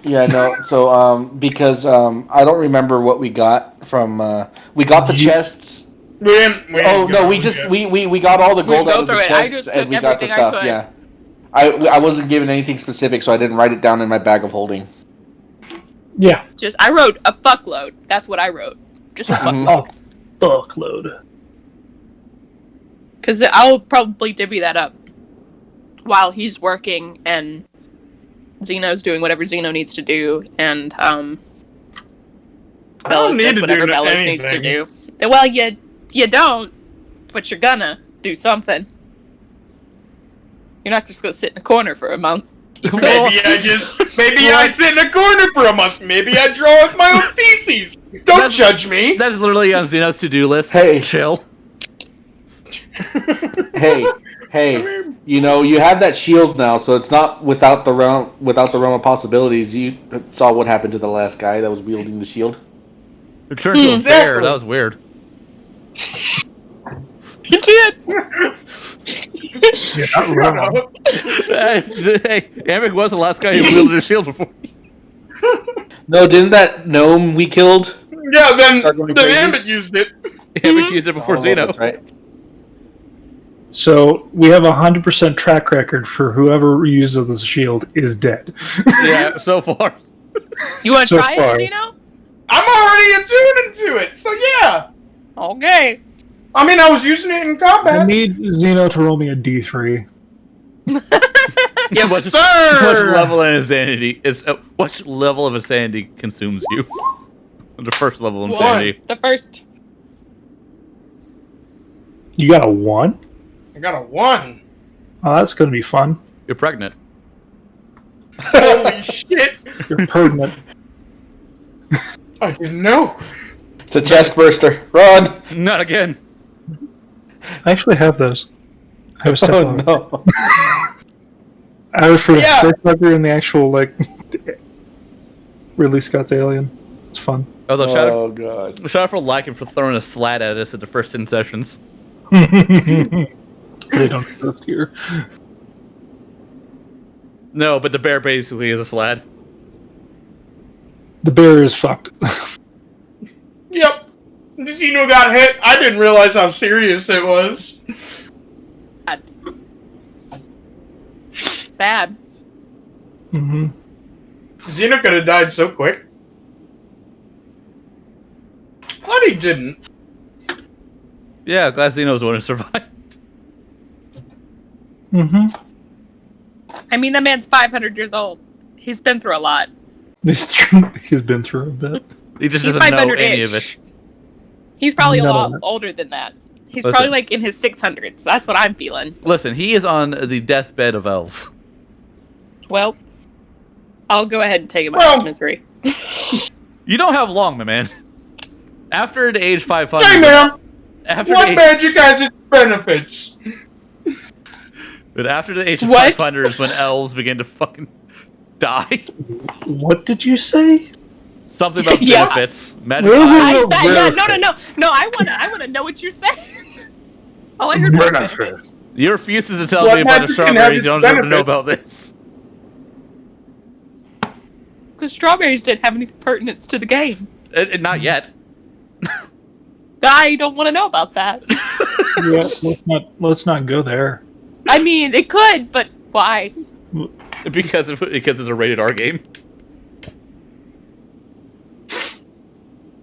Yeah, no. So, because I don't remember what we got from. We got the You- chests. We didn't Oh no, go we through just yet. we got all the We gold go out of the through it. I chests, just and took we got the everything I stuff. could. Yeah, I wasn't given anything specific, so I didn't write it down in my bag of holding. Yeah. Just I wrote a fuckload. That's what I wrote. Just a fuckload. Oh, fuckload. Because I'll probably divvy that up while he's working and Zeno's doing whatever Zeno needs to do, and Bellows need does to whatever do Bellows needs to anything. do. Well, you don't, but you're gonna do something. You're not just gonna sit in a corner for a month. Maybe I sit in a corner for a month. Maybe I draw with my own feces. Don't judge me. That's literally on Xeno's to-do list. Hey. Chill. Hey, you know you have that shield now, so it's not without the realm of possibilities. You saw what happened to the last guy that was wielding the shield. It turned to a bear. That was weird. You did. You're not wrong. Hey, Amric was the last guy who wielded a shield before. No, didn't that gnome we killed? Yeah, then Start going the crazy? Ambit used it. Amric used it before Xeno. That's right. So we have 100% track record for whoever uses the shield is dead. Yeah, so far. You want to So try far. it, Zeno? I'm already attuned into it, so yeah. Okay. I mean, I was using it in I combat. need Zeno to roll me a D3. Yes, What sir. level of insanity is? What level of insanity consumes you? The first level of insanity. The first. You got a 1? I got a 1. Oh, that's going to be fun. You're pregnant. Holy shit! You're pregnant. I didn't know. It's a chest burster. Run! Not again. I actually have those. I have a step Oh on. no! I was for the Yeah. first ever in the actual, like, Ridley Scott's Alien. It's fun. Although, shout God! out for Lycan for throwing a slat at us at the first 10 sessions. They don't exist here. No, but the bear basically is a slat. The bear is fucked. Yep. Zeno got hit. I didn't realize how serious it was. Bad. Mm-hmm. Zeno could have died so quick. Glad he didn't. Yeah, glad Xeno's the one who survived. Mm-hmm. I mean, that man's 500 years old. He's been through a lot. He's been through a bit. He just He's doesn't know 500-ish. any of it. He's probably a No. lot older than that. He's Listen. probably like in his 600s. That's what I'm feeling. Listen, he is on the deathbed of elves. Well, I'll go ahead and take him out Well- of his misery. You don't have long, my man. After the age 500... Hey, man. After What the age, magic has its benefits? but after the age of What? 500 is when elves begin to fucking die. What did you say? Something about Yeah. benefits. Magic Wait, eye. wait, wait. No, I wanna know what you're saying. All I heard was benefits. You refuses to tell What me about the magic can have strawberries. its You don't deserve to know benefits? about this. Because strawberries didn't have any pertinence to the game. Not yet. I don't want to know about that. Yeah, let's not go there. I mean, it could, but why? Because it's a rated R game.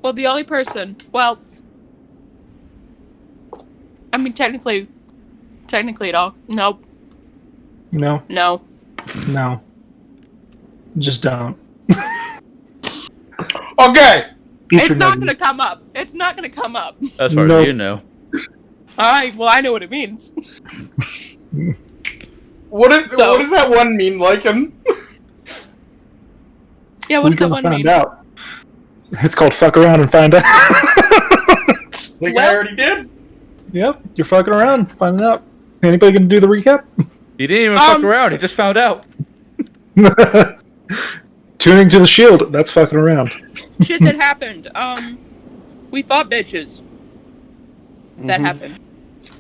Well, the only person. Well, I mean, technically, it all. Nope. No, No. no. Just don't. Okay. Eat It's your not nugget. gonna come up. It's not gonna come up. As far No. as you know. Alright, well, I know what it means. What So- does that one mean, Lycan? Yeah, We're what does that gonna one find mean? out. It's called fuck around and find out. Think I Well- already did. Yep, you're fucking around, finding out. Anybody gonna do the recap? He didn't even fuck around. He just found out. Tuning to the shield, that's fucking around. Shit that happened. We fought bitches. That Mhm. happened.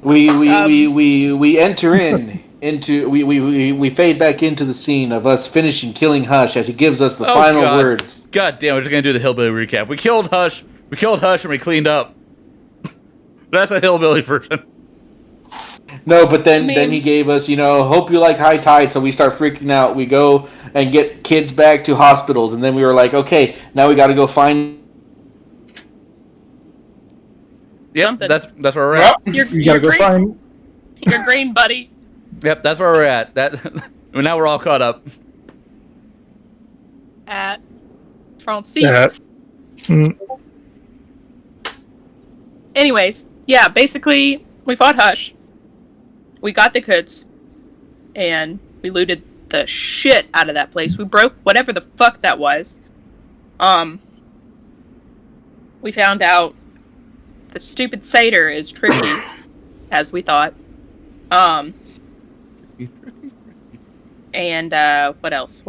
We enter in. we fade back into the scene of us finishing killing Hush as he gives us the Oh, final God. words. God damn, we're just gonna do the hillbilly recap. We killed Hush, and we cleaned up. That's a hillbilly version. No, but then I mean- then he gave us, hope you like high tide, so we start freaking out. We go and get kids back to hospitals, and then we were like, okay, now we got to go find. Yep, Something. that's where we're at. You're You gotta go green. find. You're green, buddy. Yep, that's where we're at. Now we're all caught up. At Francis. Mm, Anyways, yeah, basically, we fought Hush. We got the goods. And we looted the shit out of that place. We broke whatever the fuck that was. We found out the stupid satyr is tricky, as we thought. And, what else?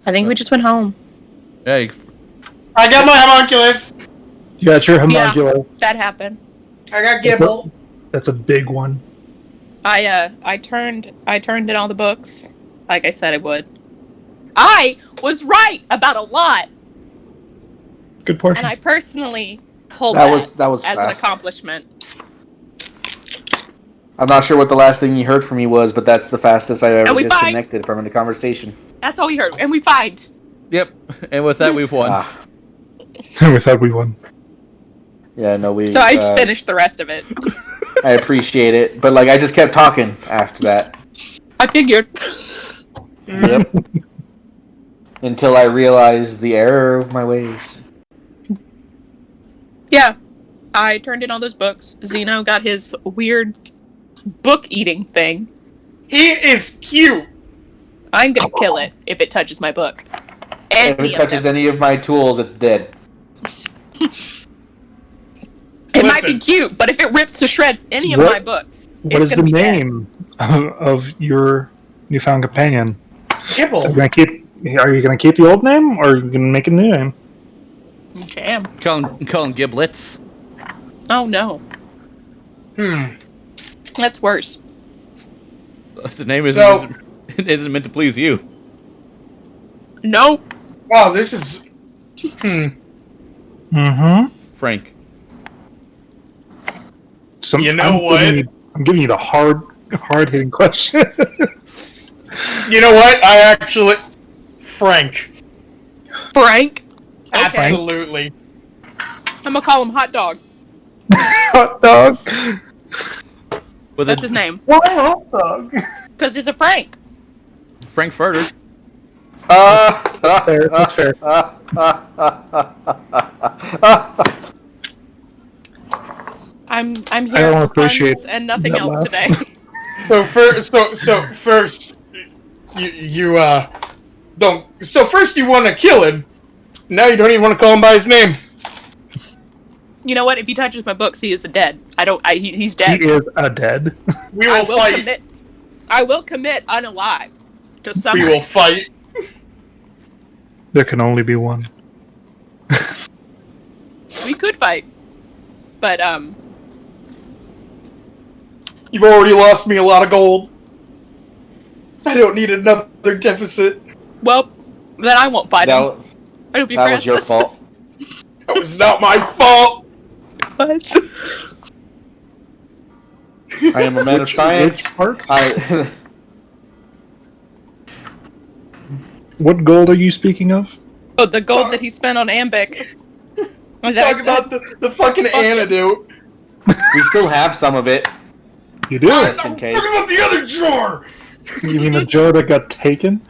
I think we just went home. Hey, I got my homunculus. You got your homunculus. That happened. I got Gibble. That's a big one. I turned in all the books, like I said I would. I was right about a lot, Good portion. and I personally hold That that, was as an fast. accomplishment. I'm not sure what the last thing you heard from me was, but that's the fastest I've And ever we fight. disconnected from a conversation. That's all we heard, and we fight. yep. And with that, we've won. Ah, We thought we won. yeah, no, we. So I just finished the rest of it. I appreciate it, but I just kept talking after that. I figured. Yep. Until I realized the error of my ways. Yeah, I turned in all those books. Zeno got his weird book eating thing. He is cute. I'm gonna kill it if it touches my book. If Any it of touches them. any of my tools, it's dead. It might be Listen. cute, but if it rips to shreds any of What- my books, What it's is the gonna be dead. name of your newfound companion? Are you Gibble. gonna keep? Are you gonna keep the old name, or are you gonna make a new name? Jam. Call him Giblets. Oh no, that's worse. The name isn't, So- isn't meant to please you. No. Wow, this is. Mm-hmm. Frank. You know what? I'm giving you the hard hitting question. You know what? I actually. Frank. Frank. Okay. Absolutely. I'm gonna call him Hot Dog. Hot dog. With That's his name. Why hot dog? Because he's a Frank. Frank Furter. Fair. That's fair. I'm I here don't for appreciate puns and nothing that else laugh. today. So first, you don't. So first you want to kill him. Now you don't even want to call him by his name. You know what? If he touches my books, he is dead. He's dead. He is a dead. We I will will fight. commit. I will commit unalive to We something. will fight. There can only be one. We could fight, but You've already lost me a lot of gold. I don't need another deficit. well, then I won't fight him. That, It'll be that was your Francis. fault. That was not my fault. What? I am a man of science. Which part? I. What gold are you speaking of? Oh, the gold that he spent on Ambic. Was that Talk about the fucking antidote. We still have some of it. You do? Just I'm in case. talking about the other drawer. You mean the Joe that got taken?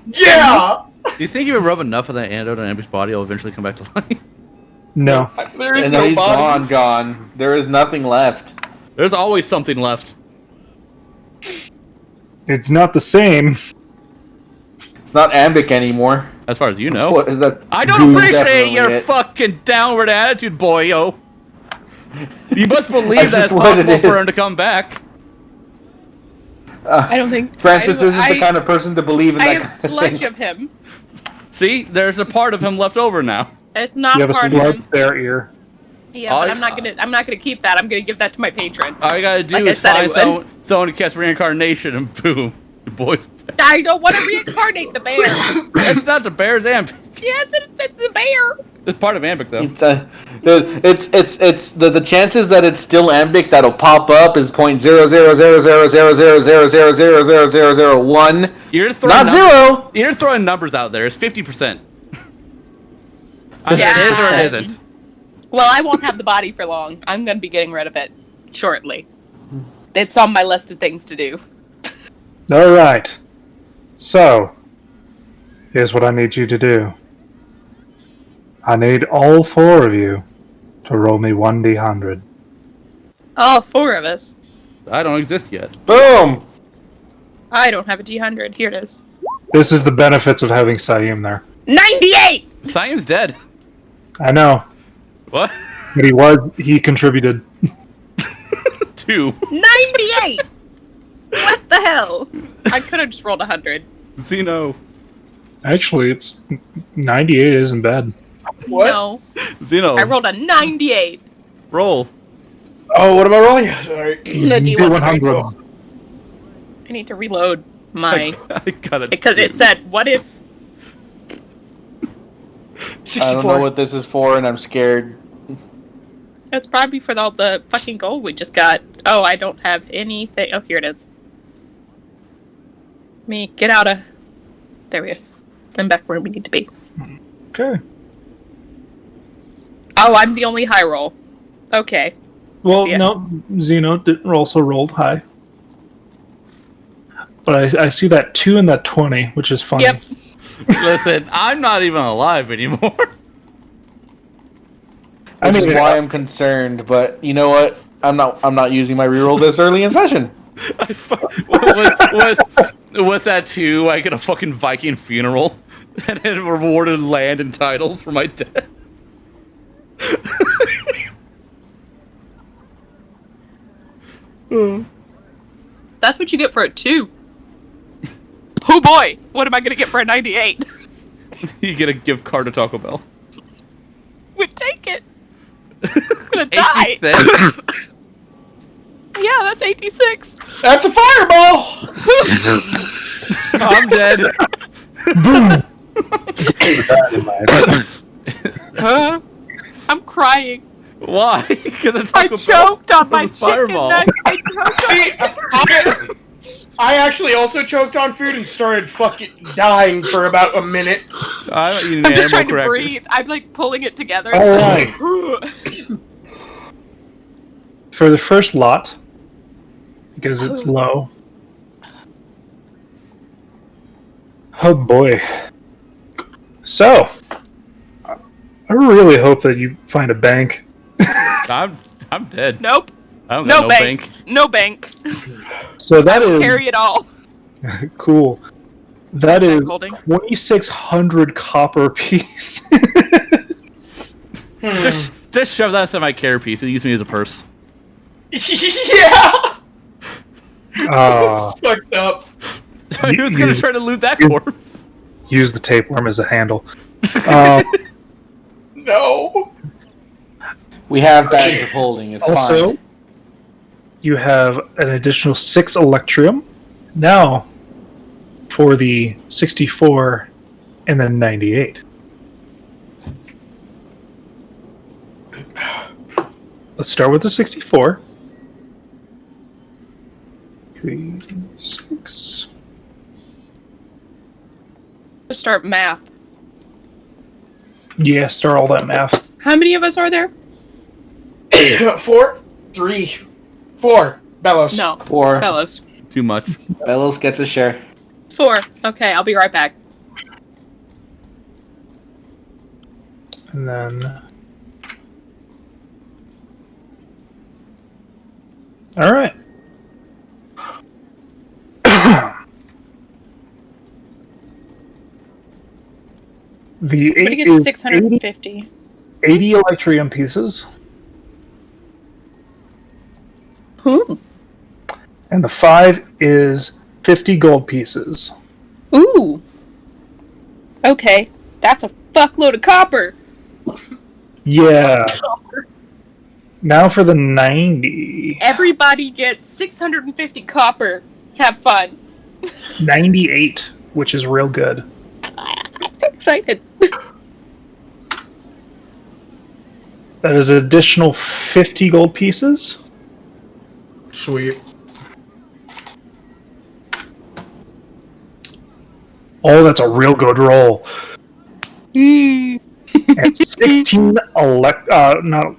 Yeah. Do you think if you rub enough of that antidote on Amber's body, it'll eventually come back to life? No. There is And no he's body. gone. There is nothing left. There's always something left. It's not the same. It's not Ambic anymore. As far as you know. What is that? I don't Goo appreciate definitely your it. fucking downward attitude, boyo. You must believe That's that it's just what it possible for is. him to come back. I don't think Francis isn't I- the kind of person to believe in I that have kind of sludge thing. of him. See, there's a part of him left over now. It's not You have a part of sludge him. there ear. Yeah, but I'm not gonna keep that. I'm gonna give that to my patron. All you gotta do Like I is said I find would. someone who casts reincarnation, and boom, the boy's back. I don't want to reincarnate the bear. It's not the bear's Ambic. Yeah, it's a bear. It's part of Ambic though. It's the chances that it's still Ambic that'll pop up is 0.0000000000001. You're throwing Not zero. You're throwing numbers out there. It's 50%. Yeah. Either it is or it isn't. Well, I won't have the body for long. I'm gonna be getting rid of it shortly. It's on my list of things to do. All right. So, here's what I need you to do. I need all 4 of you to roll me 1d100. Oh, 4 of us. I don't exist yet. Boom. I don't have a D100. Here it is. This is the benefits of having Saeem there. 98. Siam's dead. I know, What? but he contributed. 2. 98. What the hell? I could have just rolled 100. Zeno. Actually, it's 98 isn't bad. What? No, Zeno. I rolled a 98. Roll. Oh, what am I rolling? Sorry. The Do D100. 100. I need to reload my I got it. because it said, "What if?" I don't know what this is for, and I'm scared. It's probably for all the fucking gold we just got. Oh, I don't have anything. Oh, here it is. Me, get out of. There we go. I'm back where we need to be. Okay. Oh, I'm the only high roll. Okay. Well, See ya. no, Zeno also rolled high. But I see that 2 and that 20, which is funny. Yep. Listen, I'm not even alive anymore. I Which mean, is why I'm concerned, but you know what? I'm not using my reroll this early in session. What's that too? I get a fucking Viking funeral and it rewarded land and titles for my death. That's what you get for a 2. Oh boy, what am I gonna get for a 98? You get a gift card to Taco Bell. Would take it. I'm gonna die. 86. Yeah, that's 86. That's a fireball! I'm dead. I'm crying. Why? Because I choked on my chicken fireball. nugget. I choked on See, I actually also choked on food and started fucking dying for about a minute. I'm not eating I'm just trying animal to crackers. breathe. I'm like pulling it together. All right. For the first lot, because it's low. Oh boy. So, I really hope that you find a bank. I'm dead. Nope. I don't got No no bank. bank. No bank. So that is Carry it all. cool. That is Holding. 2,600 copper pieces. Just shove that inside my care piece and use me as a purse. Yeah! It's fucked up. Who's gonna try to loot that corpse? Use the tapeworm as a handle. No. We have bags of holding. It's Also, fine. you have an additional 6 Electrium. Now, for the 64 and then 98. Let's start with the 64. 3, 6. Let's start math. Yeah, start all that math. How many of us are there? 4, 3, 4. Bellows. No. 4. Fellows. Too much. Bellows gets a share. 4. Okay, I'll be right back. And then... Alright. The I'm gonna 8 get is 650. 80 Electrium pieces, and the 5 is 50 gold pieces. Ooh. Okay, that's a fuckload of copper. Yeah. Now for the 90. Everybody gets 650 copper. Have fun. 98, which is real good. I'm so excited. That is an additional 50 gold pieces. Sweet. Oh, that's a real good roll. And 16 not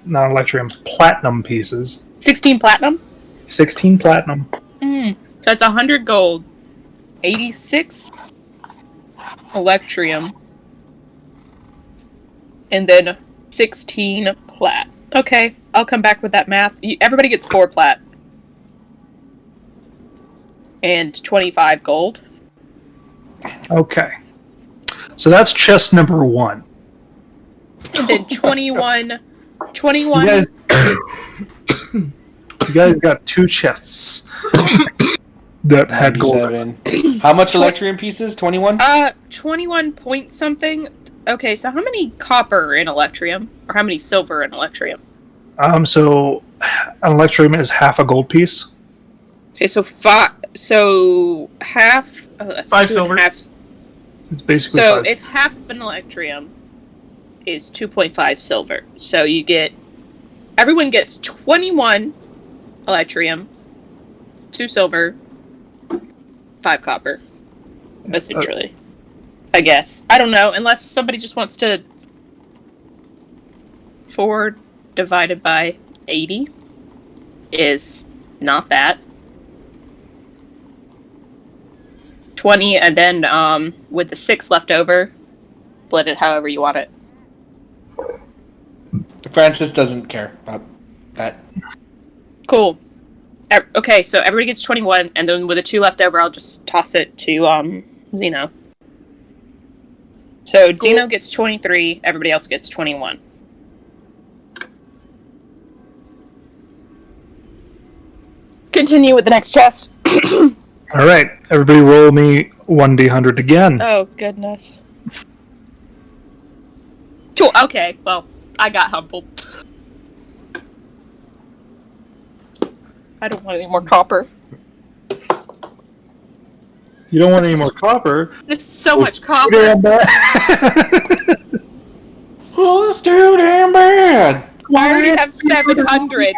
electrium, platinum pieces. 16 platinum? 16 platinum. So it's 100 gold, 86 electrium, and then 16 plat. Okay, I'll come back with that math. Everybody gets 4 plat. And 25 gold. Okay. So that's chest number 1. And then 21. You guys got 2 chests that had gold. 97. How much electrium pieces? 21? 21 point something. Okay, so how many copper in electrium? Or how many silver in electrium? So an electrium is half a gold piece. Okay, so half. Oh, that's 5 2 silver. and a half. It's basically So 5. if half of an electrium is 2.5 silver, so you get. Everyone gets 21 electrium, 2 silver, 5 copper. Essentially. I guess. I don't know, unless somebody just wants to. 4 divided by 80 is not that. 20, and then with the 6 left over, split it however you want it. Francis doesn't care about that. Cool. Okay, so everybody gets 21, and then with the 2 left over, I'll just toss it to Zeno. So Zeno gets 23, everybody else gets 21. Continue with the next chest. All right, everybody roll me 1d100 again. Oh, goodness. Okay, well, I got humbled. I don't want any more copper. You don't want any more copper? This is so much copper. Damn bad. Oh, that's too damn bad. I already have 700.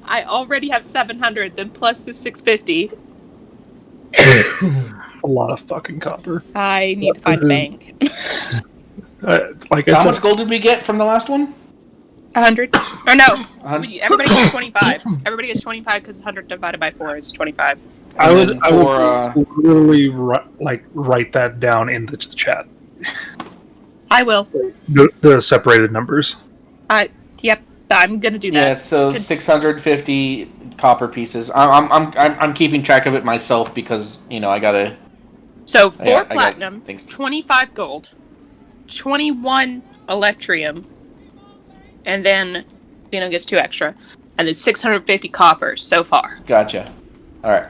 I already have 700, then plus the 650. A lot of fucking copper. I need to find a bank. Like I How said, much gold did we get from the last one? 100? Or no, 100. everybody gets 25. Everybody gets 25 because 100 divided by 4 is 25. I would for, literally write that down in the chat. I will. The separated numbers. Yep, I'm gonna do that. Yeah, so 650 copper pieces. I'm keeping track of it myself because I gotta. So 4 I got platinum, things. 25 gold, 21 electrium, and then Zeno gets 2 extra, and then 650 copper so far. Gotcha. All right.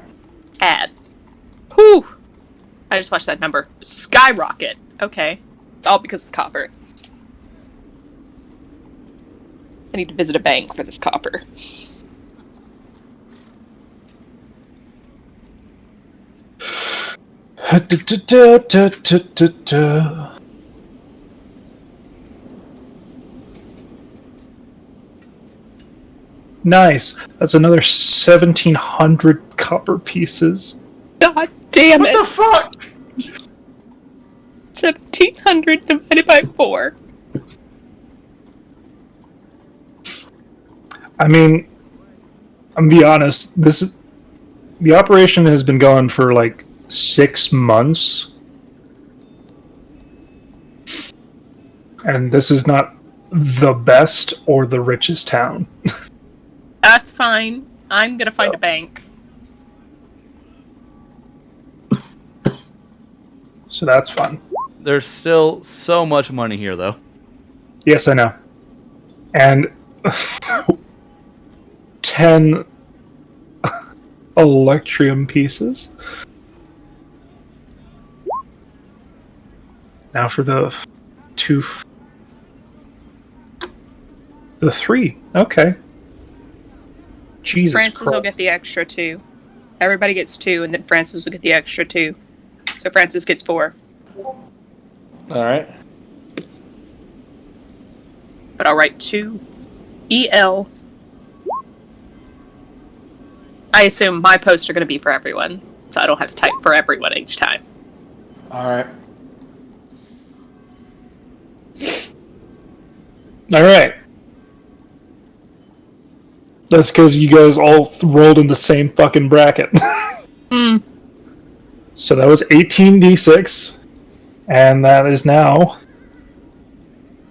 Add. Whew! I just watched that number skyrocket. Okay, it's all because of copper. I need to visit a bank for this copper. Nice. That's another 1,700 copper pieces. God damn it! What the fuck? 1,700 divided by 4. I mean, I'm gonna be honest. The operation has been going for like 6 months, and this is not the best or the richest town. That's fine. I'm gonna find a bank. So that's fun. There's still so much money here, though. Yes, I know. And 10 electrium pieces. Now for the 3. Okay. Jesus Francis Christ. will get the extra 2. Everybody gets 2, and then Francis will get the extra 2. So Francis gets 4. All right. But I'll write 2 EL. I assume my posts are going to be for everyone, so I don't have to type for everyone each time. All right. All right. That's because you guys all rolled in the same fucking bracket. So that was 18d6, and that is now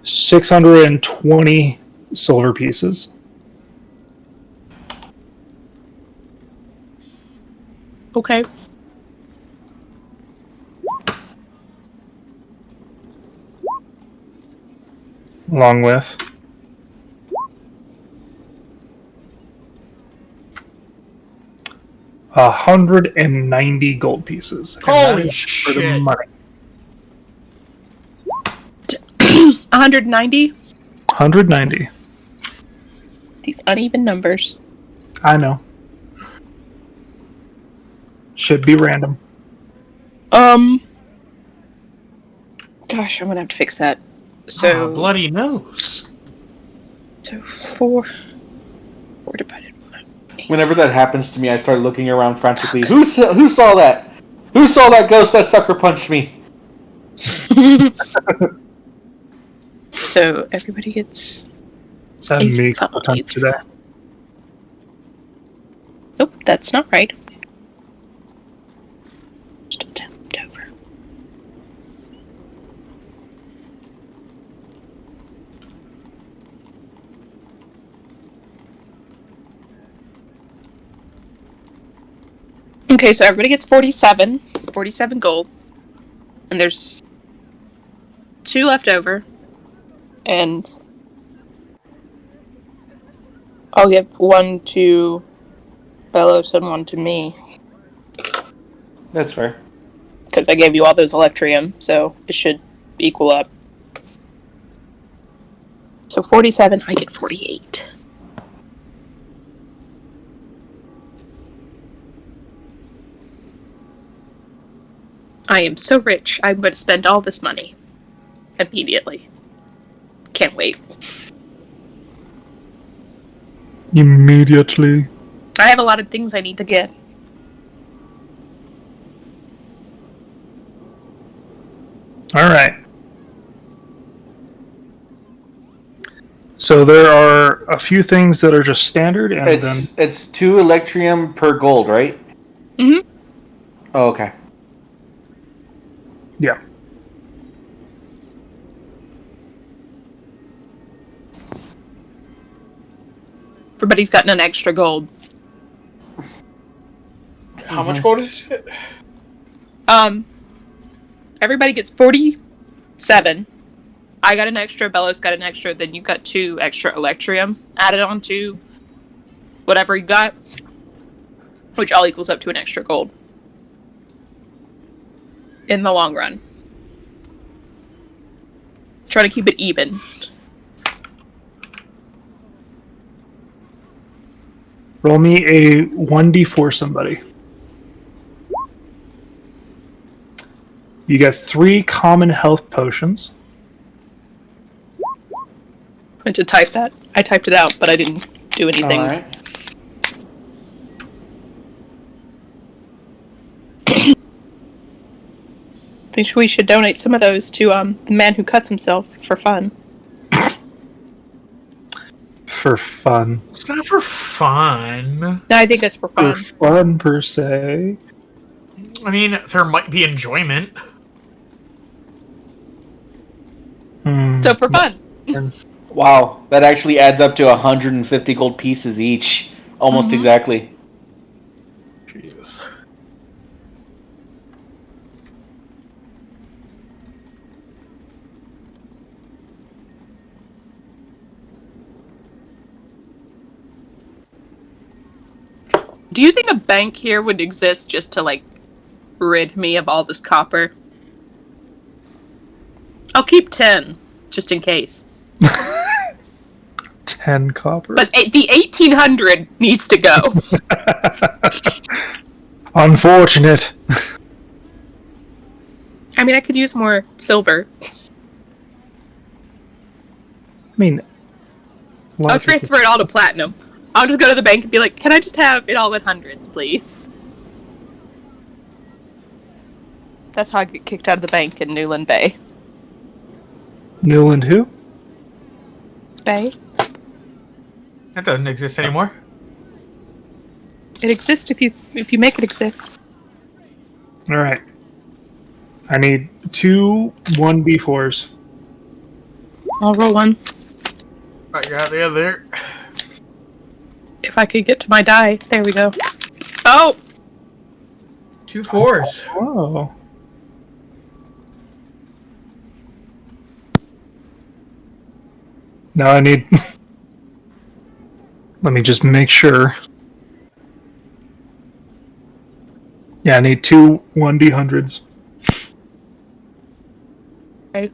620 silver pieces. Okay. Along with 190 gold pieces. And that Holy is for the shit. money. 190? 190. These uneven numbers. I know. Should be random. Gosh, I'm gonna have to fix that. So bloody nose. So 4 divided by. Whenever that happens to me, I start looking around frantically. Who saw that? Who saw that ghost that sucker punched me? So everybody gets. It's happened to me a couple 85. times today. Nope, that's not right. Just attempt over. Okay, so everybody gets 47 gold. And there's 2 left over. And I'll give 1 to Belos and 1 to me. That's fair. Because I gave you all those Electrium, so it should equal up. So 47, I get 48. I am so rich, I'm going to spend all this money. Immediately. Can't wait. Immediately. I have a lot of things I need to get. All right. So there are a few things that are just standard, and then It's 2 Electrium per gold, right? Mm-hmm. Oh, okay. yeah. Everybody's gotten an extra gold. How much gold is it? Everybody gets 47. I got an extra, Belos got an extra, then you got 2 extra Electrium added on to whatever you got, which all equals up to an extra gold. In the long run. Try to keep it even. Roll me a 1d4 somebody. You got 3 common health potions. I meant to type that. I typed it out, but I didn't do anything. All right. I think we should donate some of those to the man who cuts himself for fun. For fun. It's not for fun. No, I think it's for For fun. fun, per se. I mean, there might be enjoyment. So for fun. Wow, that actually adds up to 150 gold pieces each. Almost exactly. Jeez. Do you think a bank here would exist just to, like, rid me of all this copper? I'll keep 10, just in case. 10 10 copper. But the 1800 needs to go. Unfortunate. I mean, I could use more silver. I mean, I'll transfer it all to platinum. I'll just go to the bank and be like, can I just have it all in hundreds, please? That's how I get kicked out of the bank in Newland Bay. Newland who? Bay? That doesn't exist anymore. It exists if you make it exist. Alright. I need 2 1d4s. I'll roll one. Right, got the other. If I could get to my die. There we go. Oh! 2 4s. Oh. Now I need... Let me just make sure. Yeah, I need 2 1d100s. Okay.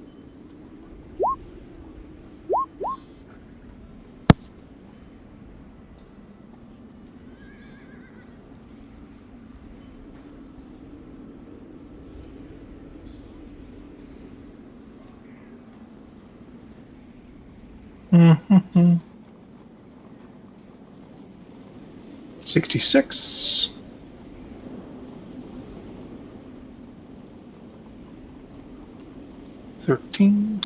Mm-hmm. 66. $13.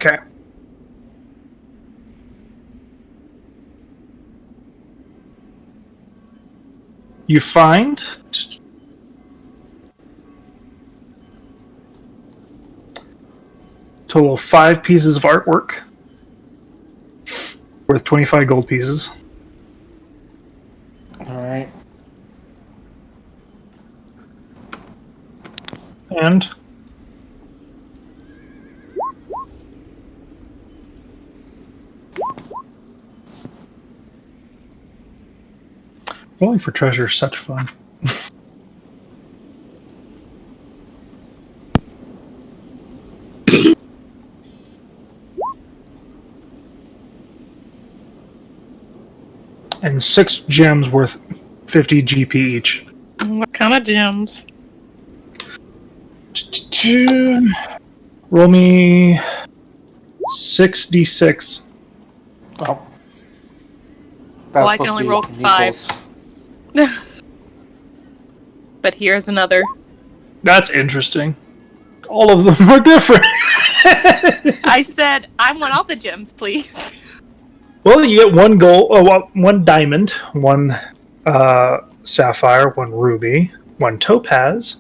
Okay. You find total of 5 pieces of artwork worth 25 gold pieces. Alright. And rolling for treasure is such fun. And 6 gems worth 50 GP each. What kind of gems? Roll me 6d6. Oh. Well, I That's can supposed only to be roll 5. equals. But here's another. That's interesting. All of them are different. I said, I want all the gems, please. Well, you get 1 gold, 1 diamond, 1 sapphire, 1 ruby, 1 topaz.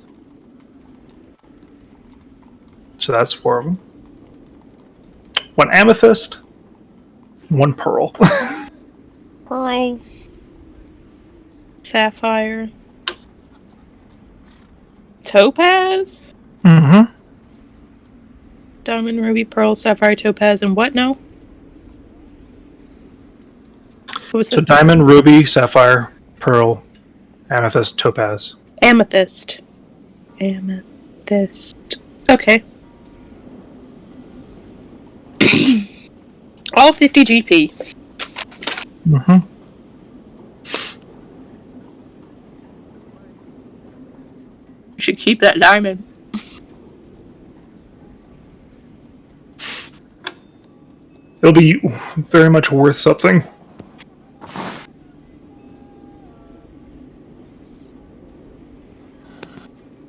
So that's 4 of them. 1 amethyst, 1 pearl. Pearl. Sapphire. Topaz? Mm-hmm. Diamond, ruby, pearl, sapphire, topaz, and what now? What was So it? diamond, ruby, sapphire, pearl, amethyst, topaz. Amethyst. Amethyst. Okay. All 50 GP. Mm-hmm. Should keep that diamond. It'll be very much worth something.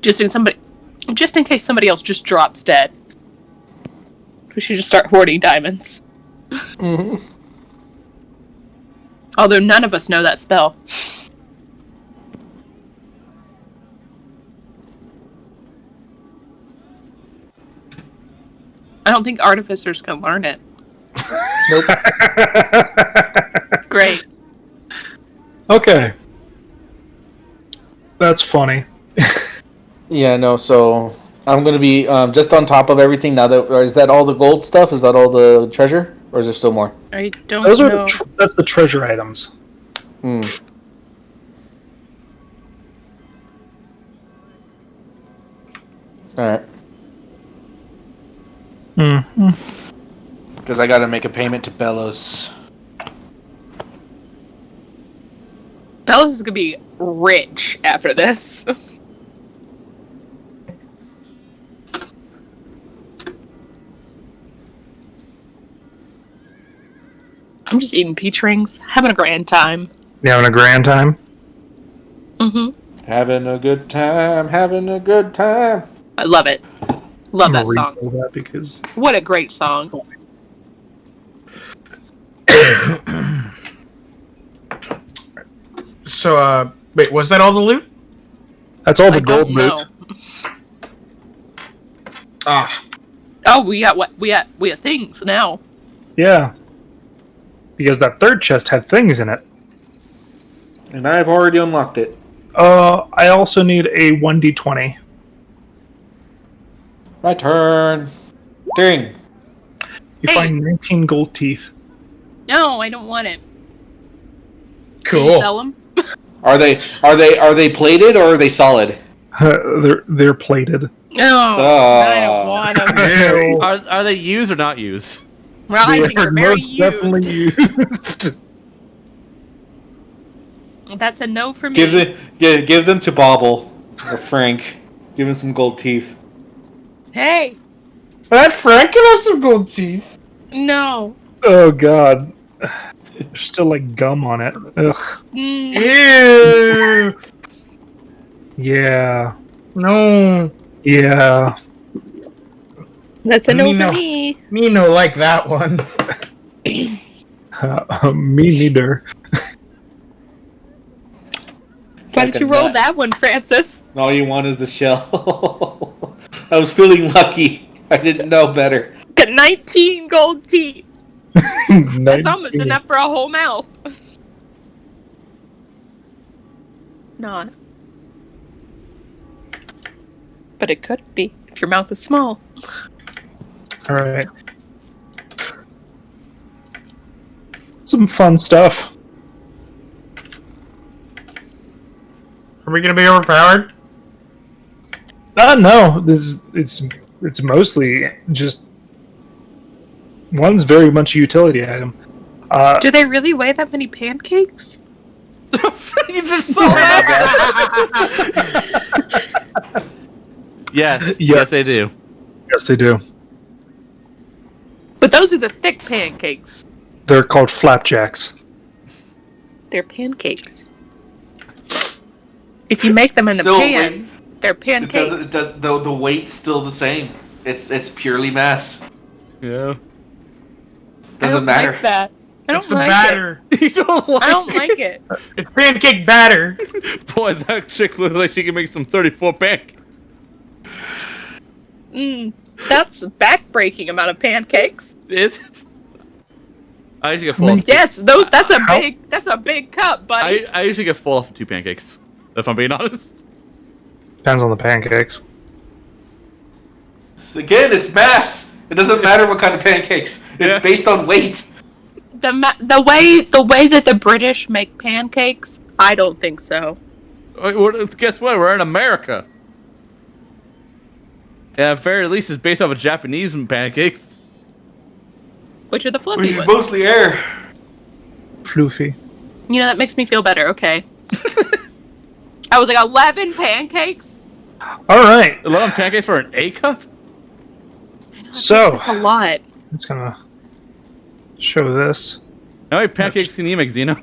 Just in case somebody else just drops dead. We should just start hoarding diamonds. Mm-hmm. Although none of us know that spell. I don't think artificers can learn it. Nope. Great. Okay. That's funny. Yeah, no. So I'm gonna be just on top of everything now. That or is that all the gold stuff? Is that all the treasure, or is there still more? I don't Those are know. that's the treasure items. Hmm. All right. Mm-hmm. Because I got to make a payment to Bellows. Bella's gonna be rich after this. I'm just eating peach rings, having a grand time. You having a grand time? Mm-hmm. Having a good time, having a good time. I love it. Love I'm that gonna song. replay that because What a great song. So, wait, was that all the loot? that's all the I gold don't loot. know. Ah, Oh, we got things now. Yeah. Because that third chest had things in it. And I've already unlocked it. I also need a 1d20. My turn. Ding. You Hey. find 19 gold teeth. No, I don't want it. Can you cool. sell them? Are they plated or are they solid? They're plated. No, I don't want them. Are they used or not used? Well, I They think are they're very most definitely used. used. That's a no for me. Give them to Bobble or Frank. Give him some gold teeth. Hey, That Frank can have some gold teeth. no. Oh god. There's still like gum on it. Ugh. Mm, Ew. Yeah. No. Yeah. that's a no Me for no. me. Me no like that one. Me neither. Why Like did you a roll nut. that one, Francis? And all you want is the shell. I was feeling lucky. I didn't know better. Got 19 gold teeth. That's almost 19. enough for a whole mouth. Not. But it could be if your mouth is small. Alright. Some fun stuff. Are we gonna be overpowered? No, it's mostly just one's very much a utility item. Do they really weigh that many pancakes? You just saw that. Yes, they do. Yes, they do. But those are the thick pancakes. They're called flapjacks. They're pancakes. If you make them in a Still, pan, they're pancakes. The weight's still the same. It's purely mass. Yeah. I Doesn't don't matter. like that. I It's don't the like batter. You don't it. like I don't like it. It's pancake batter. Boy, that chick looks like she can make some 34 pancakes. That's a backbreaking amount of pancakes. Is it? I usually get full off. Yes, that's a big cup, buddy. I usually get full off of 2 pancakes, if I'm being honest. Depends on the pancakes. Again, it's mass. It doesn't matter what kind of pancakes. It's Yeah. based on weight. The way that the British make pancakes, I don't think so. Guess what? We're in America. And at very least, it's based off of Japanese pancakes. Which are the Which fluffy is ones. mostly air. Floofy. You know, that makes me feel better. Okay. I was like 11 pancakes. Alright. 11 pancakes for an A cup? So That's a lot. it's gonna show this. How many pancakes can you make, Zeno?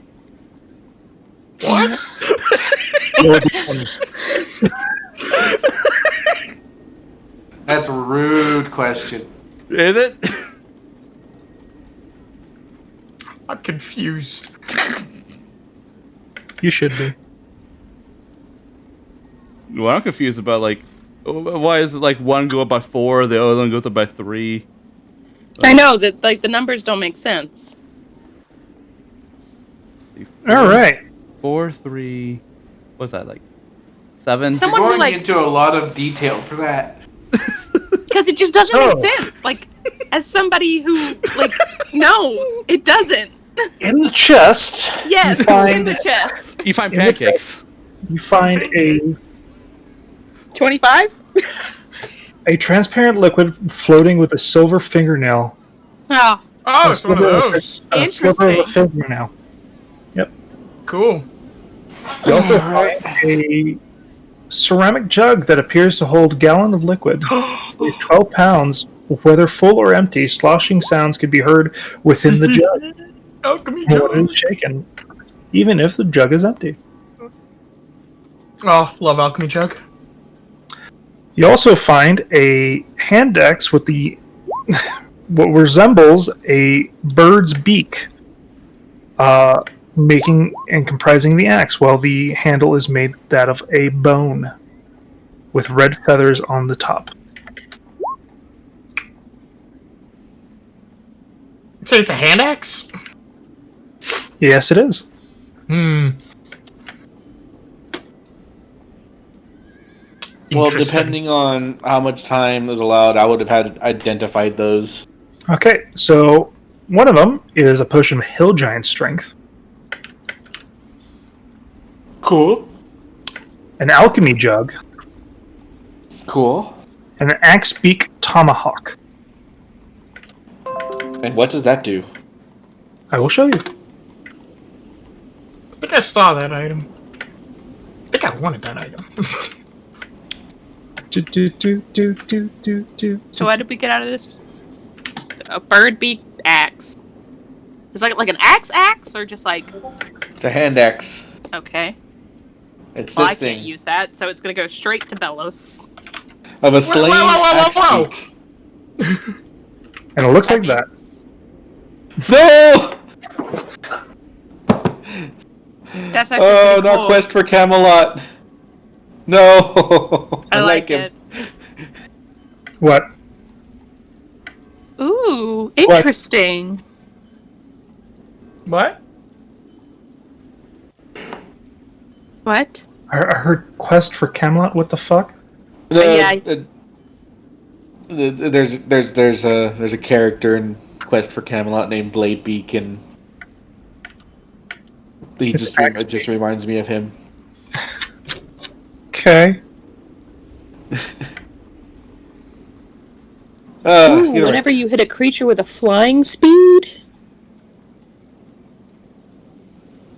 That's a rude question. Is it? I'm confused. You should be. Well, I'm confused about, like, why is it, like, one go up by 4, the other one goes up by 3? I know that like the numbers don't make sense. Alright. 4, 3. What's that like? 7. Some- You're Someone who, going like- into a lot of detail for that. Because it just doesn't So- make sense. Like, as somebody who, like, knows, it doesn't. In the chest, Yes, You find- in the chest. You find In the pancakes. you find a 25? transparent liquid floating with a silver fingernail. Oh, Oh, it's one of those. A sliver of a Interesting. fingernail. Cool. You also find a ceramic jug that appears to hold a gallon of liquid. Weighs 12 pounds. Whether full or empty, sloshing sounds could be heard within the jug Alchemy when jug. it is shaken, even if the jug is empty. Oh, love alchemy jug. You also find a hand axe with the what resembles a bird's beak, making and comprising the axe, while the handle is made that of a bone with red feathers on the top. Say it's a hand axe? Yes, it is. Hmm. Well, Interesting. depending on how much time is allowed, I would have had identified those. Okay, so one of them is a potion of hill giant strength, Cool. an alchemy jug, Cool. and an axe beak tomahawk. And what does that do? I will show you. I think I saw that item. I think I wanted that item. Do, do, do, do, do, do, do. so what did we get out of this? A bird beak axe. Is like an axe, or just like It's a hand axe. okay? It's Well, this I thing can't use that, so it's gonna go straight to Bellows. of a slain axe whoa. beak. And it looks like that. No! That's actually Oh, pretty not cool. Quest for Camelot. No. I like him. it. What? Ooh, interesting. What? What? I heard Quest for Camelot. What the fuck? No, Yeah. there's a character in Quest for Camelot named Blade Beak, and It's it just reminds me of him. Okay. Ooh, You know, whenever you hit a creature with a flying speed.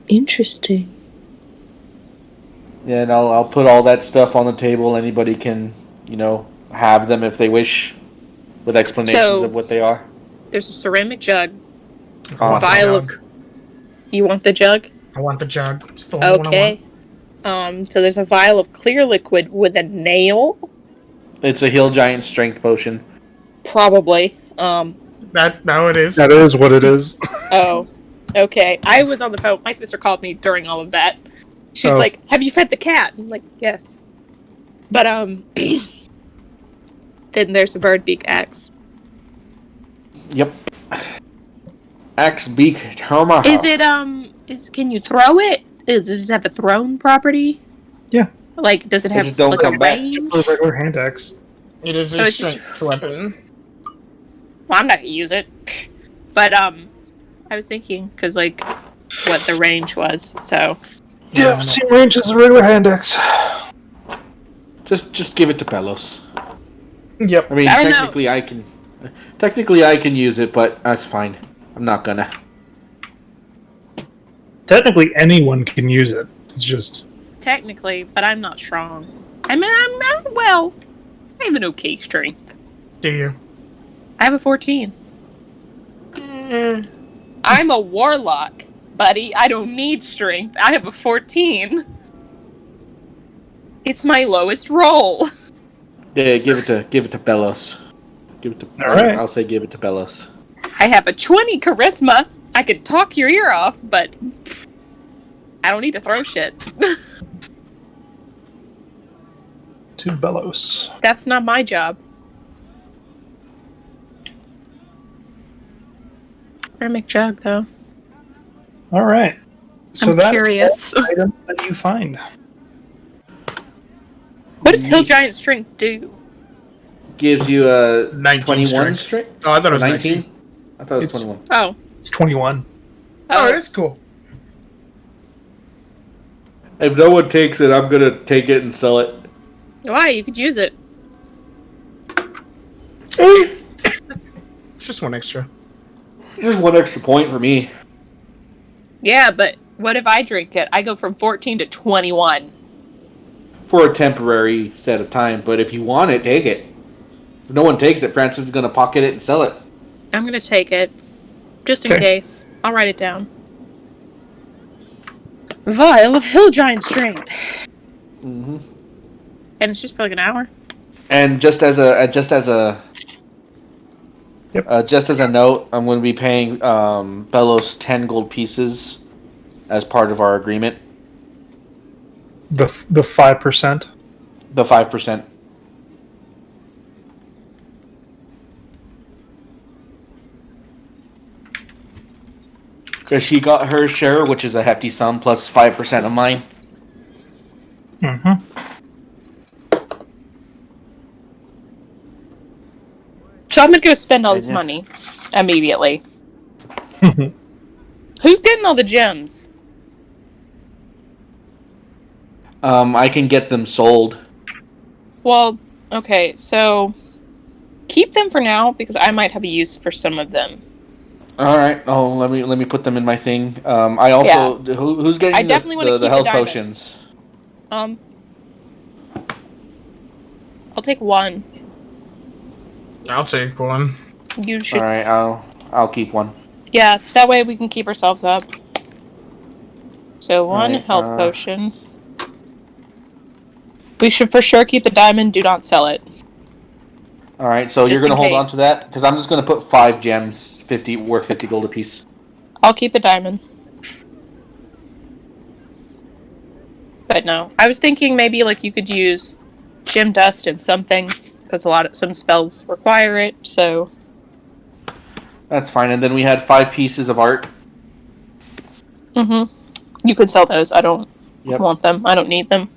Interesting. yeah, and I'll put all that stuff on the table. Anybody can, have them if they wish, with explanations So- of what they are. There's a ceramic jug. I want the Vial of- jug. You want the jug? I want the jug. It's the only one I Okay. So there's a vial of clear liquid with a nail, It's a Hill Giant strength potion. probably. want. That now it is. That is what it is. Oh, okay. I was on the phone. My sister called me during all of that. She's Oh. like, "Have you fed the cat?" I'm like, "Yes." But then there's a bird beak axe. Yep. Axe beak tomahawk. Is it can you throw it? Does it have a thrown property? Yeah. Like, does it They have just don't like come a back. range? A regular hand axe. It is So a it's just- strength weapon. Well, I'm not gonna use it. But I was thinking because like what the range was. So Yeah, same range as a regular hand axe. Just give it to Pelos. Yep. I mean, I don't know. technically I can use it, but that's fine. I'm not gonna. Technically, anyone can use it. It's just technically, but I'm not strong. I mean, I have an okay strength. Do you? I have a 14. I'm a warlock, buddy. I don't need strength. I have a 14. It's my lowest roll. Yeah, give it to Pelos. Give it to. All right. I'll say give it to Pelos. I have a 20 charisma. I could talk your ear off, but I don't need to throw shit. to Bellows. That's not my job. Ceramic jug, though. All right. So I'm curious. item that you find. What does Hill Giant Strength do? Gives you a 19 21 strength. strength. Oh, I thought it was 19. I thought it was It's- 21. Oh. It's 21. Oh, it is cool. If no one takes it, I'm gonna take it and sell it. Why? You could use it. It's just one extra. There's 1 extra point for me. Yeah, but what if I drink it? I go from 14 to 21. For a temporary set of time, but if you want it, take it. If no one takes it, Francis is gonna pocket it and sell it. I'm gonna take it. Just in Okay. case. I'll write it down. Vial of Hill Giant Strength. Mm-hmm. And it's just for like an hour. And just as a just as a note, I'm going to be paying Bellows 10 gold pieces as part of our agreement. The 5%. The 5%. Because she got her share, which is a hefty sum, plus 5% of mine. Mm-hmm. So I'm gonna go spend all this Yeah. money immediately. Who's getting all the gems? I can get them sold. Well, okay, so keep them for now because I might have a use for some of them. All right. Oh, let me put them in my thing. I also who's getting I definitely want to the keep health the diamond. potions? I'll take one. I'll take one. You should. All right. I'll keep one. Yeah, that way we can keep ourselves up. So one Right, health potion. We should for sure keep the diamond. Do not sell it. All right. So Just you're gonna in hold on case. to that because I'm just gonna put 5 gems, 50 worth 50 gold apiece. I'll keep the diamond. But no, I was thinking maybe like you could use gem dust and something because some spells require it. So That's fine. And then we had 5 pieces of art. you could sell those. I don't Yep. want them. I don't need them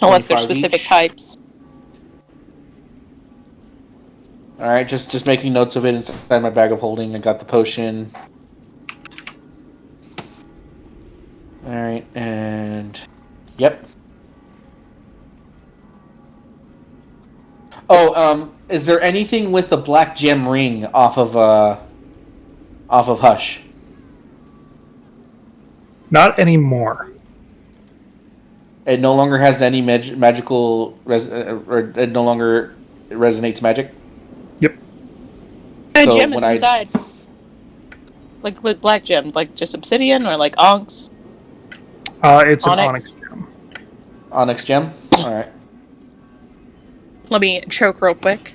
unless they're 25 specific each. types. All right. Just making notes of it inside my bag of holding. I got the potion. All right. And yep. Oh, is there anything with the black gem ring off of Hush? Not anymore. It no longer has any magical or it no longer resonates magic. Yep. A So gem is when inside. Like with black gem, like just obsidian or like onyx. It's an Onyx. onyx gem. Onyx gem. All right. Let me choke real quick.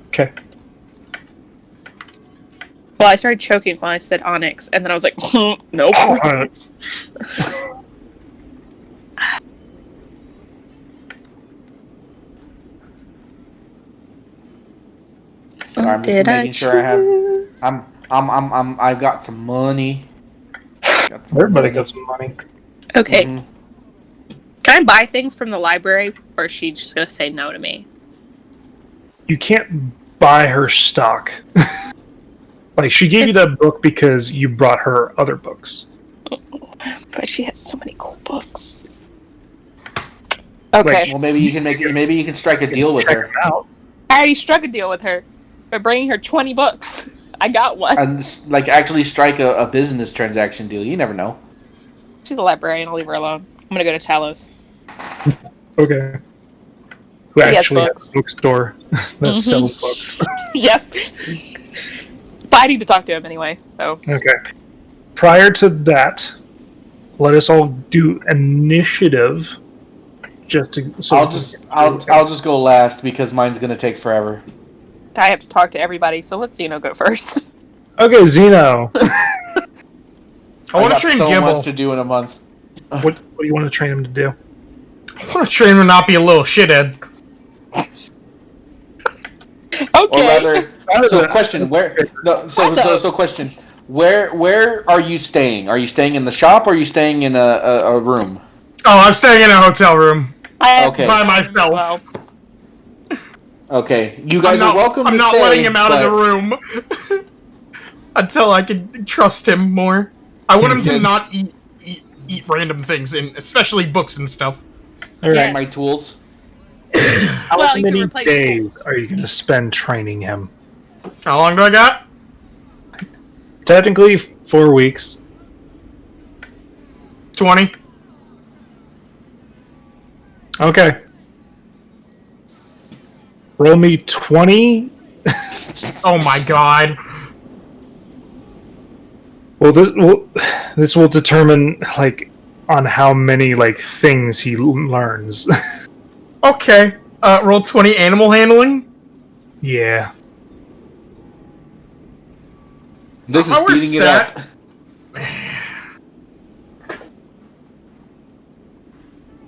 Okay. Well, I started choking when I said onyx, and then I was like, nope. Onyx. I'm just making sure I have. I've got some money. Everybody got some money. Okay. Mhm. Can I buy things from the library, or is she just gonna say no to me? You can't buy her stock. Like, she gave you that book because you brought her other books. But she has so many cool books. Okay. Well, maybe you can maybe you can strike a deal with Check her. them out. I already struck a deal with her by bringing her 20 books. I got one. And like actually strike a business transaction deal. You never know. She's a librarian. I'll leave her alone. I'm gonna go to Talos. Okay. Who He has actually has books. a bookstore that Mhm. sells books. Yep. But I need to talk to him anyway, so. Okay. Prior to that, let us all do initiative. Just to. So I'll just go last because mine's gonna take forever. I have to talk to everybody, so let's Zeno go first. Okay, Zeno. I want to got train so Gibble. much to do in a month. What do you want to train him to do? I want to train him to not be a little shithead. Or Okay. rather, so question: where? No, That's so question: Where are you staying? Are you staying in the shop or are you staying in a room? Oh, I'm staying in a hotel room. Okay. By myself. Well, Okay, you guys are welcome I'm to not stay, letting him out of the but- room until I can trust him more. I want him to not eat random things, especially books and stuff. All right. Yes. My tools. How Well, you can many replace days tools. are you going to spend training him? How long do I got? Technically, 4 weeks. 20. Okay. Roll me 20. Oh my god. Well, this will determine like on how many like things he learns. Okay. Roll 20 animal handling. Yeah. This is Our speeding it stat- up.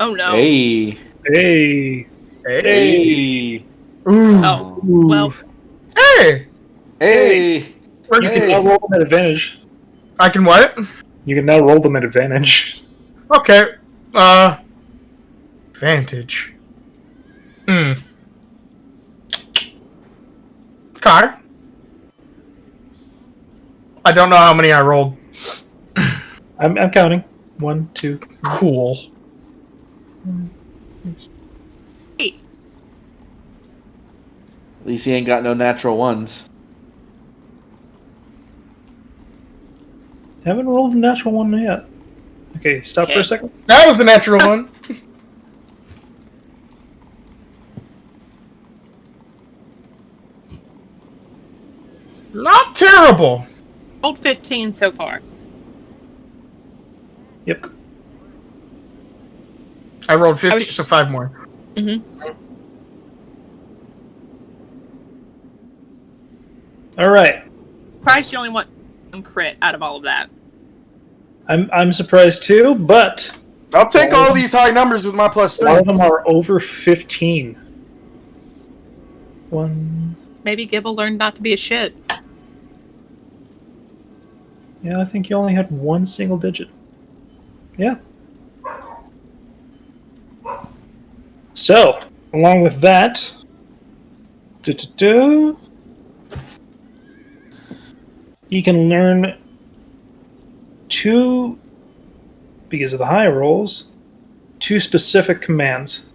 oh no. Hey. Hey. Hey. Ooh. Oh, Ooh. well, Hey. Hey. You can Hey. now roll them at advantage. I can what? You can now roll them at advantage. Okay. Advantage. Okay. I don't know how many I rolled. I'm counting. 1, 2. Cool. hey, At least he ain't got no natural ones. Haven't rolled a natural one yet. Okay, stop for Okay. a second. That was the natural one. Not terrible. rolled 15 so far. Yep. I rolled 50, was- so 5 more. All right. Surprised you only want one crit out of all of that. I'm surprised too, but I'll take all these high numbers with my plus a lot 3. of them are over 15. 1. Maybe Gibble learned not to be a shit. Yeah, I think you only had one single digit. Yeah. So, along with that, you can learn 2, because of the high rolls, 2 specific commands.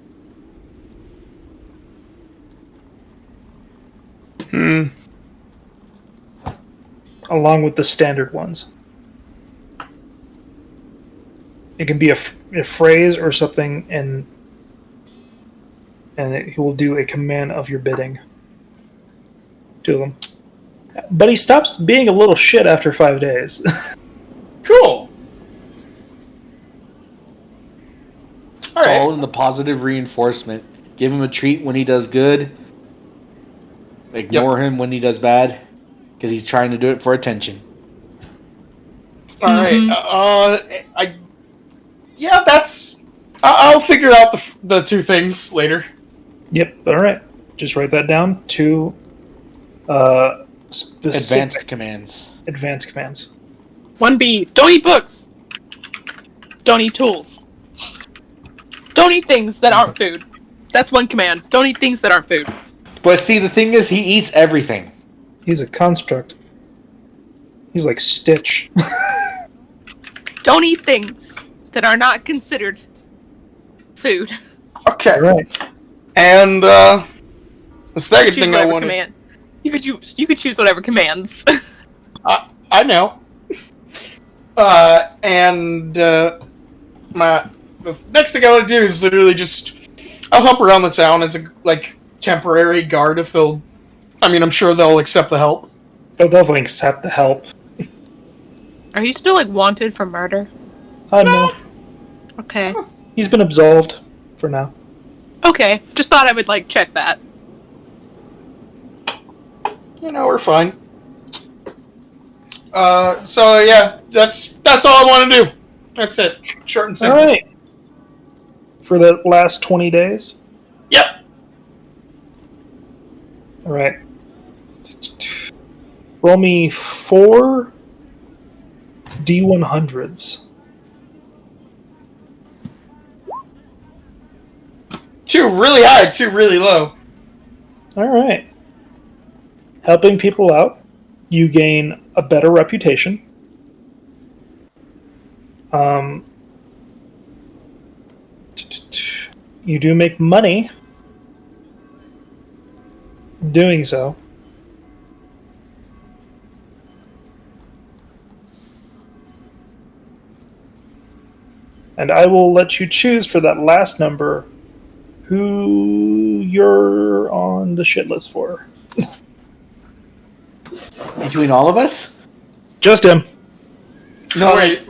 Along with the standard ones. It can be a phrase or something, and he will do a command of your bidding to them. But he stops being a little shit after 5 days. Cool. It's Alright. all in the positive reinforcement. Give him a treat when he does good. Ignore him when he does bad. Because he's trying to do it for attention. Alright. Yeah, that's... I'll figure out the 2 things later. Yep, alright. Just write that down. 2 specific Advanced commands. 1B, don't eat books. Don't eat tools. Don't eat things that aren't food. That's one command. Don't eat things that aren't food. But see, the thing is, he eats everything. He's a construct. He's like Stitch. Don't eat things that are not considered food. Okay. Alright. And, the second Choose thing I whatever wanted... command. You could choose whatever commands. I know. The next thing I want to do is literally just... I'll help around the town as a, temporary guard if they'll... I mean, I'm sure they'll accept the help. They'll definitely accept the help. Are you still wanted for murder? No. Okay. He's been absolved for now. Okay. Just thought I would check that. We're fine. So yeah, that's all I want to do. That's it. Short and simple. Alright. For the last 20 days? Yep. Alright. Roll me 4 D100s. 2 really high, 2 really low. All right. Helping people out, you gain a better reputation. You do make money doing so. And I will let you choose for that last number who you're on the shit list for. Between all of us? Just him. No, wait.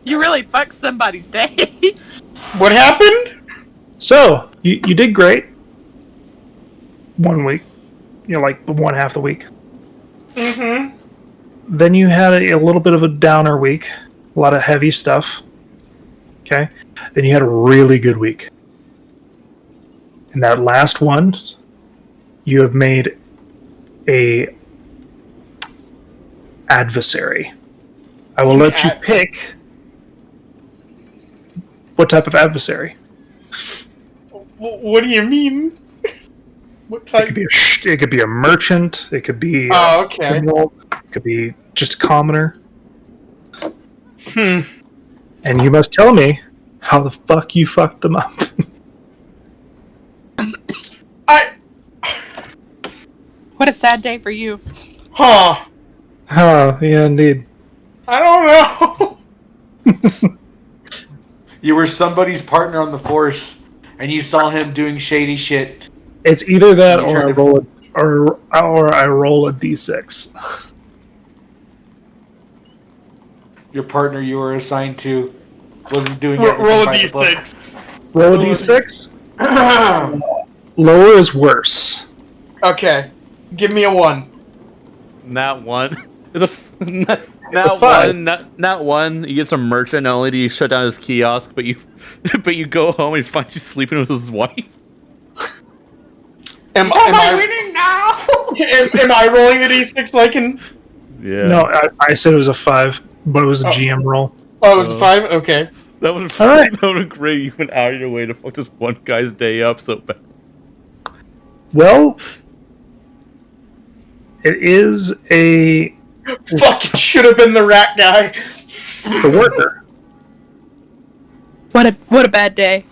You really fucked somebody's day. What happened? So, you did great. 1 week. Like one half the week. Mm-hmm. Then you had a little bit of a downer week. A lot of heavy stuff. Okay? Then you had a really good week. And that last one, you have made a adversary. I will let you pick what type of adversary. What do you mean? What It type? could be a merchant. It could be Oh, okay. criminal. It could be just a commoner. Hmm. And you must tell me how the fuck you fucked them up. What a sad day for you. Huh. Oh, yeah, indeed. I don't know. You were somebody's partner on the force, and you saw him doing shady shit. It's either that You or turned I it- roll I roll a d6. Your partner you were assigned to wasn't doing Roll everything a by the book. d6. Roll a Roll a d6. Lower is worse. Okay. Give me a 1. Not one. Not five. one. Not one. You get some merchant. Not only do you shut down his kiosk, but you go home and he finds you sleeping with his wife. Am I winning now? am I rolling a d6 like in? Yeah. No, I said it was a 5, but it was a GM roll. Oh, it was a 5. Okay. That would All right. that would have great. You went out of your way to fuck this one guy's day up so bad. Well, it is a Fuck! It should have been the rat guy. it's a worker. What a bad day.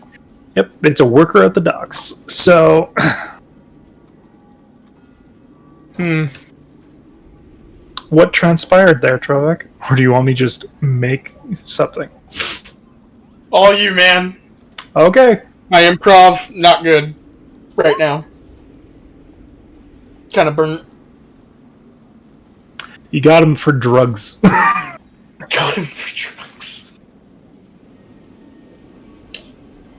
Yep, it's a worker at the docks. So, what transpired there, Trovek? Or do you want me to just make something? All you, man. Okay. My improv not good right now. Kind of burnt. You got him for drugs. Got him for drugs.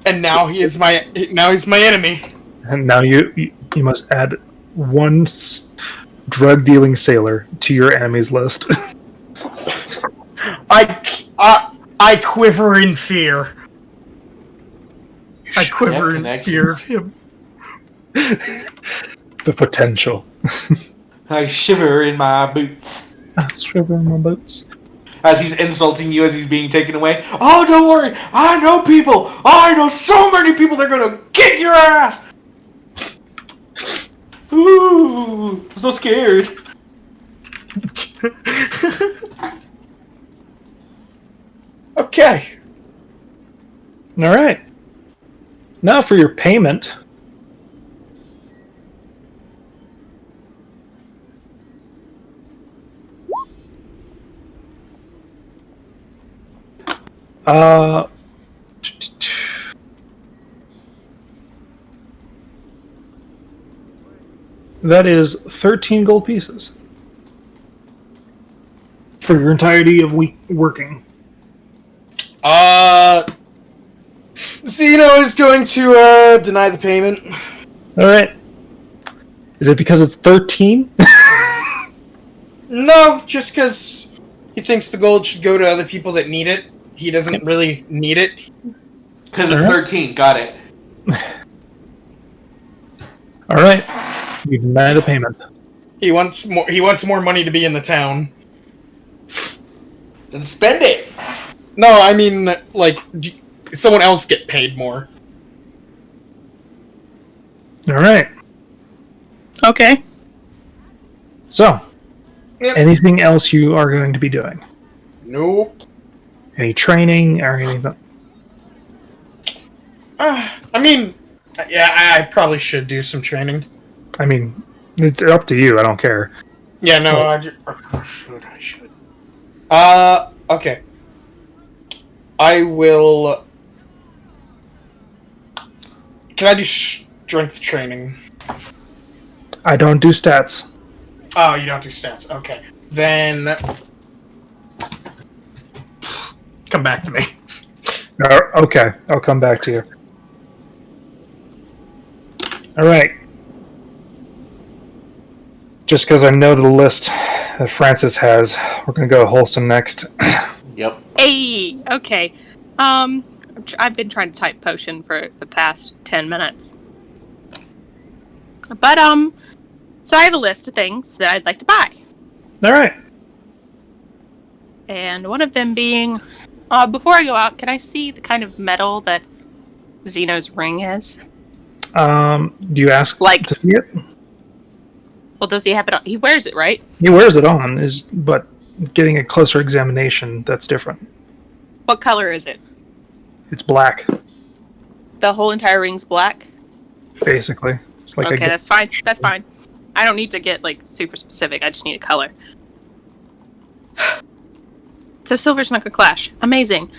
And now he's my enemy. And now you must add one drug dealing sailor to your enemies list. I quiver in fear. I quiver in connection. fear of him. The potential. I shiver in my boots. Shiver in my boots. As he's insulting you as he's being taken away. Oh, don't worry. I know people. I know so many people that are going to kick your ass. Ooh, I'm so scared. Okay. All right. Now for your payment. That is 13 gold pieces for your entirety of week working. Zeno is going to deny the payment. All right. Is it because it's 13? No, just because he thinks the gold should go to other people that need it. He doesn't really need it. Because it's 13. Got it. All right. You deny the payment. He wants more. He wants more money to be in the town. Then spend it. No, I mean, like, someone else get paid more. All right. Okay. So, Yep. anything else you are going to be doing? Nope. Any training or anything? I mean, yeah, I probably should do some training. I mean, it's up to you. I don't care. Yeah, no, I should. Okay. I will... Can I do strength training? I don't do stats. Oh, you don't do stats. Okay. Then... Come back to me. Okay, I'll come back to you. All right. Just because I know the list that Francis has, we're going to go wholesome next. Yep. Hey, okay. I've been trying to type potion for the past 10 minutes. But, so I have a list of things that I'd like to buy. All right. And one of them being, before I go out, can I see the kind of metal that Xeno's ring is? Do you ask Like- to see it? Well, does he have it on? He wears it, right? He wears it on, but getting a closer examination, that's different. What color is it? It's black, The whole entire ring's black? basically. It's like Okay, that's fine. That's fine. I don't need to get, like, super specific. I just need a color. So silver's not gonna clash. Amazing.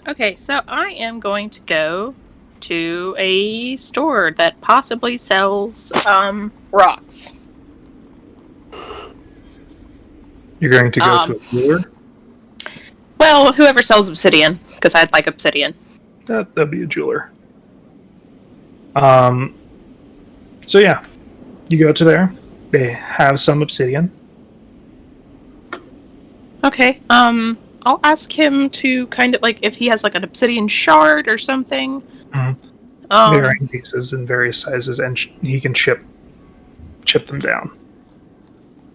Okay, so I am going to go to a store that possibly sells, rocks. You're going to go to a jeweler? Well, whoever sells obsidian, because I'd like obsidian. That'd be a jeweler. So yeah, you go to there. They have some obsidian. Okay, I'll ask him to kind of, like, if he has, like, an obsidian shard or something. Varying pieces in various sizes, and he can chip them down.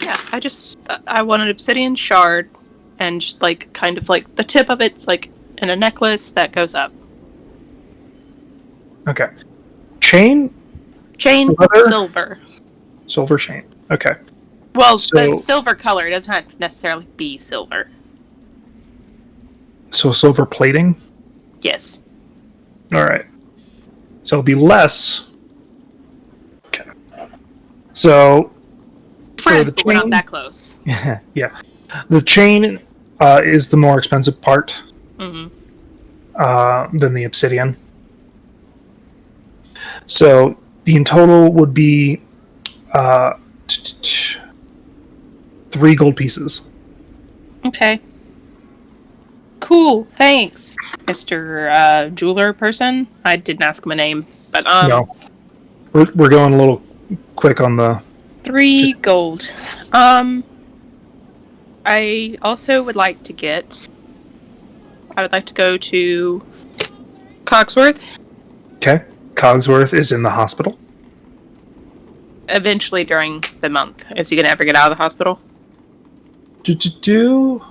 Yeah, I want an obsidian shard, and just, like, kind of, like, the tip of it's, like, in a necklace that goes up. Okay. Chain? Silver. Silver chain. Okay. Well, So- but silver color. It doesn't have to necessarily be silver. So silver plating? Yes. Alright. So it'll be less. Okay. So Friends, the but we're not chain- that close. yeah. The chain is the more expensive part Mm-hmm. than the obsidian. So the in total would be 3 gold pieces. Okay. Cool. Thanks, Mr. Jeweler person. I didn't ask him a name, but No. We're going a little quick on the 3 gold. I also would like to I would like to go to Cogsworth. Okay. Cogsworth is in the hospital. Eventually during the month. Is he going to ever get out of the hospital? Do.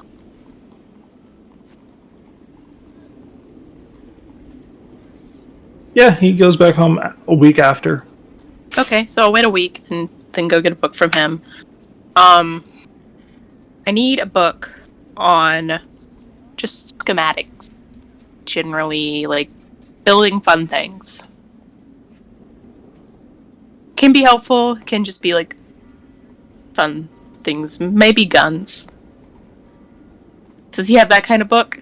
Yeah, he goes back home a week after. Okay, so I'll wait a week and then go get a book from him. I need a book on just schematics. Generally, like, building fun things. Can be helpful, can just be, like, fun things. Maybe guns. Does he have that kind of book?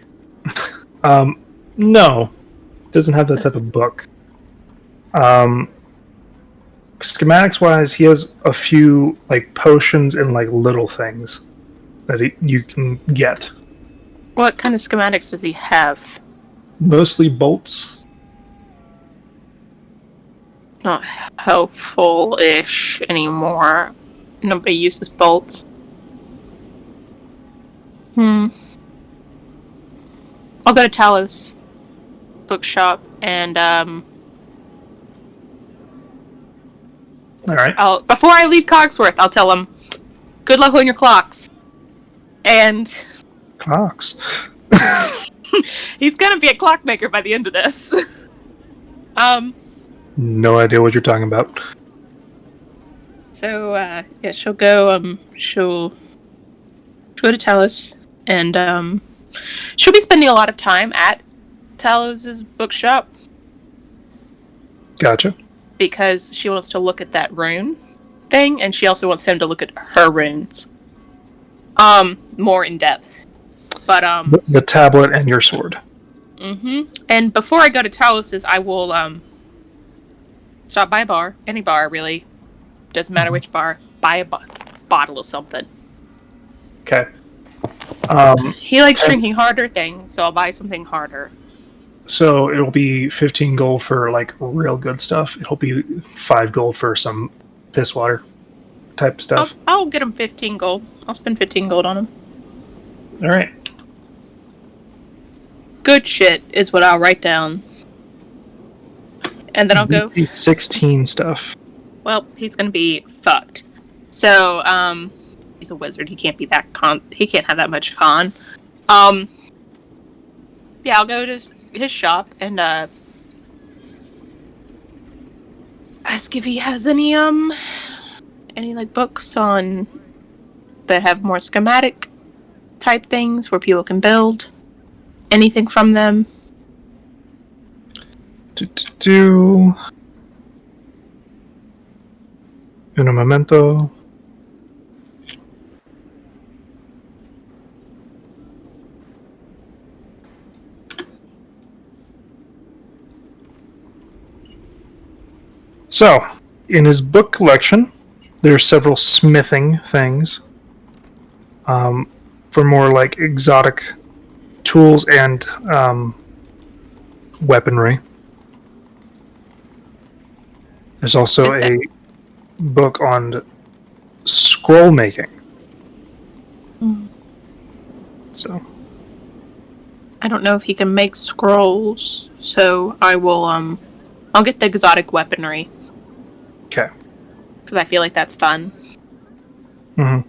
No. Doesn't have that type of book. Schematics wise, he has a few like potions and like little things that you can get. What kind of schematics does he have? Mostly bolts. Not helpful-ish anymore. Nobody uses bolts. I'll go to Talos bookshop and All right. before I leave Cogsworth, I'll tell him, good luck on your clocks. And Clocks. He's gonna be a clockmaker by the end of this. No idea what you're talking about. So yeah, she'll go. She'll go to Talos, and she'll be spending a lot of time at Talos's bookshop Gotcha. because she wants to look at that rune thing, and she also wants him to look at her runes, more in depth. But The tablet and your sword. And before I go to Talos's, I will stop by a bar, any bar really, doesn't matter which bar. Buy a bottle of something. Okay. He likes drinking harder things, so I'll buy something harder. So it'll be 15 gold for like real good stuff. It'll be 5 gold for some piss water type stuff. I'll get him 15 gold. I'll spend 15 gold on him. All right. Good shit is what I'll write down. And then I'll go. 16 stuff. Well, he's gonna be fucked. So, he's a wizard. He can't be that he can't have that much con. Yeah, I'll go to his shop and ask if he has any like books on that have more schematic type things where people can build anything from them. Un momento. So, in his book collection, there are several smithing things for more like exotic tools and weaponry. There's also a book on scroll making. So, I don't know if he can make scrolls, so I will I'll get the exotic weaponry okay. because I feel like that's fun. Mm-hmm.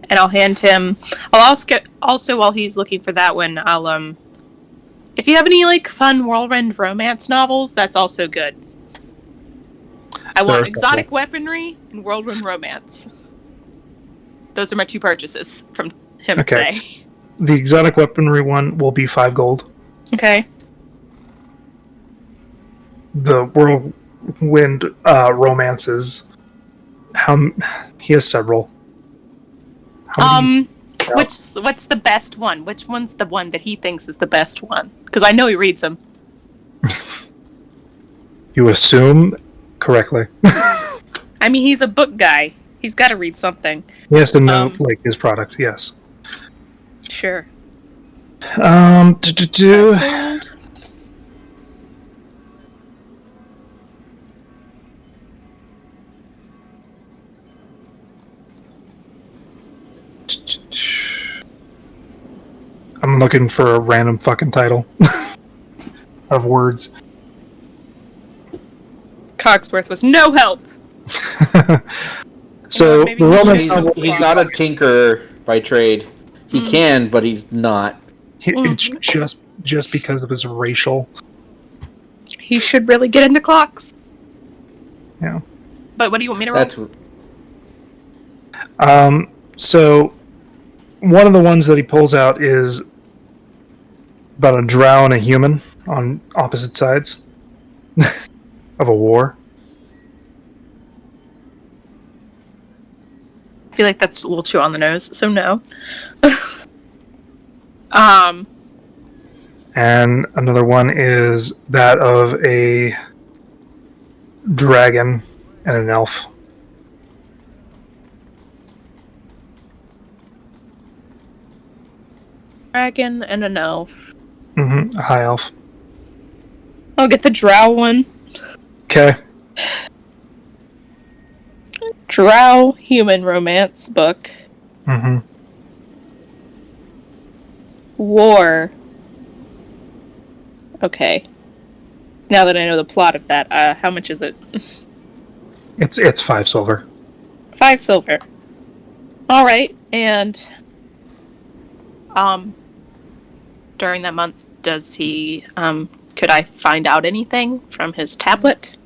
And I'll hand him. I'll also while he's looking for that one, I'll if you have any like fun whirlwind romance novels, that's also good. I want exotic weaponry and whirlwind romance. Those are my 2 purchases from him today. The exotic weaponry one will be 5 gold. Okay. The whirlwind romances. He has several. What's the best one? Which one's the one that he thinks is the best one? Because I know he reads them. You assume correctly. I mean, he's a book guy. He's got to read something. He has to know like his product. Yes. Sure. I'm looking for a random fucking title of words. Cogsworth was no help. So maybe the romance He's, novel, he's not a tinkerer by trade. He can, but he's not. it's just because of his racial. He should really get into clocks. Yeah. But what do you want me to roll? That's So one of the ones that he pulls out is about a drow and a human on opposite sides of a war. I feel like that's a little too on the nose, so no. And another one is that of a dragon and an elf. Dragon and an elf. Mm-hmm. A high elf. I'll get the drow one. Okay. Drow human romance book. Mm-hmm. War. Okay. Now that I know the plot of that, how much is it? It's 5 silver. 5 silver. Alright, and During that month, does he, could I find out anything from his tablet?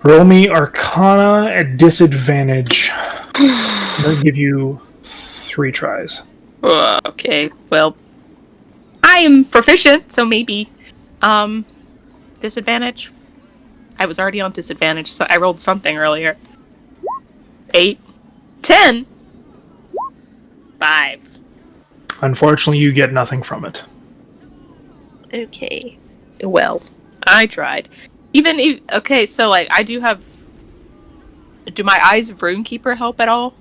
Roll me Arcana at disadvantage. I'm going to give you 3 tries. Okay, well, I am proficient, so maybe. Disadvantage? I was already on disadvantage, so I rolled something earlier. 8. 10! 5. Unfortunately, you get nothing from it. Okay. Well, I tried. Okay, so, like, I do have... Do my Eyes of Runekeeper help at all?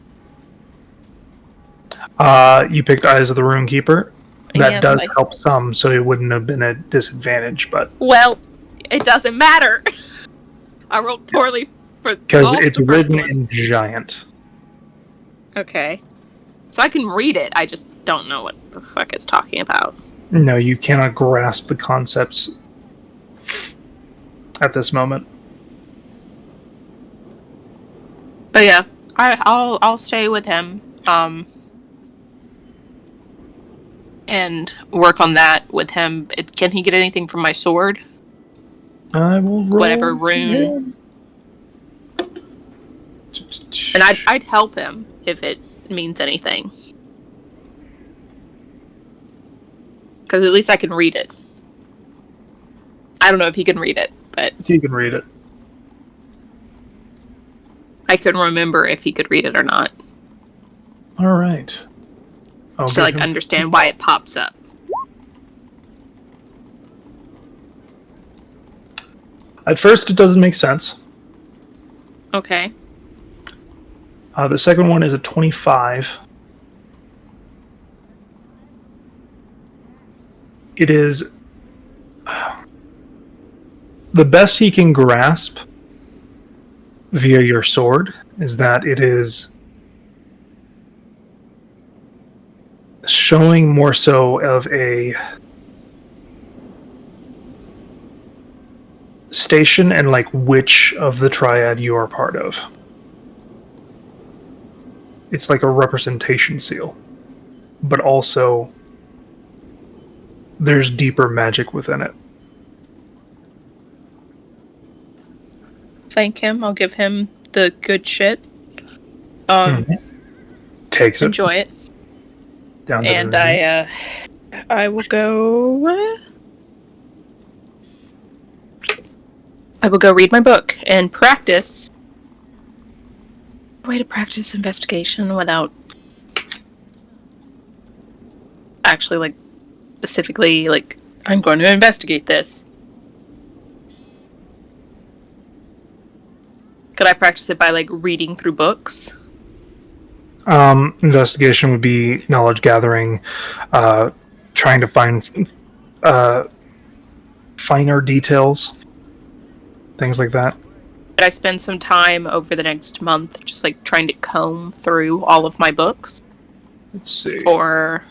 You picked Eyes of the Runekeeper. That Yeah, does like- help some, so it wouldn't have been a disadvantage, but... Well, it doesn't matter. I rolled poorly for Because all it's the first written in ones. giant. Okay. So I can read it, I just don't know what the fuck it's talking about. No, you cannot grasp the concepts at this moment. But yeah, I'll stay with him, and work on that with him. Can he get anything from my sword? I will roll. Whatever rune. And I'd help him if it means anything. Because at least I can read it. I don't know if he can read it, but You can read it. I couldn't remember if he could read it or not. All right. I'll To give like him- understand why it pops up. At first, it doesn't make sense. Okay. The second one is a 25. It is the best he can grasp via your sword is that it is showing more so of a station and like which of the triad you are part of. It's like a representation seal, but also there's deeper magic within it. Thank him. I'll give him the good shit. Takes it Enjoy it. down to And the I will go. I will go read my book and practice. Way to practice investigation without actually, like, specifically, like, I'm going to investigate this. Could I practice it by, like, reading through books? investigation would be knowledge gathering, trying to find finer details, things like that. Could I spend some time over the next month just, like, trying to comb through all of my books? Let's see. Or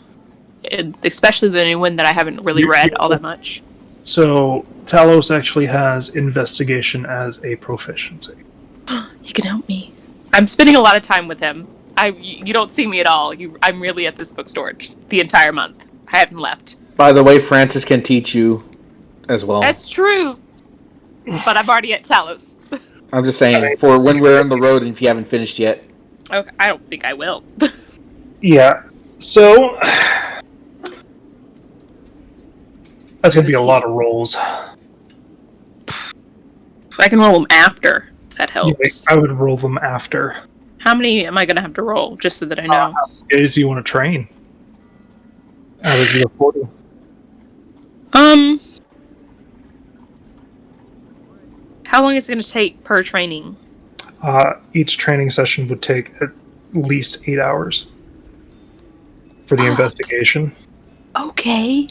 especially the new one that I haven't really read all that much. So Talos actually has investigation as a proficiency. He can help me. I'm spending a lot of time with him. You don't see me at all. I'm really at this bookstore just the entire month. I haven't left. By the way, Francis can teach you as well. That's true. But I'm already at Talos. I'm just saying, for when we're on the road and if you haven't finished yet. Okay, I don't think I will. Yeah. So that's gonna be a lot of rolls. I can roll them after, if that helps. I would roll them after. How many am I going to have to roll, just so that I know? How many days do you want to train? Average of 40. How long is it going to take per training? Each training session would take at least 8 hours for the investigation. Okay.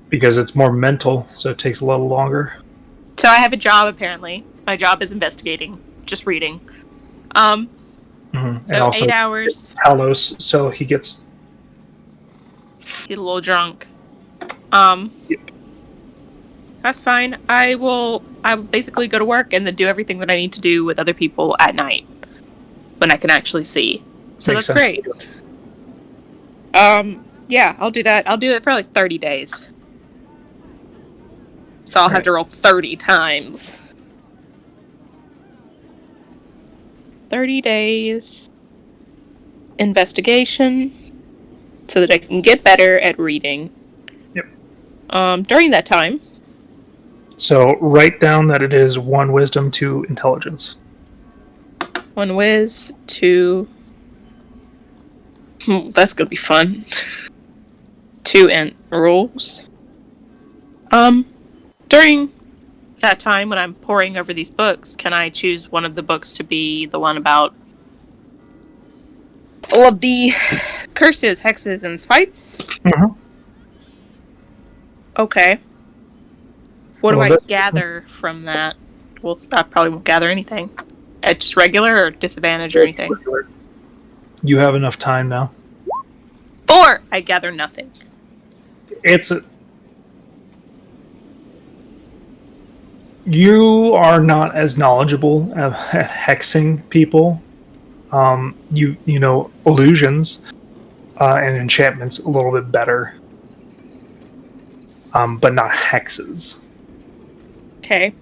Because it's more mental, so it takes a little longer. So I have a job, apparently. My job is investigating, just reading. Mhm. So And also 8 hours. Talos, so he gets... Get a little drunk. Yep. That's fine. I will basically go to work and then do everything that I need to do with other people at night when I can actually see. So Makes that's sense. great. Yeah, I'll do that. I'll do it for like 30 days. So I'll have to roll 30 times. 30 days. Investigation. So that I can get better at reading. Yep. During that time. So write down that it is 1 wisdom, 2 intelligence. 1 whiz, 2... that's gonna be fun. 2 int rules. During that time when I'm poring over these books, can I choose one of the books to be the one about all of the curses, hexes, and spites? Mm-hmm. Okay. What do Well, I that- gather from that? Well, I probably won't gather anything. Just regular or disadvantage or anything? You have enough time now. 4! I gather nothing. You are not as knowledgeable at hexing people. You know illusions and enchantments a little bit better, but not hexes. Okay.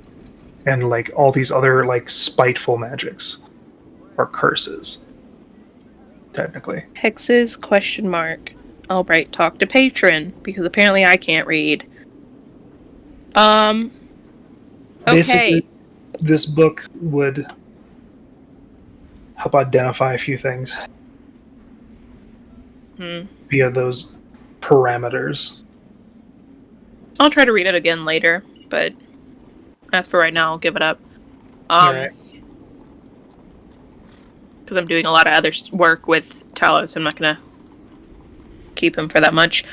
And like all these other like spiteful magics or curses, technically. Hexes, question mark. Albright, talk to patron, because apparently I can't read. Okay. Basically, this book would help identify a few things via those parameters. I'll try to read it again later, but as for right now, I'll give it up. Alright. Because I'm doing a lot of other work with Talos, I'm not gonna keep him for that much.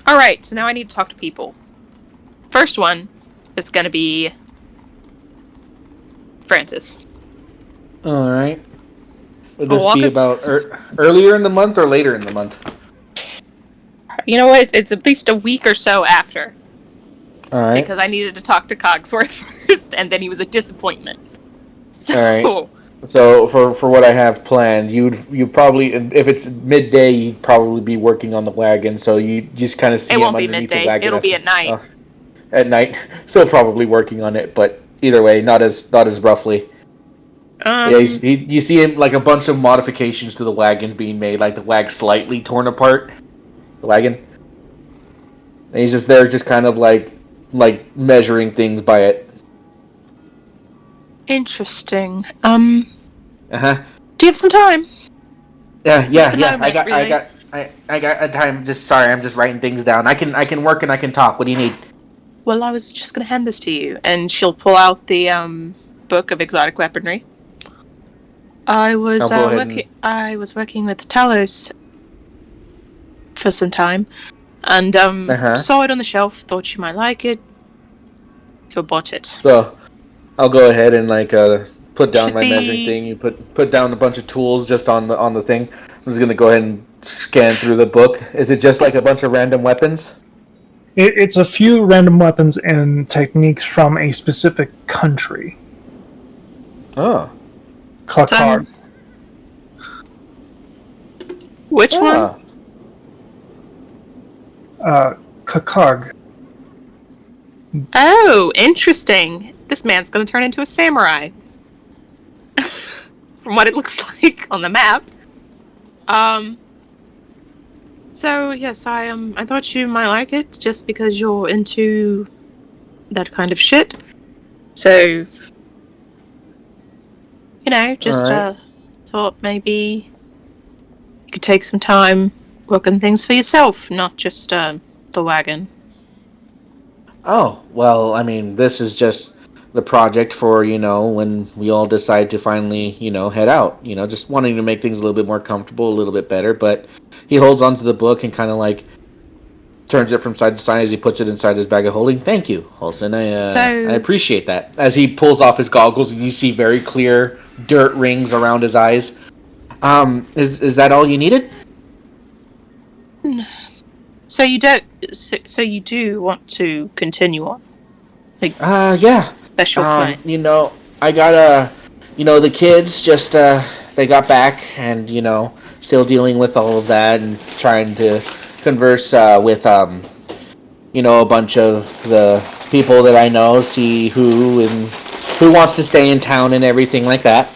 Alright, so now I need to talk to people. First one is gonna be Francis. Alright. Would I'll this walk be it- about earlier in the month or later in the month? You know what? It's at least a week or so after. Alright. Because I needed to talk to Cogsworth first, and then he was a disappointment. So, Alright. So for what I have planned, you probably, if it's midday, you'd probably be working on the wagon. So you just kind of see it him won't be underneath the midday. wagon. It'll be at night. At night, still probably working on it, but either way, not as roughly. Yeah, you see him like a bunch of modifications to the wagon being made, like the wagon slightly torn apart. The wagon, and he's just there, just kind of like measuring things by it. Interesting. Uh huh. Do you have some time? Yeah. Just a moment, I got a time. Just sorry, I'm just writing things down. I can work and I can talk. What do you need? Well, I was just going to hand this to you, and she'll pull out the book of exotic weaponry. I was I'll go ahead working. I was working with Talos for some time, and saw it on the shelf. Thought you might like it, so bought it. So, I'll go ahead and put down Should my be- measuring thing. You put down a bunch of tools just on the thing. I'm just gonna go ahead and scan through the book. Is it just like a bunch of random weapons? It's a few random weapons and techniques from a specific country. Oh. Kakar. Which one? Kakarg. Oh, interesting. This man's going to turn into a samurai. From what it looks like on the map. So yes, I thought you might like it just because you're into that kind of shit. So just Alright. thought maybe you could take some time working things for yourself, not just the wagon. Oh, well, I mean, this is just the project for, when we all decide to finally, head out. Just wanting to make things a little bit more comfortable, a little bit better. But he holds onto the book and kind of turns it from side to side as he puts it inside his bag of holding. Thank you, Holston. I appreciate that. As he pulls off his goggles and you see very clear dirt rings around his eyes. Is that all you needed? So you don't. So you do want to continue on? Yeah. Special plan. I got the kids just they got back, and still dealing with all of that and trying to converse with a bunch of the people that I know, see who wants to stay in town and everything like that.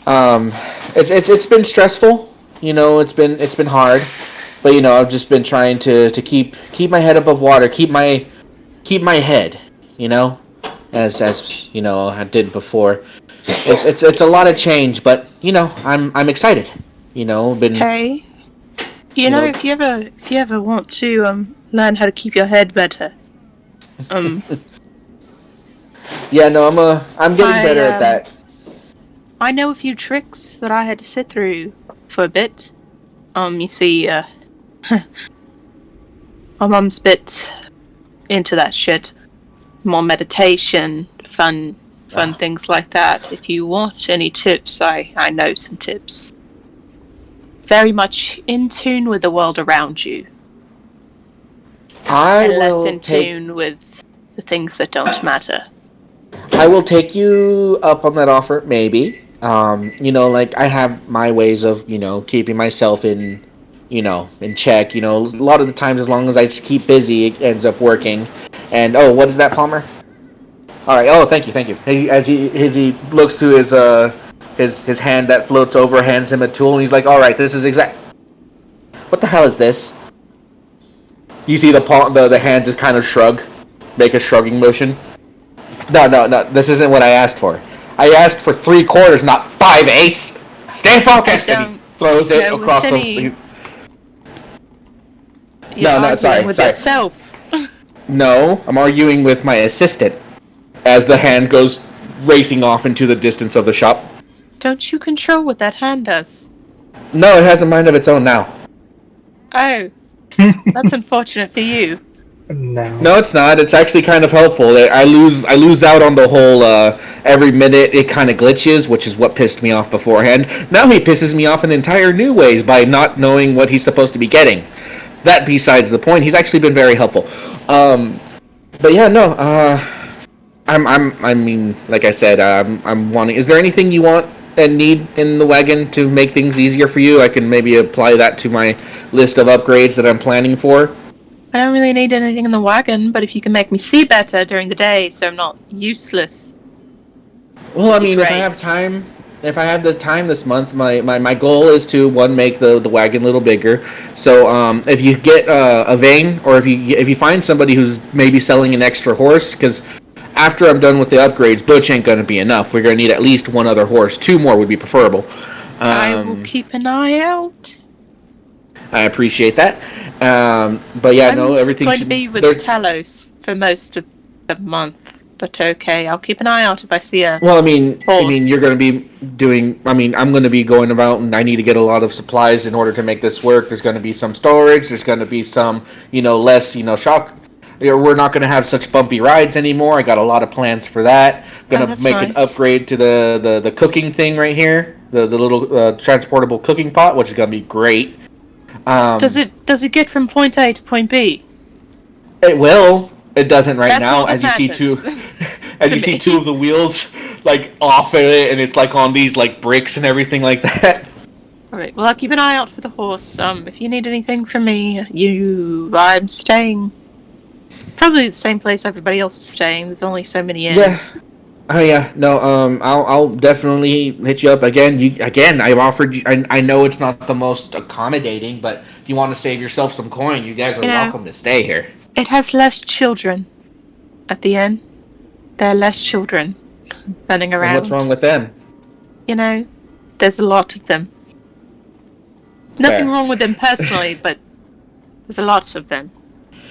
Um, it's been stressful. It's been hard, but I've just been trying to keep my head above water, keep my head, as I did before. It's a lot of change, but I'm excited. Been Hey, you know if you ever want to learn how to keep your head better, yeah, no, I'm getting better at I that. I know a few tricks that I had to sit through for a bit. You see, my mum's bit into that shit. More meditation, fun things like that. If you want any tips, I know some tips. Very much in tune with the world around you, I and less will in take tune with the things that don't matter. I will take you up on that offer, maybe. Like I have my ways of, keeping myself in check. A lot of the times, as long as I just keep busy, it ends up working. And oh, what is that, Palmer? All right. Oh, thank you, thank you. As he looks to his hand that floats over, hands him a tool, and he's like, "All right, this is exact. What the hell is this?" You see the hand just kind of shrug, make a shrugging motion. No, no, no. This isn't what I asked for. I asked for 3/4, not 5/8. Stay I focused. And he don't throws it know across what the. You're No, no, arguing sorry, with sorry. yourself. No, I'm arguing with my assistant. As the hand goes racing off into the distance of the shop. Don't you control what that hand does? No, it has a mind of its own now. Oh, that's unfortunate for you. No. No, it's not. It's actually kind of helpful. I lose out on the whole every minute it kind of glitches, which is what pissed me off beforehand. Now he pisses me off in entire new ways by not knowing what he's supposed to be getting. That besides the point, he's actually been very helpful. But yeah, no. I mean, like I said, I'm wanting. Is there anything you want and need in the wagon to make things easier for you? I can maybe apply that to my list of upgrades that I'm planning for. I don't really need anything in the wagon, but if you can make me see better during the day so I'm not useless. Well, I mean, Great. if I have the time this month, my goal is to make the wagon a little bigger. So if you get a vein, or if you find somebody who's maybe selling an extra horse, because after I'm done with the upgrades, Butch ain't gonna be enough. We're gonna need at least one other horse. Two more would be preferable. I will keep an eye out. I appreciate that. But yeah, no, everything going should to be with there's- Talos for most of the month, but okay, I'll keep an eye out if I see a Well, I mean, horse. you're going to be doing. I mean, I'm going to be going about, and I need to get a lot of supplies in order to make this work. There's going to be some storage. There's going to be some, less, shock. We're not going to have such bumpy rides anymore. I got a lot of plans for that. Going to that's make an nice. upgrade to the cooking thing right here, the little transportable cooking pot, which is going to be great. Does it get from point A to point B? It will. It doesn't right That's now, all that as you see two, matters. as To you see me. two of the wheels like off of it, and it's like on these like bricks and everything like that. Alright, well I'll keep an eye out for the horse. If you need anything from me, I'm staying probably the same place everybody else is staying. There's only so many inns. Yeah. Oh yeah, no. I'll definitely hit you up again. I've offered you. I know it's not the most accommodating, but if you want to save yourself some coin, you guys are welcome to stay here. It has less children at the inn. There are less children running around. And what's wrong with them? There's a lot of them. Nothing Fair. wrong with them personally, but there's a lot of them.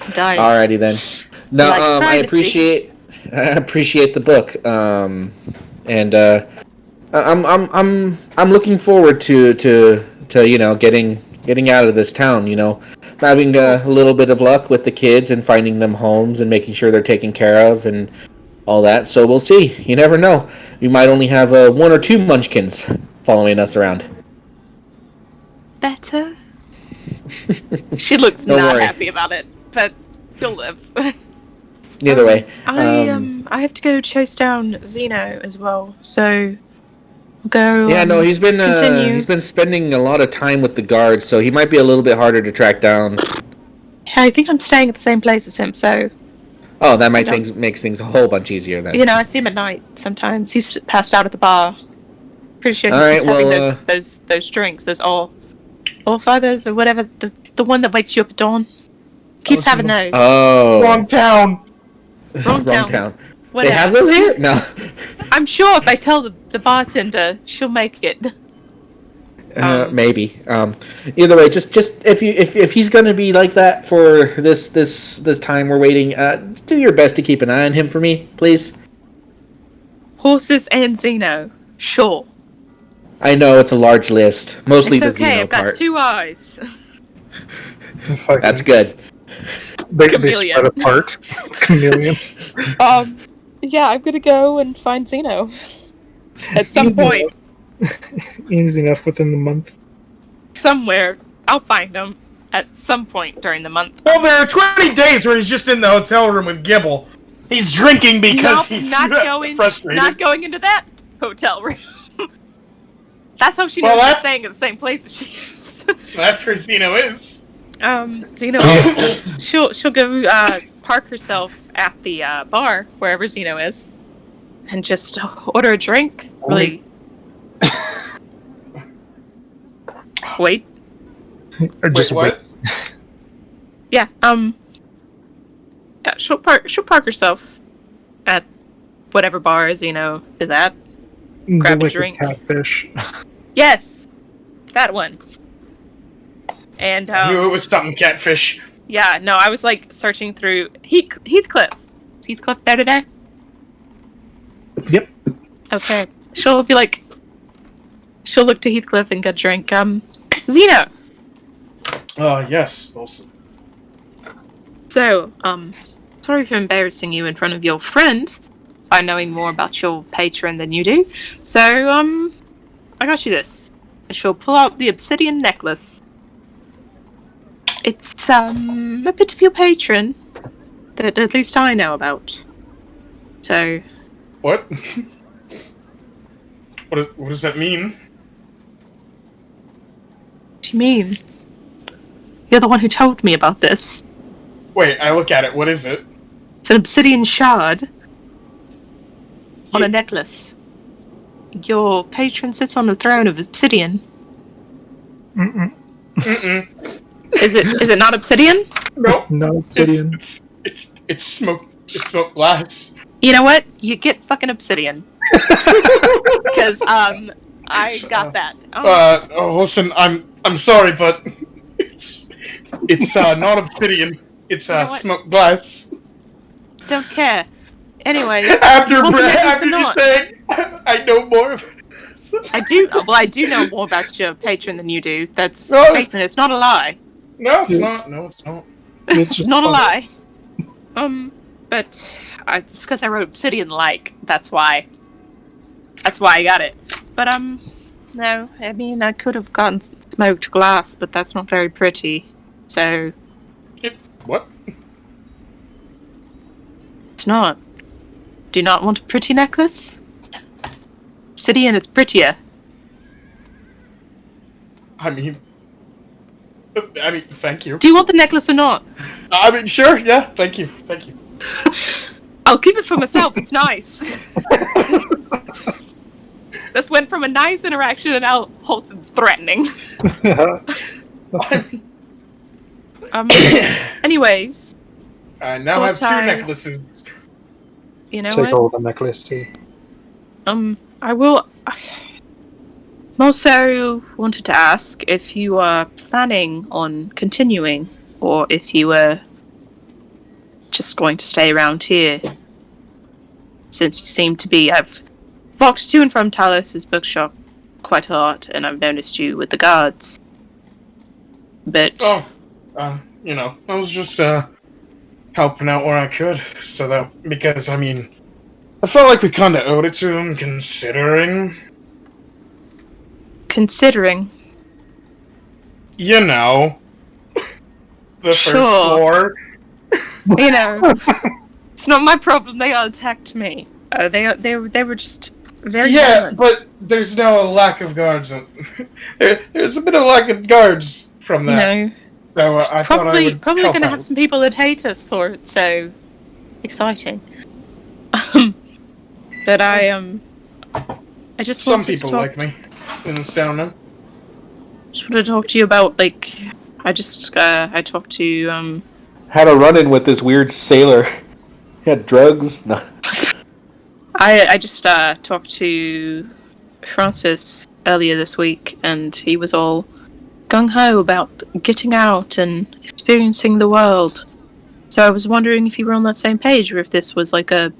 Alrighty then. No, Like I privacy. appreciate the book. And I'm looking forward to getting out of this town. Having a little bit of luck with the kids and finding them homes and making sure they're taken care of and all that. So we'll see. You never know. We might only have one or two munchkins following us around. Better? She looks Don't not worry. happy about it, but she'll live. Either way. I have to go chase down Zeno as well, so go. Yeah, no, continue. he's been spending a lot of time with the guards, so he might be a little bit harder to track down. Yeah, I think I'm staying at the same place as him, so Oh, that makes things a whole bunch easier then. you know, I see him at night sometimes. He's passed out at the bar. Pretty sure he All keeps right, having well, those drinks, those all fathers or whatever, the one that wakes you up at dawn. Keeps having those. Oh, Wrong town. Wrong town. They have Whatever. those here? No. I'm sure if I tell the bartender, she'll make it. Maybe. Either way, just if he's gonna be like that for this time we're waiting, do your best to keep an eye on him for me, please. Horses and Zeno. Sure. I know it's a large list, mostly It's the okay, Xeno I've got part. 2 eyes. Fucking- That's good. They Chameleon. spread apart. Chameleon. Yeah, I'm gonna go and find Zeno. At some point. Easy enough within the month. Somewhere. I'll find him. At some point during the month. Well, there are 20 days where he's just in the hotel room with Gibble. He's drinking because he's frustrated. Not going into that hotel room. That's how she Well, knows we're that's- staying at the same place as she is. That's where Zeno is. Zeno, she'll go park herself at the bar wherever Zeno is, and just order a drink. Really. Wait. Or just Wait, what? Yeah. Yeah, she'll park herself at whatever bar Zeno is at. Grab a like drink. Catfish. Yes, that one. And I knew it was something catfish. yeah, no, I was like searching through Heathcliff. Is Heathcliff there today? Yep. Okay. She'll look to Heathcliff and get a drink. Zeno. Yes, Wilson. So, sorry for embarrassing you in front of your friend by knowing more about your patron than you do. So, I got you this. And she'll pull out the obsidian necklace. It's, a bit of your patron that at least I know about. So, What? What does that mean? what do you mean? You're the one who told me about this. Wait, I look at it. What is it? It's an obsidian shard on Yeah. a necklace. Your patron sits on a throne of obsidian. Mm-mm. Mm-mm. Is it not obsidian? Nope. No obsidian. It's smoke. It's smoke glass. You know what? You get fucking obsidian. Because I got that. Listen, I'm sorry, but it's not obsidian. It's You know what? smoke glass. Don't care. Anyways, After well, the necklace after or you not. saying, I know more of it. I do. Well, I do know more about your patron than you do. That's No. a statement. It's not a lie. No, it's not. No, it's not. It's not a lie. But it's because I wrote obsidian like. That's why. That's why I got it. But no. I mean, I could have gotten smoked glass, but that's not very pretty. So What? it's not. Do you not want a pretty necklace? Obsidian is prettier. I mean, thank you. Do you want the necklace or not? I mean, sure. Yeah, thank you. Thank you. I'll keep it for myself. It's nice. This went from a nice interaction and now Holson's threatening. I mean, Anyways, I now have Thought two I- necklaces. you know Take what? all the necklace, see. I will. I'm also wanted to ask if you are planning on continuing, or if you were just going to stay around here. Since you seem to be, I've walked to and from Talos's bookshop quite a lot, and I've noticed you with the guards. But Oh, I was just helping out where I could, so that because I mean, I felt like we kind of owed it to him, considering, considering, you know, the first Sure. floor. you know, it's not my problem. They all attacked me. They were just Very Yeah, violent. but there's now a lack of guards. There's a bit of lack of guards from You that. know, So I thought I would probably help going to out. have some people that hate us for it. So exciting. But I just Some wanted to people talk. like me in this town now. Just wanted to talk to you about like I talked to Had a run-in with this weird sailor. He had drugs. No. I just talked to Francis earlier this week, and he was all gung ho about getting out and experiencing the world. So I was wondering if you were on that same page, or if this was like a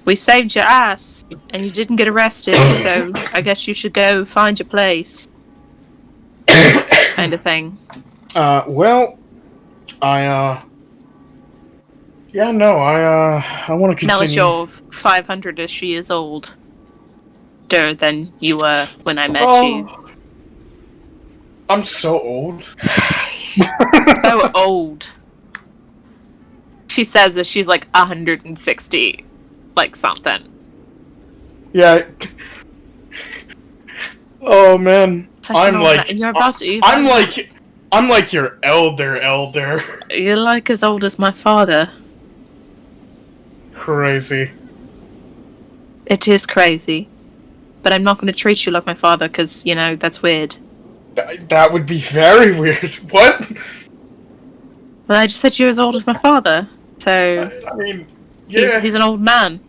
we saved your ass and you didn't get arrested, so I guess you should go find your place, kind of thing. Well, yeah, no, I want to Now that continue. you're 500-ish years older than you were when I met you. I'm so old. So old. She says that she's like 160, like something. Yeah. Oh man, Such an I'm old like, man. You're about to. I'm like your elder. You're like as old as my father. Crazy. It is crazy, but I'm not going to treat you like my father because you know that's weird. That would be very weird. What? Well, I just said you're as old as my father, so I mean, yeah. he's an old man.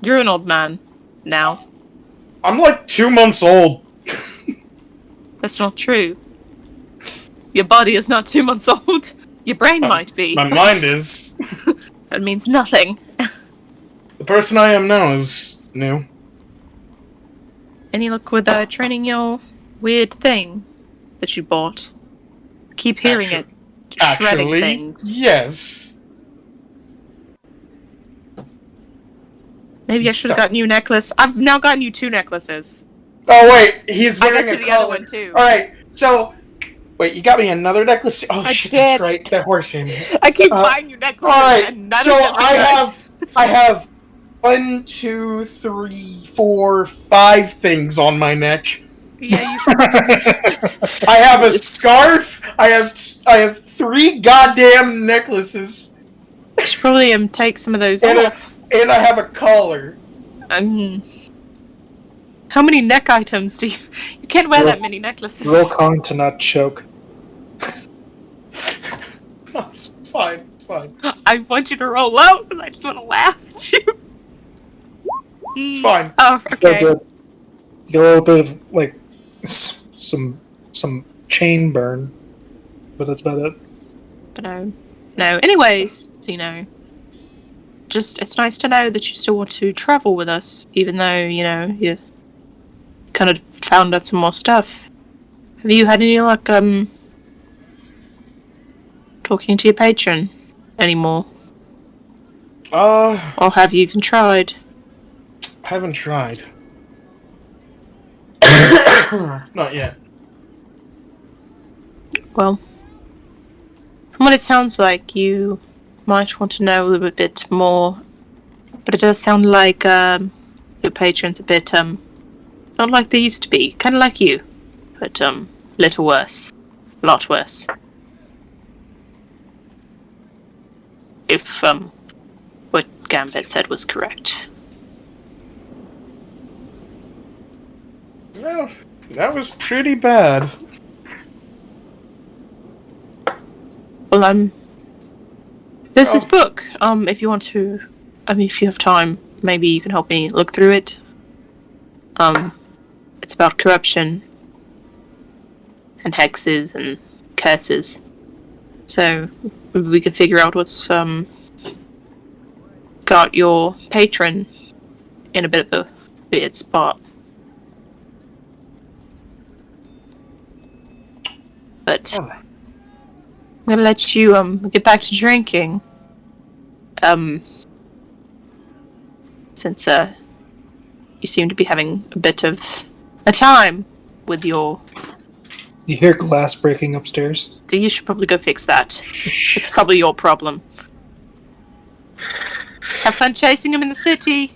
You're an old man now. I'm like 2 months old. That's not true. Your body is not 2 months old. Your brain might be. My but mind is. That means nothing. The person I am now is new. Any luck with training your weird thing that you bought? Keep hearing it. Shredding Actually, things. yes. Maybe I should have gotten you a necklace. I've now gotten you 2 necklaces. Oh wait, he's I wearing got a you the other collar. one too. All right, so wait, you got me another necklace. Oh I shit, did. that's right. That horse in. I keep buying you necklaces, All right, and none so of them are good. I have 1, 2, 3, 4, 5 things on my neck. Yeah, you should. I have a scarf. I have 3 goddamn necklaces, You should probably take some of those and off. and I have a collar. How many neck items do you? You can't wear that many necklaces. Roll con to not choke. That's fine. It's fine. I want you to roll low because I just want to laugh at you. It's fine. Oh, So okay. good. You get a little bit of like some chain burn, but that's about it. But no. Anyways, so, you know, just it's nice to know that you still want to travel with us, even though you know you kind of found out some more stuff. Have you had any luck talking to your patron anymore, or have you even tried? I haven't tried. Not yet. Well, from what it sounds like, you might want to know a little bit more, but it does sound like your patron's a bit not like they used to be, kind of like you, but little worse, a lot worse. If what Gambit said was correct. Well, that was pretty bad. Well, there's this book. If you want to, if you have time, maybe you can help me look through it. It's about corruption and hexes and curses. So maybe we can figure out what's got your patron in a bit of a weird spot. But Alright. I'm gonna let you get back to drinking. Since you seem to be having a bit of a time with your. You hear glass breaking upstairs. So you should probably go fix that. It's probably your problem. Have fun chasing him in the city.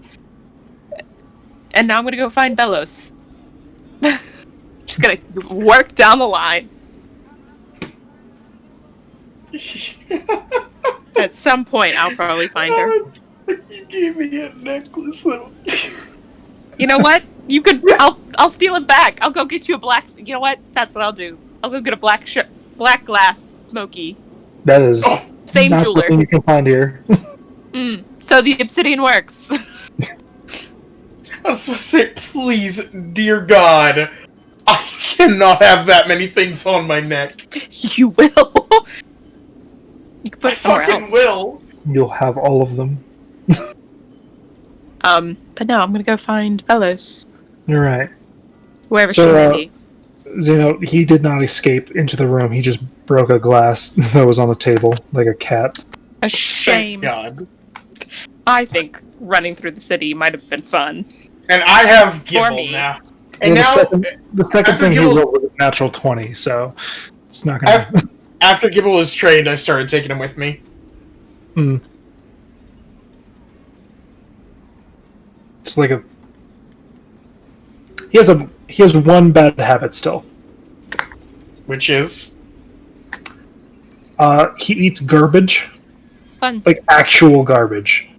And now I'm gonna go find Belos. Just gonna work down the line. At some point, I'll probably find her. You gave me a necklace, though. You know what? You could. I'll steal it back. I'll go get you a black. You know what? That's what I'll do. I'll go get a black glass smoky. That is Same not jeweler. something you can find here. So the obsidian works. I was supposed to say, please, dear God, I cannot have that many things on my neck. You will. You can put I it somewhere fucking else. will. You'll have all of them. But no, I'm gonna go find Belos. You're right. Wherever So, she may be. Zeno, he did not escape into the room. He just broke a glass that was on the table, like a cat. A Thank shame. God. I think running through the city might have been fun. And I have For Gibble me. now. And Well, now, the second after thing he Gibble's- rolled was a natural 20, so it's not gonna. after Gibble was trained, I started taking him with me. It's like a. He has one bad habit still. Which is? He eats garbage, Fun. like actual garbage,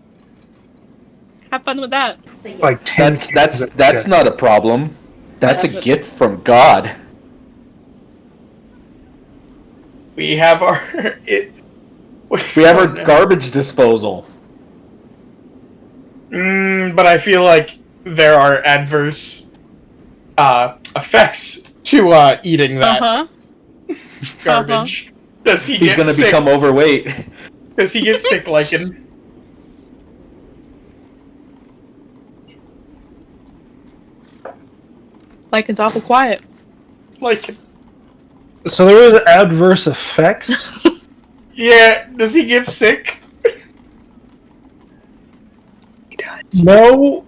Have fun with that. like 10. That's not a problem. That's That's- a gift from God. We have our... We have our garbage disposal. But I feel like there are adverse effects to eating that garbage. Does he He's get gonna sick? become overweight. Does he get sick, Lycan? Lycan's awful quiet. Like, So there is adverse effects. yeah, does he get sick? He does. No,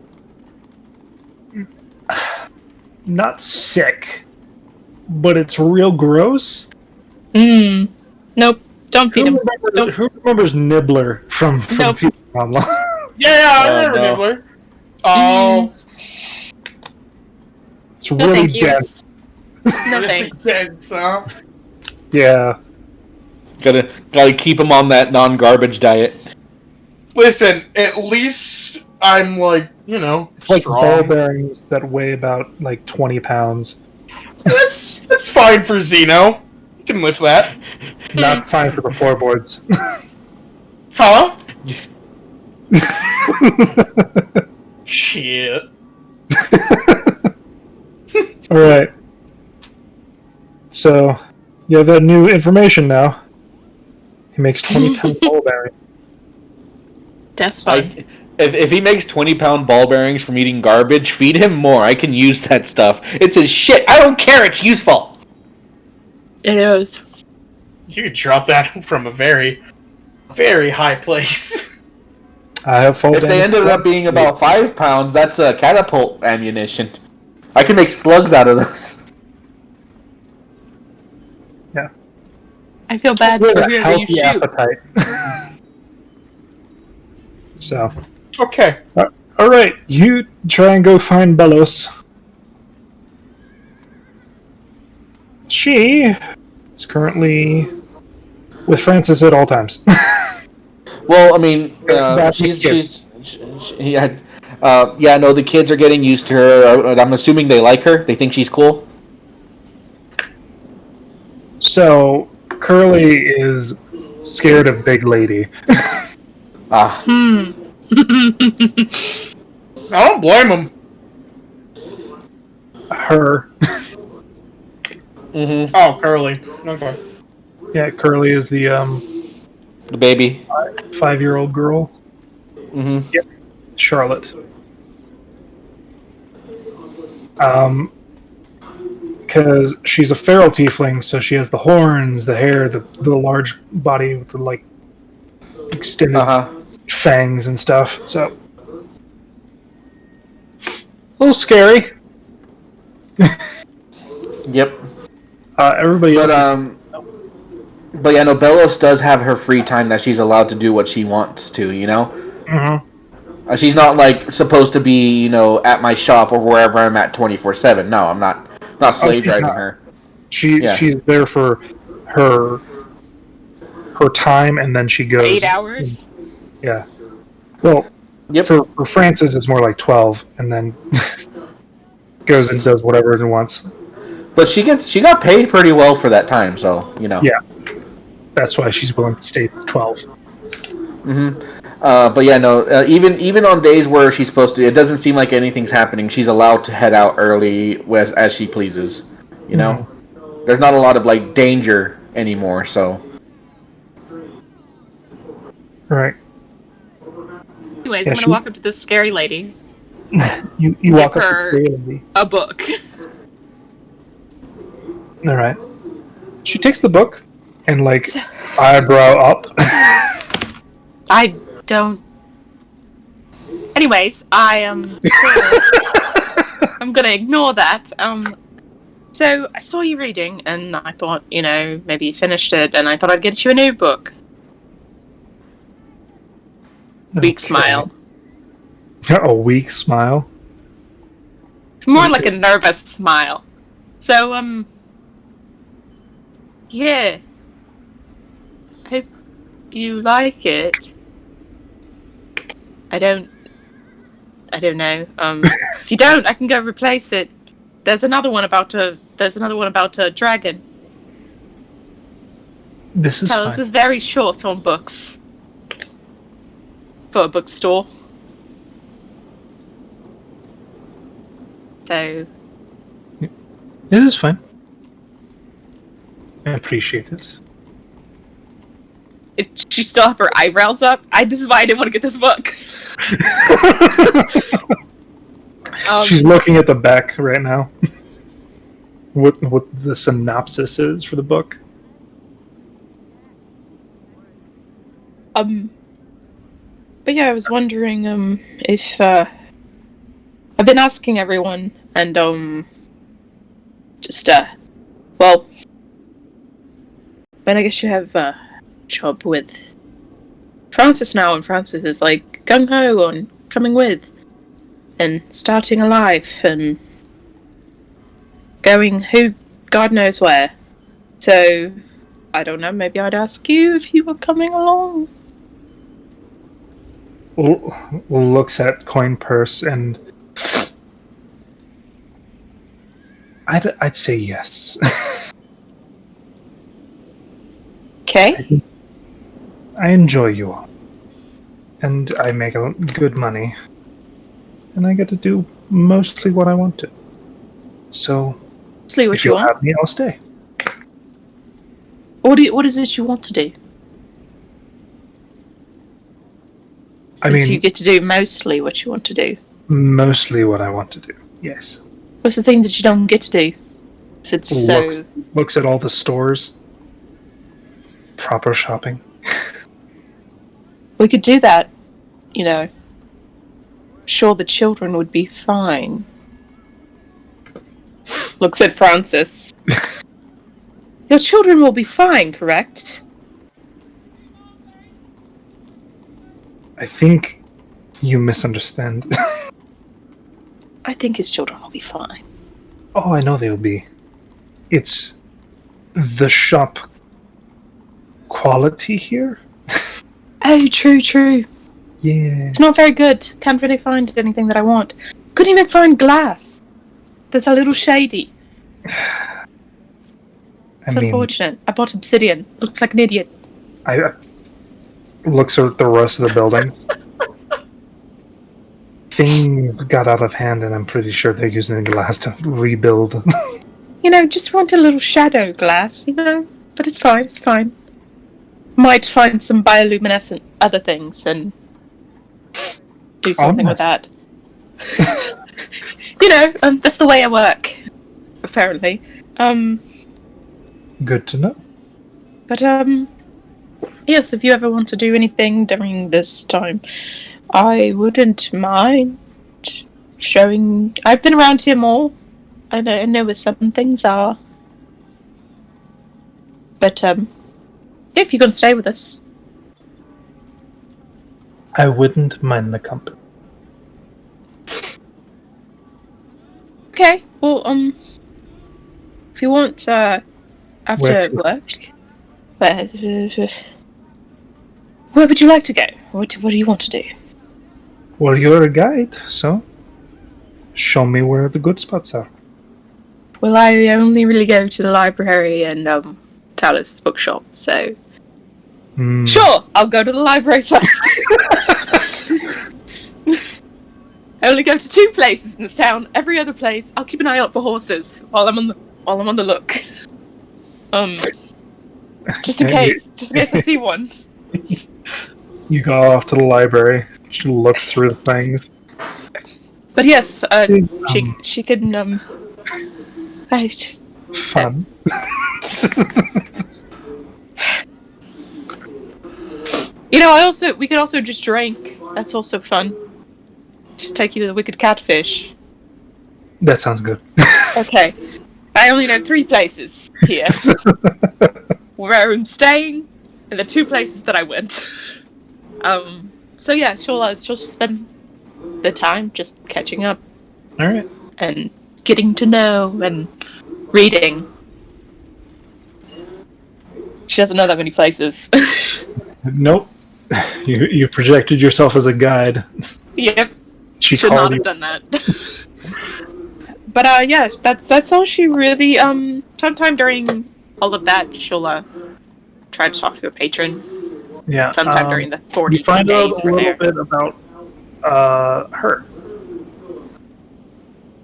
not sick, but it's real gross. Nope. Don't feed him. Nope. Who remembers Nibbler from Nope. Future Online? Yeah, I Oh, remember no. Nibbler. Oh, It's No, really thank you. dense. No that thanks. makes sense, huh? Yeah. Gotta keep him on that non-garbage diet. Listen, at least I'm like, you know, It's like ball strong. bearings that weigh about like 20 pounds. That's fine for Zeno. You can lift that. Not fine for the floorboards. Huh? Shit. Alright. So, you have that new information now. He makes 20-pound ball bearings. That's fun. If he makes 20-pound ball bearings from eating garbage, feed him more. I can use that stuff. It's his shit. I don't care. It's useful. It is. You could drop that from a very, very high place. I have full If they damage. ended up being about 5 pounds, that's catapult ammunition. I can make slugs out of those. I feel bad With for a whoever you healthy shoot. appetite. So, Okay. alright, you try and go find Belos. She is currently with Francis at all times. Well, I mean, That's she's cute. yeah, no, the kids are getting used to her. I'm assuming they like her. They think she's cool. So, Curly is scared of Big Lady. Ah, I don't blame him. Her. Oh, Curly. Okay. Yeah, Curly is the the baby. 5-year-old girl. Mm-hmm. Charlotte. Because she's a feral tiefling, so she has the horns, the hair, the large body with the like extended Uh-huh. fangs and stuff. So a little scary. Yep. Everybody But else. but yeah, no, Belos does have her free time that she's allowed to do what she wants to. You know. Mhm. She's not like supposed to be, at my shop or wherever I'm at 24/7. No, I'm not Oh, slave she's driving not. her. She's Yeah. there for her time, and then she goes. 8 hours. Yeah. Well, Yep. for Francis, it's more like 12, and then goes and does whatever it wants. But she got paid pretty well for that time, so Yeah. That's why she's willing to stay 12. But yeah, no. Even on days where she's supposed to, it doesn't seem like anything's happening. She's allowed to head out early as she pleases. There's not a lot of like danger anymore. So Right. Anyways, Yeah, I'm gonna walk up to this scary lady. You Give walk up to her- the lady. A book. All right. She takes the book and like So- eyebrow up. I don't. Anyways, I am. I'm gonna ignore that. So I saw you reading, and I thought, maybe you finished it, and I thought I'd get you a new book. Weak smile. A weak smile. It's more like a nervous smile. So, yeah. I hope you like it. I don't know. If you don't, I can go replace it. There's another one about a dragon. This is Talos fine. was very short on books. For a bookstore. So, This is fine. I appreciate it. she still have her eyebrows up. This is why I didn't want to get this book. She's looking at the back right now. what the synopsis is for the book. But yeah, I was wondering if I've been asking everyone, and just well, but I guess you have a job with Francis now, and Francis is like gung ho on coming with and starting a life and going who God knows where. So I don't know. Maybe I'd ask you if you were coming along. Looks at coin purse and I'd say yes. Okay. I enjoy you all, and I make good money, and I get to do mostly what I want to. So Mostly what if you you'll want. have me, I'll stay. What is it you want to do? I Since mean, you get to do mostly what you want to do. mostly what I want to do. Yes. What's the thing that you don't get to do? If it's so... Looks at all the stores. Proper shopping. We could do that, Sure, the children would be fine. Looks at Francis. Your children will be fine, correct? I think you misunderstand. I think his children will be fine. Oh, I know they'll be. It's the shop quality here. Oh, true. Yeah. It's not very good. Can't really find anything that I want. Couldn't even find glass. That's a little shady. It's unfortunate. I bought obsidian. Looked like an idiot. I looks at the rest of the buildings. Things got out of hand, and I'm pretty sure they're using the glass to rebuild. Just want a little shadow glass, But it's fine. Might find some bioluminescent other things and do something with that. That's the way I work, apparently. Good to know. But yes, if you ever want to do anything during this time, I wouldn't mind showing. I've been around here more. I know where some things are. But if you're gonna stay with us, I wouldn't mind the company. Okay. Well, if you want, Where after to? work, where would you like to go? What do you want to do? Well, you're a guide, so show me where the good spots are. Well, I only really go to the library and Talos' bookshop, so sure, I'll go to the library first. I only go to 2 places in this town. Every other place, I'll keep an eye out for horses while I'm on the look. Just in case I see one. You go off to the library. She looks through things. But yes, she can I just Fun. we could also just drink. That's also fun. Just take you to the Wicked Catfish. That sounds good. Okay. I only know 3 places here. Where I'm staying, and the 2 places that I went. So yeah, she'll spend the time just catching up All right. and getting to know and reading. She doesn't know that many places. Nope. You projected yourself as a guide. Yep. She Should called not you. have done that. But yes, that's all she really sometime during all of that she'll try to talk to her patron. Yeah. Sometime during the 40 You find days out a we're little there. bit about her.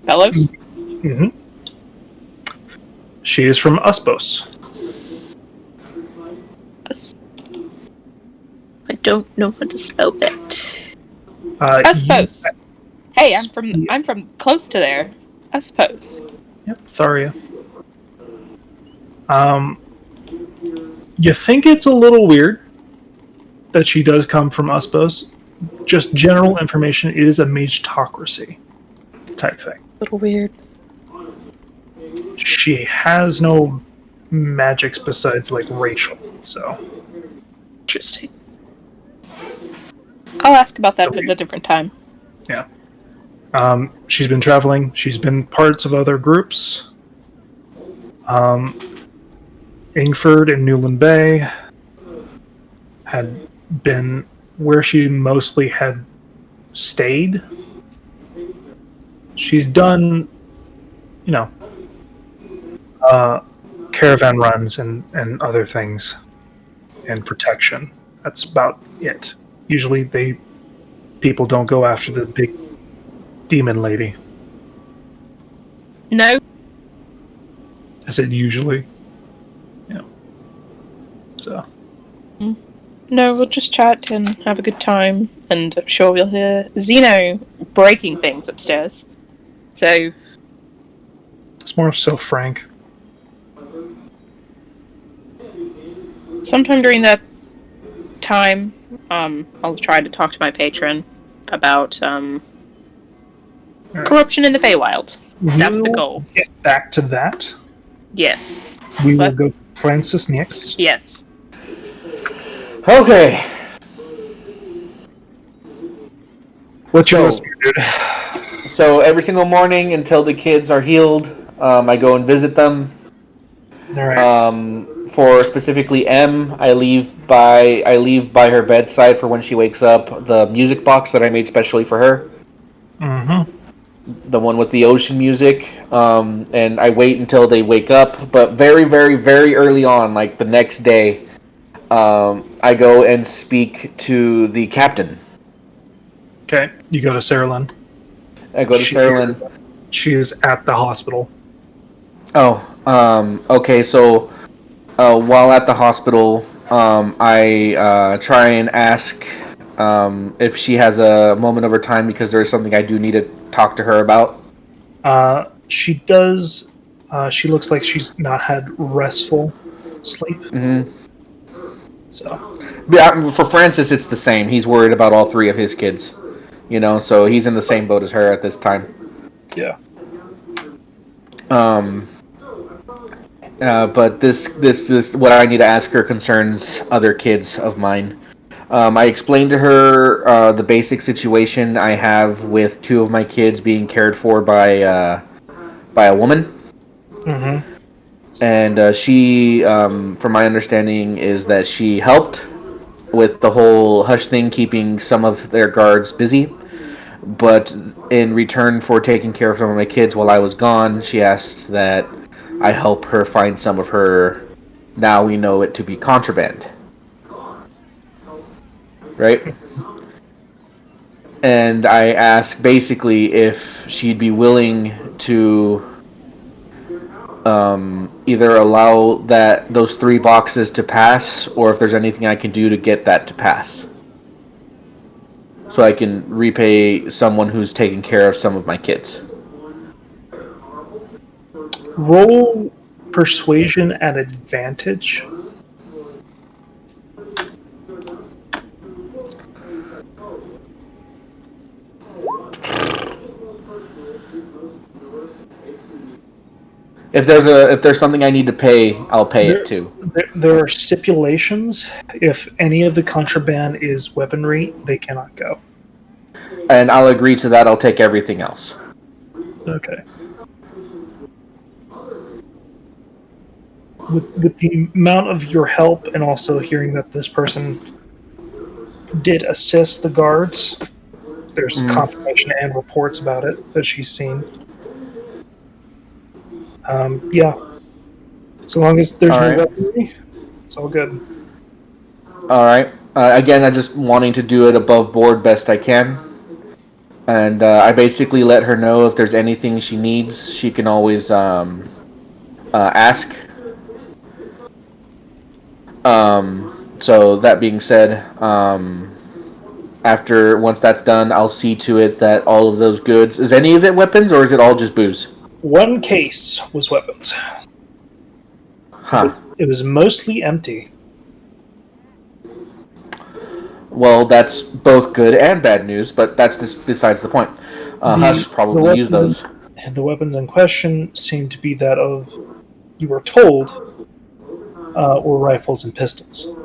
Fellows? Mm-hmm. She is from Uspos. I don't know how to spell that. I Suppose. Hey, I'm from close to there. I suppose. Yep, Tharia. You think it's a little weird that she does come from Uspos. Just general information, it is a magetocracy type thing. A little weird. She has no magics besides like racial, so Interesting. I'll ask about that at a different time. yeah. She's been traveling. She's been parts of other groups. Ingford and Newland Bay had been where she mostly had stayed. She's done, caravan runs and other things and protection. That's about it. Usually people don't go after the big demon lady. No. I said usually. Yeah. So. No, we'll just chat and have a good time, and I'm sure we'll hear Zeno breaking things upstairs. So, It's more so frank. sometime during that time, I'll try to talk to my patron about corruption in the Feywild. That's the We'll goal. Get back to that. Yes. We will What? go to Francis next. Yes. Okay. What's your So- list, dude? So every single morning until the kids are healed, I go and visit them. All right. For specifically M, I leave by her bedside for when she wakes up the music box that I made specially for her, Mm-hmm. the one with the ocean music. And I wait until they wake up, but very, very, very early on, like the next day, I go and speak to the captain. Okay. You go to Sarah Lynn. I go to Sarah Lynn. She is at the hospital. Oh, okay. So, while at the hospital, I try and ask if she has a moment of her time because there's something I do need to talk to her about. She does. She looks like she's not had restful sleep. Mm-hmm. So Yeah, for Francis, it's the same. He's worried about all 3 of his kids. So he's in the same boat as her at this time. yeah. But this what I need to ask her concerns other kids of mine. I explained to her the basic situation I have with 2 of my kids being cared for by by a woman. Mm-hmm. And she, from my understanding, is that she helped with the whole hush thing, keeping some of their guards busy. But in return for taking care of some of my kids while I was gone, she asked that I help her find some of her. Now we know it to be contraband, right? And I asked basically if she'd be willing to either allow those 3 boxes to pass, or if there's anything I can do to get that to pass, so I can repay someone who's taking care of some of my kids. Roll persuasion at advantage. If there's something I need to pay, I'll pay it too. There are stipulations. If any of the contraband is weaponry, they cannot go. And I'll agree to that. I'll take everything else. Okay. With the amount of your help, and also hearing that this person did assist the guards, there's confirmation and reports about it that she's seen. Yeah. So long as there's no weaponry, it's all good. All right. Again, I'm just wanting to do it above board best I can. And I basically let her know if there's anything she needs, she can always ask. So that being said, once that's done, I'll see to it that all of those goods, is any of it weapons or is it all just booze? One case was weapons. Huh. It was mostly empty. Well, that's both good and bad news, but that's just besides the point. Hush probably used those. The weapons in question seem to be that of, you were told, were rifles and pistols.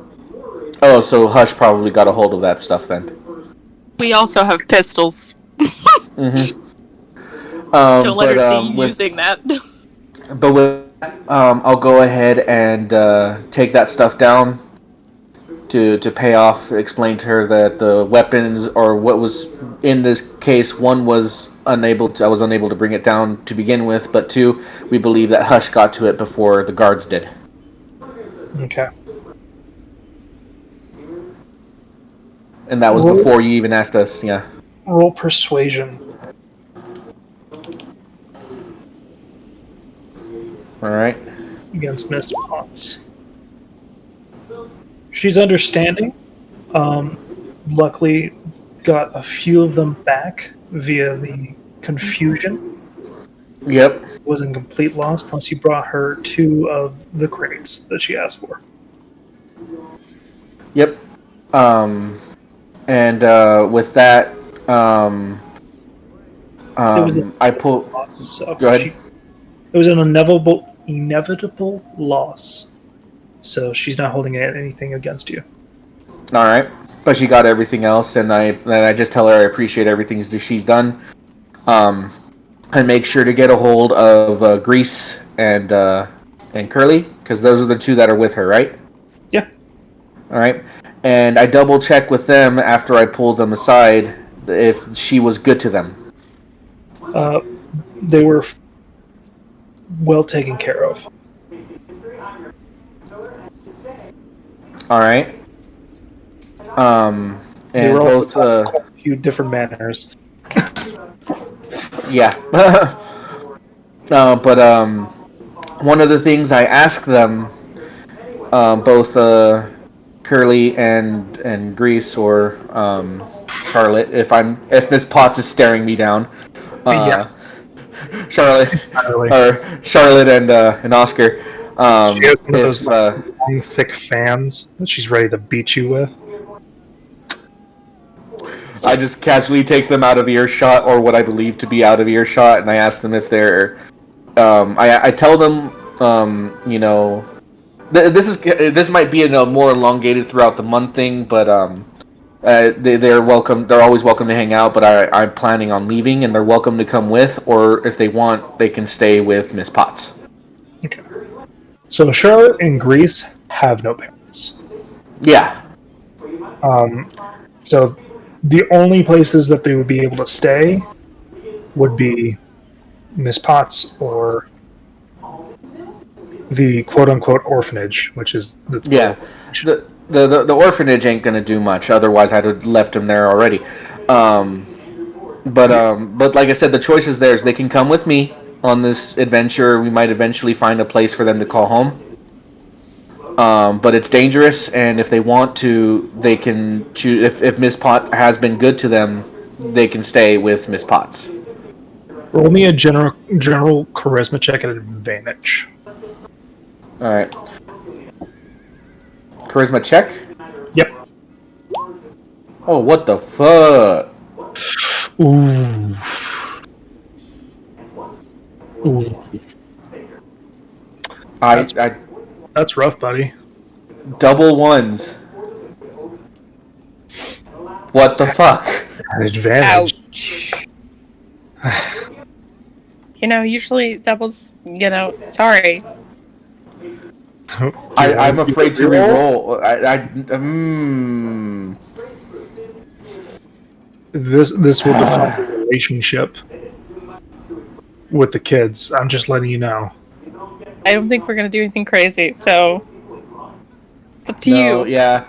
Oh, so Hush probably got a hold of that stuff then. We also have pistols. Mm-hmm. Don't let her see you using that. But with that, I'll go ahead and take that stuff down to pay off. Explain to her that the weapons, or what was in this case, one was I was unable to bring it down to begin with, but 2, we believe that Hush got to it before the guards did. Okay. And that was before you even asked us, yeah. Roll persuasion. Alright. Against Miss Potts. She's understanding. Luckily, got a few of them back via the confusion. Yep. It was in complete loss. Plus, you brought her 2 of the crates that she asked for. Yep. And with that, I pull. So go ahead. It was an inevitable loss. So she's not holding anything against you. All right, but she got everything else, and I just tell her I appreciate everything she's done. And make sure to get a hold of Grease and Curly, because those are the 2 that are with her, right? Yeah. All right, and I double check with them after I pulled them aside if she was good to them. They were well taken care of. All right. And they were both quite a few different manners. Yeah. But one of the things I asked them, both Curly and Grease, or Charlotte, if Miss Potts is staring me down, Yes. Charlotte and Oscar. She has one of those long, thick fans that she's ready to beat you with. I just casually take them out of earshot, or what I believe to be out of earshot, and I ask them if they're. I tell them, this might be a more elongated throughout the month thing, but They're welcome. They're always welcome to hang out, but I'm planning on leaving, and they're welcome to come with, or if they want, they can stay with Miss Potts. Okay. So Charlotte and Greece have no parents. Yeah. So the only places that they would be able to stay would be Miss Potts or the quote-unquote orphanage, which is the Yeah. The orphanage ain't gonna do much. Otherwise, I'd have left him there already. But like I said, the choice is theirs. They can come with me on this adventure. We might eventually find a place for them to call home. But it's dangerous, and if they want to, they can choose. If Miss Pot has been good to them, they can stay with Miss Potts. roll me a general charisma check at advantage. All right. Charisma check. Yep. Oh, what the fuck? Ooh. Ooh. I That's rough, buddy. double ones. What the fuck? Advantage. Ouch. Usually doubles, sorry. I'm afraid to re-roll. This will define the relationship with the kids. I'm just letting you know. I don't think we're gonna do anything crazy, so it's up to No, you. yeah.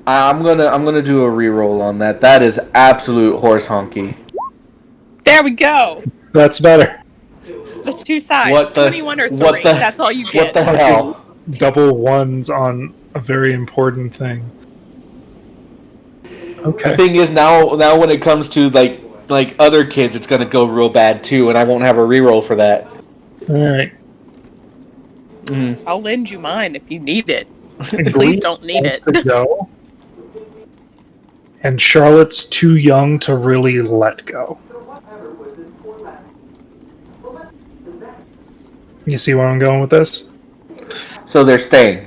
I'm gonna do a re-roll on that. That is absolute horse honky. There we go. That's better. The two sides, What the 21 or 3. what the That's all you what get. the hell? Double ones on a very important thing. The Okay. thing is now when it comes to like other kids, it's gonna go real bad too, and I won't have a re-roll for that. All right. I'll lend you mine if you need it. Greece Please don't need wants it. to go, and Charlotte's too young to really let go. You see where I'm going with this? So they're staying.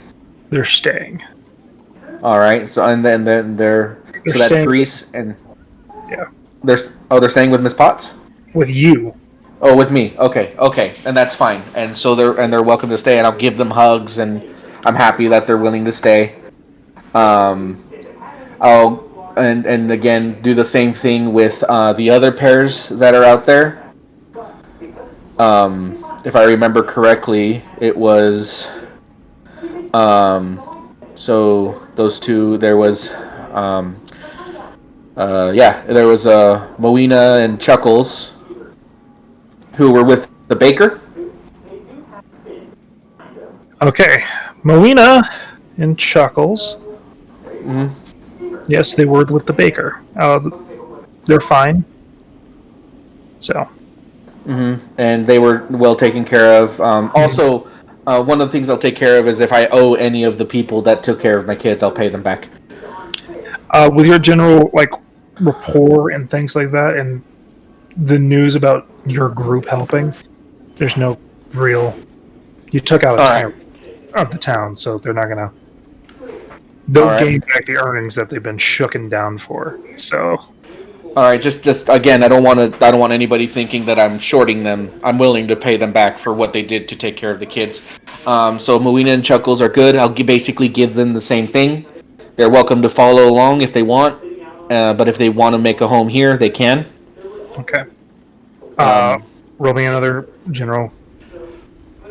They're staying. All right. So and then they're They're so that's staying Greece and Yeah. they're staying with Miss Potts. with you. Oh, with me. Okay, and that's fine. And so they're welcome to stay, and I'll give them hugs, and I'm happy that they're willing to stay. I'll and again do the same thing with the other pairs that are out there. If I remember correctly, it was so those two. There was there was Moena and Chuckles, who were with the baker. Okay. Moena and Chuckles. Mhm. Yes, they were with the baker. They're fine. So. And they were well taken care of. Also, one of the things I'll take care of is if I owe any of the people that took care of my kids, I'll pay them back. With your general rapport and things like that, and the news about your group helping, there's no real. You took out a All right. tyrant of the town, so they're not gonna. They'll All right. gain back the earnings that they've been shooken down for. So. All right, just again, I don't want anybody thinking that I'm shorting them. I'm willing to pay them back for what they did to take care of the kids. So Moena and Chuckles are good. I'll basically give them the same thing. They're welcome to follow along if they want, but if they want to make a home here, they can. Okay. Roll me another general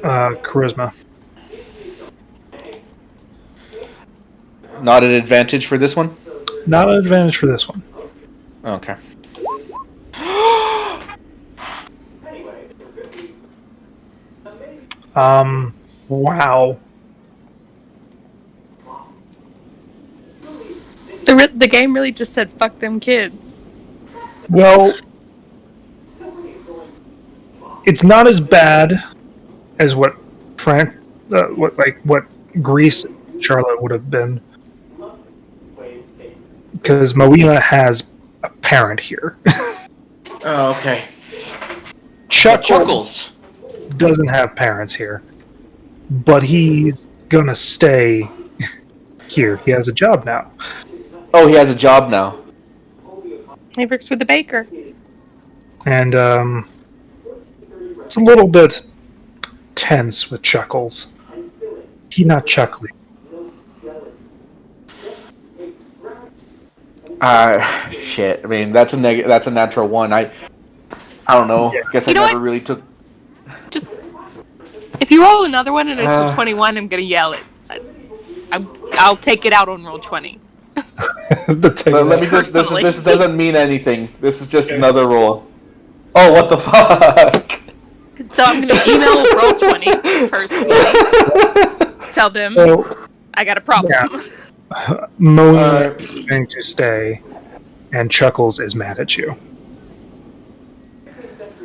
charisma. Not an advantage for this one. Not an advantage for this one. Okay. Wow. The game really just said, fuck them kids. Well, it's not as bad as what what Greece Charlotte would have been, because Moena has a parent here. Oh, okay. Chuckles doesn't have parents here, but he's gonna stay here. He has a job now. Oh, he has a job now. He works with the baker. And it's a little bit tense with Chuckles. He not chuckling. Shit. I mean, that's a natural one. I don't know. Yeah. Guess You I know never what? really took. Just if you roll another one and it's a 21, I'm gonna yell it. I'll take it out on roll 20. Let me just. Personally. This doesn't mean anything. This is just another roll. Oh, what the fuck? So I'm gonna email roll 20 personally. Tell them So I got a problem. yeah. Moon is going to stay, and Chuckles is mad at you.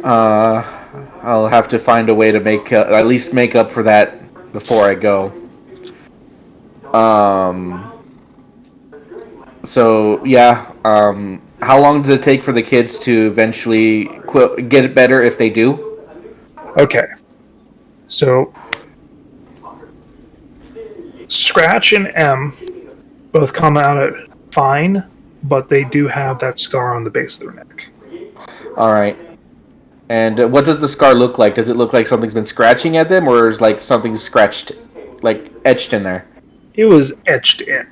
I'll have to find a way to make at least make up for that before I go. So yeah. How long does it take for the kids to eventually get it better if they do? Okay. So Scratch and M both come out at fine, but they do have that scar on the base of their neck. All right. And what does the scar look like? Does it look like something's been scratching at them, or is like something scratched, like etched in there? It was etched in.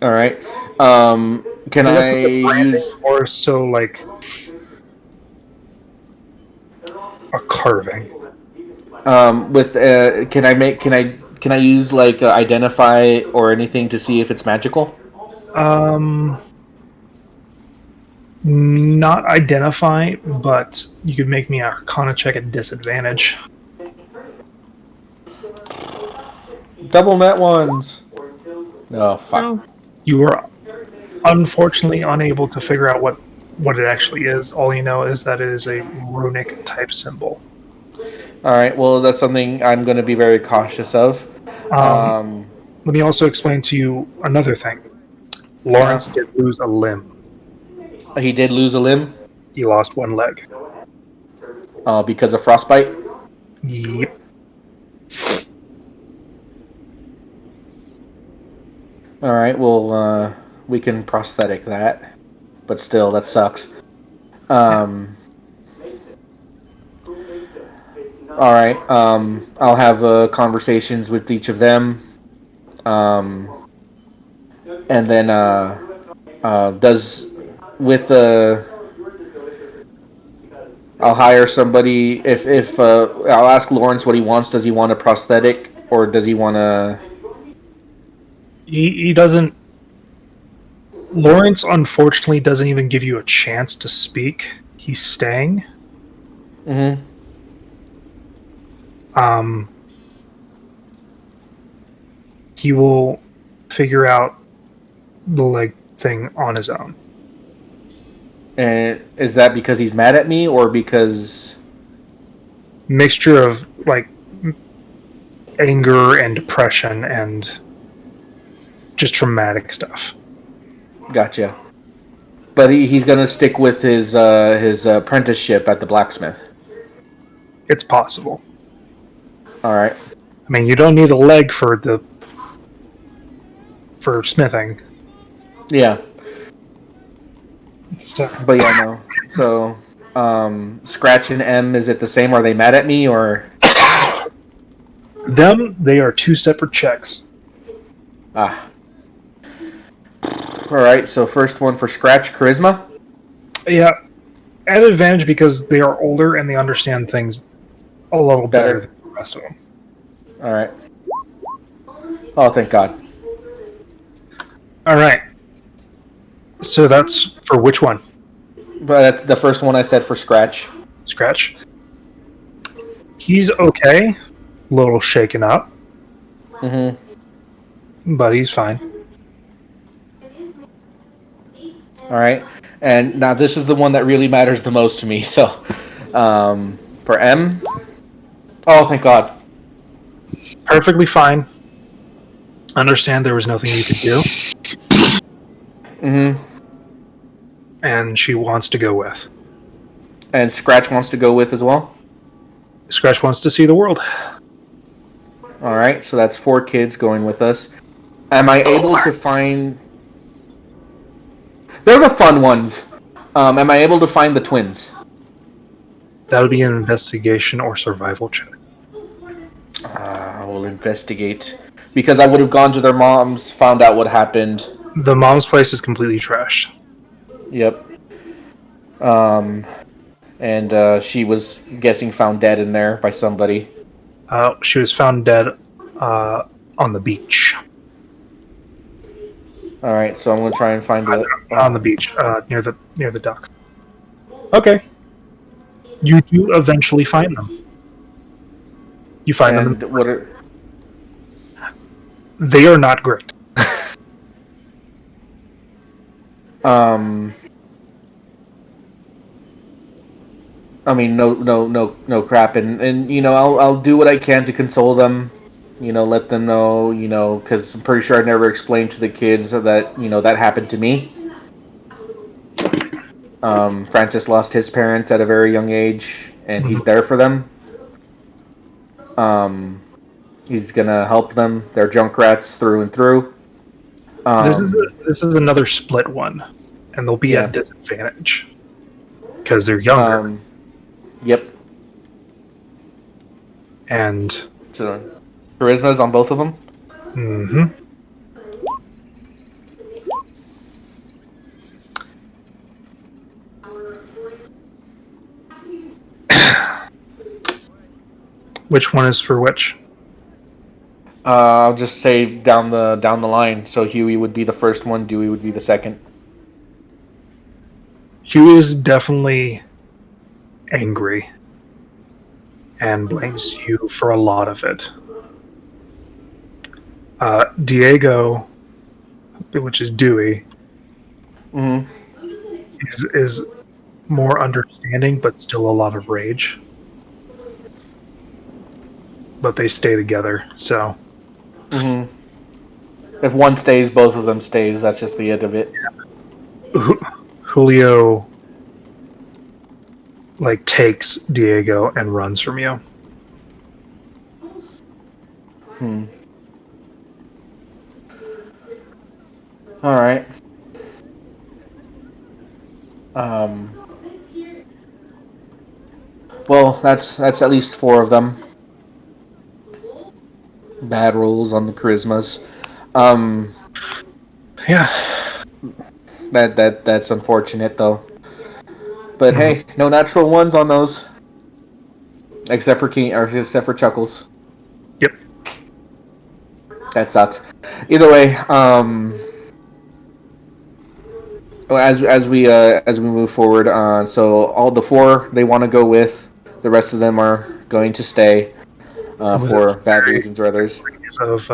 All right. Can The rest I of the branding use? or so like a carving? Can I use like identify or anything to see if it's magical? Not identify, but you could make me a Arcana check at disadvantage. Double net ones. Oh fuck. Oh. You were unfortunately unable to figure out what it actually is. All you know is that it is a runic type symbol. All right. Well, that's something I'm going to be very cautious of. Let me also explain to you another thing. Lawrence did lose a limb. He did lose a limb He lost one leg. because of frostbite. Yep. All right. Well, we can prosthetic that, but still, that sucks. All right. I'll have conversations with each of them, and then I'll hire somebody. If I'll ask Lawrence what he wants. Does he want a prosthetic or does he want a? He doesn't. Lawrence unfortunately doesn't even give you a chance to speak. He's staying. Mm-hmm. He will figure out the leg thing on his own. And is that because he's mad at me or because? Mixture of like anger and depression and just traumatic stuff. Gotcha. But he's gonna stick with his apprenticeship at the blacksmith. It's possible. All right. I mean, you don't need a leg for smithing. Yeah. So, But yeah, no. So, Scratch and M, is it the same? Are they mad at me or? they are two separate checks. Ah. All right. So first one for Scratch, charisma. Yeah, at advantage because they are older and they understand things a little better than the rest of them. All right. Oh, thank God. All right. So that's for which one? But that's the first one I said for Scratch. Scratch. He's okay. A little shaken up, Mm-hmm. but he's fine. All right. And now this is the one that really matters the most to me. So, for M. Oh, thank God. Perfectly fine. Understand there was nothing you could do, Mm-hmm. and she wants to go with. And Scratch wants to go with as well. Scratch wants to see the world. All right. So that's 4 kids going with us. Am I able to find? They're the fun ones. Am I able to find the twins? That would be an investigation or survival check. I will investigate because I would have gone to their moms, found out what happened. The mom's place is completely trashed. Yep. And she was guessing found dead in there by somebody. She was found dead on the beach. All right, so I'm gonna try and find the On the beach, near the docks. Okay. You do eventually find them. You find them. and what are They are not great. I mean, no crap, and you know, I'll do what I can to console them. You know, let them know, you know, because I'm pretty sure I never explained to the kids that you know that happened to me. Francis lost his parents at a very young age, and he's there for them. He's gonna help them. They're Junkrats through and through. This is another split one, and they'll be at disadvantage because they're younger. Yep. And So, charisma's on both of them. mm-hmm. Which one is for which? I'll just say down the line. So Huey would be the first one. Dewey would be the second. Huey is definitely angry and blames you for a lot of it. Diego, which is Dewey, Mm-hmm. is more understanding, but still a lot of rage. But they stay together, so. Mm-hmm. If one stays, both of them stays. That's just the end of it. Julio takes Diego and runs from you. All right. Well, that's at least 4 of them. Bad rolls on the charismas. Yeah. That's unfortunate though. But hey, no natural ones on those. Except for Chuckles. Yep. That sucks. Either way, as we move forward, so all the 4 they want to go with, the rest of them are going to stay for bad reasons or others. Of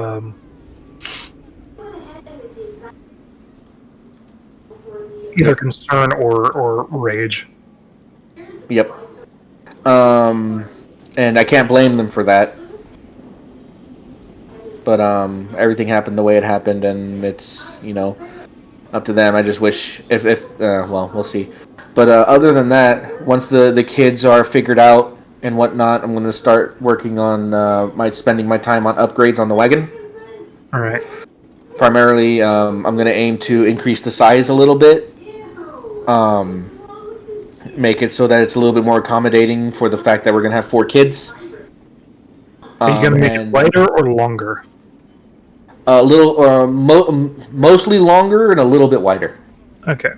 either concern or rage. Yep. And I can't blame them for that. But everything happened the way it happened, and it's, you know, up to them. I just wish if well, we'll see. But other than that, once the kids are figured out and whatnot, I'm going to start working on spending my time on upgrades on the wagon. All right. Primarily, I'm going to aim to increase the size a little bit. Make it so that it's a little bit more accommodating for the fact that we're going to have 4 kids. Are you going to make it wider or longer? A little, mostly longer and a little bit wider. Okay.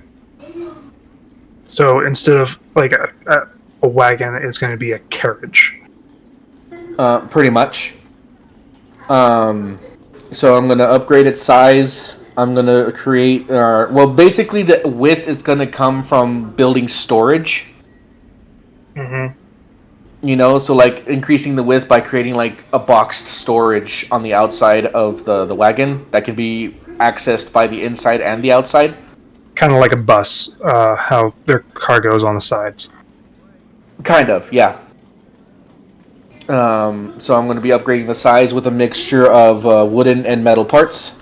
So instead of like a wagon, it's going to be a carriage. Pretty much. So I'm going to upgrade its size. I'm going to create... well, basically the width is going to come from building storage. Mm-hmm. You know, so like increasing the width by creating like a boxed storage on the outside of the wagon that can be accessed by the inside and the outside. Kind of like a bus, how their cargo's on the sides. Kind of, yeah. So I'm going to be upgrading the size with a mixture of wooden and metal parts.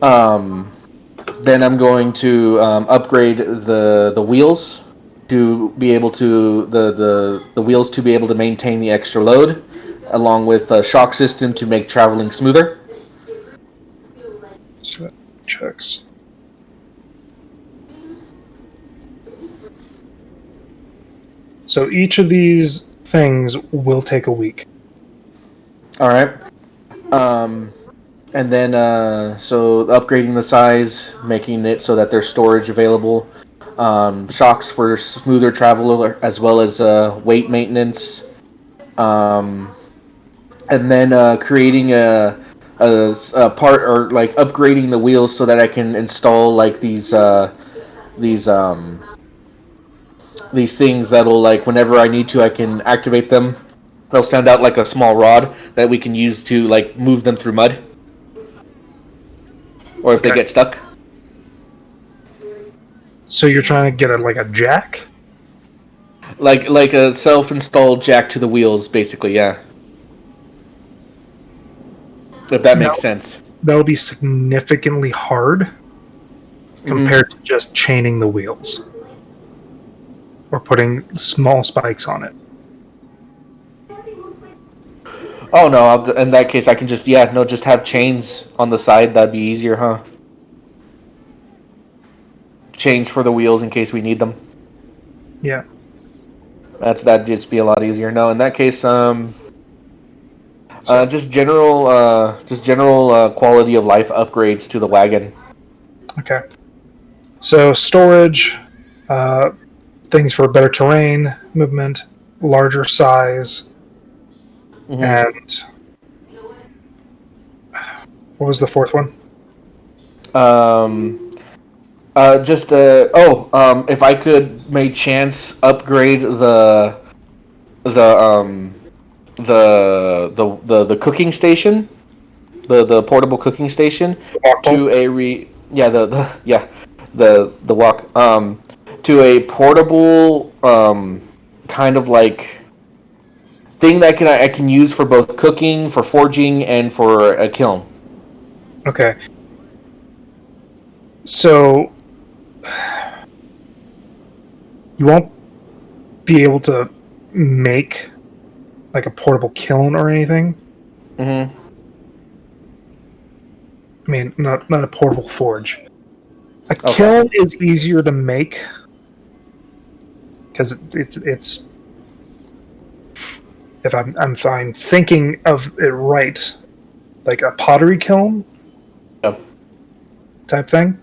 Then I'm going to upgrade the wheels to be able to the wheels to be able to maintain the extra load, along with a shock system to make traveling smoother. So that checks. So each of these things will take a week. All right. And then so upgrading the size, making it so that there's storage available, shocks for smoother travel as well as weight maintenance, um, and then creating a part or like upgrading the wheels so that I can install like these these things that'll like whenever I need to I can activate them. They'll send out like a small rod that we can use to like move them through mud, or if they Okay. get stuck. So you're trying to get a jack? Like a self-installed jack to the wheels, basically. Yeah, if that No. makes sense. That'll be significantly hard compared to just chaining the wheels or putting small spikes on it. Oh no! In that case, I can just just have chains on the side. That'd be easier, huh? Chains for the wheels in case we need them. Yeah. That'd just be a lot easier. No, in that case, So, just general quality of life upgrades to the wagon. okay. So storage, things for better terrain, movement, larger size, Mm-hmm. and what was the fourth one? If I could, may chance upgrade the the cooking station, the portable cooking station, to a the walk to a portable kind of like thing that I can use for both cooking, for forging, and for a kiln. Okay. So you won't be able to make like a portable kiln or anything. Mm-hmm. I mean, not a portable forge. A Okay. kiln is easier to make because it's. If I'm thinking of it right, like a pottery kiln Yep. type thing.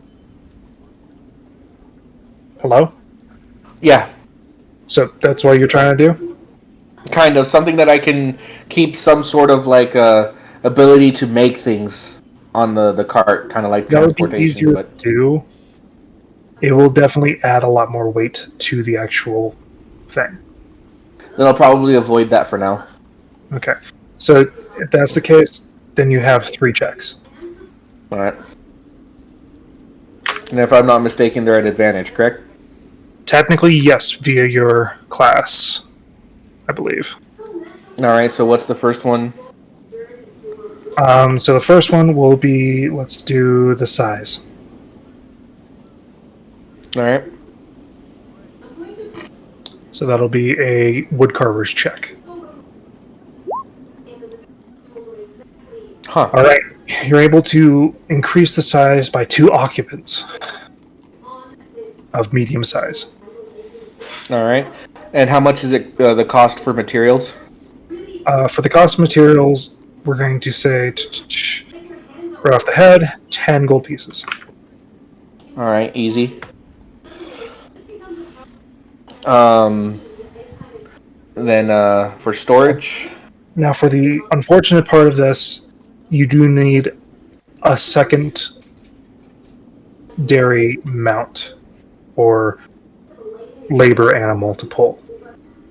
Hello? Yeah, So that's what you're trying to do? kind of something that I can keep some sort of like ability to make things on the cart, kind of like That would be transportation. easier But to do. It will definitely add a lot more weight to the actual thing. then I'll probably avoid that for now. Okay. So if that's the case, then you have 3 checks. All right. And if I'm not mistaken, they're at advantage, correct? Technically, yes, via your class, I believe. All right. So what's the first one? So the first one will be, let's do the size. All right. So that'll be a woodcarver's check. Huh. All right, you're able to increase the size by 2 occupants of medium size. All right. And how much is it? The cost for materials? For the cost of materials, we're going to say, right off the head, 10 gold pieces. All right. Easy. Then for storage. Now, for the unfortunate part of this, you do need a second dairy mount or labor animal to pull.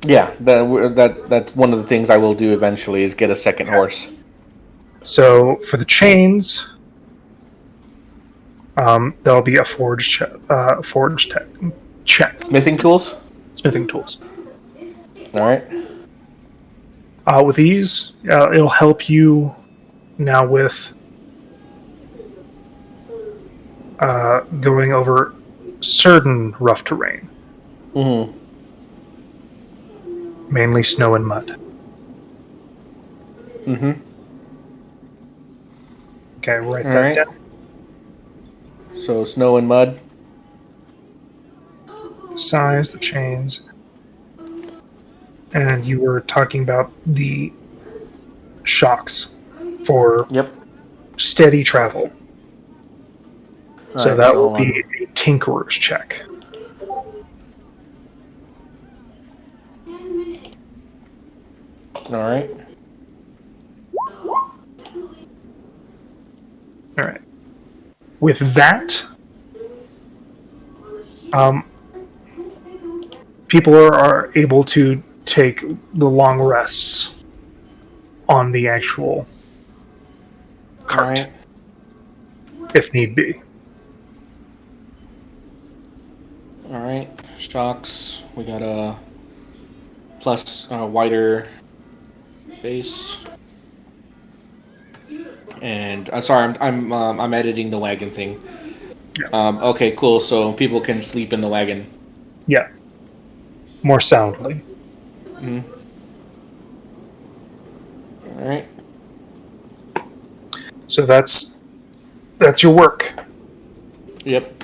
Yeah, that's one of the things I will do eventually is get a second horse. So for the chains, there'll be a check. Smithing tools. Smithing tools. All right. With these, it'll help you now with going over certain rough terrain, Mm-hmm. mainly snow and mud. Mm-hmm. Okay, write All that right. down. So snow and mud. Size, the chains. And you were talking about the shocks for Yep. steady travel. All So right. that So will hold be on. a tinkerer's check. All right. All right. With that, people are able to take the long rests on the actual All cart, right. if need be. All right. Shocks. We got a plus wider base. And I'm sorry, I'm editing the wagon thing. Okay, cool. So people can sleep in the wagon. Yeah, more soundly. Mm-hmm. All right. So that's your work. Yep.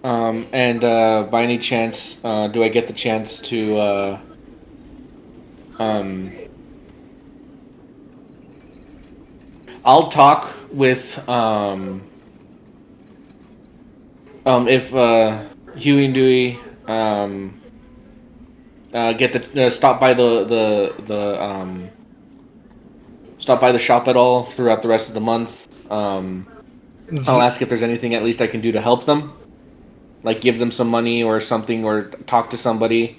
And by any chance, do I get the chance to um? I'll talk with if Huey and Dewey get the stop by the stop by the shop at all throughout the rest of the month. I'll ask if there's anything at least I can do to help them, like give them some money or something, or talk to somebody.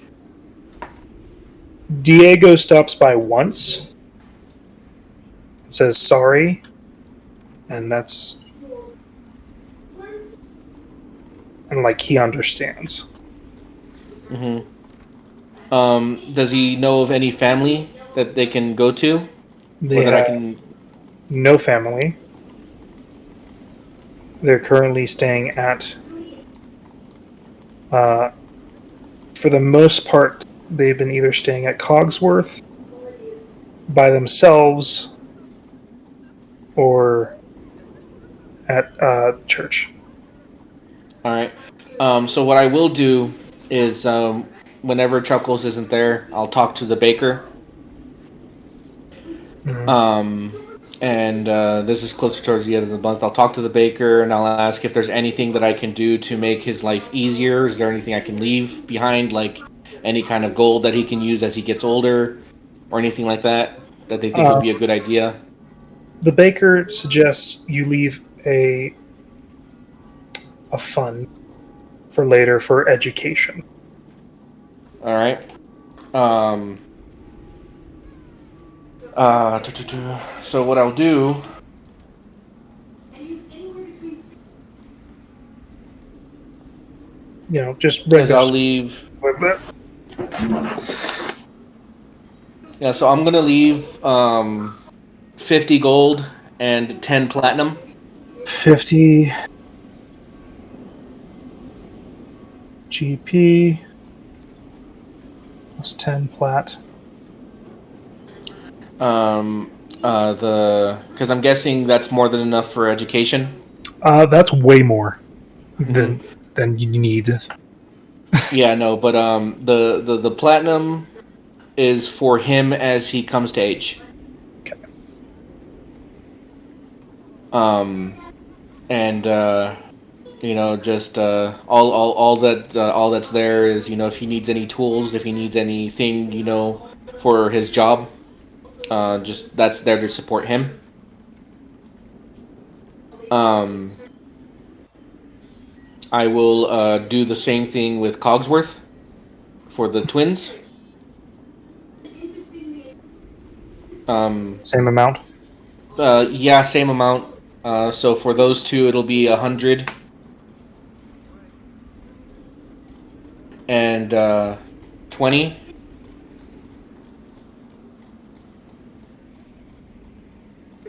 Diego stops by once, says sorry, and that's and like he understands. Mm-hmm. Does he know of any family that they can go to, They or that I have can? no family. They're currently staying at, for the most part, they've been either staying at Cogsworth by themselves or at church. All right. So what I will do is, whenever Chuckles isn't there, I'll talk to the baker. Mhm. And this is closer towards the end of the month. I'll talk to the baker and I'll ask if there's anything that I can do to make his life easier. Is there anything I can leave behind, like any kind of gold that he can use as he gets older, or anything like that that they think would be a good idea? The baker suggests you leave a fund for later for education. All right. Um. So what I'll do You know, just is regular I'll stuff leave. like that. Yeah. So I'm gonna leave 50 gold and 10 platinum. 50 GP plus 10 plat. Because I'm guessing that's more than enough for education. That's way more than you need. Yeah, no, but the platinum is for him as he comes to age. Okay. And just all that's there is, if he needs any tools, if he needs anything, for his job, just that's there to support him. I will do the same thing with Cogsworth for the twins. Same amount. Yeah, same amount. So for those two, it'll be 100 and 20.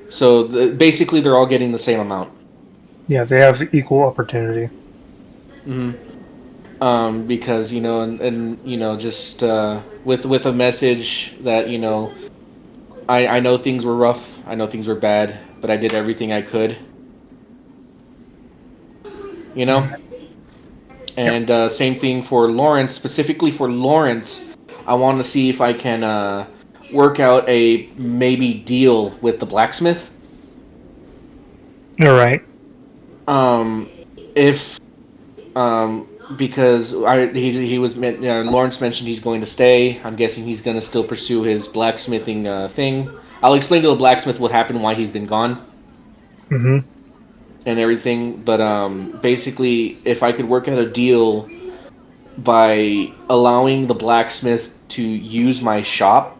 So basically, they're all getting the same amount. Yeah, they have equal opportunity. Mm-hmm. Because and just with a message that I know things were rough. I know things were bad. but I did everything I could. You know? And same thing for Lawrence. Specifically for Lawrence, I want to see if I can work out a maybe deal with the blacksmith. All right. If because he was Lawrence mentioned he's going to stay. I'm guessing he's going to still pursue his blacksmithing thing. I'll explain to the blacksmith what happened, why he's been gone, Mm-hmm. and everything. But basically, if I could work out a deal by allowing the blacksmith to use my shop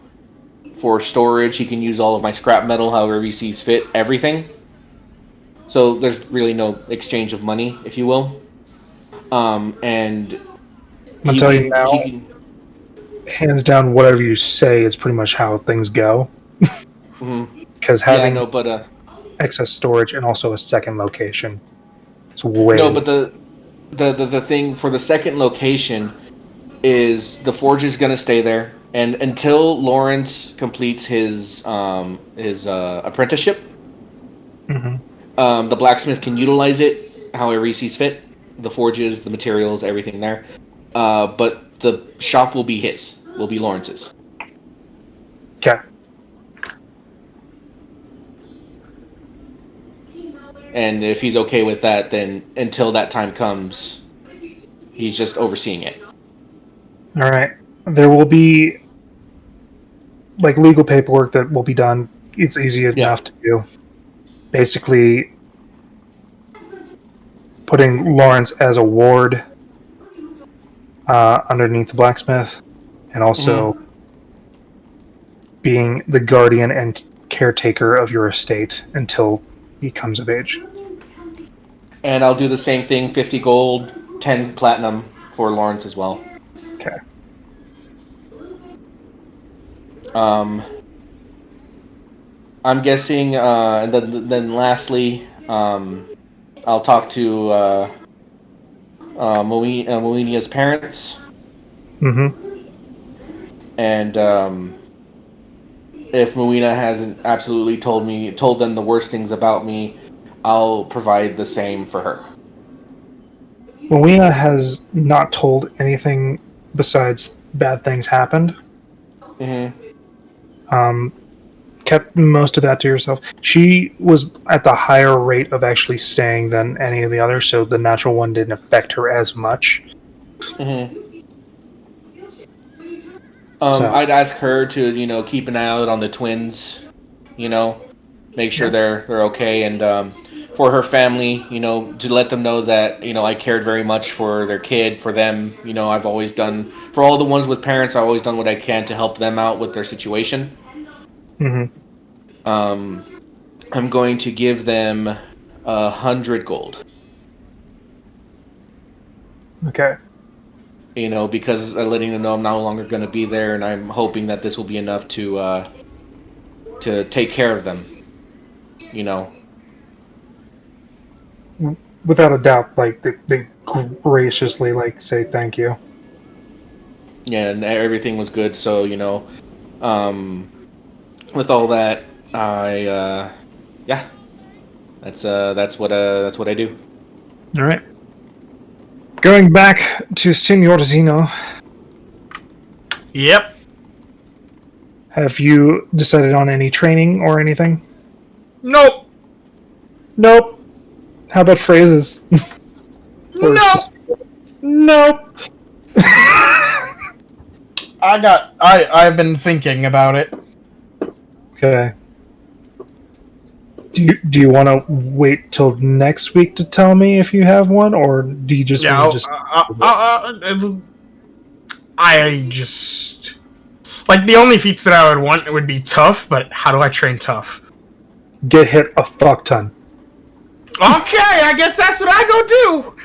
for storage, he can use all of my scrap metal however he sees fit, everything. So there's really no exchange of money, if you will. And I'll tell you now, hands down, whatever you say is pretty much how things go. Because having excess storage and also a second location, it's way. No, but the thing for the second location is the forge is going to stay there, and until Lawrence completes his apprenticeship, the blacksmith can utilize it however he sees fit. The forges, the materials, everything there. But the shop will be his. Will be Lawrence's. Okay. And if he's okay with that, then until that time comes, he's just overseeing it. All right. There will be legal paperwork that will be done. It's easy enough to do. Basically, putting Lawrence as a ward underneath the blacksmith, and also being the guardian and caretaker of your estate until he comes of age. And I'll do the same thing, 50 gold, 10 platinum for Lawrence as well. Okay. I'm guessing, and then lastly, I'll talk to Moenia's parents. And if Moena hasn't absolutely told them the worst things about me, I'll provide the same for her. Moena has not told anything besides bad things happened. Kept most of that to herself. She was at the higher rate of actually saying than any of the others, so the natural one didn't affect her as much. I'd ask her to, keep an eye out on the twins, make sure they're okay, and for her family, to let them know that, I cared very much for their kid, for them. I've always done, for all the ones with parents, I've always done what I can to help them out with their situation. I'm going to give them 100 gold. Okay. Because letting them know I'm no longer going to be there, and I'm hoping that this will be enough to take care of them. Without a doubt, they graciously say thank you. Yeah, and everything was good. So with all that, that's what I do. All right. Going back to Senor Zeno. Yep. Have you decided on any training or anything? Nope. How about phrases? Nope. I've been thinking about it. Okay. Do you want to wait till next week to tell me if you have one, or do you just want to just? I just the only feats that I would want would be tough, but how do I train tough? Get hit a fuck ton. Okay, I guess that's what I go do.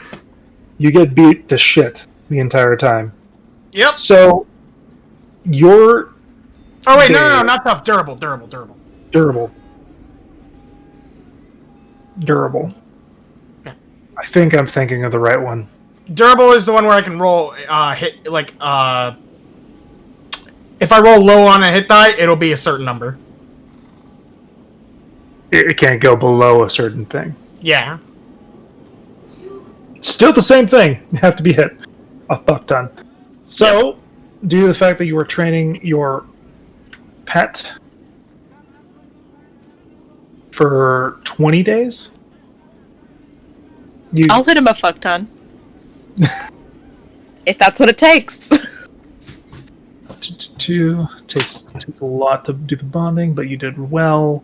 You get beat to shit the entire time. Yep. So you're. Oh wait, no, not tough. Durable. Yeah. I think I'm thinking of the right one. Durable is the one where I can roll, hit, if I roll low on a hit die, it'll be a certain number. It can't go below a certain thing. Yeah. Still the same thing. You have to be hit a fuck ton. So, due to the fact that you were training your pet for 20 days, I'll hit him a fuck ton. If that's what it takes. takes a lot to do the bonding, but you did well.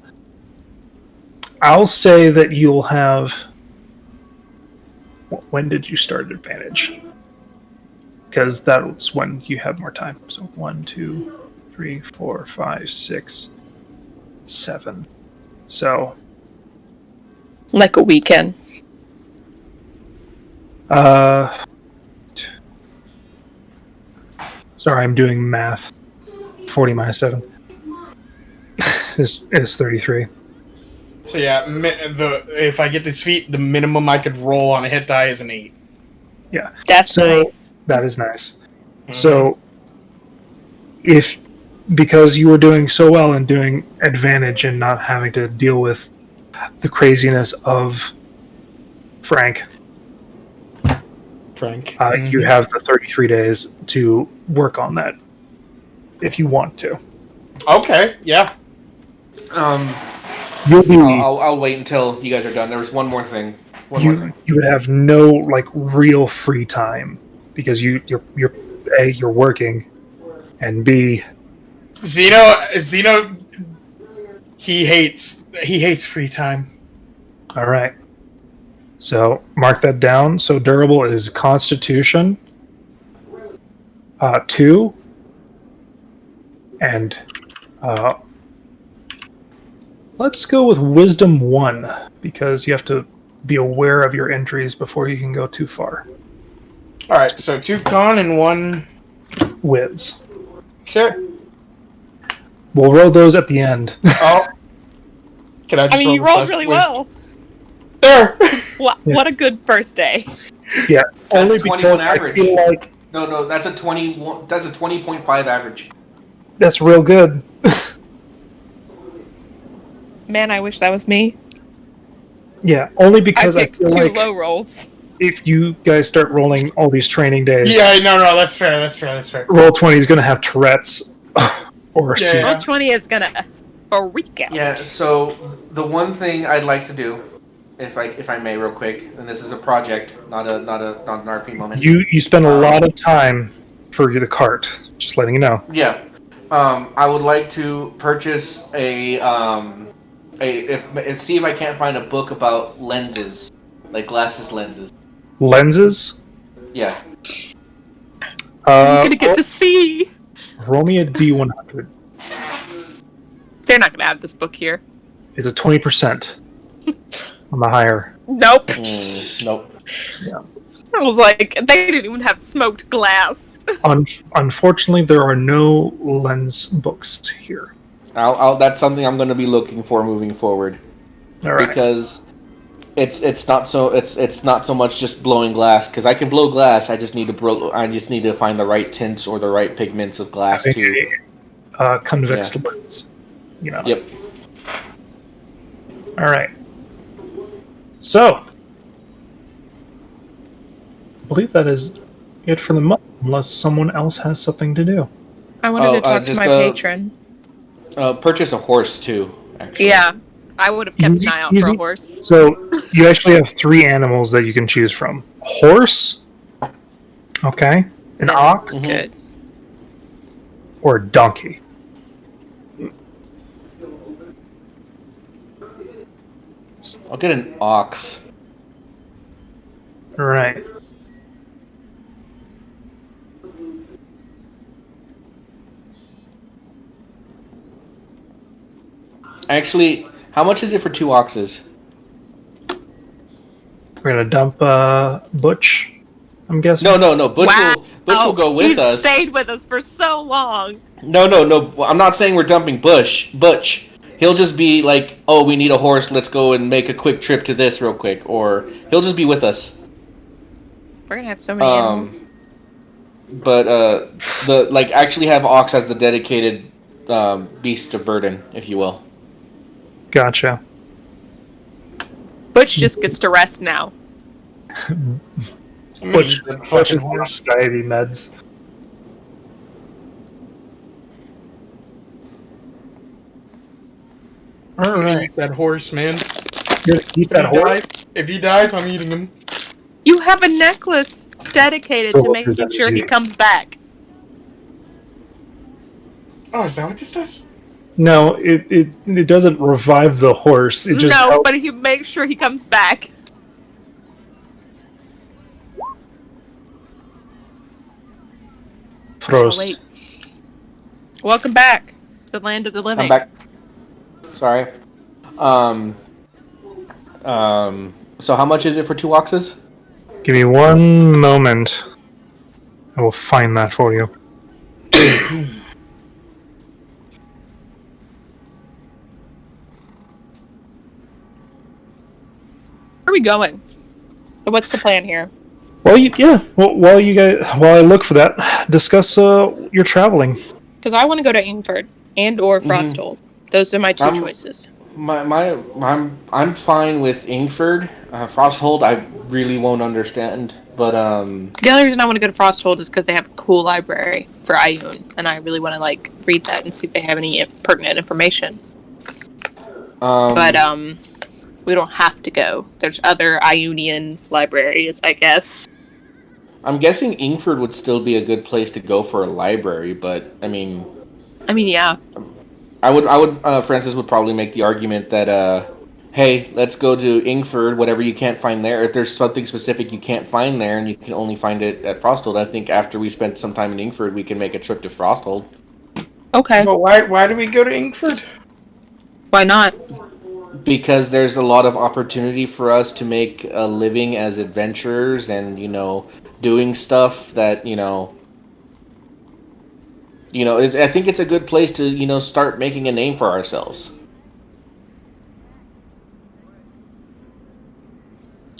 I'll say that you'll have. When did you start Advantage? Because that's when you have more time. So 1, 2, 3, 4, 5, 6, 7. So Like a weekend. Sorry, I'm doing math. 40 minus 7 is 33. So yeah, if I get this feat, the minimum I could roll on a hit die is an 8. Yeah. That's nice. That is nice. Mm-hmm. So, because you were doing so well in doing Advantage and not having to deal with the craziness of Frank, you have the 33 days to work on that if you want to. Okay, yeah. You'll be. I'll wait until you guys are done. There was one more thing. You would have no real free time because you're A, you're working, and B, Zeno he hates free time. all right. So mark that down. So durable is Constitution 2, and let's go with Wisdom 1 because you have to be aware of your injuries before you can go too far. Alright, so 2 con and 1 Wiz. Sure. We'll roll those at the end. Oh. Can I just I mean, you rolled really well. There! What a good first day. Yeah, That's only 21 because average. I feel like No, that's a 21. That's a 20.5 average. that's real good. Man, I wish that was me. Yeah, only I because I picked feel 2 like low rolls. if you guys start rolling all these training days, Yeah, no, that's fair. roll 20 is going to have Tourette's or Yeah, C. yeah. Roll 20 is gonna freak out. Yeah. So the one thing I'd like to do, if I may, real quick, and this is a project, not an RP moment. You spend a lot of time for the cart. Just letting you know. Yeah. I would like to purchase see if I can't find a book about lenses, like glasses lenses. Lenses. Yeah. I'm gonna get to see. Roll me a D100. They're not gonna have this book here. It's a 20% on the higher. Nope. Nope. I was like, they didn't even have smoked glass. Unfortunately, there are no lens books here. That's something I'm going to be looking for moving forward. All right. Because it's not so much just blowing glass, because I can blow glass. I just need to find the right tints or the right pigments of glass too. Convex lens. Yep. All right. So, I believe that is it for the month, unless someone else has something to do. I wanted to talk to my patron. Purchase a horse too. Actually. Yeah, I would have kept Easy- an eye out for easy. a horse. So, you actually have 3 animals that you can choose from. Horse, okay, an ox, Good. or a donkey. I'll get an ox. All right. Actually, how much is it for 2 oxes? We're gonna dump Butch, I'm guessing. No. Butch will go with He's us. stayed with us for so long. No. I'm not saying we're dumping Butch. He'll just be like, oh, we need a horse. Let's go and make a quick trip to this real quick. Or he'll just be with us. We're gonna have so many animals. But actually have ox as the dedicated beast of burden, if you will. Gotcha. Butch just gets to rest now. I'm gonna Butch, eat that Butch fucking is on horse. anxiety meds. I'm All gonna right. eat that horse, man. You're gonna keep that horse. If he dies, I'm eating him. You have a necklace dedicated to making sure he comes back. Oh, is that what this does? No, it doesn't revive the horse. It just No, helps. but he makes sure he comes back. Prost. Wait. Welcome back to the land of the living. I'm back. Sorry. So how much is it for 2 oxes? Give me one moment. I will find that for you. Where are we going? What's the plan here? Well, while I look for that, discuss your traveling. Because I want to go to Ingford and or Frosthold. Those are my 2 choices. I'm fine with Ingford. Frosthold, I really won't understand. But The only reason I want to go to Frosthold is because they have a cool library for Ioun, and I really want to read that and see if they have any pertinent information. But we don't have to go. There's other Ionian libraries, I guess. I'm guessing Ingford would still be a good place to go for a library. But I mean, Yeah. Francis would probably make the argument that, hey, let's go to Ingford, whatever you can't find there. If there's something specific you can't find there and you can only find it at Frosthold, I think after we spend some time in Ingford, we can make a trip to Frosthold. Okay. But why do we go to Ingford? Why not? Because there's a lot of opportunity for us to make a living as adventurers and, doing stuff that, I think it's a good place to, start making a name for ourselves.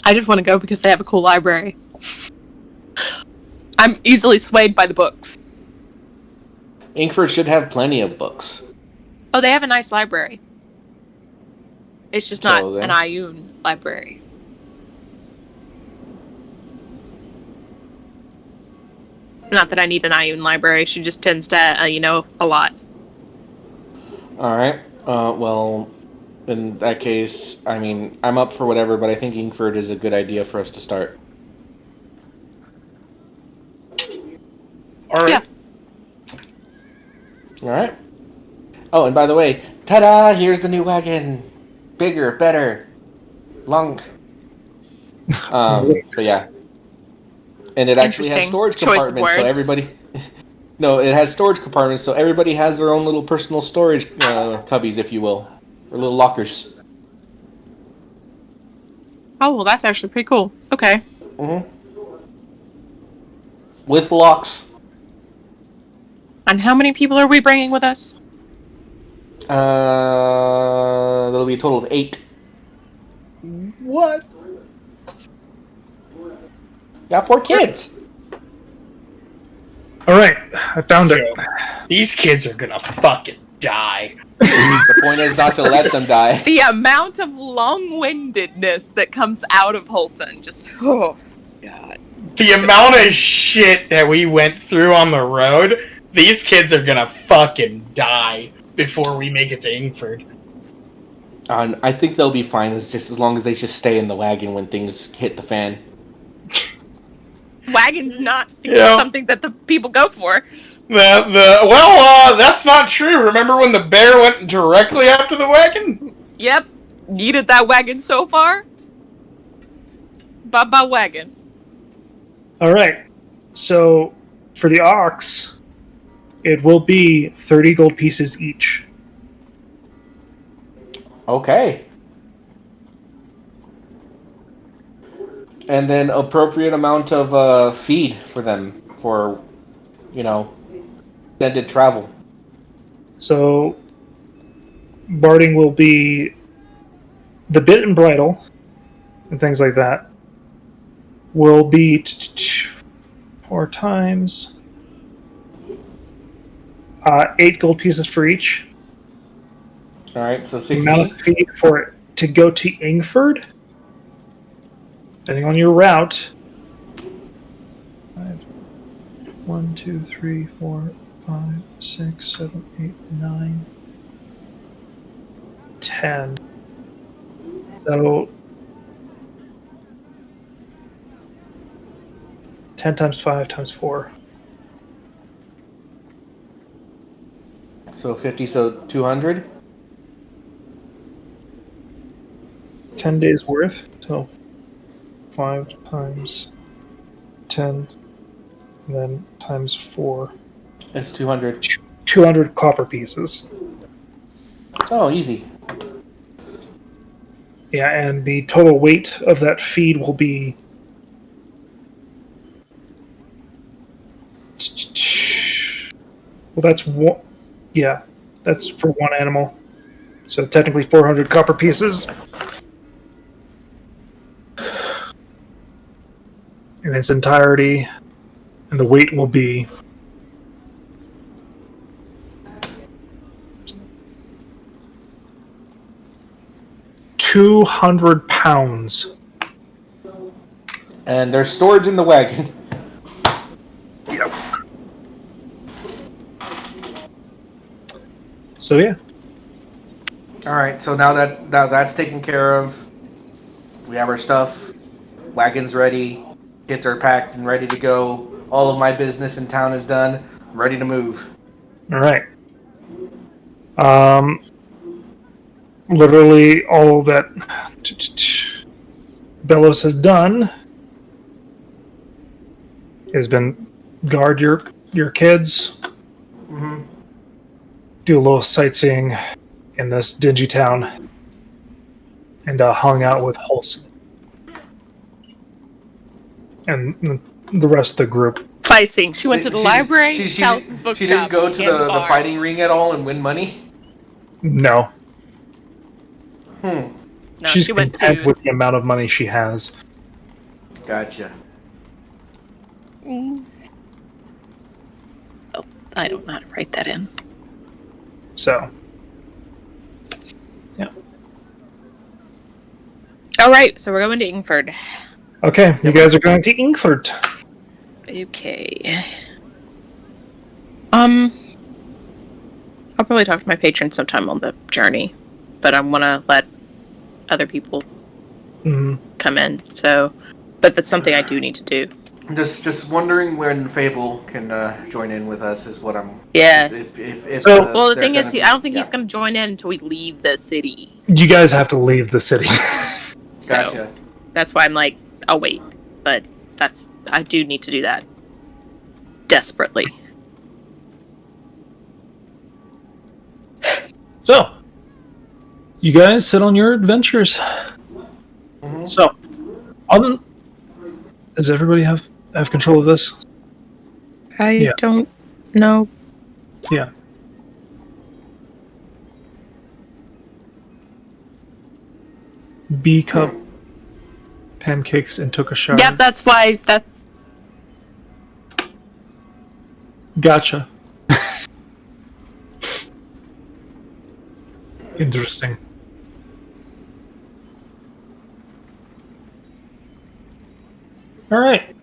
I just want to go because they have a cool library. I'm easily swayed by the books. Ingford should have plenty of books. Oh, they have a nice library. It's just not So then- an Ioun library. Not that I need an Ioun library. She just tends to, a lot. Alright. Well, in that case, I mean, I'm up for whatever, but I think Ingford is a good idea for us to start. All right. Yeah. Alright. Oh, and by the way, ta-da! Here's the new wagon! Bigger, better, long. But yeah. And it actually has Interesting storage choice of compartments, so words. everybody... No, it has storage compartments, so everybody has their own little personal storage cubbies, if you will. Or little lockers. Oh, well, that's actually pretty cool. Okay. Mm-hmm. With locks. And how many people are we bringing with us? That'll be a total of 8. What? Got 4 kids. All right, I found it. These kids are gonna fucking die. The point is not to let them die. The amount of long-windedness that comes out of Holson. Just, oh, God. The amount of shit that we went through on the road, these kids are gonna fucking die before we make it to Ingford. I think they'll be fine. It's just as long as they just stay in the wagon when things hit the fan. Wagon's not Yeah. something that the people go for. That's not true. Remember when the bear went directly after the wagon? Yep. Needed that wagon so far. Baba wagon. All right. So for the ox, it will be 30 gold pieces each. Okay. And then appropriate amount of feed for them for, extended travel. So barding will be the bit and bridle and things like that will be 4 times 8 gold pieces for each. All right, so The 16. amount of feed for it to go to Ingford depending on your route. 1, 2, 3, 4, 5, 6, 7, 8, 9, 10. So 10 times 5 times 4. So 50, so 200? 10 days worth. So 5 times 10, and then times 4. It's 200. 200 copper pieces. Oh, easy. Yeah, and the total weight of that feed will be... Well, that's one... Yeah, that's for one animal. So technically 400 copper pieces. In its entirety. And the weight will be... 200 pounds. And there's storage in the wagon. Yep. So yeah. All right, so now that's taken care of, we have our stuff, wagon's ready, kids are packed and ready to go. All of my business in town is done. I'm ready to move. All right. Literally all that Bellows has done has been guard your kids, do a little sightseeing in this dingy town, and hung out with Holson and the rest of the group. Sightseeing. She went to the library, She Callus's bookshop, she didn't go to and the bar. fighting ring at all and win money? No, No, she's she went content to. with the amount of money she has. Gotcha. Oh, I don't know how to write that in. So, yeah. All right, so we're going to Ingford. Okay, you guys are going to Ingford. Okay. I'll probably talk to my patron sometime on the journey, but I want to let other people come in. So, but that's something I do need to do. I'm just wondering when Fable can join in with us is what I'm... Yeah. If Well, the thing is, I don't think he's going to join in until we leave the city. You guys have to leave the city. So Gotcha. that's why I'm like, I'll wait. But I do need to do that. Desperately. So, you guys sit on your adventures. So, does everybody have control of this? I don't know. Yeah. B cup, pancakes, and took a shower. Yep, that's why. That's Gotcha. Interesting. All right.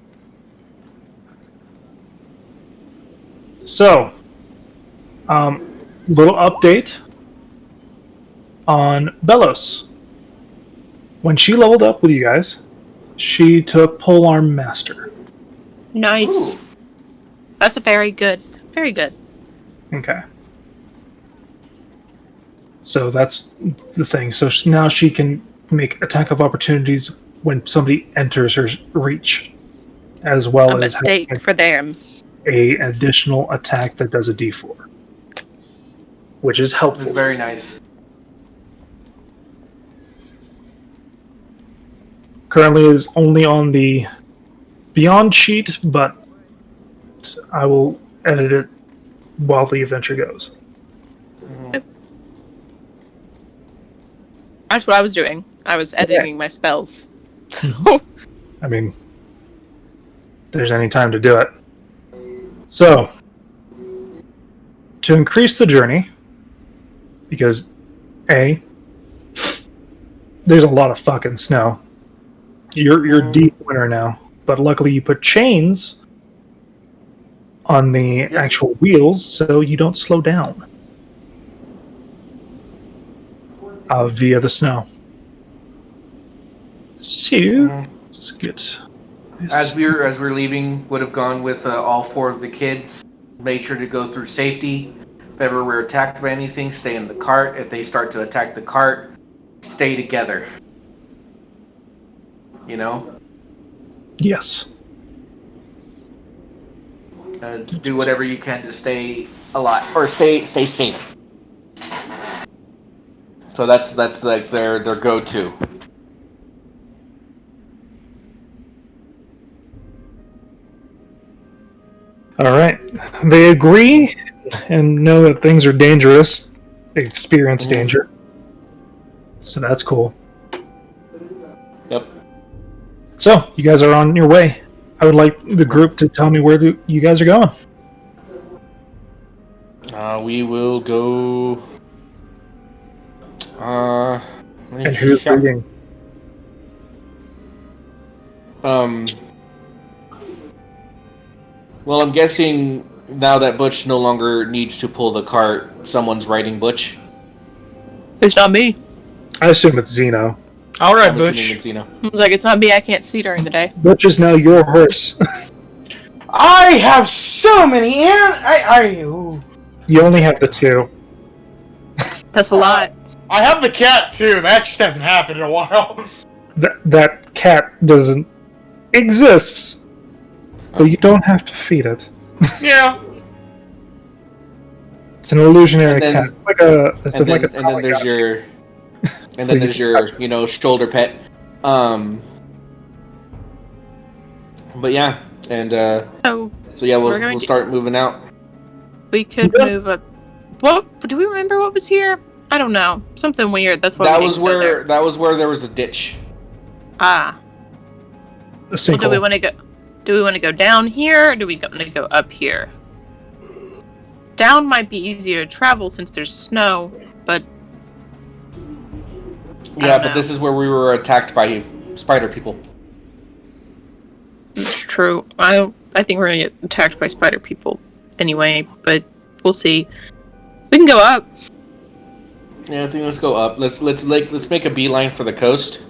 So, little update on Belos. When she leveled up with you guys, she took Polearm Master. nice. Ooh. That's a very good. Very good. Okay. So that's the thing. So now she can make attack of opportunities when somebody enters her reach, as well A as mistake for them. a additional attack that does a D4, which is helpful. Very nice. Currently, it is only on the Beyond sheet, but I will edit it while the adventure goes. That's what I was doing. I was editing my spells. So, I mean, there's any time to do it. So, to increase the journey, because A, there's a lot of fucking snow. You're deep winter now, but luckily you put chains on the actual wheels, so you don't slow down via the snow. So let's get this. As we're leaving, would have gone with all 4 of the kids. Made sure to go through safety. If ever we're attacked by anything, stay in the cart. If they start to attack the cart, stay together. You know? Yes. Do whatever you can to stay alive or stay safe. So that's like their go-to. All right. They agree and know that things are dangerous. They experience danger. So that's cool. Yep. So, you guys are on your way. I would like the group to tell me where you guys are going. We will go. And who's leading? Well, I'm guessing now that Butch no longer needs to pull the cart, someone's riding Butch. It's not me. I assume it's Zeno. All right, I'm Butch. assuming it's Zeno. I was like, it's not me. I can't see during the day. Butch is now your horse. I have so many ooh. You only have the 2. That's a lot. I have the cat too. That just hasn't happened in a while. That cat doesn't exists, but you don't have to feed it. Yeah. It's an illusionary And then- cat. It's like a. It's And like then, and then there's your, and then there's your, shoulder pet. But yeah, and Oh, so yeah, We're gonna we'll get- start moving out. we could move up. What? Do we remember what was here? I don't know. Something weird. That's why That we was didn't go there. where there was a ditch. Ah. a Well, sinkhole. do we want to go? Do we want to go down here, or do we want to go up here? Down might be easier to travel since there's snow, but Yeah, don't but know. this is where we were attacked by spider people. it's true. I think we're gonna get attacked by spider people anyway, but we'll see. We can go up. Yeah, I think let's go up. Let's make a beeline for the coast,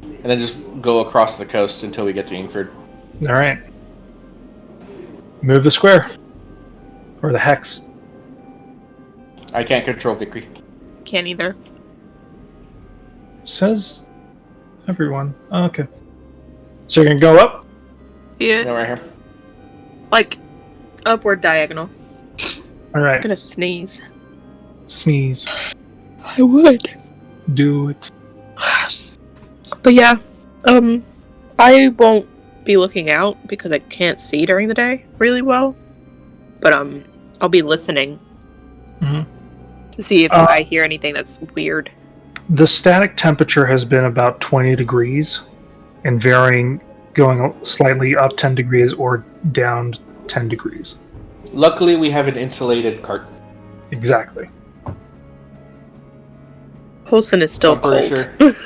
and then just go across the coast until we get to Ingford. All right. Move the square or the hex. I can't control Victory. Can't either. It says everyone. Oh, okay. So you're gonna go up. Yeah, No, right here. like upward diagonal. All I'm right. gonna sneeze. Sneeze. I would. Do it. But yeah, I won't be looking out because I can't see during the day really well. But I'll be listening to see if I hear anything that's weird. The static temperature has been about 20 degrees and varying, going slightly up 10 degrees or down 10 degrees. Luckily, we have an insulated cart. Exactly. Holson is still I'm pretty cold.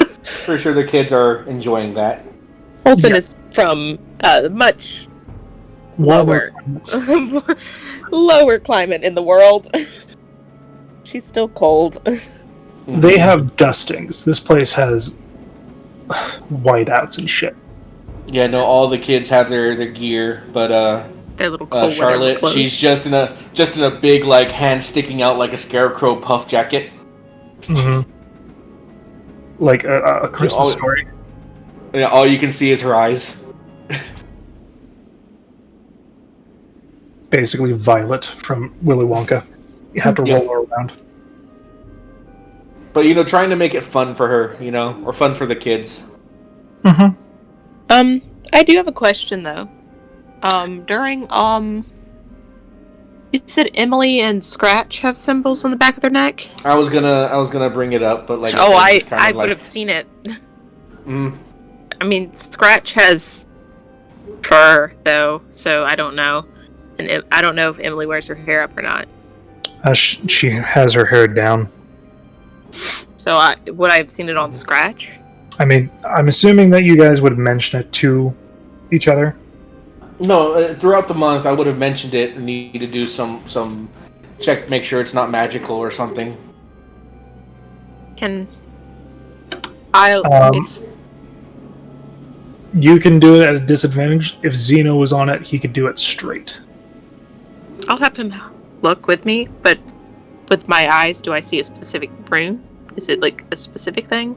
Pretty sure the kids are enjoying that. Holson is from much lower lower climate in the world. She's still cold. They have dustings. This place has whiteouts and shit. Yeah, no, all the kids have their gear, but They're little cold weather Charlotte, clothes. she's just in a big like hand sticking out like a scarecrow puff jacket. Mm-hmm. Like a Christmas story. Yeah, all you can see is her eyes. Basically Violet from Willy Wonka. You have to roll her around. But trying to make it fun for her, or fun for the kids. Mm-hmm. I do have a question though. During you said Emily and Scratch have symbols on the back of their neck? I was gonna bring it up, but like I would have seen it. Mm, I mean, Scratch has fur though, so I don't know. And I don't know if Emily wears her hair up or not. She has her hair down. So would I have seen it on Scratch? I mean, I'm assuming that you guys would mention it to each other. No, throughout the month, I would have mentioned it and need to do some check, make sure it's not magical or something. Can I'll if You can do it at a disadvantage. If Xeno was on it, he could do it straight. I'll have him look with me, but with my eyes, do I see a specific rune? Is it like a specific thing?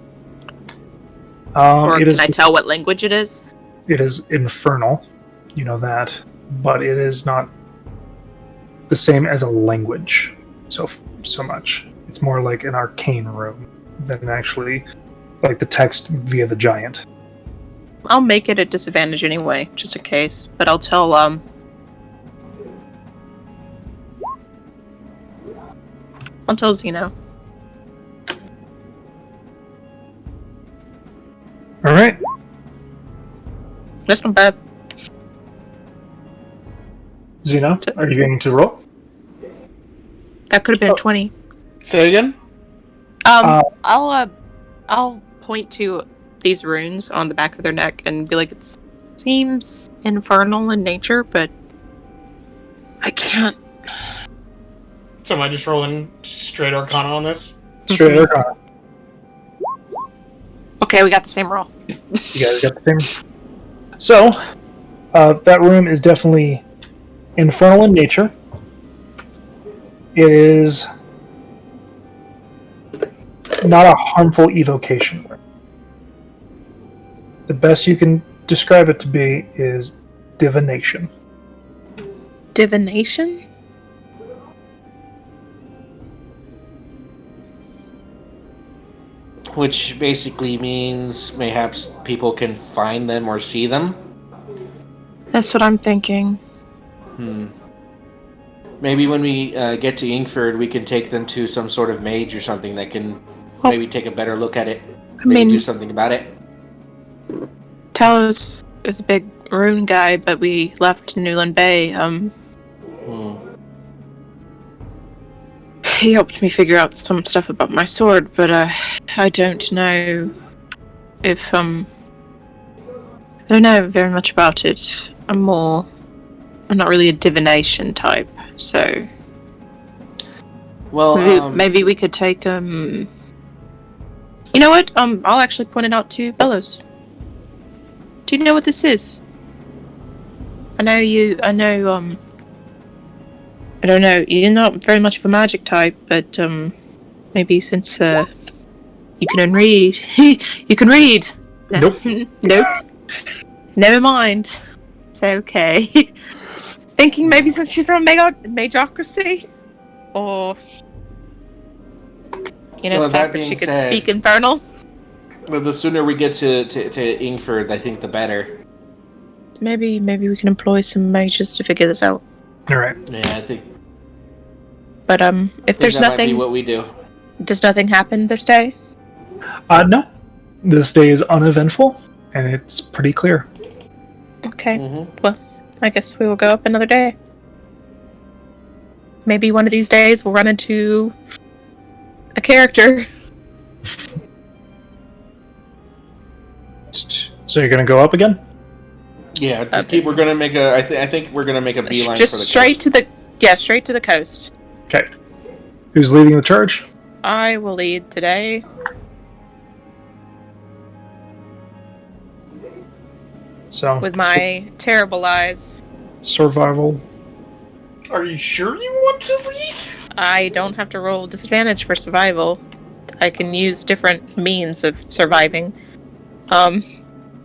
Or It can is, I tell what language it is? It is infernal, you know that, but it is not the same as a language. So much. It's more like an arcane rune than actually like the text via the giant. I'll make it a disadvantage anyway, just in case. But I'll tell Xeno. All right. That's not bad. Xeno, are you going to roll? That could have been 20. Say again? I'll point to these runes on the back of their neck and be like, it seems infernal in nature, but I can't. So am I just rolling straight Arcana on this? Straight Arcana. Okay, we got the same roll. You guys got the same. So, that room is definitely infernal in nature. It is not a harmful evocation room. The best you can describe it to be is divination. Divination? Which basically means mayhaps people can find them or see them. That's what I'm thinking. Maybe when we get to Ingford, we can take them to some sort of mage or something that can maybe take a better look at it. Maybe do something about it. Talos is a big rune guy, but we left Newland Bay. He helped me figure out some stuff about my sword, but I don't know if I don't know very much about it. I'm not really a divination type, so Well, maybe we could take You know what? I'll actually point it out to Bellows. Do you know what this is? I don't know, you're not very much of a magic type, but maybe since you can read you can read. Nope. Nope. Never mind. It's okay. Thinking maybe since she's from Magocracy, or Well, the fact that that she being could said- speak Infernal. well, the sooner we get to Ingford, I think the better. Maybe we can employ some mages to figure this out. All right. Yeah, I think. But if there's that might be nothing, what we do. does nothing happen this day? No. This day is uneventful, and it's pretty clear. Okay. Mm-hmm. Well, I guess we will go up another day. Maybe one of these days we'll run into a character. So you're gonna go up again? Yeah, just Okay. we're gonna make a. I think we're gonna make a beeline Just for the straight coast. straight to the coast. Okay. Who's leading the charge? I will lead today. So With my terrible eyes. survival. Are you sure you want to leave? I don't have to roll disadvantage for survival. I can use different means of surviving.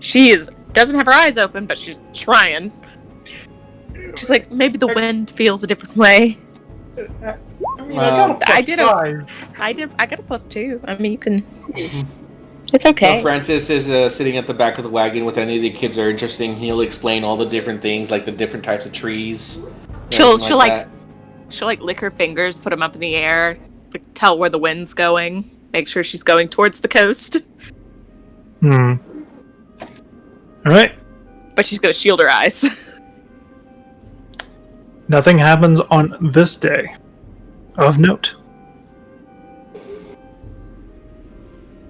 She doesn't have her eyes open, but she's trying. She's like, maybe the wind feels a different way. I mean, I got a plus I did a- 5. I got a +2. I mean, you can. It's okay. So Francis is sitting at the back of the wagon with any of the kids are interesting. He'll explain all the different things, like the different types of trees. and She'll everything like that. she'll like lick her fingers, put them up in the air, like, tell where the wind's going, make sure she's going towards the coast. All right. But she's gonna shield her eyes. Nothing happens on this day of note.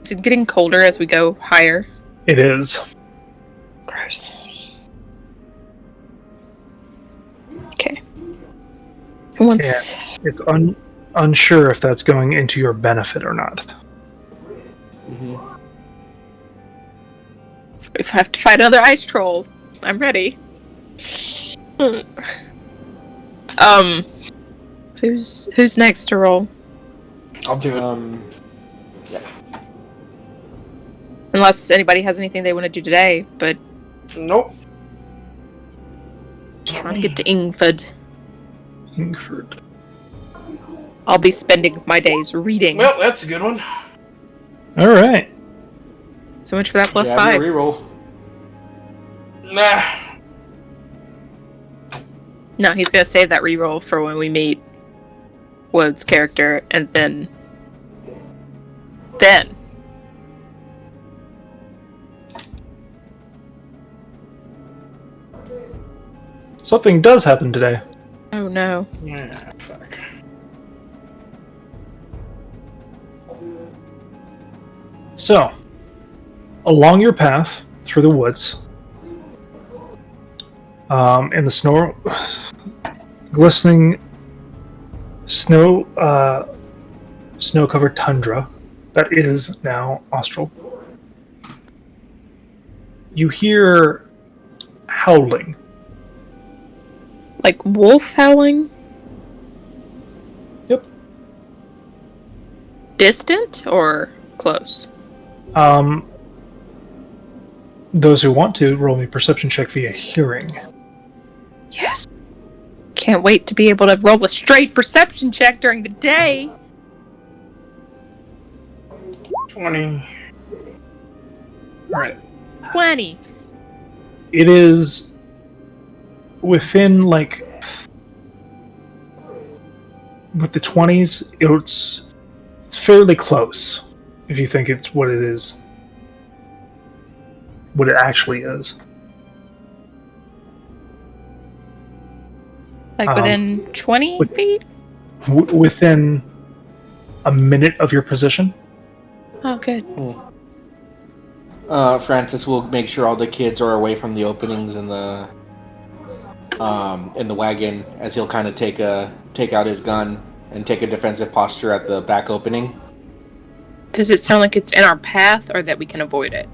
Is it getting colder as we go higher? It is. Gross. Okay. Who wants... It's unsure if that's going into your benefit or not. If I have to fight another ice troll, I'm ready. Who's next to roll? I'll do it. Yeah. Unless anybody has anything they want to do today, but Nope. just trying to get to Ingford. Ingford. I'll be spending my days reading. Well, that's a good one. All right. So much for that plus Grab 5. your reroll. Nah. No, he's gonna save that reroll for when we meet Wode's character, and then Something does happen today. oh no. Yeah, fuck. So, along your path through the woods, in the snow, glistening snow-covered tundra that is now Austral, you hear howling. Like wolf howling? Yep. Distant or close? Those who want to roll me a perception check via hearing. Yes. Can't wait to be able to roll a straight perception check during the day. 20. All right. 20. It is within with the 20s. It's fairly close if you think it's what it is, what it actually is. Like within 20 feet? Within a minute of your position. Oh, good. Francis will make sure all the kids are away from the openings in the wagon, as he'll kind of take out his gun and take a defensive posture at the back opening. Does it sound like it's in our path or that we can avoid it?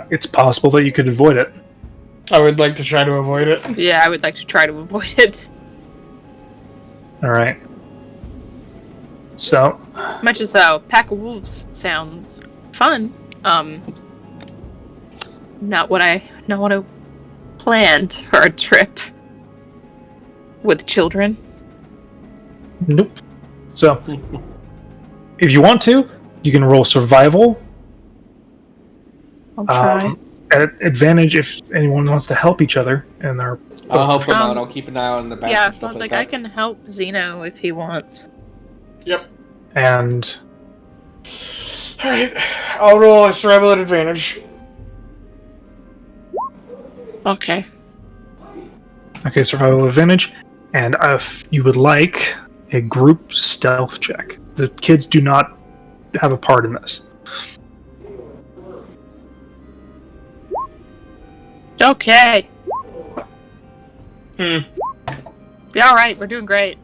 It's possible that you could avoid it. I would like to try to avoid it. Yeah, I would like to try to avoid it. All right. So, Much as a pack of wolves sounds fun, not what I planned for a trip with children. nope. So, if you want to, you can roll survival. I'll try. At advantage if anyone wants to help each other, and they're I'll help him Um, out. I'll keep an eye on the back. Yeah, and I stuff was like like, I that. can help Zeno if he wants. Yep. and Alright. I'll roll a survival at advantage. Okay. okay, survival advantage. And if you would like a group stealth check, the kids do not have a part in this. Okay. Hmm. Yeah, alright, we're doing great.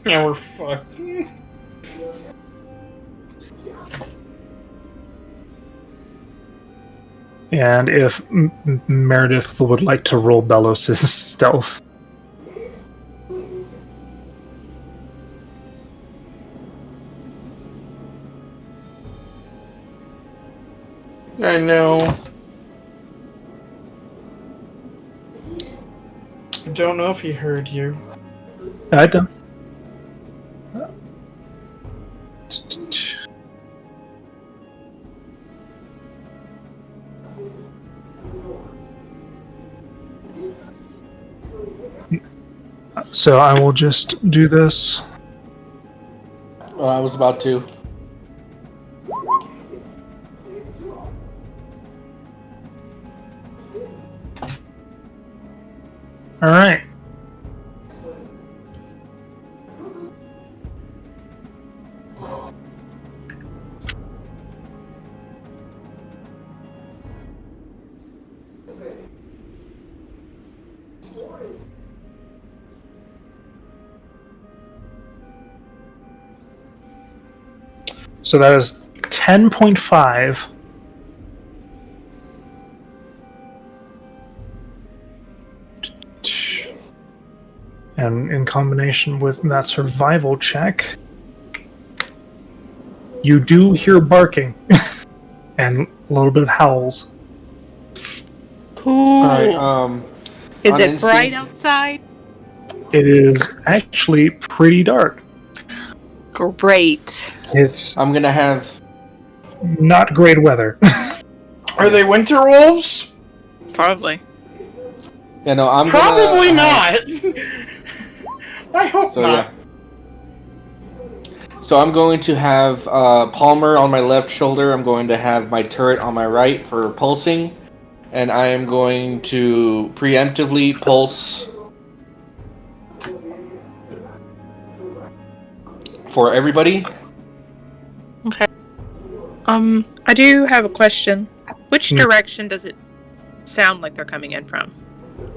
Yeah, we're fucked. And if Meredith would like to roll Belos' stealth. I know. I don't know if he heard you. I don't. So I will just do this. I was about to. All right. So that is 10.5. And in combination with that survival check, you do hear barking and a little bit of howls. Cool. All right. Is on it bright instinct- outside? It is actually pretty dark. Great. It's I'm gonna have. not great weather. Are they winter wolves? Probably. Yeah, no, I'm Probably gonna not. I hope So not. yeah. So I'm going to have Palmer on my left shoulder. I'm going to have my turret on my right for pulsing, and I am going to preemptively pulse for everybody. Okay. I do have a question. Which direction does it sound like they're coming in from?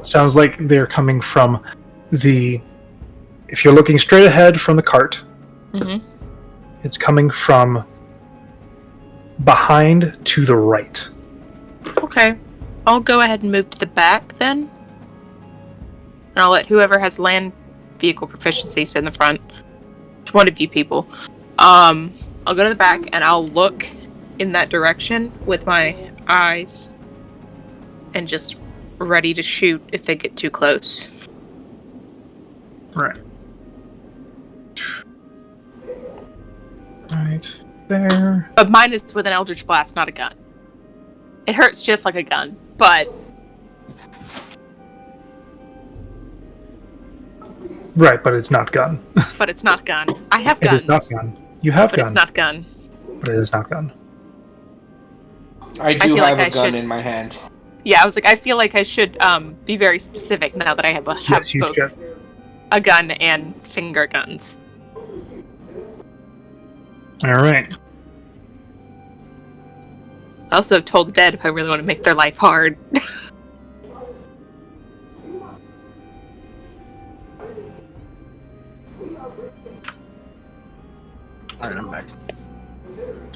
Sounds like they're coming from the. If you're looking straight ahead from the cart, Mm-hmm. it's coming from behind to the right. Okay. I'll go ahead and move to the back then. And I'll let whoever has land vehicle proficiency sit in the front. It's one of you people. I'll go to the back and I'll look in that direction with my eyes and just ready to shoot if they get too close. Right. Right there. But mine is with an Eldritch Blast, not a gun. It hurts just like a gun, but Right, but it's not gun. it's not gun. I have It guns. is not gun. You have But gun, it's not gun. but it is not gun. I do feel have like a I gun should- in my hand. Yeah, I was like, I feel like I should be very specific now that I have Yes, you both should. a gun and finger guns. All right. I also have told the dead if I really want to make their life hard. Alright, I'm back.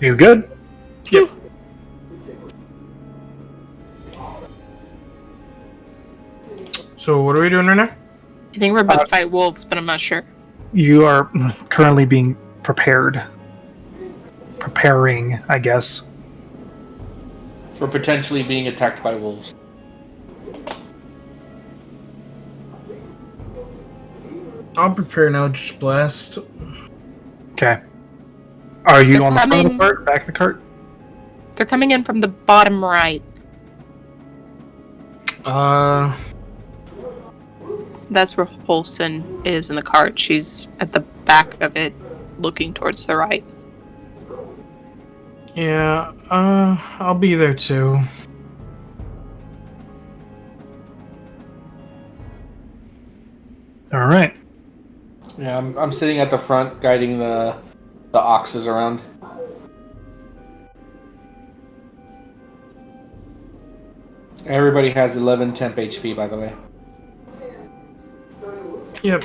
You good? Yep. So what are we doing right now? I think we're about to fight wolves, but I'm not sure. You are currently being prepared. Preparing, I guess. For potentially being attacked by wolves. I'll prepare an Eldritch Blast. Okay. Are you They're on the front of the coming- cart, back of the cart? They're coming in from the bottom right. That's where Holson is in the cart. She's at the back of it, looking towards the right. Yeah, I'll be there too. All right. Yeah, I'm sitting at the front, guiding the oxes around. Everybody has 11 temp HP, by the way. Yep.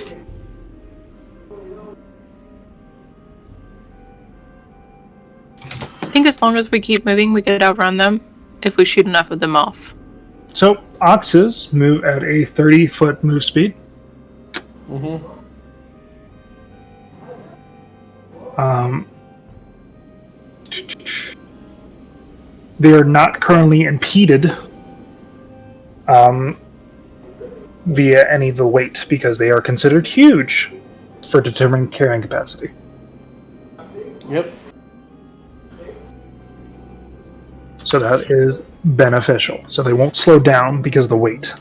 I think as long as we keep moving, we could outrun them if we shoot enough of them off. So, oxes move at a 30-foot move speed. Mm-hmm. They are not currently impeded via any of the weight because they are considered huge for determining carrying capacity. Yep. So that is beneficial. So they won't slow down because of the weight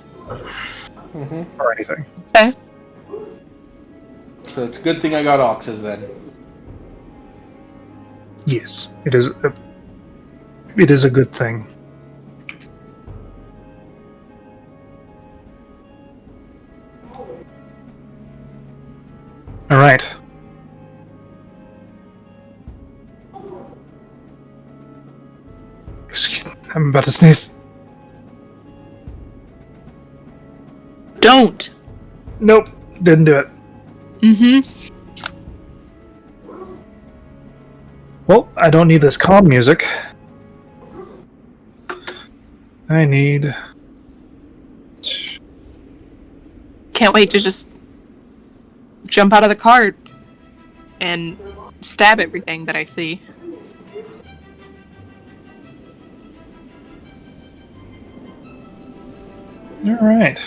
Mm-hmm. or anything. Okay. So it's a good thing I got oxes then. Yes, it is. It is a good thing. All right. Excuse me, I'm about to sneeze. Don't! Nope, didn't do it. Mm-hmm. Well, I don't need this calm music. I need... Can't wait to just jump out of the cart and stab everything that I see. All right.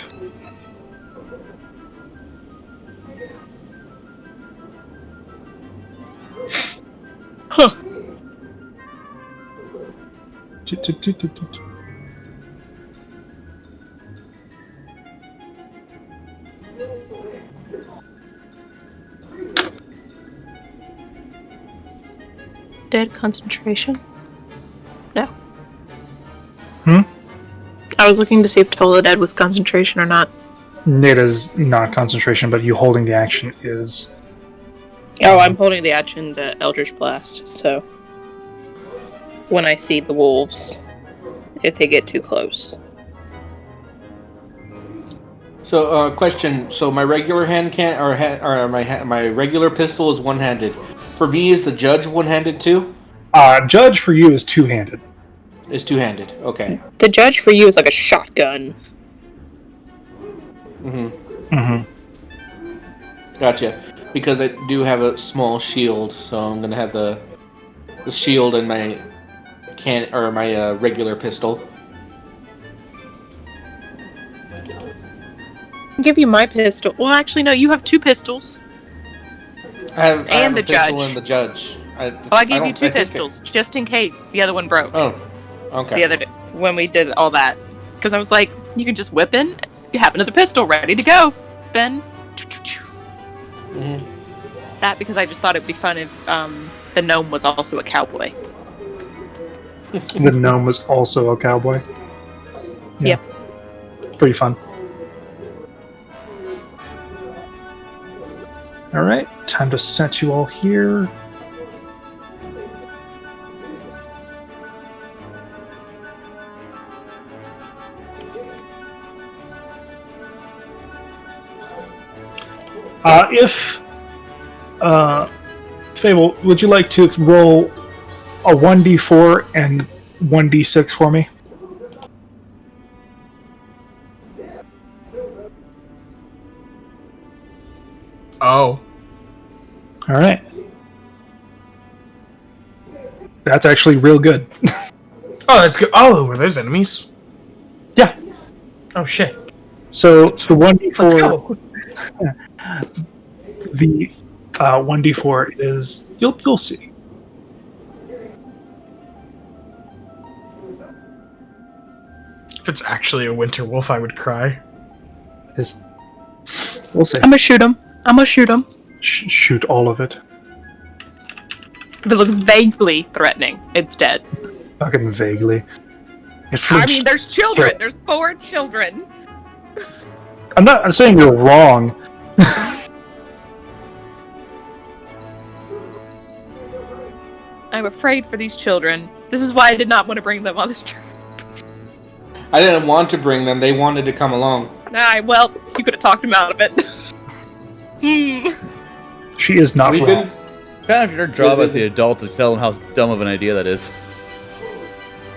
Huh. Dead concentration? No. I was looking to see if Toll the Dead was concentration or not. It is not concentration, but you holding the action is. Oh, I'm holding the action to Eldritch Blast, so when I see the wolves, if they get too close. So, question. So my regular hand can't, or my regular pistol is one-handed. For me, is the judge one-handed too? Judge for you is two-handed. Is two-handed. Okay. The judge for you is like a shotgun. Gotcha. Because I do have a small shield, so I'm gonna have the shield and my my regular pistol. I'll give you my pistol. Well, actually, no, you have two pistols. I have And a the pistol judge. And the judge. I gave you two pistols, just in case the other one broke. Oh, okay. The other day, when we did all that. Because I was like, you can just whip in, you have another pistol ready to go, Ben. That because I just thought it'd be fun if the gnome was also a cowboy. The gnome was also a cowboy. Yep. Pretty fun. Alright, time to set you all here. Fable, would you like to roll a 1d4 and 1d6 for me? Oh. Alright. That's actually real good. Oh, that's good. Oh, were those enemies? Yeah. Oh, shit. So it's the 1d4. Let's go. The 1d4 is you'll see. If it's actually a winter wolf, I would cry. We'll see. I'm gonna shoot him. Shoot all of it. If it looks vaguely threatening, it's dead. Fucking vaguely. I mean, there's children. There's 4 children. I'm saying you're wrong. I'm afraid for these children. This is why I did not want to bring them on this trip. I didn't want to bring them. They wanted to come along. Well, you could have talked him out of it. She is not We've wrong. been Kind of your job as the adult to tell them how dumb of an idea that is.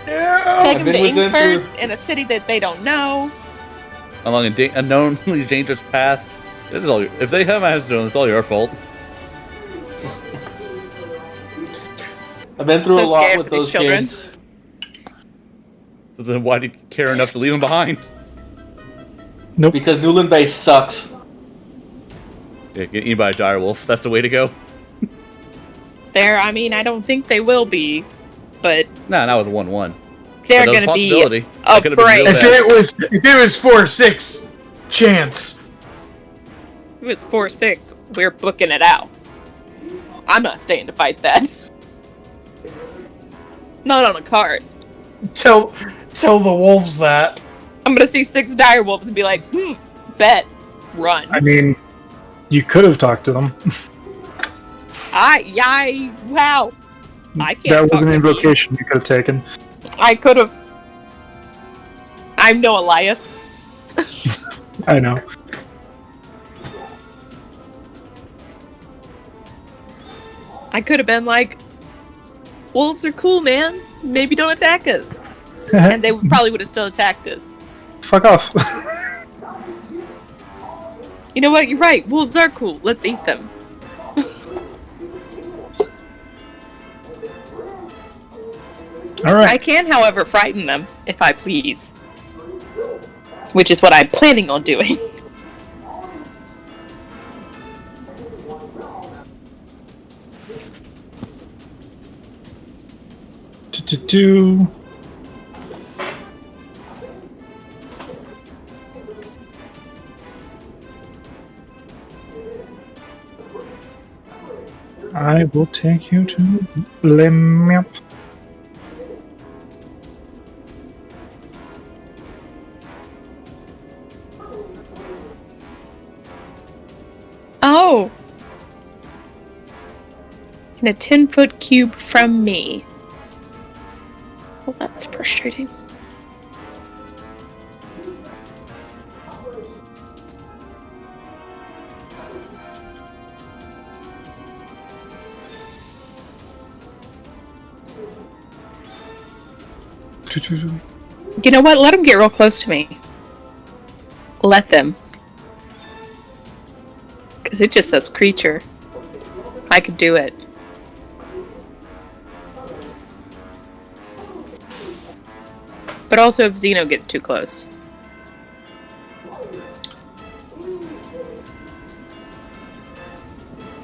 Yeah. Take them to been with them Ingford, in a city that they don't know. Along a unknownly dangerous path. This is all. If they have my house doing, it's all your fault. I've been through So a lot scared with for these those children. kids. So then, why did you care enough to leave them behind? Nope. Because Newland Bay sucks. Yeah, get eaten by a direwolf. That's the way to go. I don't think they will be, but Nah, not with 1-1. they're But gonna be possibility. That could've been afraid. real If bad. it was 4-6 chance. If it was 4-6, we're booking it out. I'm not staying to fight that. Not on a card. Tell the wolves that. I'm gonna see 6 dire wolves and be like, bet, run. I mean, you could have talked to them. Wow. I can't. That was talk an to invocation you could have taken. these. I could have. I'm no Elias. I know. I could have been like, wolves are cool, man. Maybe don't attack us. And they probably would have still attacked us. Fuck off. You know what? You're right. Wolves are cool. Let's eat them. All right. I can, however, frighten them if I please. Which is what I'm planning on doing. Do. I will take you to the map. Oh! In a 10-foot cube from me. Well, that's frustrating. You know what? Let them get real close to me. Let them. Because it just says creature. I could do it. But also if Xeno gets too close.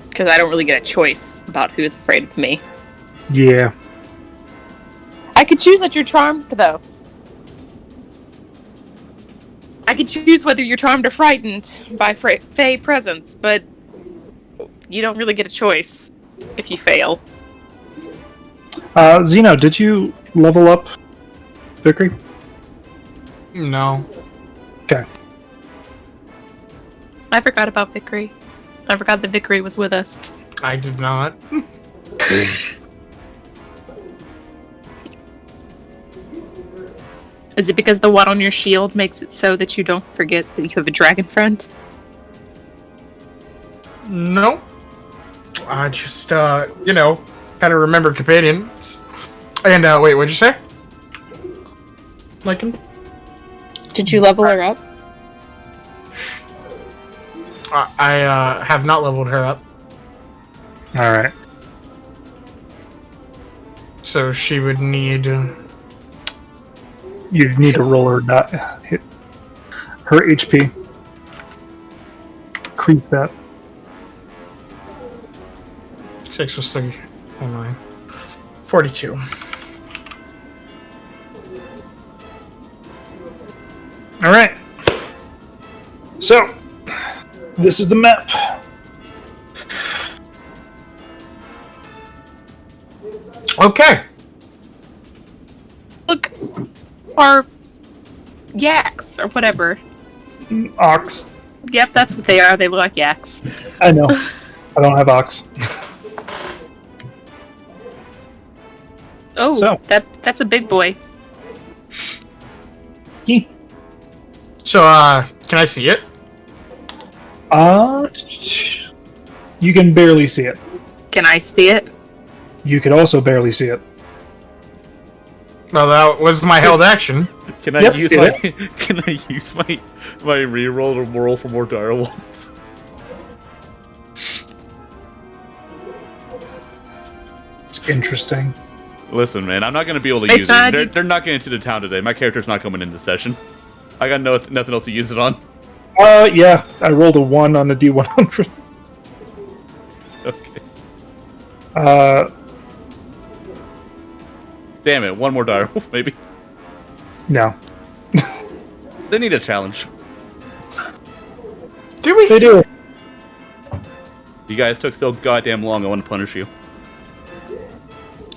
Because I don't really get a choice about who's afraid of me. Yeah. I could choose that you're charmed, though. I could choose whether you're charmed or frightened by Fey presence, but you don't really get a choice if you fail. Xeno, did you level up Vickery? No. Okay. I forgot about Vickery. I forgot that Vickery was with us. I did not. Is it because the one on your shield makes it so that you don't forget that you have a dragon friend? No. I just, kind of remembered companions. And, wait, what'd you say? Lycan? Did you level her up? I have not leveled her up. Alright. So she would need... You'd need to roll her hit her HP. Increase that. 6 plus 3. Oh my. 42. Alright. So, this is the map. Okay. Look, are yaks or whatever. Ox. Yep, that's what they are. They look like yaks. I know. I don't have ox. Oh, So. that's a big boy. Yee. So, can I see it? You can barely see it. Can I see it? You could also barely see it. Well, that was my held action. Can I Yep, use do my it. Can I use my reroll or roll for more direwolves? It's interesting. Listen, man, I'm not gonna be able to It's use not- it. They're not getting to the town today. My character's not coming into session. I got nothing else to use it on. Yeah. I rolled a 1 on the D100. Okay. Damn it, one more direwolf, maybe. No. They need a challenge. Do we? They do. You guys took so goddamn long, I want to punish you.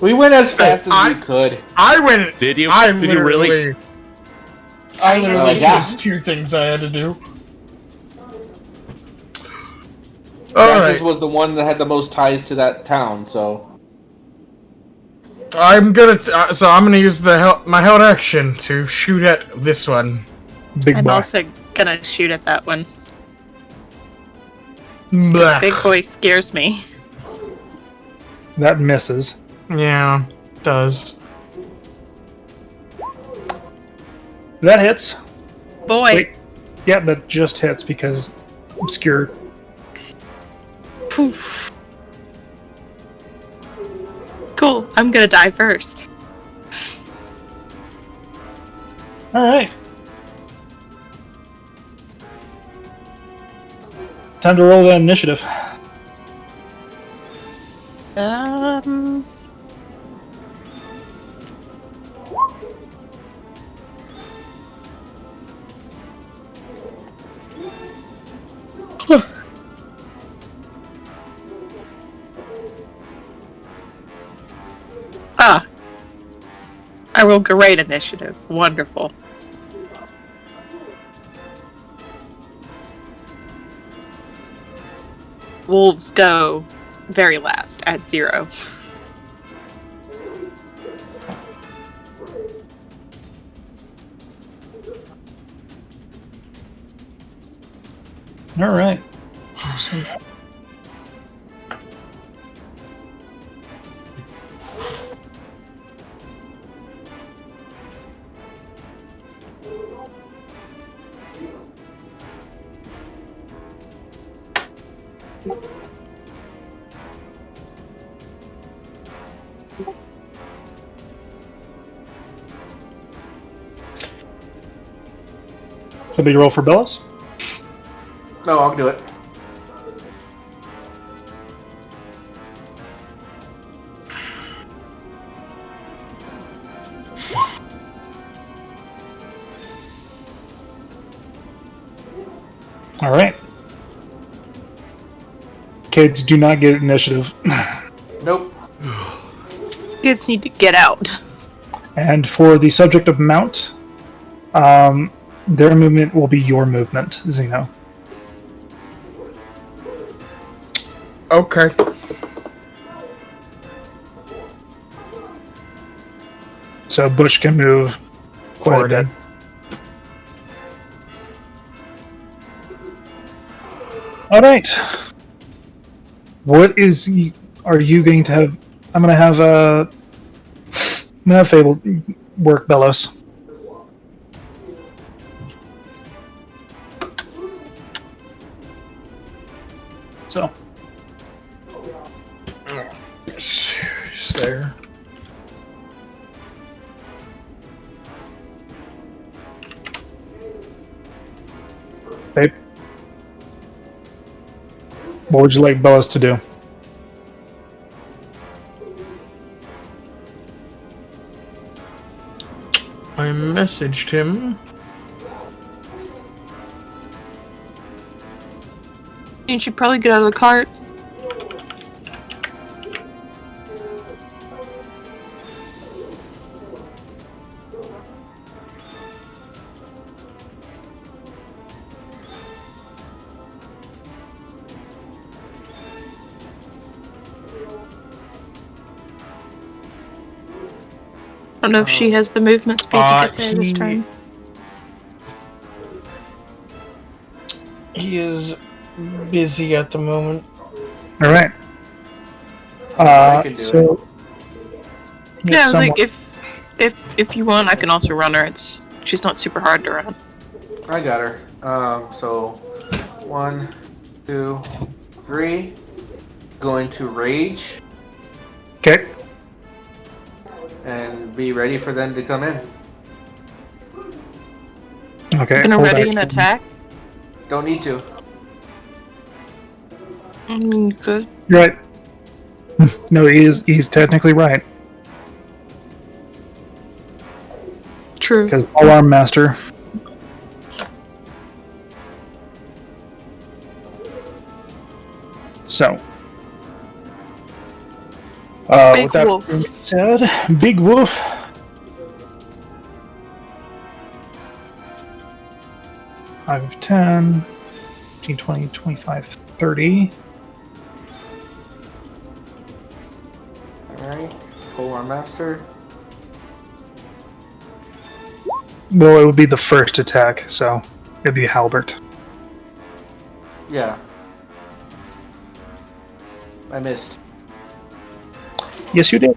We went as fast as we could. I went. Did you? I Did you really? literally- I literally Yeah. chose 2 things I had to do. Francis Alright. was the one that had the most ties to that town, so... I'm gonna use my held action to shoot at this one. Big I'm boy. also gonna shoot at that one. Blech. Big boy scares me. That misses. Yeah. does. That hits. Boy. Wait. Yeah, that just hits because obscure. Poof. Cool. I'm gonna die first. Alright. Time to roll that initiative. Ah. I roll great initiative. Wonderful. Wolves go very last at 0. Alright. Somebody roll for Bellows? No, I'll do it. Alright. Kids do not get initiative. Nope. Kids need to get out. And for the subject of mount, their movement will be your movement, Xeno. Okay. So Butch can move quite a bit. Alright. What is... Are you going to have... I'm going to have Fable work Bellows. So. She's there. Babe. What would you like Bellows to do? I messaged him. You should probably get out of the cart. I don't know if she has the movement speed to get there this turn. He is busy at the moment. All right. I can do So. Yeah, I was like, if you want, I can also run her. She's not super hard to run. I got her. So 1, 2, 3. Going to rage Okay. and be ready for them to come in. Okay. Gonna hold ready an action. attack. Don't need to. Good. You're right. No, he's technically right. True. Because Alarm Master. So. Big with that wolf. being said, Big Wolf. Five of 10, 15, 20, 25, 30. Alright. Pull our master. Well, it would be the first attack, so it'd be Halbert. Yeah. I missed. Yes, you did.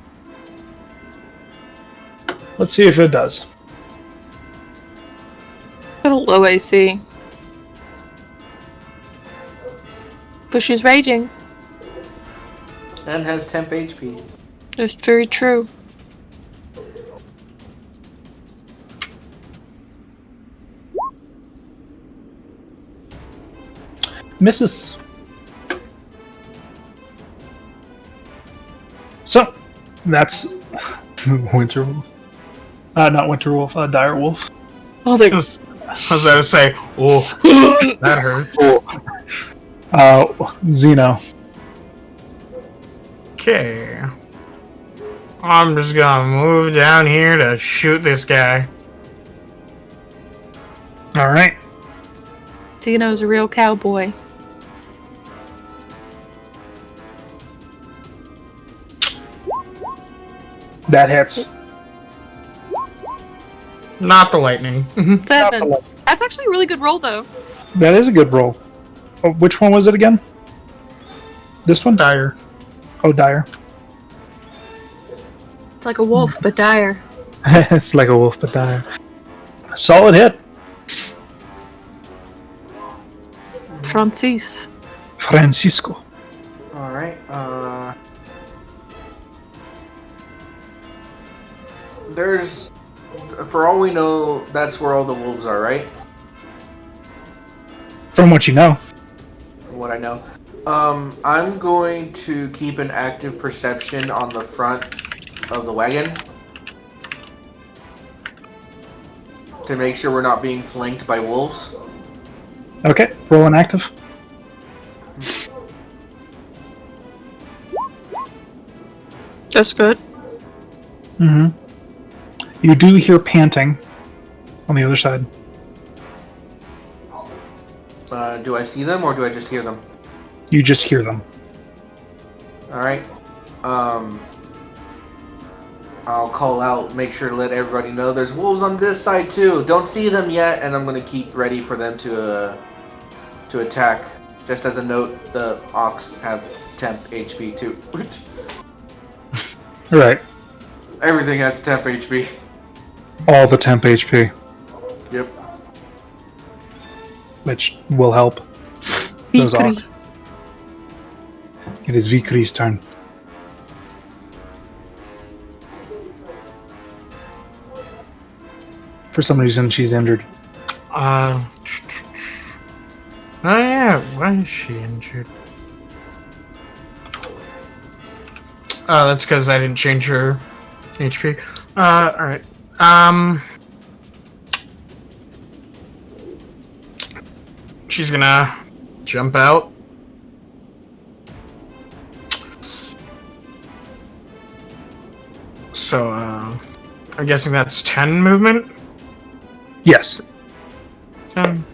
Let's see if it does. Got a low AC. But she's raging. And has temp HP. That's very true. Misses. So, that's Winter Wolf. Not Winter Wolf, Dire Wolf. I was like, I was about to say, oh, that hurts. Xeno. Okay. I'm just gonna move down here to shoot this guy. Alright. Xeno's a real cowboy. That hits. Not the lightning. 7. That's actually a really good roll, though. That is a good roll. Oh, which one was it again? This one? Dire. Oh, Dire. It's like a wolf, but dire. It's like a wolf, but Dire. Solid hit. Francis. Francisco. Alright, there's... For all we know, that's where all the wolves are, right? From what you know. From what I know. I'm going to keep an active perception on the front of the wagon. To make sure we're not being flanked by wolves. Okay, roll an active. That's good. Mm-hmm. You do hear panting on the other side. Do I see them or do I just hear them? You just hear them. Alright. I'll call out, make sure to let everybody know there's wolves on this side too. Don't see them yet, and I'm gonna keep ready for them to attack. Just as a note, the Ox have temp HP too. Right. Everything has temp HP. All the temp HP, Yep. which will help. Those Victory. Ox. It is Vikri's turn. For some reason, she's injured. Oh yeah, why is she injured? Oh, that's because I didn't change her HP. Alright. She's gonna jump out. So, I'm guessing that's 10 movement? Yes. 10,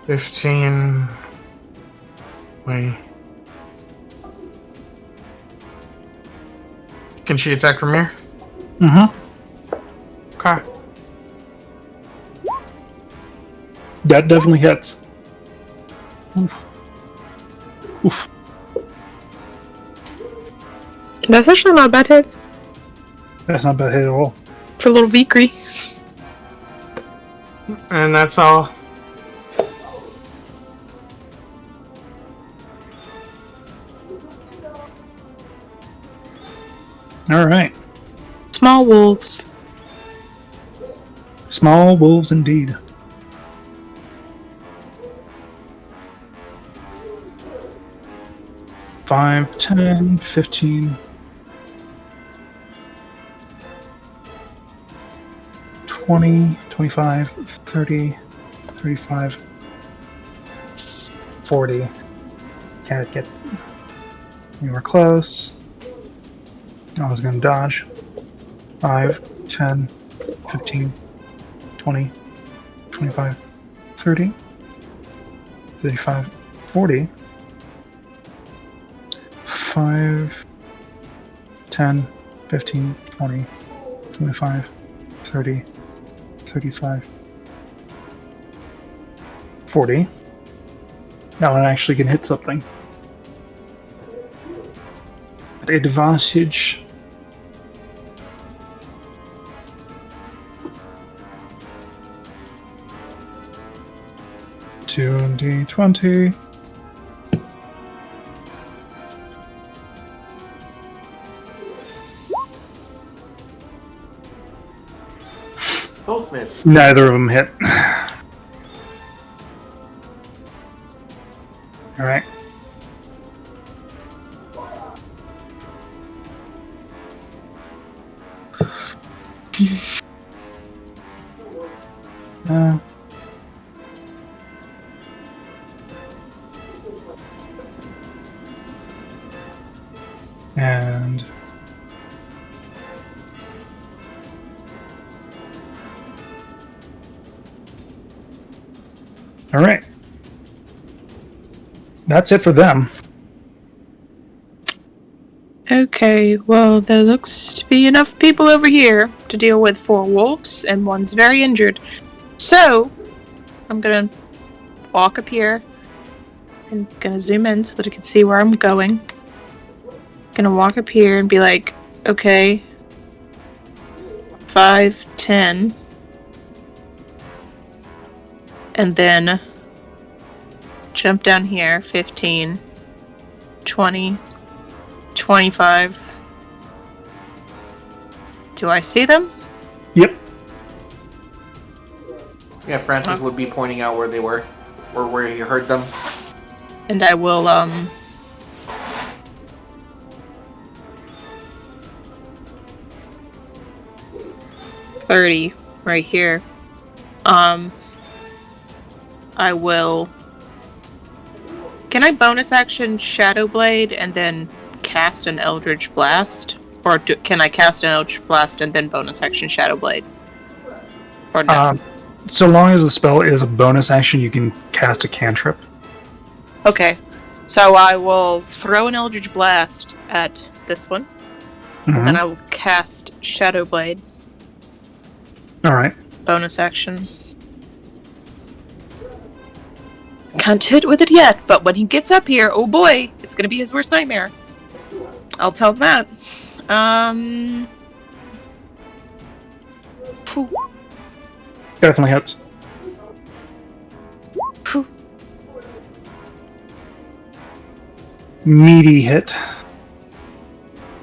15, 20. Can she attack from here? Mm-hmm. Okay. That definitely hits. Oof. Oof. That's actually not a bad hit That's not a bad hit at all. for little Victory. And that's all. Alright. Small wolves. Small wolves indeed. Five, 10, 15, 20, 25, 30, 35, 40. Can't get anywhere close. I was gonna dodge. 5, 10, 15, 20, 25, 30, 35, 40. 5, 10, 15, 20, 25, 30, 35, 40. That one actually can hit something. At advantage. 2d20. Both miss. Neither of them hit. Alright. And all right, that's it for them. Okay, well, there looks to be enough people over here to deal with 4 wolves, and one's very injured. So, I'm gonna walk up here and gonna zoom in so that I can see where I'm going. Gonna walk up here and be like, okay, 5, 10, and then jump down here, 15, 20, 25. Do I see them? Yep. Yeah, Francis would be pointing out where they were, or where you heard them. And I will, 30 right here. I will. Can I bonus action Shadow Blade and then cast an Eldritch Blast? Or can I cast an Eldritch Blast and then bonus action Shadow Blade? Or no? So long as the spell is a bonus action, you can cast a cantrip. Okay. So I will throw an Eldritch Blast at this one. And then I will cast Shadow Blade. Alright. Bonus action. Can't hit with it yet, but when he gets up here, oh boy, it's gonna be his worst nightmare. I'll tell him that. Phew, Definitely hits. phew. Meaty hit.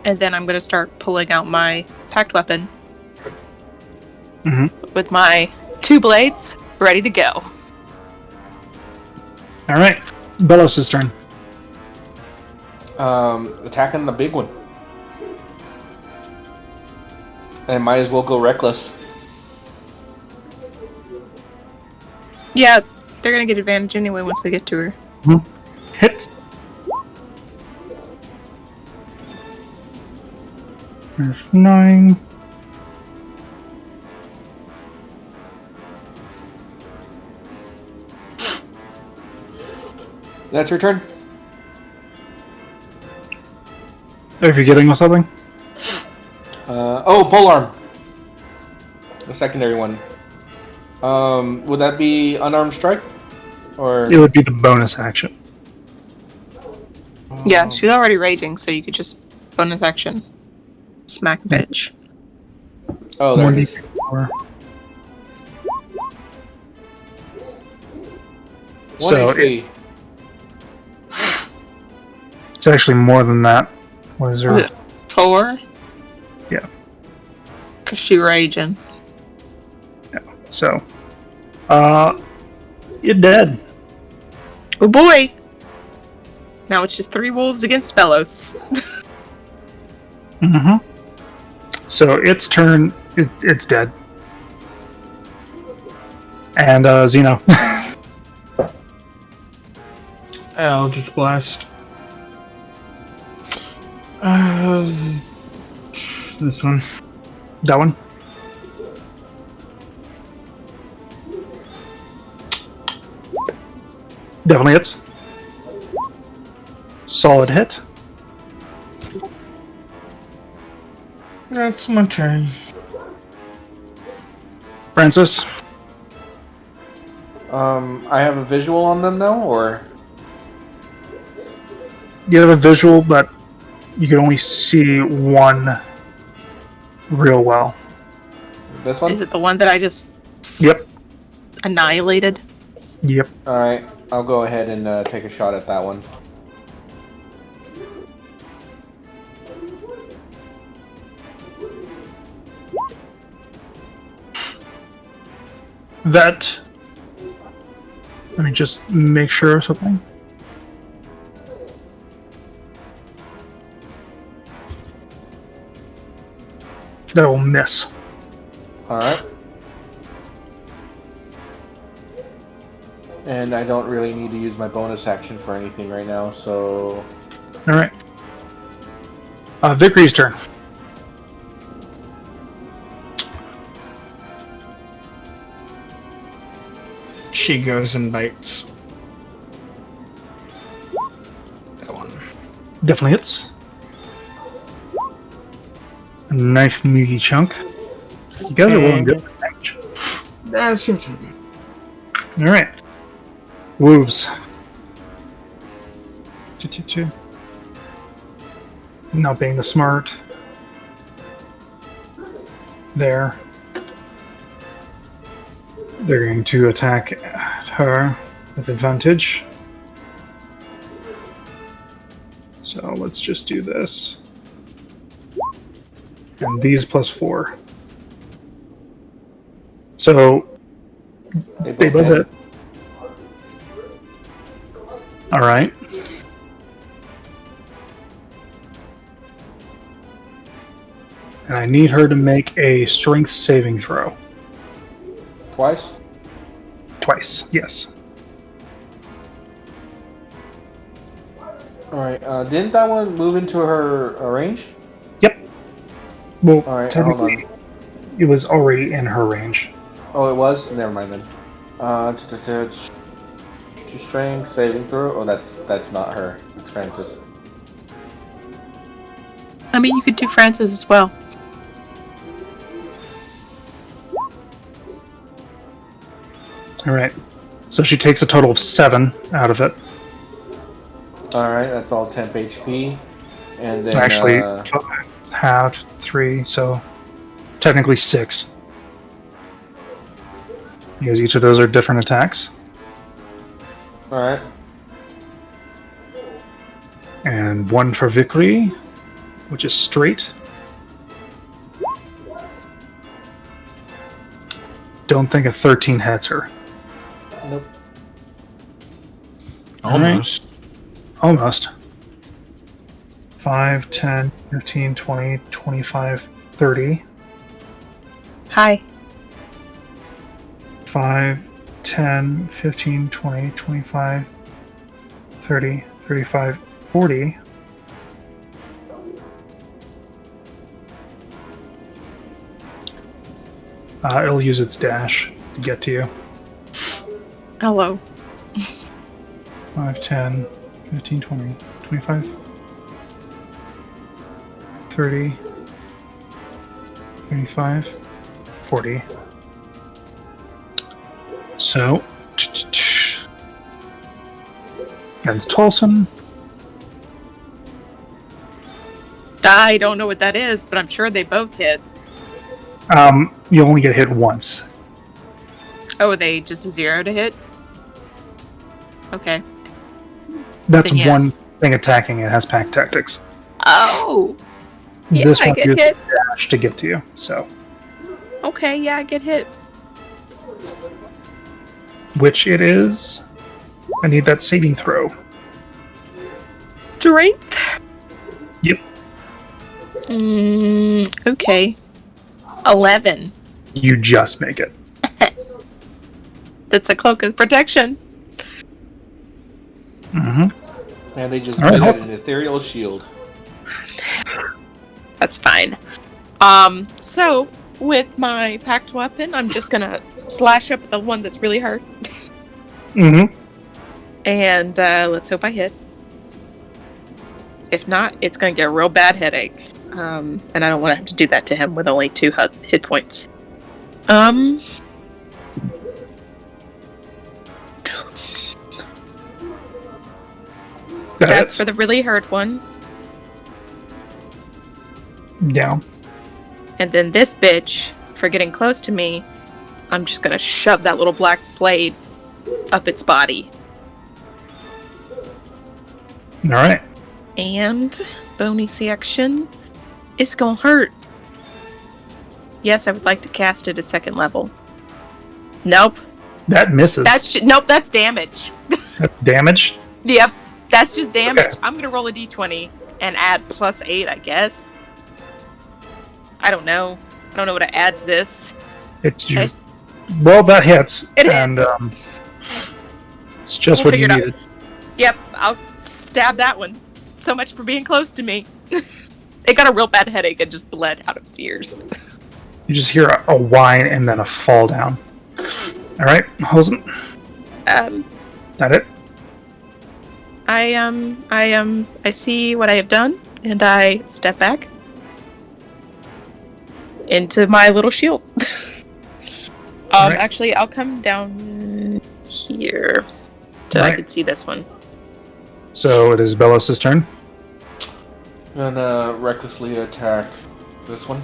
And then I'm gonna start pulling out my packed weapon. With my 2 blades ready to go. Alright. Belos' turn. Attacking the big one. And might as well go reckless. Yeah, they're gonna get advantage anyway once they get to her. Hit. There's 9. That's your turn. Are you forgetting with something? Polearm. The secondary one. Would that be unarmed strike? Or It would be the bonus action. Yeah, she's already raging, so you could just bonus action. Smack bitch. Oh, there it is. 1d4. 1 So HP. It's actually more than that. What is there? 4? Yeah. Cause she raging. So, you're dead. Oh boy! Now it's just 3 wolves against Belos. So its turn. It's dead. And Xeno. Eldritch Blast. This one. That one. Definitely hits. Solid hit. That's my turn. Francis. I have a visual on them now, or You have a visual, but you can only see one real well. this one? Is it the one that I just Yep. annihilated? Yep. Alright, I'll go ahead and take a shot at that one. That. Let me just make sure of something. That will miss. Alright. And I don't really need to use my bonus action for anything right now, so... Alright. Vickery's turn. She goes and bites. That one. Definitely hits. A nice meaty chunk. You guys are rolling good damage. That seems to be. Alright. Wolves. 2. Not being the smart. There. They're going to attack at her with advantage. So let's just do this. And these +4. So they both hit. Alright. And I need her to make a strength saving throw. Twice? Twice, yes. Alright, didn't that one move into her range? Yep. Well, Alright, hold technically, on. it was already in her range. Oh, it was? Never mind then. Strength saving throw? Oh, that's not her. It's Francis. I mean, you could do Francis as well. Alright. So she takes a total of 7 out of it. Alright, that's all temp HP. And then Actually, 5, half, 3, so technically 6. Because each of those are different attacks. Alright. And 1 for Vickery, which is straight. Don't think a 13 hits her. Nope. Almost. Almost. 5, 10, 15, 20, 25, 30. Hi. 5, 10, 15, 20, 25, 30, 35, 40. It'll use its dash to get to you. Hello. 5, 10, 15, 20, 25, 30, 35, 40. So, against Tolson. I don't know what that is, but I'm sure they both hit. You only get hit once. Oh, are they just a 0 to hit? Okay. That's Then yes. one thing attacking. It has pack tactics. Oh! Yeah, This I one get uses hit. dash to get to you. So, Okay, yeah, I get hit. which it is? I need that saving throw. Strength? Yep. Okay. 11. You just make it. That's a cloak of protection. Mm-hmm. And they just Alright, made it awesome. an ethereal shield. That's fine. So, with my packed weapon, I'm just gonna slash up the one that's really hurt. Mm-hmm. And, let's hope I hit. If not, it's gonna get a real bad headache. And I don't want to have to do that to him with only 2 hit points. That's for the really hurt one. Down. And then this bitch, for getting close to me, I'm just gonna shove that little black blade up its body. All right. And bonus action is gonna hurt. Yes, I would like to cast it at 2nd level. Nope. That misses. Nope, that's damage. That's damage. Yep, that's just damage. Okay. I'm gonna roll a d20 and add +8, I guess. I don't know. I don't know what to add to this. It's you. I- Well, that hits. It and it's just We'll what you figure it needed. Yep, I'll stab that one. So much for being close to me. It got a real bad headache and just bled out of its ears. You just hear a whine and then a fall down. All right, Hosen. That it? I see what I have done, and I step back into my little shield. Alright. Actually, I'll come down here so I Alright. can see this one. So it is Bellis' turn. Gonna recklessly attack this one.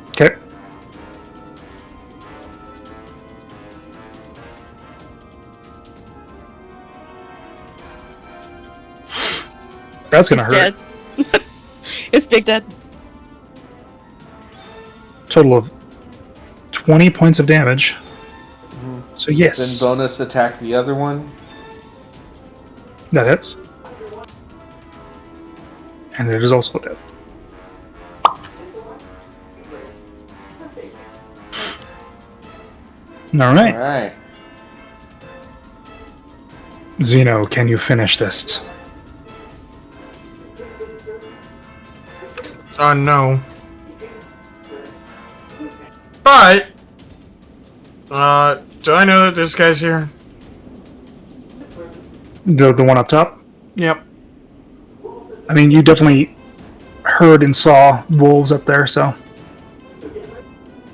Okay. That's gonna It's hurt. dead. It's big dead. Total of 20 points of damage. So Then yes, bonus attack the other one. that hits. And it is also dead. Alright. Alright. Zeno, can you finish this? No. But, do I know that this guy's here? The one up top? Yep. I mean, you definitely heard and saw wolves up there, so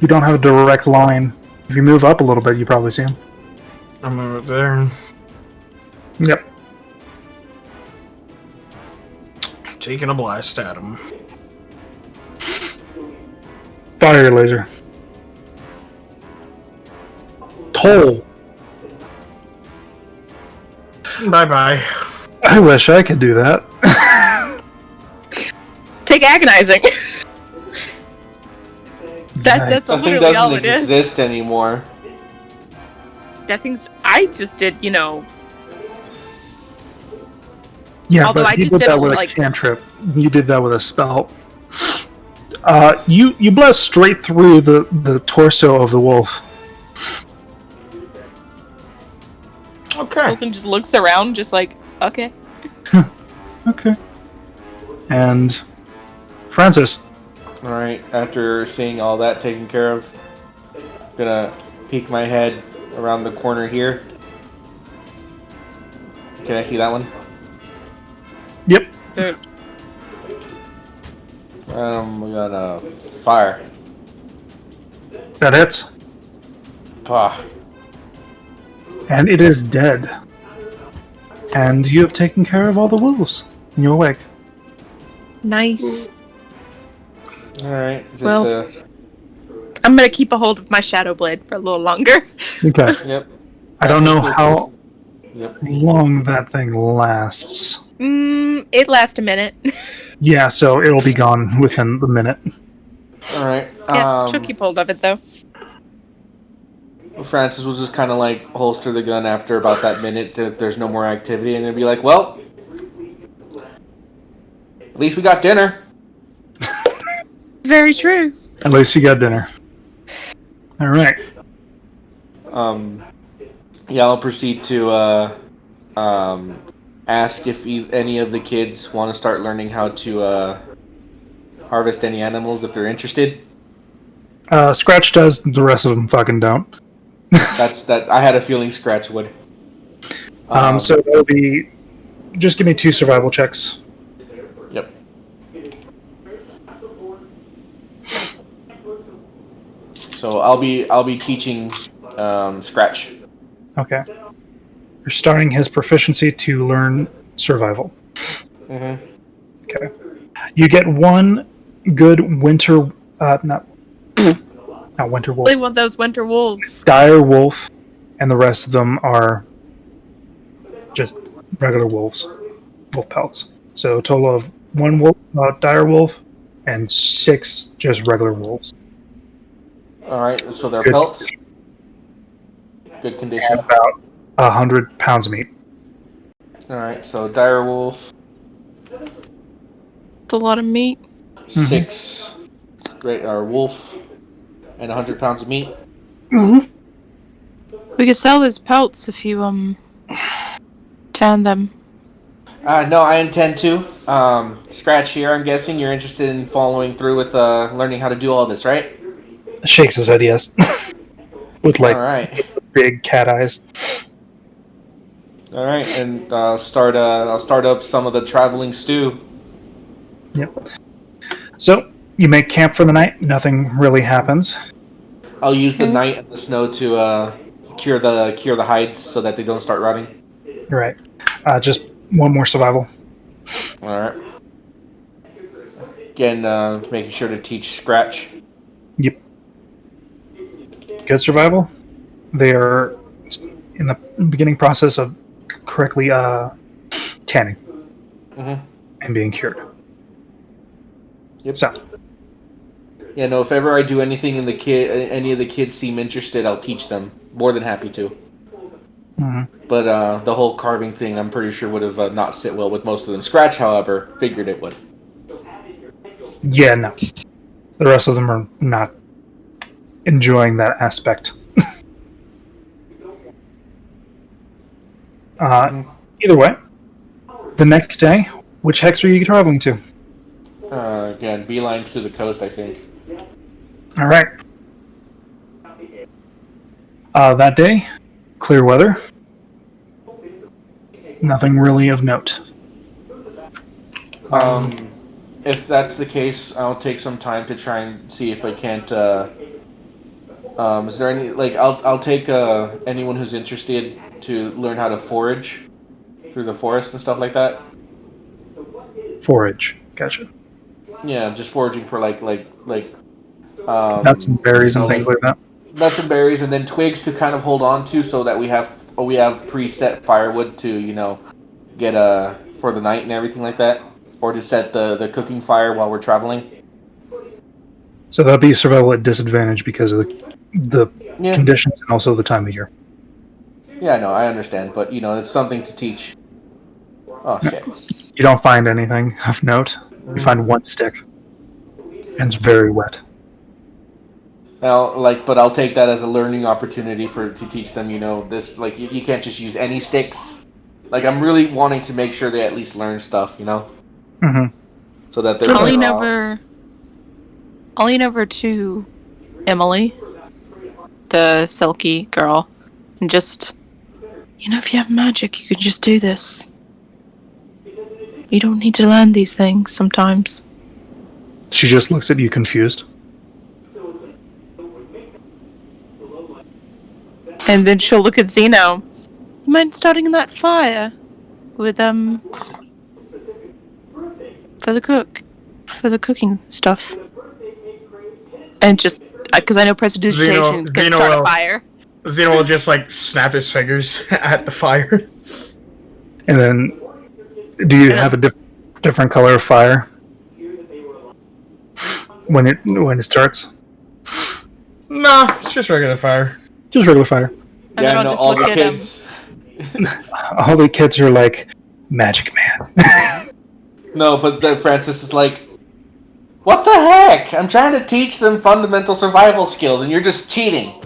you don't have a direct line. If you move up a little bit, you probably see them. I'm over there. Yep. Taking a blast at him. Fire your laser. Toll. Bye-bye. I wish I could do that. Take agonizing. That's That thing literally all doesn't it is. exist anymore. That thing's. I just did, Yeah, Although but I you just did did that a, with a like- cantrip. You did that with a spell. You blast straight through the torso of the wolf. Okay. Wilson just looks around, just like, okay. Okay. And Francis. Alright, after seeing all that taken care of, gonna peek my head around the corner here. Can I see that one? Yep. We got a fire. That hits. Pah. And it is dead. And you have taken care of all the wolves in your wake. Nice. Alright, just Well- I'm gonna keep a hold of my shadow blade for a little longer. Okay. yep. I don't know how Yep. long that thing lasts. It lasts a minute. Yeah, so it'll be gone within the minute. Alright. Yeah, she'll keep hold of it though. Francis will just kind of like holster the gun after about that minute so if there's no more activity and be like, well, at least we got dinner. Very true. At least you got dinner. Alright. Yeah, I'll proceed to ask if any of the kids want to start learning how to harvest any animals if they're interested. Scratch does, the rest of them fucking don't. That I had a feeling Scratch would. So that'll be... Just give me 2 survival checks. Yep. So I'll be teaching Scratch. Okay. You're starting his proficiency to learn survival. Mm-hmm. Okay. You get 1 good winter... not winter wolf. Really want those winter wolves. Dire wolf and the rest of them are just regular wolves, wolf pelts. So a total of 1 wolf, dire wolf, and 6 just regular wolves. All right, so they're Good. pelts. Good And condition. about 100 pounds of meat. All right, so dire wolf, It's a lot of meat. 6 great wolf, and 100 pounds of meat. Mm-hmm. We could sell those pelts if you tan them. No, I intend to. Scratch here. I'm guessing you're interested in following through with learning how to do all this, right? Shakes his head yes. With All right. big cat eyes. All right, and I'll start up some of the traveling stew. Yep. So you make camp for the night. Nothing really happens. I'll use the Okay. night and the snow to cure the hides so that they don't start rotting. You're right. Just one more survival. All right. Again, making sure to teach Scratch. Yep. Good survival. They are in the beginning process of correctly tanning and being cured. Yep. So, Yeah, no. If ever I do anything and any of the kids seem interested, I'll teach them. More than happy to. But the whole carving thing, I'm pretty sure would have not sit well with most of them. Scratch, however, figured it would. yeah, no. The rest of them are not enjoying that aspect. Either way, the next day, which hex are you traveling to? Again, beeline to the coast, I think. All right. That day, clear weather. Nothing really of note. If that's the case, I'll take some time to try and see if I can't. Is there any I'll take anyone who's interested to learn how to forage through the forest and stuff like that. Forage. Gotcha. Yeah, just foraging for Nuts and berries and things like that. Nuts and berries, and then twigs to kind of hold on to, so that we have preset firewood to get for the night and everything like that, or to set the cooking fire while we're traveling. So that'd be survival at disadvantage because of the Yeah. conditions and also the time of year. Yeah, no, I understand, but it's something to teach. Oh shit. You don't find anything of note. You find 1 stick, and it's very wet. Now, but I'll take that as a learning opportunity to teach them. This you can't just use any sticks. I'm really wanting to make sure they at least learn stuff. Mm-hmm. So that they're. I'll lean over to Emily, the silky girl, and just, if you have magic, you can just do this. You don't need to learn these things sometimes. She just looks at you confused. And then she'll look at Zeno. You mind starting that fire with for the cooking stuff? And just because I know prestidigitation is gonna start a fire. Zeno will just snap his fingers at the fire. And then, do you have a different color of fire when it starts? Nah, it's just regular fire. Just regular fire. And then I'll just look at him. All the kids are like, Magic Man. No, but then Francis is like, what the heck? I'm trying to teach them fundamental survival skills, and you're just cheating.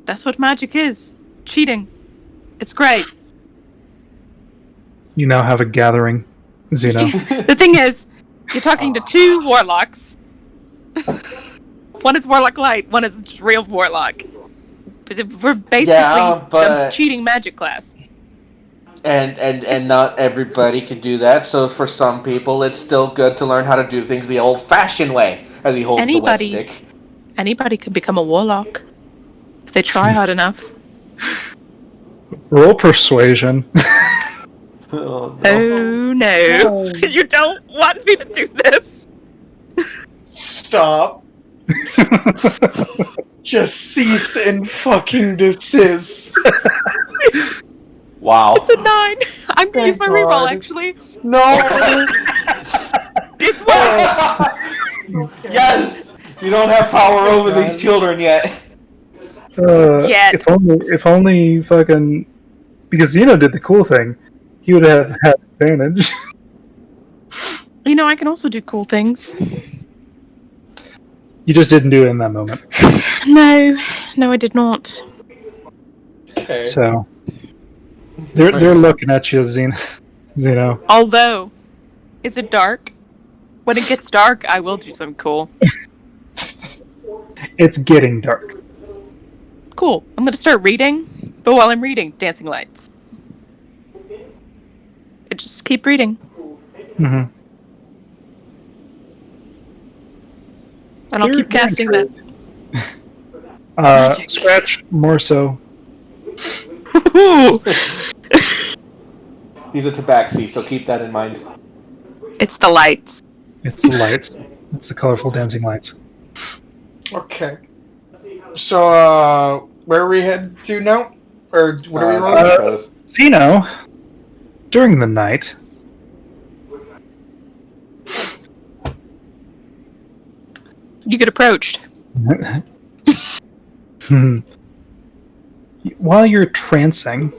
That's what magic is. Cheating. It's great. You now have a gathering, Zeno. The thing is, you're talking to 2 warlocks. One is Warlock Light, one is just real Warlock. But we're basically the cheating magic class. And not everybody can do that, so for some people it's still good to learn how to do things the old-fashioned way, as he holds the wet stick. Anybody could become a warlock. If they try hard enough. Roll persuasion. Oh no. You don't want me to do this. Stop. Just cease and fucking desist. Wow. It's a 9. I'm gonna use my Thank reroll, God. actually. No! It's worse! Yes! You don't have power over God. these children yet. Yet. If only fucking because Zeno did the cool thing, he would have had advantage. You know, I can also do cool things. You just didn't do it in that moment. No, I did not. Okay. So they're looking at you, Zeno. Although, is it dark? When it gets dark, I will do something cool. It's getting dark. Cool. I'm gonna start reading, but while I'm reading, dancing lights. I just keep reading. Mm-hmm. And I'll keep casting that. Magic. Scratch more so. He's a tabaxi, so keep that in mind. It's the lights. It's the lights. It's the colorful dancing lights. Okay. So, where are we headed to now? Or what are we rolling? Zeno, during the night, You get approached. while you're trancing,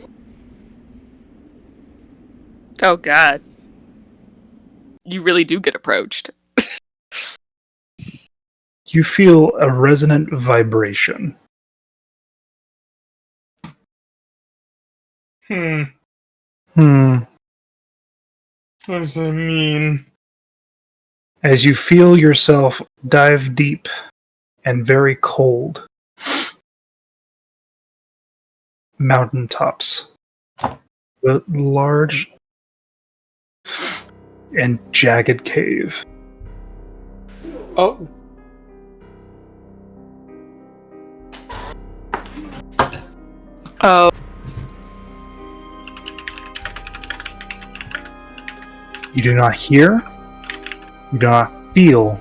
Oh god. You really do get approached. you feel a resonant vibration. What does that mean? As you feel yourself dive deep and very cold mountaintops, the large and jagged cave. Oh. Oh. You do not hear, you do not feel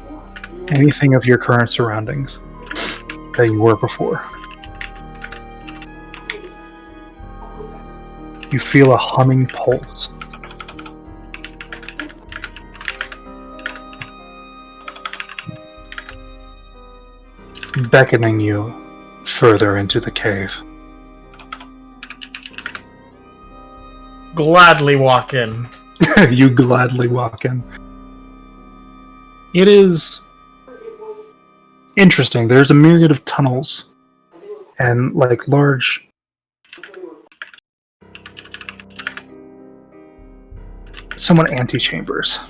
anything of your current surroundings that you were before. You feel a humming pulse. Beckoning you further into the cave. Gladly walk in. You gladly walk in. It is interesting. There's a myriad of tunnels and like large somewhat antechambers.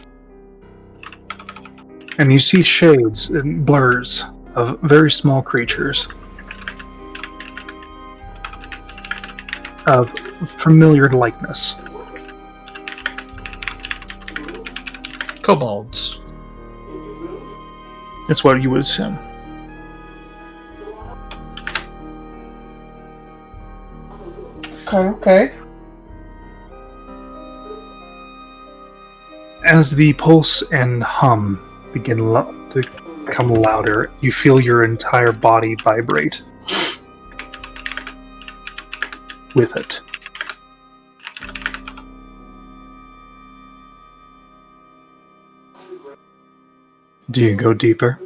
And you see shades and blurs of very small creatures of familiar likeness. Kobolds. That's what you would assume. Okay. As the pulse and hum begin to become louder, you feel your entire body vibrate with it. Do you go deeper?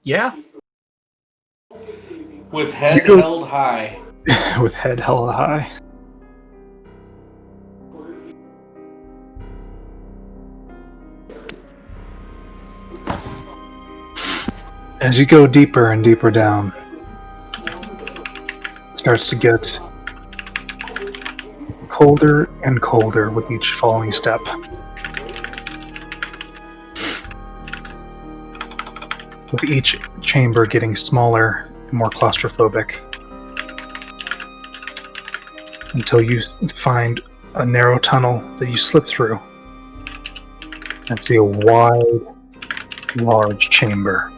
Yeah. With head held high. With head held high. As you go deeper and deeper down, it starts to get colder and colder with each following step. With each chamber getting smaller and more claustrophobic. Until you find a narrow tunnel that you slip through and see a wide, large chamber.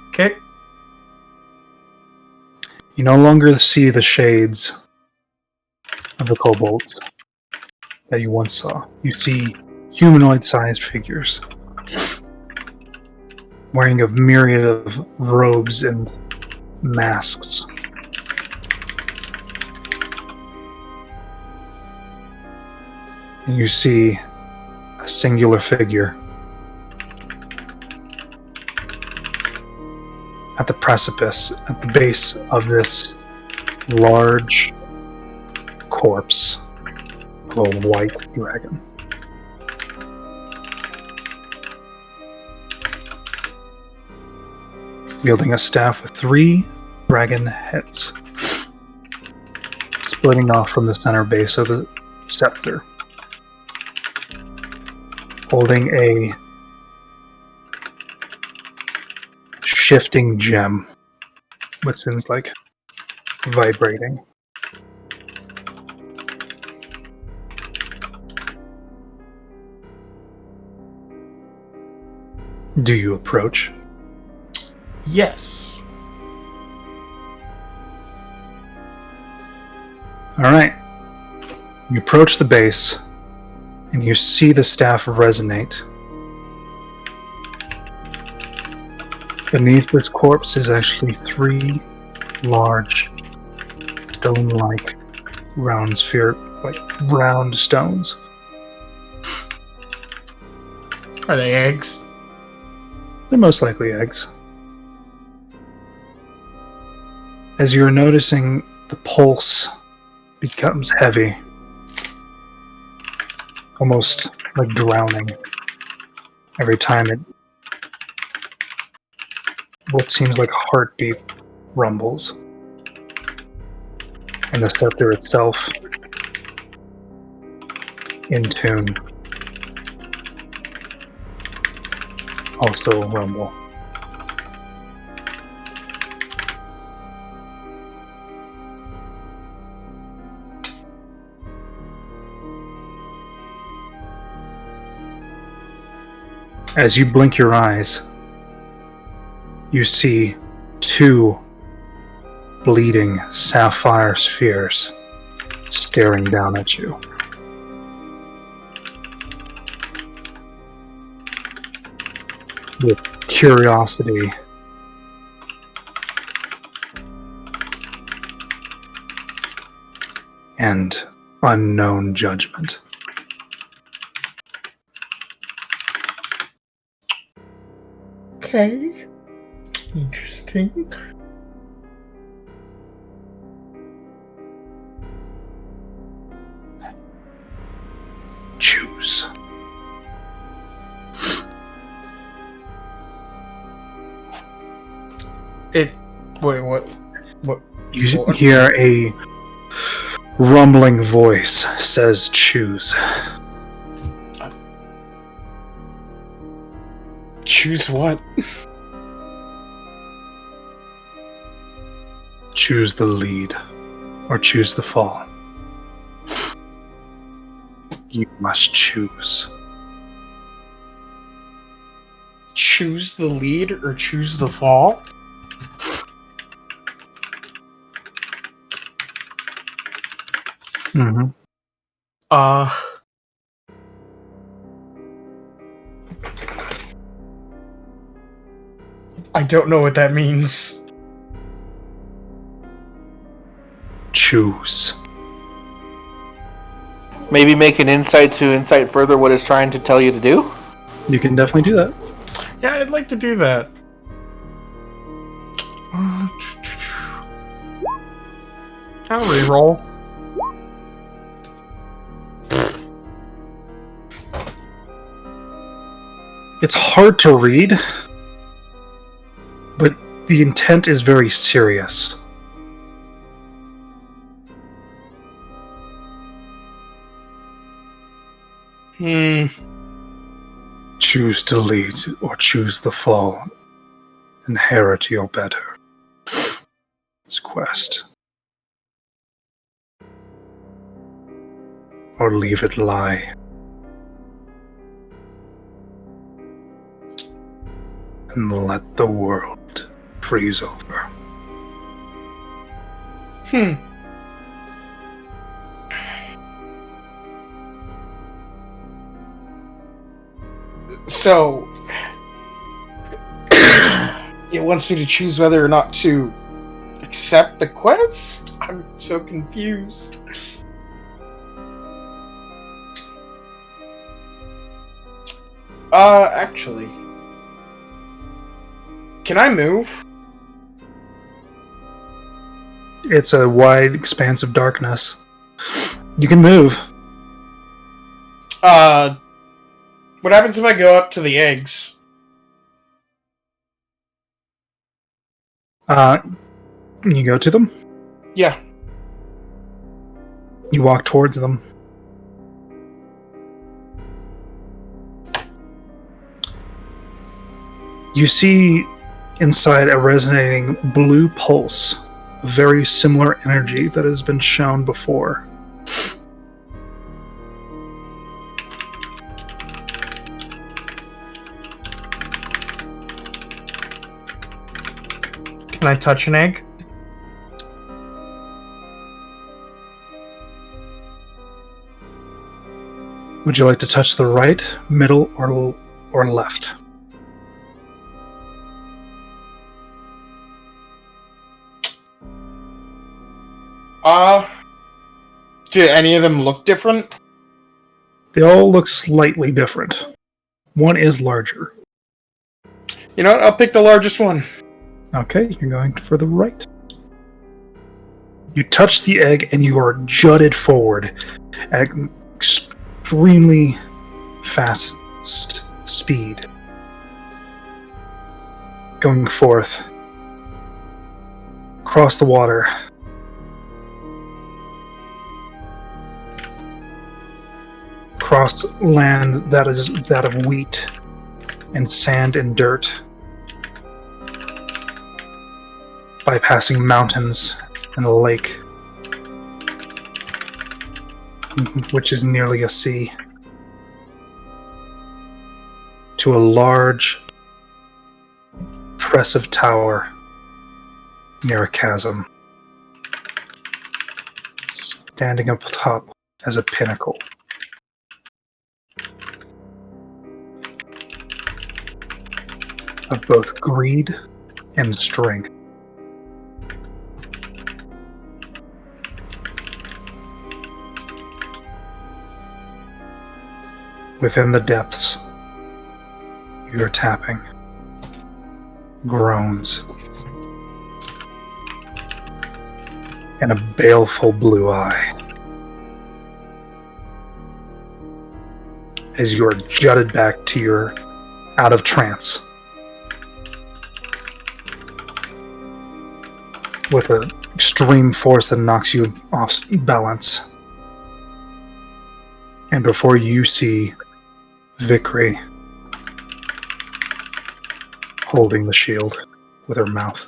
Okay. You no longer see the shades of the kobolds that you once saw. You see humanoid-sized figures, wearing a myriad of robes and masks. And you see a singular figure at the precipice, at the base of this large corpse of a white dragon. Wielding a staff with 3 dragon heads, splitting off from the center base of the scepter. Holding a shifting gem, what seems like vibrating. Do you approach? Yes. Alright. You approach the base, and you see the staff resonate. Beneath this corpse is actually 3 large stone-like round stones. Are they eggs? They're most likely eggs. As you're noticing, the pulse becomes heavy, almost like drowning, every time what seems like a heartbeat rumbles. And the scepter itself, in tune, also rumble. As you blink your eyes, you see 2 bleeding sapphire spheres staring down at you. With curiosity and unknown judgment. Okay. Interesting. Choose. Wait, what? What? You hear a rumbling voice says choose. Choose what? Choose the lead or choose the fall. You must choose. Choose the lead or choose the fall? Mm-hmm. I don't know what that means. Choose. Maybe make an insight to insight further what it's trying to tell you to do? You can definitely do that. Yeah, I'd like to do that. I'll reroll. It's hard to read, but the intent is very serious. Choose to lead or choose the fall. Inherit your better. This quest. Or leave it lie. And let the world freeze over. So it wants me to choose whether or not to accept the quest? I'm so confused. Actually, can I move? It's a wide expanse of darkness. You can move. What happens if I go up to the eggs? You go to them. Yeah. You walk towards them. You see inside a resonating blue pulse, a very similar energy that has been shown before. Can I touch an egg? Would you like to touch the right, middle, or left? Do any of them look different? They all look slightly different. One is larger. You know what? I'll pick the largest one. Okay, you're going for the right. You touch the egg and you are jutted forward at an extremely fast speed. Going forth. Across the water. Across land that is that of wheat and sand and dirt. Bypassing mountains and a lake, which is nearly a sea, to a large, impressive tower near a chasm, standing up top as a pinnacle. Of both greed and strength. Within the depths, you are tapping. Groans. And a baleful blue eye. As you are jutted back to your out of trance. With an extreme force that knocks you off balance. And before you see Vickery holding the shield with her mouth.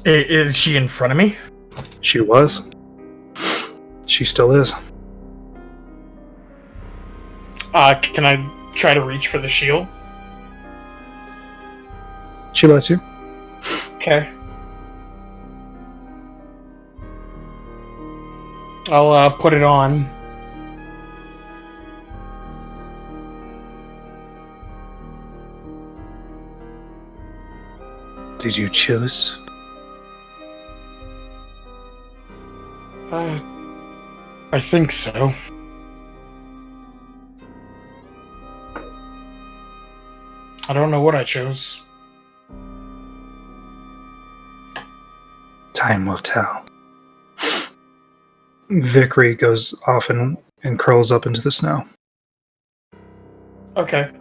Is she in front of me? She was. She still is. Can I try to reach for the shield? She lets you. Okay. I'll put it on. Did you choose? I think so. I don't know what I chose. Time will tell. Vickery goes off and curls up into the snow. Okay.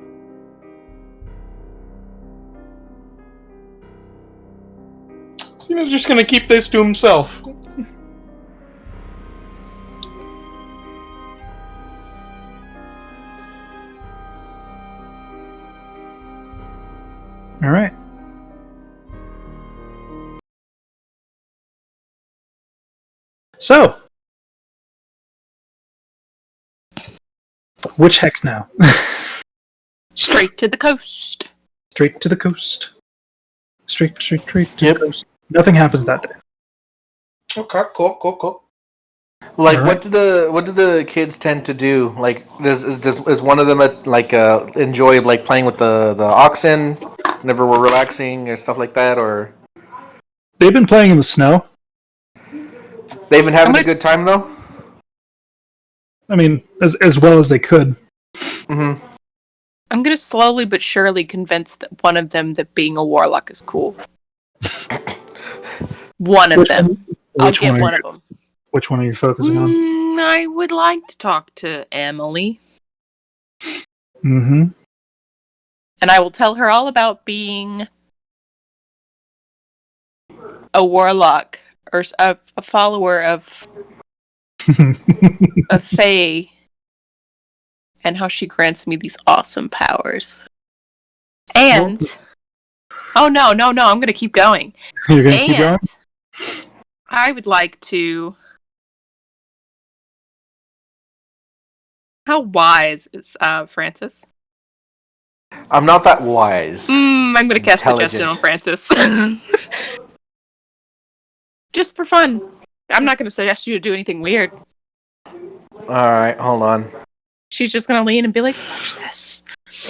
He was just gonna keep this to himself. All right. So, which hex now? Straight to the coast. Straight to the coast. Straight to Yep. the coast. Nothing happens that day. Okay, cool. Like, All right. what do the kids tend to do? Like, is one of them enjoy like playing with the oxen whenever we're relaxing or stuff like that, or They've been playing in the snow. they've been having a gonna- good time though? I mean, as well as they could. Mm-hmm. I'm gonna slowly but surely convince one of them that being a warlock is cool. One of them. I'll get one of them. Which one are you focusing on? I would like to talk to Emily, Mm-hmm. and I will tell her all about being a warlock or a follower of a fae, and how she grants me these awesome powers. And oh no, I'm gonna keep going. You're gonna keep going? I would like to. How wise is Francis? I'm not that wise. I'm gonna cast suggestion Intelligent. on Francis. Just for fun. I'm not gonna suggest you to do anything weird. All right, hold on. She's just gonna lean and be like, "Watch this."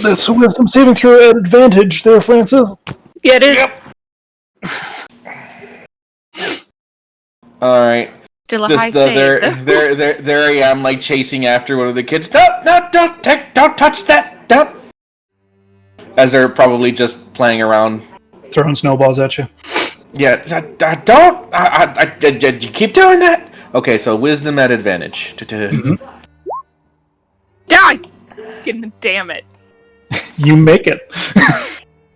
That's a wisdom saving throw at advantage there, Francis. Yeah, it is. All right. Still a high save. There I am, like chasing after one of the kids. No, don't touch that. Don't. As they're probably just playing around. Throwing snowballs at you. Yeah, don't. You keep doing that. Okay, so wisdom at advantage. Mm-hmm. Die! Damn it. You make it.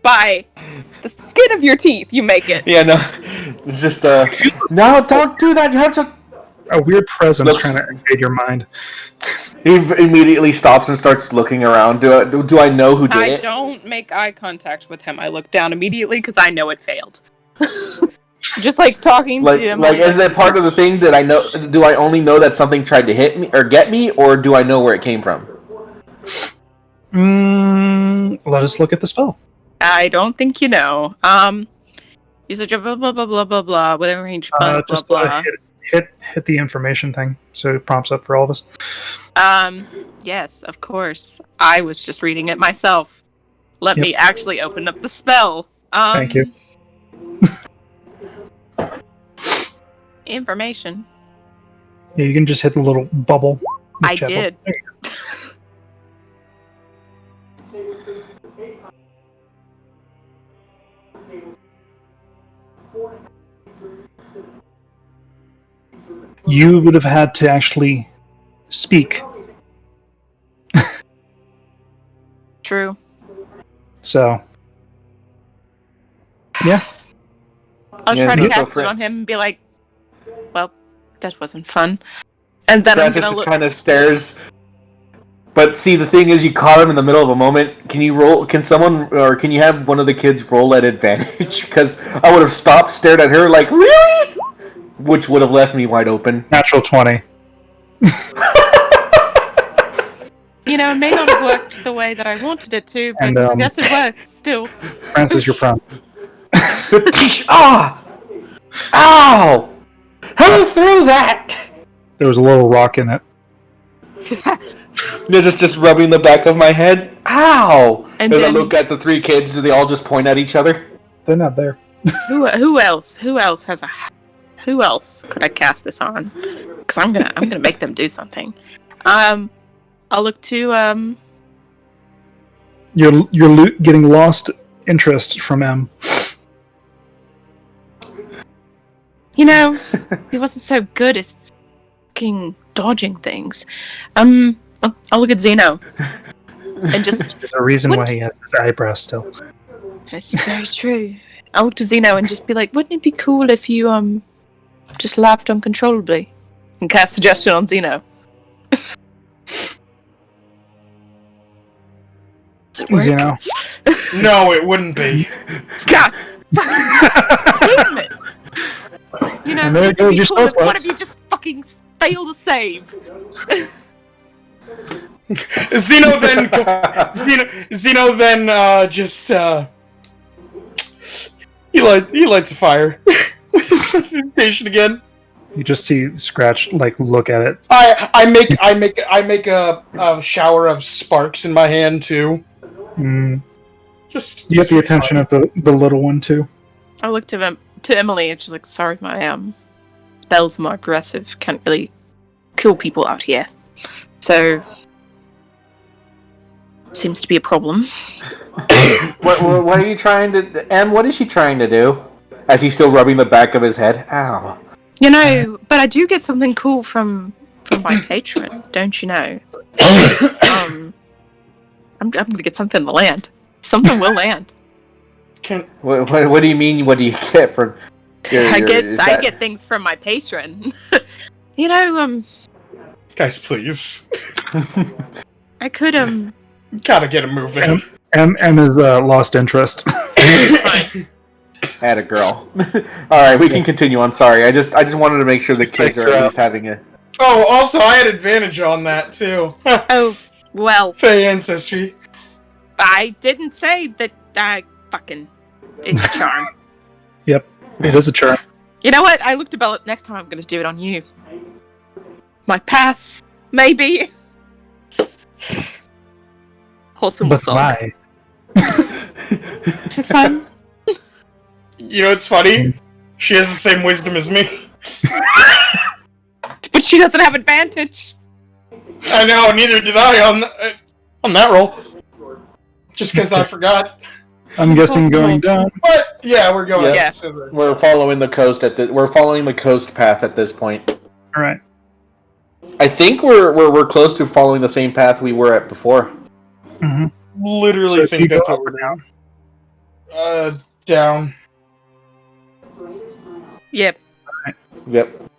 By the skin of your teeth, you make it. Yeah, no. It's just no, don't do that. You have to. A weird presence trying to invade your mind. He immediately stops and starts looking around. Do I know who did I it? don't make eye contact with him. I look down immediately because I know it failed. Just like talking to him. Like, is it part of the thing that I know? Do I only know that something tried to hit me or get me, or do I know where it came from? Let us look at the spell. I don't think you know. You said blah blah blah blah blah blah. Within range. Blah blah Just blah. hit the information thing, so it prompts up for all of us. Yes, of course. I was just reading it myself. Let me actually open up the spell. Thank you. Information. Yeah, you can just hit the little bubble. I did. You would have had to actually speak. True. So, yeah. I'll Yeah, try to go cast for it it. on him and be like, well, that wasn't fun. And then Francis I'm gonna just look. kind of stares. But see, the thing is, you caught him in the middle of a moment. Can you roll? Can someone, or can you have one of the kids roll at advantage? Because I would have stopped, stared at her, like, really? Which would have left me wide open. Natural 20. You know, it may not have worked the way that I wanted it to, but And, I guess it works still. Francis, you're prone. Ah! Ow! Who threw that? There was a little rock in it. They're just rubbing the back of my head. Ow! And As I then- look at the three kids, do they all just point at each other? They're not there. Who else? Who else has a? Who else could I cast this on? Because I'm gonna make them do something. I'll look to You're getting lost interest from M. You know, he wasn't so good at fucking dodging things. I'll look at Zeno and just. There's a reason What? why he has his eyebrows still. It's very true. I'll look to Zeno and just be like, wouldn't it be cool if you just laughed uncontrollably and cast suggestion on Zeno? Does it work? You know, No, it wouldn't be. God! Damn it! You know, And there wouldn't goes it be your cool if spell one slots. of you just fucking failed to save? Zeno then just he lights a fire with his presentation again. You just see Scratch look at it. I make a shower of sparks in my hand too. Just you get the attention of the little one too. I looked to Emily and she's like, "Sorry, my spells are more aggressive. Can't really kill people out here." So seems to be a problem. What are you trying to... Em, what is she trying to do? As he's still rubbing the back of his head. Ow. You know, but I do get something cool from my patron, don't you know? I'm gonna get something to land. Something will land. What do you mean? What do you get from? I get things from my patron. You know, guys, please. I could Gotta get him moving. M has lost interest. Had a girl. All right, we can continue on. Sorry, I just wanted to make sure the kids are at least having a. Oh, also, I had advantage on that too. Oh, well. Fey ancestry. I didn't say that. It's a charm. Yep, it is a charm. You know what? I looked about it. Next time I'm going to do it on you. My pass, maybe. Wholesome But song. why? Fun. You know what's funny? She has the same wisdom as me. But she doesn't have advantage. I know, neither did I on that roll. Just because I forgot. I'm guessing going down. But yeah, we're going. Yeah. We're following the coast We're following the coast path at this point. All right. I think we're close to following the same path we were at before. Mm-hmm. Literally So think you that's go what up we're or doing. Down. Yep. Yep.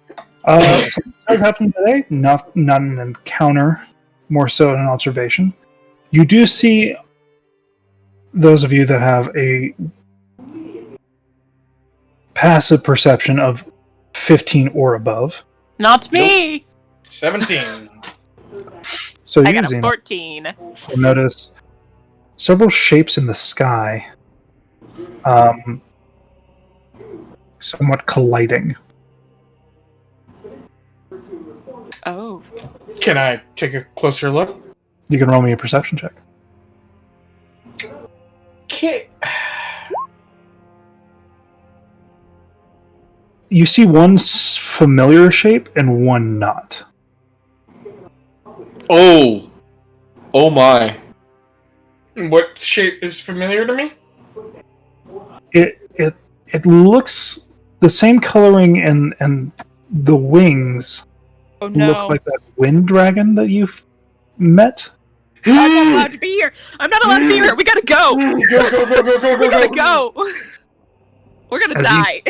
So what happened today? Not an encounter, more so an observation. You do see those of you that have a passive perception of 15 or above. Not me. 17. So I got using a 14. you'll notice several shapes in the sky, somewhat colliding. Oh. Can I take a closer look? You can roll me a perception check. Okay. You see one familiar shape and one not. Oh my. What shape is familiar to me? It looks the same coloring and the wings Oh no. look like that wind dragon that you've met. I'm not allowed to be here. I'm not allowed to be here. We gotta go. We gotta go. We're gonna die.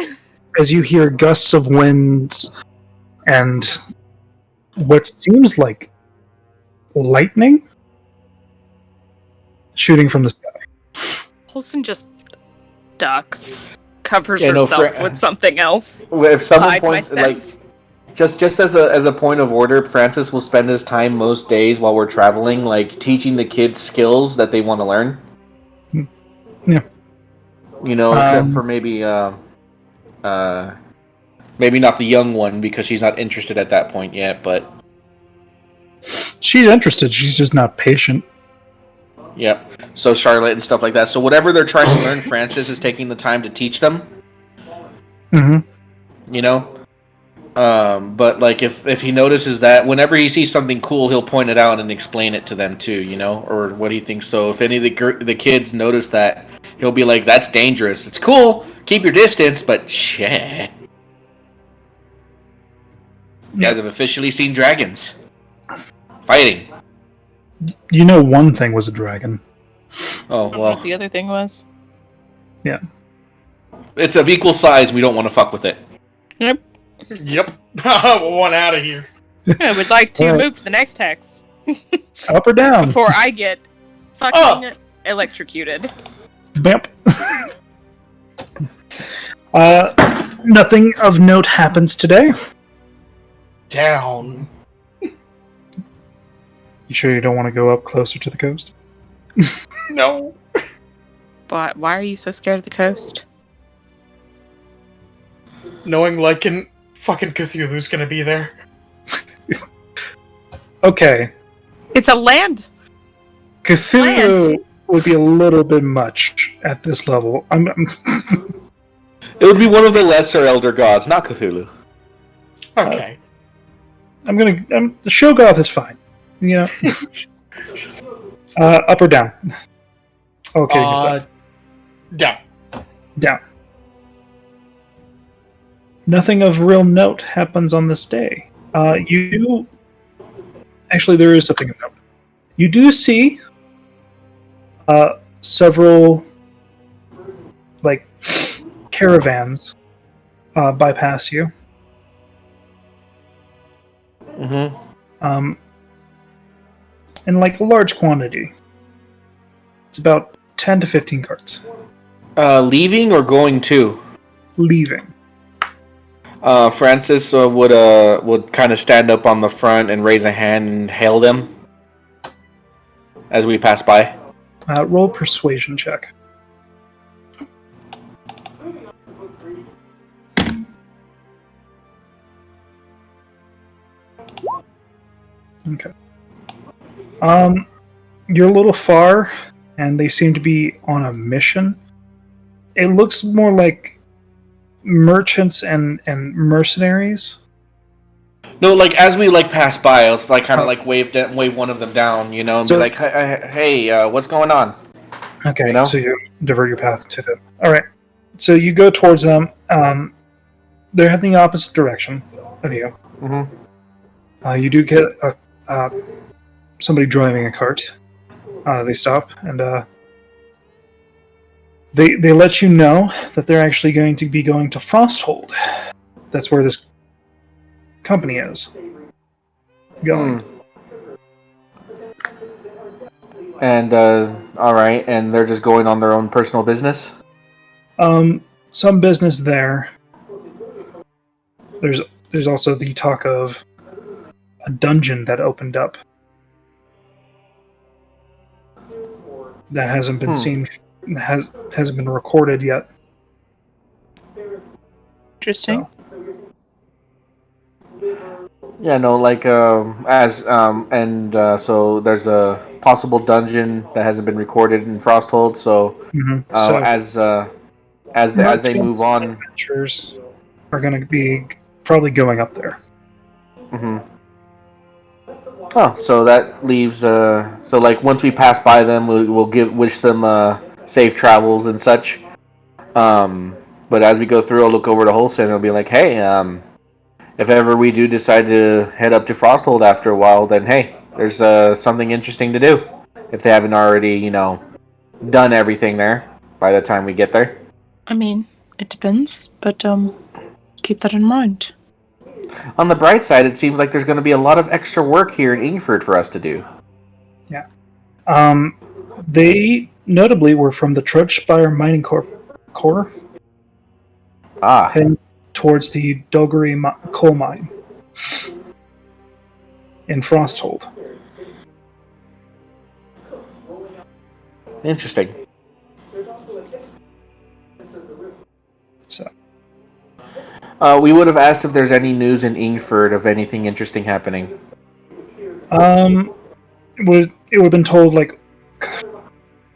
As you hear gusts of winds and what seems like lightning shooting from the sky. Holson just ducks, covers Yeah, no, herself with something else. If someone Hide my points like scent. just as a point of order, Francis will spend his time most days while we're traveling, like teaching the kids skills that they want to learn. Yeah. You know, except for maybe maybe not the young one because she's not interested at that point yet, but She's interested, she's just not patient. yep. So Charlotte and stuff like that. So whatever they're trying to learn, Francis is taking the time to teach them. Mm-hmm. You know? But like if he notices that whenever he sees something cool, he'll point it out and explain it to them too, you know, or what do you think? So if any of the kids notice that, he'll be like, "That's dangerous. It's cool. Keep your distance, but shit. You guys have officially seen dragons fighting." You know one thing was a dragon. Oh well, The other thing was. Yeah. it's of equal size. We don't want to fuck with it. Yep. Yep. One out of here. I would like to Alright. move to the next hex Up or down? before I get fucking electrocuted. Bamp. Nothing of note happens today. Down. You sure you don't want to go up closer to the coast? No. But why are you so scared of the coast? Knowing Lycan fucking Cthulhu's gonna be there. Okay. It's a land. Cthulhu would be a little bit much at this level. It would be one of the lesser elder gods, not Cthulhu. Okay. The Shogoth is fine. You know. Up or down? Okay, Down. down. Nothing of real note happens on this day. Actually, there is something of note. You do see several like caravans bypass you. Mm-hmm. In like a large quantity. It's about 10 to 15 carts. Leaving or going to? Leaving. Francis would kind of stand up on the front and raise a hand and hail them as we pass by. Roll persuasion check. Okay. You're a little far, and they seem to be on a mission. It looks more like merchants and mercenaries. No, like as we like pass by, I was like kind of like wave one of them down, you know, and So- be like, "Hey, what's going on?" Okay, You know? so you divert your path to them. All right, so you go towards them. They're heading the opposite direction of you. Mm-hmm. You do get somebody driving a cart. They stop and they let you know that they're actually going to be going to Frosthold. That's where this company is going. And all right, and they're just going on their own personal business. Some business there. There's also the talk of a dungeon that opened up that hasn't been seen, hasn't been recorded yet. Interesting. Yeah, no, like so there's a possible dungeon that hasn't been recorded in Frosthold. So So as they move on, adventurers are going to be probably going up there. Mm-hmm. Oh, so that leaves. So like once we pass by them, we'll wish them safe travels and such. But as we go through, I'll look over to Holston and I'll be like, hey, if ever we do decide to head up to Frosthold after a while, then hey, there's something interesting to do. If they haven't already, you know, done everything there by the time we get there. I mean, it depends, but keep that in mind. On the bright side, it seems like there's going to be a lot of extra work here in Ingford for us to do. Yeah. They notably were from the Trudgespire Mining Corps. Heading towards the Dolgary coal mine in Frosthold. Interesting. So, we would have asked if there's any news in Ingford of anything interesting happening. it would have been told like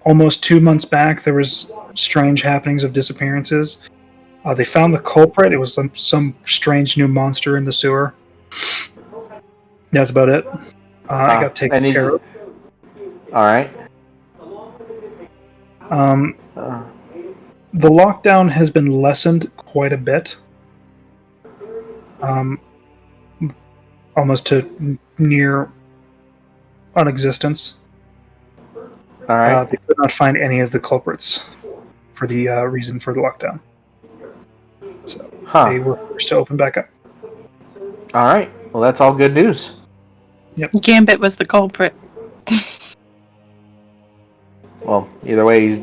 almost 2 months back there was strange happenings of disappearances. They found the culprit. It was some strange new monster in the sewer. That's about it. It got taken care of. All right. The lockdown has been lessened quite a bit. Almost to near non-existence. All right. They could not find any of the culprits for the reason for the lockdown. So they were forced to open back up. All right. Well, that's all good news. Gambit was the culprit. Well, either way, he's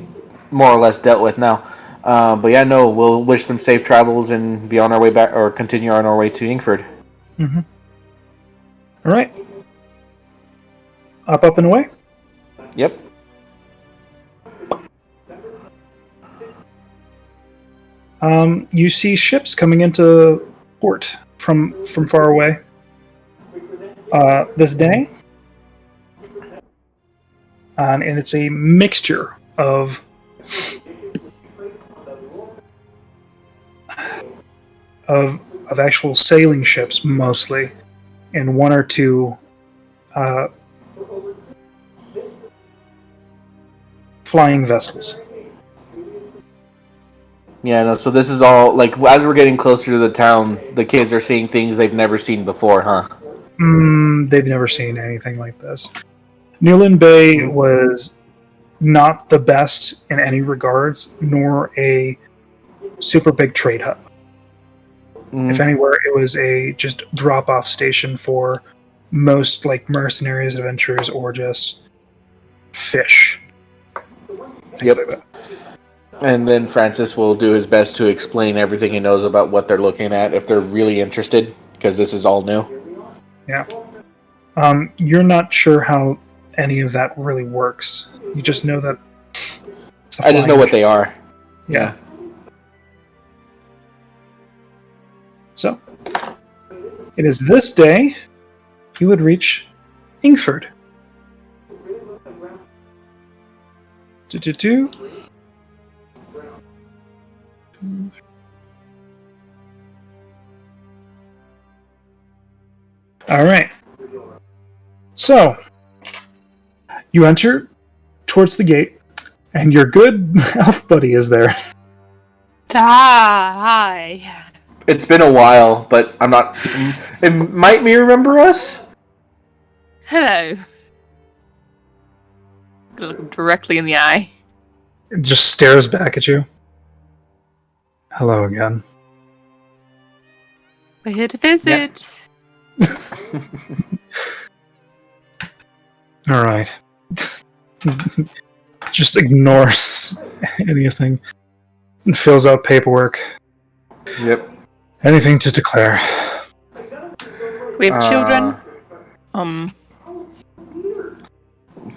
more or less dealt with now. But yeah, no, we'll wish them safe travels and be on our way back, or continue on our way to Ingford. Mm-hmm. All right. Up and away. Yep. You see ships coming into port from far away. This day, and it's a mixture of actual sailing ships mostly, and one or two flying vessels. Yeah, no, so this is all, like, as we're getting closer to the town, the kids are seeing things they've never seen before, huh? They've never seen anything like this. Newland Bay was not the best in any regards, nor a super big trade hub. If anywhere, it was a just drop-off station for most like mercenaries, adventurers, or just fish. Things like that. And then Francis will do his best to explain everything he knows about what they're looking at if they're really interested, because this is all new. Yeah. You're not sure how any of that really works. You just know that it's a I just know flying what ship. they are. Yeah. So, it is this day you would reach Ingford. Do. All right. So, you enter towards the gate, and your good elf buddy is there. Hi. It's been a while, but I'm not... It might me remember us? Hello. Gonna look him directly in the eye. It just stares back at you. Hello again. We're here to visit. All right. Just ignores anything and fills out paperwork. Yep. Anything to declare. We have children.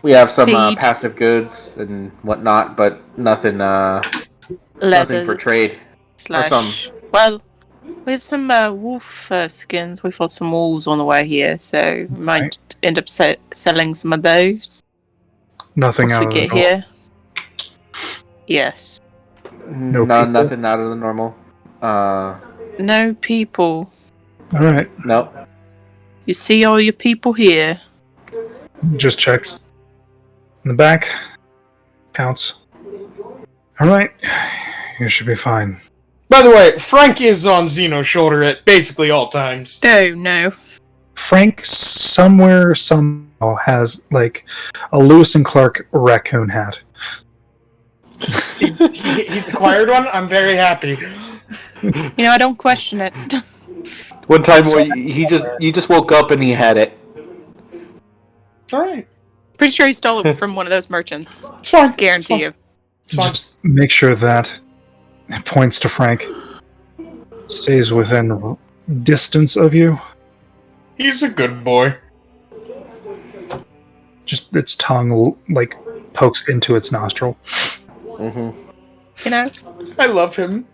We have some Feed. passive goods and whatnot, but nothing nothing for trade. Slash. Well, we have some wolf skins. We fought some wolves on the way here, so we might end up selling some of those. Nothing once out we of get the norm. here. Yes. No people? Nothing out of the normal. No people. All right. No. You see all your people here. Just checks. In the back. Counts. All right. You should be fine. By the way, Frank is on Zeno's shoulder at basically all times. Oh, no. Frank somewhere somehow has like a Lewis and Clark raccoon hat. He's acquired one. I'm very happy. You know, I don't question it. One time you just woke up and he had it. All right. Pretty sure he stole it from one of those merchants. It's fine. Guarantee you. It's fine. Just make sure that it points to Frank. Stays within distance of you. He's a good boy. Just its tongue like pokes into its nostril. Mm-hmm. You know, I love him.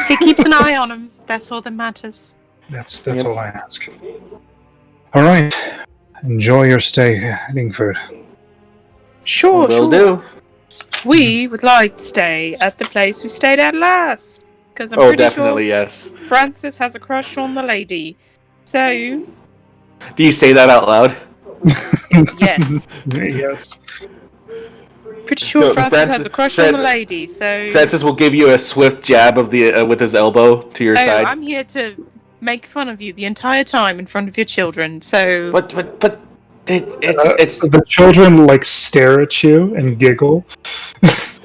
he keeps an eye on him. That's all that matters. That's all I ask. All right. Enjoy your stay at Ingford. Sure, Will sure. do. We would like to stay at the place we stayed at last. Because I'm Oh, pretty definitely, sure yes. Francis has a crush on the lady. So, Do you say that out loud? yes. Yes. Pretty sure So, Francis has a crush on the Fran- lady, so... Francis will give you a swift jab of the with his elbow to your side. I'm here to make fun of you the entire time in front of your children, so... But it's The children like stare at you and giggle.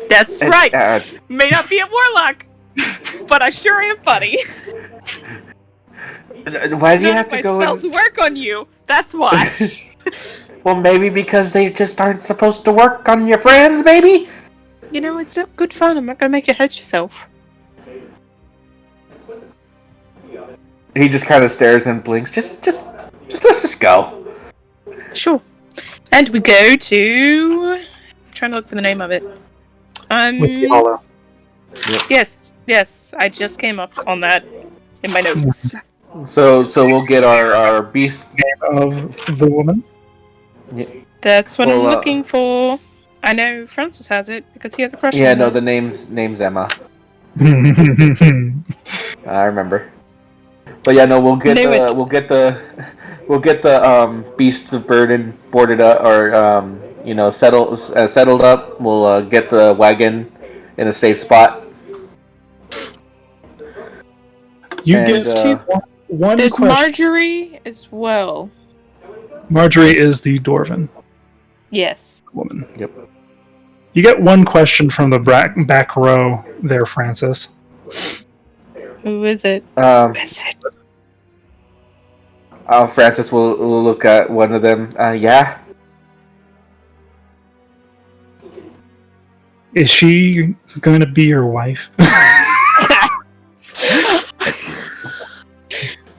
That's right! May not be a warlock, but I sure am funny. Why do you None have of to my go? spells work on you, that's why. Well, maybe because they just aren't supposed to work on your friends, maybe? You know, it's good fun, I'm not gonna make you hurt yourself. He just kind of stares and blinks. Just let's just go. Sure. And we go to... I'm trying to look for the name of it. Whiskey Hollow. Yes, I just came up on that in my notes. So we'll get our beast. Name of the woman. That's what Well, I'm looking for. I know Francis has it because he has a crush Yeah, on no, her. the name's Emma. I remember. But yeah, no, Knew it. we'll get the beasts of burden boarded up or settled up. We'll get the wagon in a safe spot. You And, get one There's question. Marjorie as well. Marjorie is the Dwarven Yes. woman. Yep. You get one question from the back row there, Francis. Who is it? Um, Who is it? Francis will look at one of them. Yeah. Is she going to be your wife?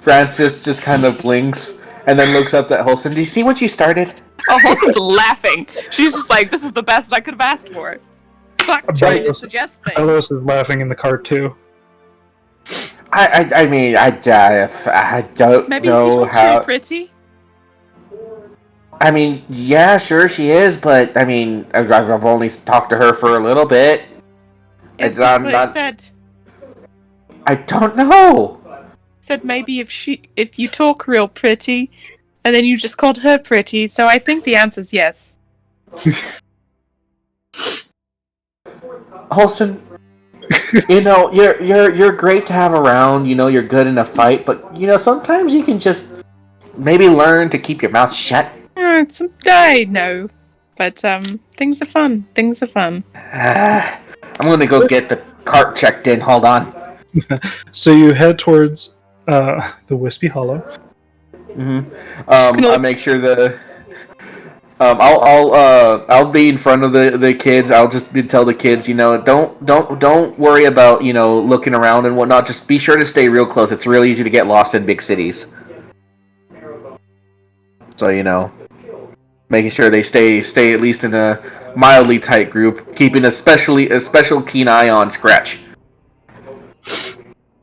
Francis just kind of blinks and then looks up at Holson. Do you see what you started? Oh, Holson's laughing. She's just like, this is the best I could have asked for. Fuck, trying to suggest things. Carlos is laughing in the cart too. I mean, I don't Maybe know he talks how. real pretty. I mean, yeah, sure she is, but I mean, I've only talked to her for a little bit. It's I'm what I not. said. I don't know. Said maybe if you talk real pretty, and then you just called her pretty. So I think the answer's yes. Holston, you know, you're great to have around. You know, you're good in a fight, but you know, sometimes you can just maybe learn to keep your mouth shut. I know, but things are fun. Things are fun. I'm gonna go get the cart checked in. Hold on. So you head towards the Wispy Hollow. I make sure the. I'll be in front of the kids. I'll just tell the kids, you know, don't worry about, you know, looking around and whatnot. Just be sure to stay real close. It's real easy to get lost in big cities. So, you know, making sure they stay at least in a mildly tight group, keeping a special keen eye on Scratch.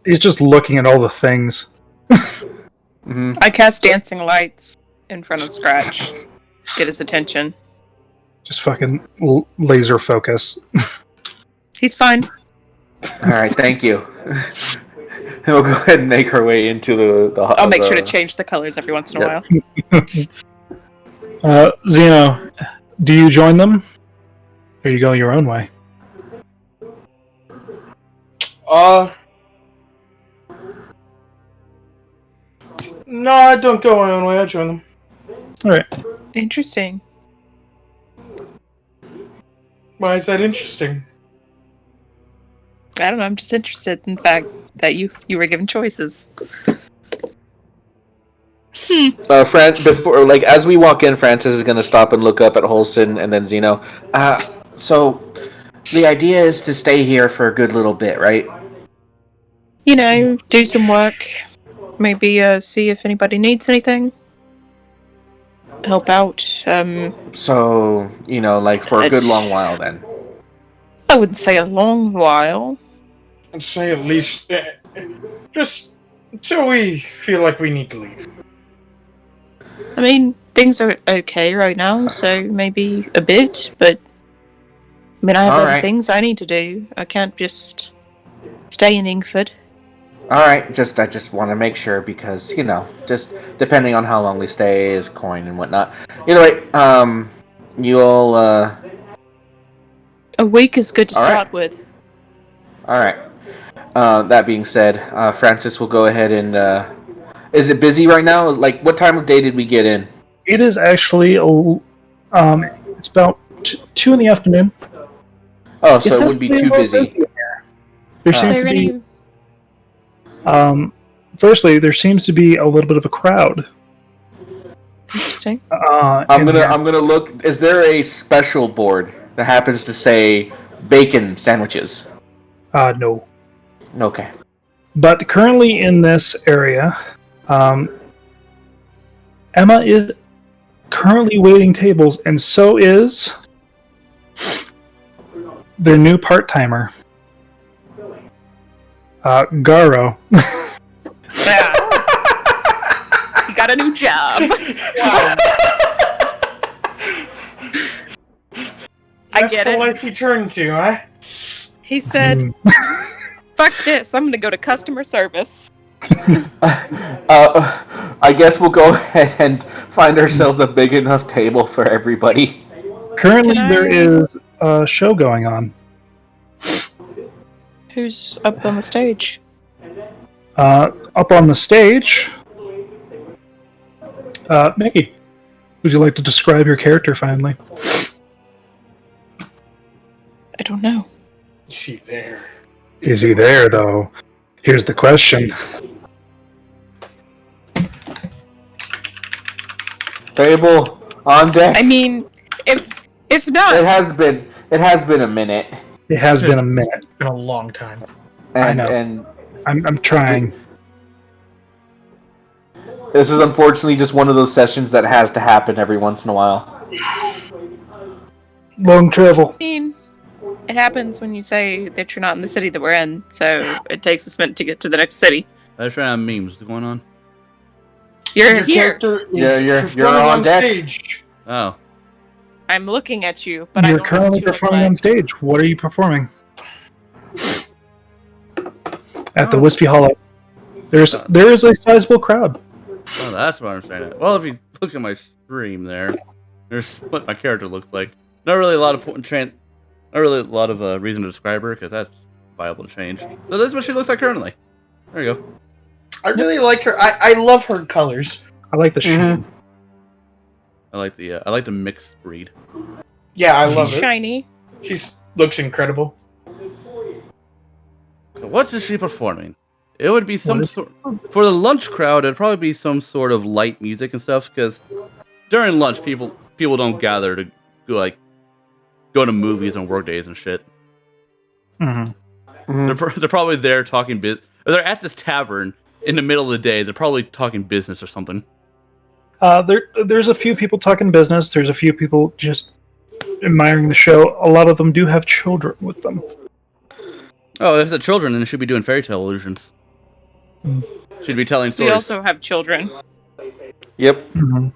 He's just looking at all the things. I cast dancing lights in front of Scratch. Get his attention. Just fucking laser focus. He's fine. All right, thank you. We'll go ahead and make our way into the I'll make sure to change the colors every once in a while. Zeno, do you join them? Or you go your own way? No, I don't go my own way. I join them. Alright. Interesting. Why is that interesting? I don't know. I'm just interested in the fact that you were given choices. Before, like, as we walk in, Francis is going to stop and look up at Holson and then Zeno. So the idea is to stay here for a good little bit, right? You know, do some work. Maybe see if anybody needs anything. Help out. So, you know, like for a good long while then. I wouldn't say a long while. I'd say at least just until we feel like we need to leave. I mean, things are okay right now, so maybe a bit, but I mean, I have other things I need to do. I can't just stay in Ingford. Alright, I just want to make sure because, you know, just depending on how long we stay is coin and whatnot. Either way, you all, A week is good to start with. Alright. That being said, Francis will go ahead and, is it busy right now? Like, what time of day did we get in? It is actually, it's about 2 in the afternoon. Oh, so it would be too busy. There seems to be... firstly, there seems to be a little bit of a crowd. Interesting. I'm gonna look. Is there a special board that happens to say bacon sandwiches? No. Okay. But currently in this area, Emma is currently waiting tables, and so is their new part-timer, Garo. got a new job. Wow. I That's get the it. life you turn to, huh? He said, fuck this, I'm gonna go to customer service. I guess we'll go ahead and find ourselves a big enough table for everybody. Currently, Can there I- is a show going on. Who's up on the stage? Up on the stage, Mickey, would you like to describe your character finally? I don't know. You see there. Is he there, though? Here's the question. Table on deck. I mean, if not, It has been a minute, It has been a minute. It's been a long time. and I know. and I'm trying. this is unfortunately just one of those sessions that has to happen every once in a while. Long travel. I mean, it happens when you say that you're not in the city that we're in, so it takes us a minute to get to the next city. I was trying to have memes. What's going on? You're Your here. character Yeah, is you're performing on on deck. stage. Oh, I'm looking at you, but I You're don't currently know what you performing look on like. stage. What are you performing? At the Oh. Wispy Hollow. There is a sizable crowd. oh, that's what I'm saying. Well, if you look at my stream there's what my character looks like. Not really a lot of reason to describe her because that's viable to change. So this is what she looks like currently. There you go. I really like her. I love her colors. I like the sheen. I like the mixed breed. Yeah, I love it. Shiny. She looks incredible. So what is she performing? It would be some What is- sort for the lunch crowd. It'd probably be some sort of light music and stuff because during lunch people don't gather to go to movies on work days and shit. Mm-hmm. They're probably there talking they're at this tavern in the middle of the day. They're probably talking business or something. There's a few people talking business. There's a few people just admiring the show. A lot of them do have children with them. Oh, if it's children, then it should be doing fairy tale illusions. Should be telling We stories. also have children. Yep. Mm-hmm.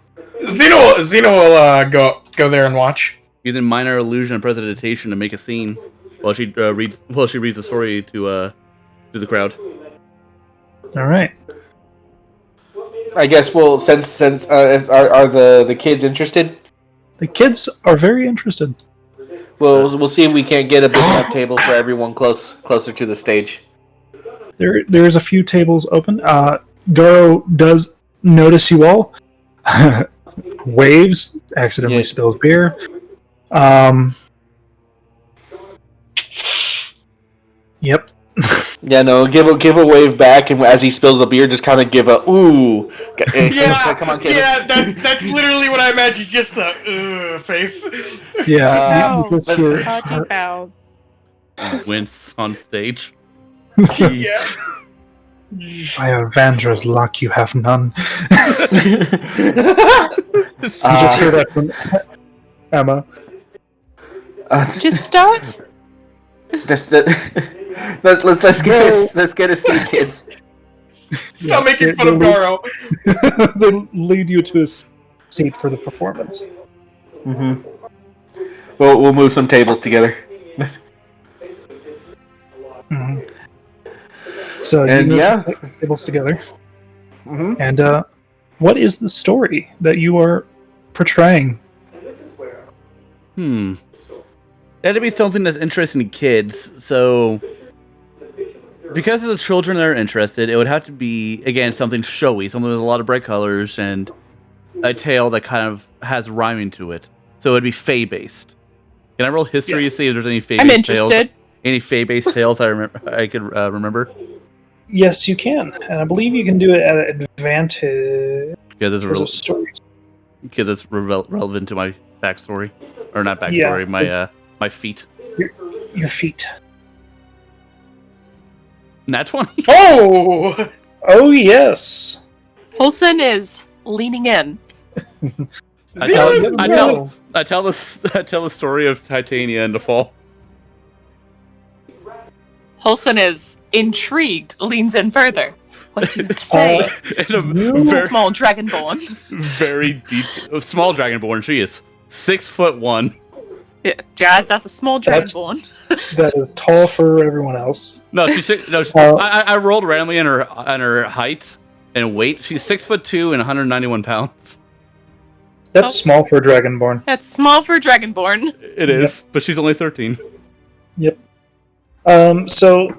Xeno will go there and watch. Using minor illusion and prestidigitation to make a scene while she reads the story to the crowd. All right. I guess we'll since are the kids interested? The kids are very interested. We'll see if we can't get a big enough table for everyone closer to the stage. There's a few tables open. Garo does notice you all. Waves, accidentally Yeah. spills beer. Yep. Yeah, no, give a wave back, and as he spills the beer, just kind of give a ooh. Yeah, Come on, kid. yeah, that's literally what I imagine. Just the face. Yeah. you Oh, just hear party her- foul. Wince on stage. Yeah. By Avandra's luck, you have none. You just hear that from Emma. Just start. Just let's get a seat, kids. Stop making fun of they- Garo. They lead you to a seat for the performance. Mm-hmm. We'll move some tables together. Mhm. So you And move yeah. the tables together. Mm-hmm. And what is the story that you are portraying? That'd be something that's interesting to kids. So, because of the children that are interested, it would have to be again something showy, something with a lot of bright colors and a tale that kind of has rhyming to it. So it'd be Fey based. Can I roll history to see if there's any Fey I'm based tales? interested. Any Fey based tales I could remember? Yes, you can, and I believe you can do it at advantage. Yeah, that's There's a story. relevant to my backstory, or not backstory, Yeah, my feat. Your feet. Nat 20. Oh, Oh yes. Holson is leaning in. I tell the story of Titania and the fall. Holson is intrigued, leans in further. What do you have to say? In a You- very, Small dragonborn. very deep, small dragonborn. She is 6'1". Yeah, that's a small That's- dragonborn. That is tall for everyone else. No, she's six, no. I rolled randomly on her height and weight. She's 6'2" and 191 pounds. That's Oh. small for a dragonborn. That's small for a dragonborn. It is, but she's only 13. So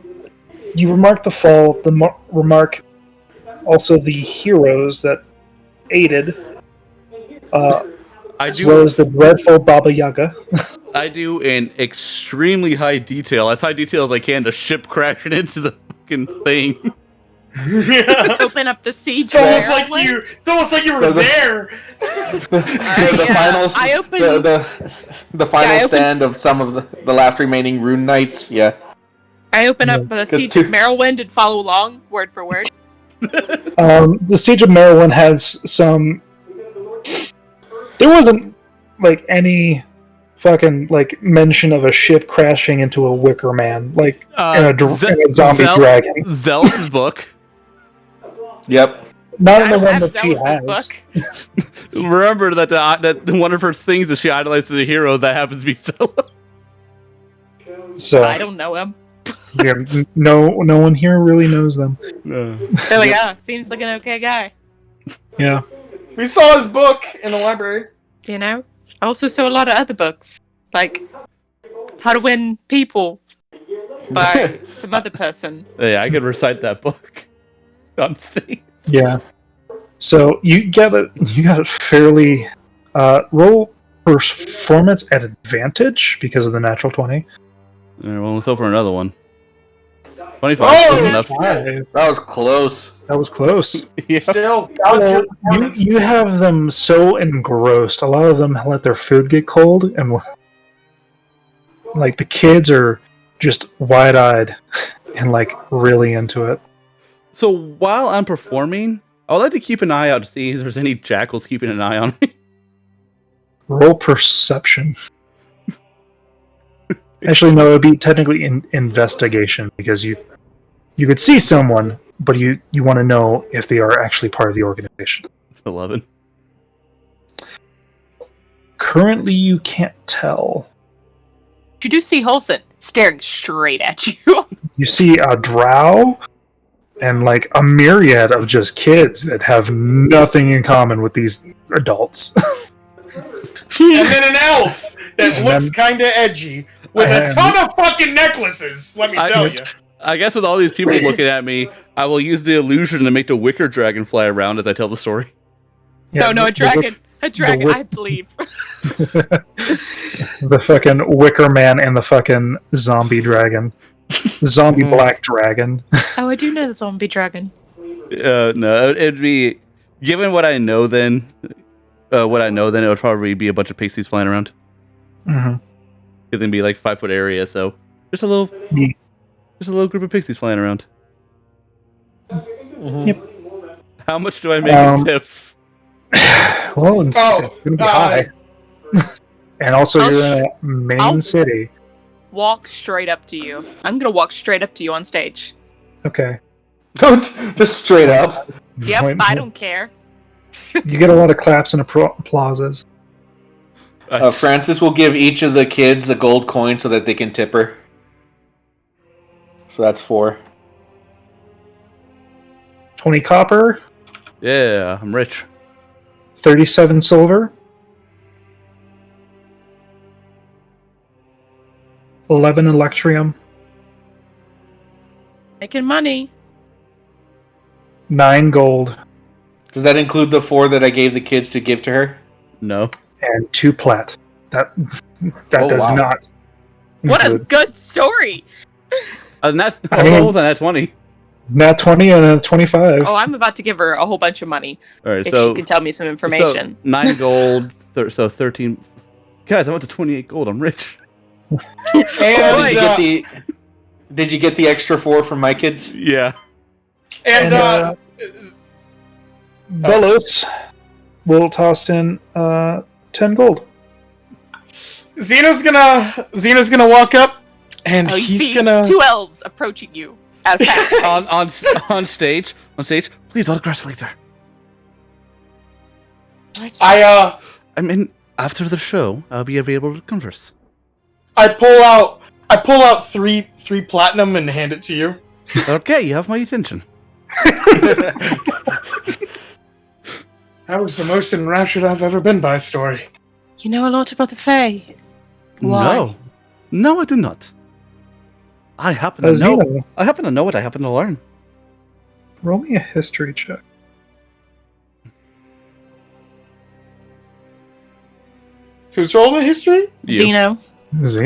you remark the fall. Remark also the heroes that aided, I as well do. as the dreadful Baba Yaga. I do in extremely high detail, as high detail as I can, to ship crashing into the fucking thing. Open up the siege. It's almost barrel like window. you. It's almost like you were there. I opened- the final I opened- stand of some of the last remaining rune knights. Yeah. I open up the siege of Merylwind and follow along, word for word. The Siege of Merylwind has some. There wasn't like any fucking like mention of a ship crashing into a wicker man, like and a zombie dragon. Zealous' book. Yep. Not in I the don't one have that she Zealot's has. book. Remember that that one of her things that she idolizes a hero that happens to be Zealous. So I don't know him. yeah, no one here really knows them. No. They're like, seems like an okay guy. Yeah. We saw his book in the library. You know? I also saw a lot of other books, like How to Win People by some other person. Yeah, I could recite that book on stage. Yeah. So you got a fairly roll performance at advantage because of the natural 20. Well, let's hope for another one. 25 Oh, is yeah. enough. That was close. That was close. Yeah. Still, You have them so engrossed. A lot of them let their food get cold, and like the kids are just wide-eyed and like really into it. So while I'm performing, I would like to keep an eye out to see if there's any jackals keeping an eye on me. Roll perception. Actually, no, it would be technically investigation because you could see someone, but you want to know if they are actually part of the organization. 11. Currently, you can't tell. You do see Holson staring straight at you. You see a drow and like a myriad of just kids that have nothing in common with these adults. and then an elf that And looks then- kind of edgy with a and- ton of fucking necklaces. Let me tell you. I guess with all these people looking at me, I will use the illusion to make the wicker dragon fly around as I tell the story. Yeah, no, a dragon. A dragon, wick- I believe. The fucking wicker man and the fucking zombie dragon. Zombie black dragon. Oh, I do know the zombie dragon. No, it'd be given what I know. Then it would probably be a bunch of pixies flying around. Mm-hmm. It'd be like 5-foot area, so just a little group of pixies flying around. Yep. How much do I make in tips? Well, it's Oh, gonna be high. And also, I'll you're in a main I'll- city. Walk straight up to you. I'm gonna walk straight up to you on stage. Okay. Don't just straight up. Yep, Point- I don't care. You get a lot of claps and applauses. Francis will give each of the kids a gold coin so that they can tip her. So that's 4. 20 copper, Yeah, I'm rich. 37 silver, 11 electrium, Making money. 9 gold, Does that include the 4 that I gave the kids to give to her? No. and 2 plat. That Oh, does wow. not. What a include- good story! I mean, mean- was on that 20. Nat 20 and a 25. Oh, I'm about to give her a whole bunch of money All right, if so she can tell me some information. So 9 gold, so 13. Guys, I'm up to 28 gold. I'm rich. And Did you get the extra 4 from my kids? Yeah. and And, Belos will toss in 10 gold. Xeno's gonna walk up and Oh, you he's see gonna. 2 elves approaching you at a fast pace. on stage. Please autographs later. I mean, after the show, I'll be available to converse. I pull out three platinum and hand it to you. Okay, you have my attention. That was the most enraptured I've ever been by a story. You know a lot about the Fae. Why? No, I do not. I happen to know. I happen to know what I happen to learn. Roll me a history check. Who's rolling history? Zeno.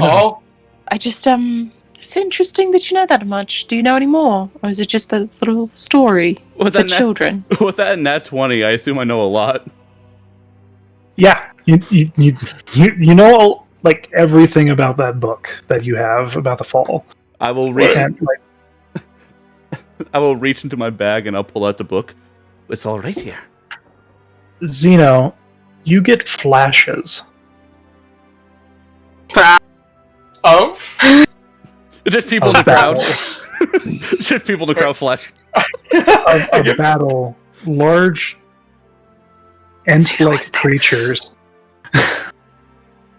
Oh, I just it's interesting that you know that much. Do you know any more, or is it just a little story for children? With that nat 20, I assume I know a lot. Yeah, you know like everything about that book that you have about the fall. I will reach. I will reach into my bag and I'll pull out the book. It's all right here. Zeno, you get flashes. Of? Just people in the crowd. Just people in the crowd flash. Of battle. Large ant-like creatures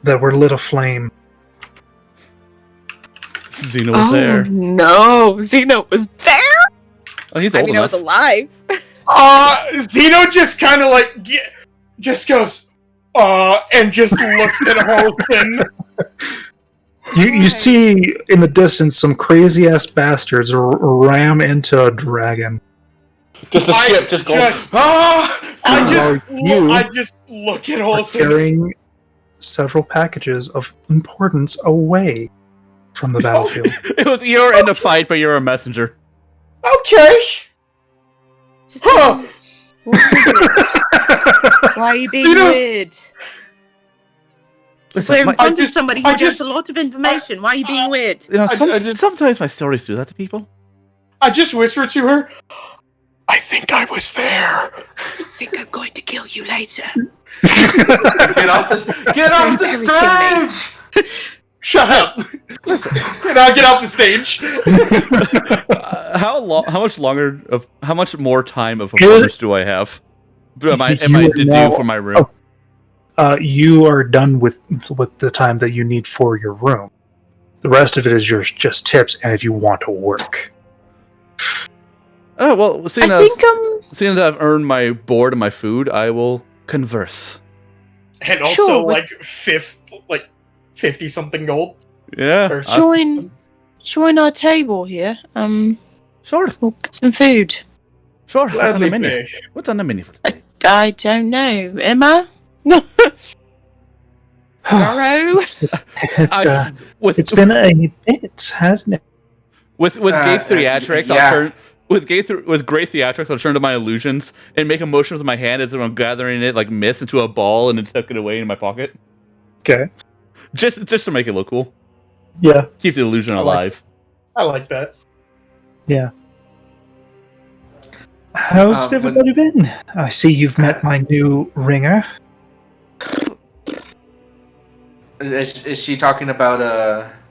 that were lit aflame. Zeno was there. No, Zeno was there? Oh, he's I old mean, I enough. was alive. Zeno just kind of like, just goes, and just looks at Holston. You see in the distance some crazy ass bastards ram into a dragon. Just the ship just going. I just look at Holston. Carrying several packages of importance away from the battlefield. You're in a fight, but you're a messenger. Okay. Why are you being weird? Listen, We're in front of somebody who has a lot of information. Why are you being weird? You know, sometimes my stories do that to people. I just whispered to her, I think I was there. I think I'm going to kill you later. Get off the stage! Shut up! Listen, and I get off the stage. How much more time of a bonus do I have? Am I to do for my room? You are done with the time that you need for your room. The rest of it is just tips, and if you want to work. Oh well, seeing that I've earned my board and my food, I will converse. And also, like 50 something gold. Yeah. Join our table here. Sure. We'll get some food. Sure. What's on the menu? What's on the menu for today? I don't know. Emma? Burrow? It's been a bit, hasn't it? With great theatrics, I'll turn. With great theatrics, I'll turn to my illusions and make a motion with my hand as if I'm gathering it like mist into a ball and then tuck it away in my pocket. Okay. Just to make it look cool. Yeah. Keep the illusion alive. I like that. Yeah. How's everybody been? I see you've met my new ringer. Is she talking about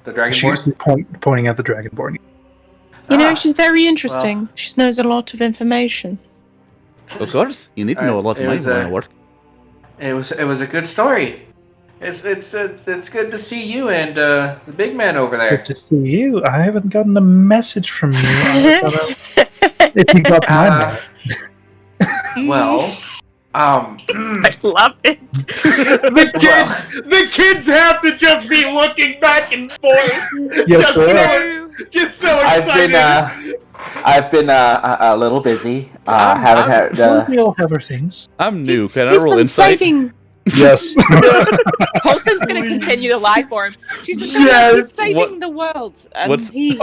the Dragonborn? She's pointing at the Dragonborn. You know, she's very interesting. She knows a lot of information. Of course, you need to know a lot of my line of work. It was a good story. It's good to see you and the big man over there. Good to see you. I haven't gotten a message from you. If you got my well, I love it. The kids have to just be looking back and forth. Yes, just so excited. I've been a little busy. We all have our things. I'm new. Can I He's roll been insight? saving. Yes. Holton's going to continue to lie for him. She's like, he's saving the world. He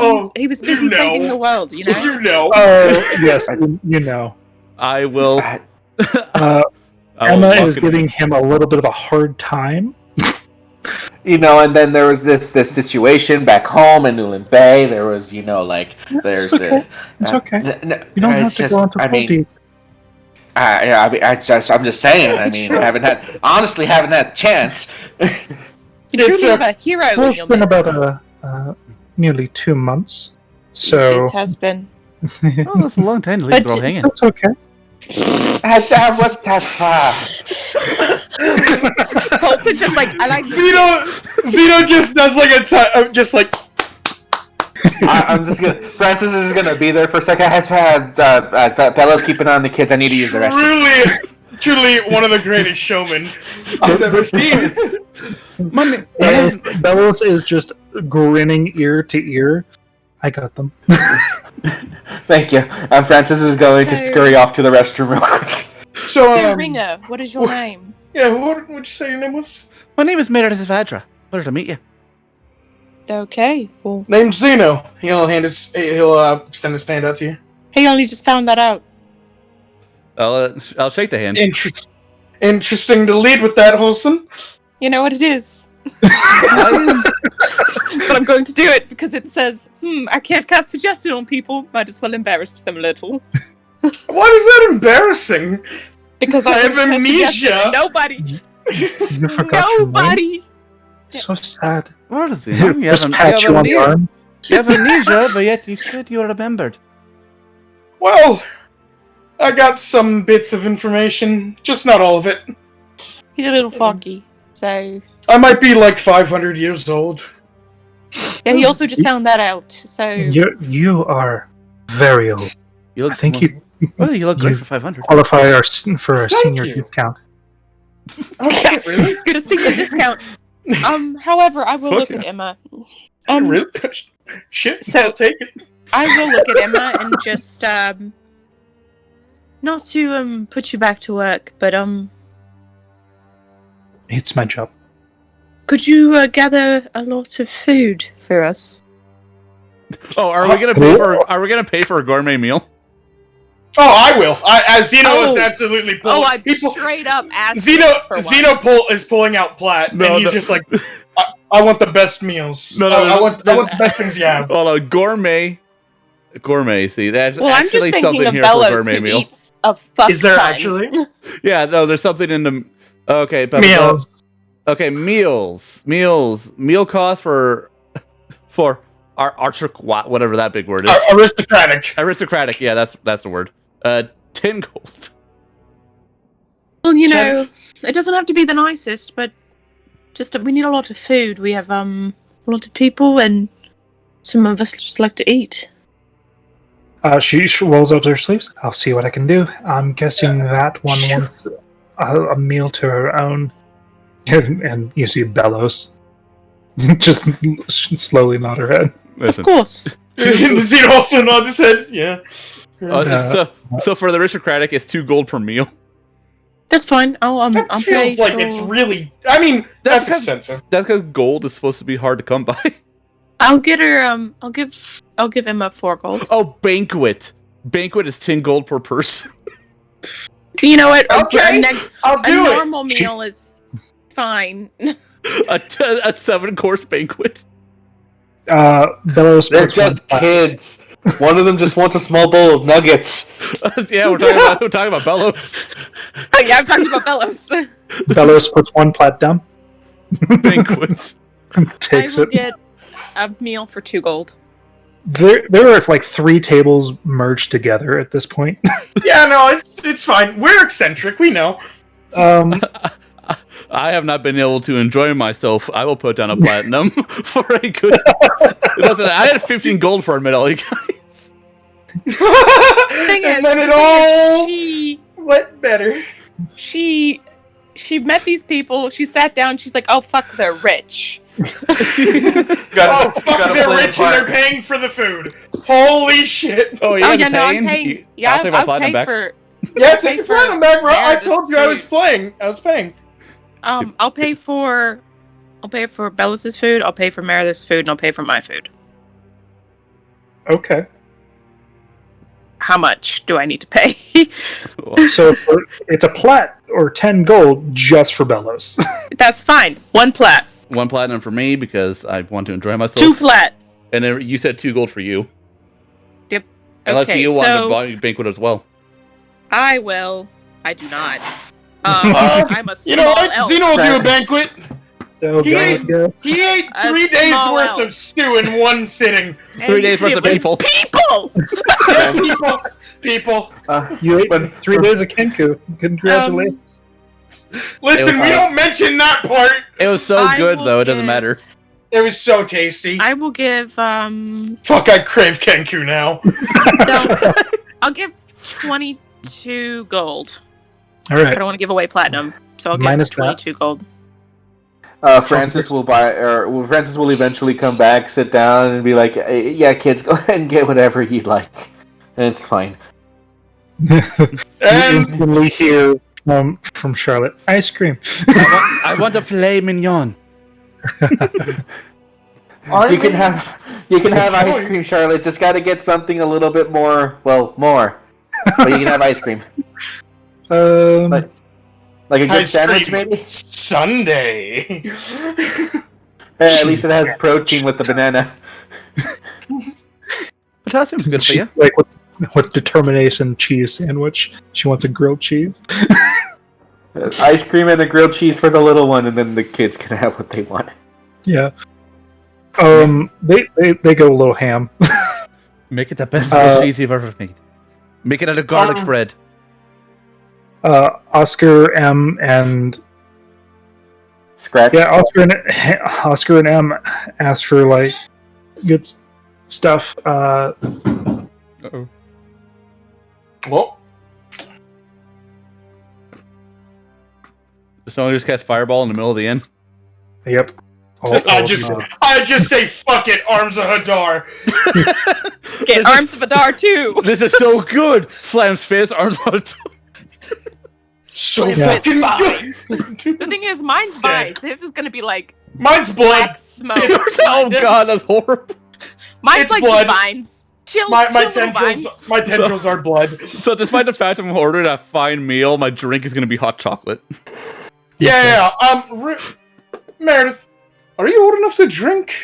was busy saving the world, you know? You know. Oh, yes, you know. I will. Emma is giving him a little bit of a hard time. You know, and then there was this situation back home in Newland Bay. There was, there's okay. It's okay. You don't have to go into full detail. I'm just saying. I mean, I haven't had a chance. You truly have a hero in It's your been midst. about nearly 2 months. So It has been. Oh, that's a long time to leave But a girl hanging. that's okay. What's that for? Colts is just like, I like Zeno just does like just like. I'm just gonna. Francis is gonna be there for a second. Has had Bella's keeping an eye on the kids. I need to use the restroom. Truly one of the greatest showmen I've ever seen. Bellows is just grinning ear to ear. I got them. Thank you. Francis is going to scurry off to the restroom real quick. So, Ringer, what is your name? Yeah, what would you say your name was? My name is Meredith Vadra. Pleasure to meet you. Okay, well, Name's Zeno. He'll extend his hand out to you. he only just found that out. I'll shake the hand. Interesting to lead with that, Wholesome. You know what it is. But I'm going to do it because it says, I can't cast suggestion on people. Might as well embarrass them a little. Why is that embarrassing? Because I I have amnesia. Nobody. You forgot your name? Nobody. So sad. What is it? You Just pat you on the arm. You have amnesia, but yet you said you remembered. Well, I got some bits of information, just not all of it. He's a little foggy. So I might be like 500 years old. yeah, he also just found that out. So You are very old. You look, I think you well, you look great you- for 500. qualify for a Thank senior you. discount. Okay, really? get a secret discount. However, I will Fuck look yeah. at Emma. Really? Shit, so- I'll take it. I will look at Emma and just not to put you back to work, but It's my job. could you gather a lot of food for us? Oh, are we gonna pay for a gourmet meal? Oh, I will. Zeno is Oh. absolutely pulling. Oh, I straight up asked Zeno for one. is pulling out plat, No, and he's no. just like, I want the best meals. No, I want the best things you have. Hold on, gourmet. See, that's Well, I'm just actually thinking something of here for a Bellows gourmet who meal. eats a fuck Is there ton. actually Yeah, no, there's something in the. Okay, but meals? Okay, meals. Meal cost for our whatever that big word is. Aristocratic. Aristocratic. Yeah, that's the word. 10 gold. Well, you know, it doesn't have to be the nicest, but just we need a lot of food. We have a lot of people, and some of us just like to eat. She rolls up her sleeves. I'll see what I can do. I'm guessing that one wants a meal to her own. And you see Bellows just slowly nod her head. Listen. Of course. Zeno also nods his head. Yeah. So for the aristocratic, it's 2 gold per meal. That's fine. I'll That I'll feels pay like for... it's really. I mean, that's because- expensive. That's because gold is supposed to be hard to come by. I'll get her. I'll give him up 4 gold. Oh, banquet. Banquet is 10 gold per person. You know what? Okay, I'll A do it. normal meal is fine. a 7-course banquet. Bellows They're puts one just kids. One of them just wants a small bowl of nuggets. Yeah, we're talking about Bellows. Oh, yeah, I'm talking about Bellows. Bellows puts one plat down. Banquets. Takes I will it. get a meal for 2 gold. There are like 3 tables merged together at this point. Yeah, no, it's fine. We're eccentric. We know. I have not been able to enjoy myself. I will put down a platinum for a good. Listen, I had 15 gold for a medal, you guys. Thing is, And then it the thing all is, went better. she met these people. She sat down. She's like, "Oh fuck, they're rich." Oh, fuck, they're rich and they're paying for the food. Holy shit. Oh, Oh yeah, yeah, no, I'm paying. Yeah, I'll take my I'll platinum pay back. for. Yeah, pay take your for platinum back, bro. I Meredith's told you I was food. playing. I was paying. I'll pay for Bellows' food. I'll pay for Meredith's food, and I'll pay for my food. Okay. How much do I need to pay? So it's a plat or 10 gold just for Bellows. That's fine. 1 plat, 1 platinum for me because I want to enjoy myself. 2 plat. And then you said 2 gold for you. Yep. Unless Okay, you want so to buy banquet as well. I will. I do not. I'm a small You know what? elf. Zeno will do a banquet. Oh, He ate, God, yes. he ate A 3 days small worth elf. of stew in one sitting. 3 days worth It of was people. People. Yeah, people. You ate But 3 days of Kenku. Congratulations. Listen, we don't mention that part. It was so I good will though, it doesn't give- matter. It was so tasty. I will give Fuck, I crave Kenku now. I'll give 22 gold. All I right. don't want to give away platinum, so I'll give Minus that. 22 gold. Francis Francis will eventually come back, sit down, and be like, "Yeah, kids, go ahead and get whatever you like, and it's fine." You And instantly hear from Charlotte, ice cream. I want a filet mignon. You can have ice cream, Charlotte. Just got to get something a little bit more. Well, more, but you can have ice cream, like a good ice sandwich, cream maybe. Sunday. At least it has protein with the banana. Potassium's good for you. Like what determination cheese sandwich? She wants a grilled cheese. Ice cream and a grilled cheese for the little one, and then the kids can have what they want. Yeah. They go a little ham. Make it the best grilled cheese you've ever made. Make it out of garlic bread. Oscar M and Scratch. Oscar and M asked for like good stuff. Uh-oh. Well, Someone just cast fireball in the middle of the inn. Yep. I just say fuck it, Arms of Hadar. Get Arms of Adar too. This is so good. Slams fist, arms on it. So Yeah. fucking good. Vines. The thing is, mine's vines. His is gonna be like Mine's blood. black smoke. Oh god, that's horrible. Mine's It's like blood. just vines. Chill, My little vines. tendrils are blood. So despite the fact I'm ordering a fine meal, my drink is gonna be hot chocolate. Yeah. Meredith, are you old enough to drink?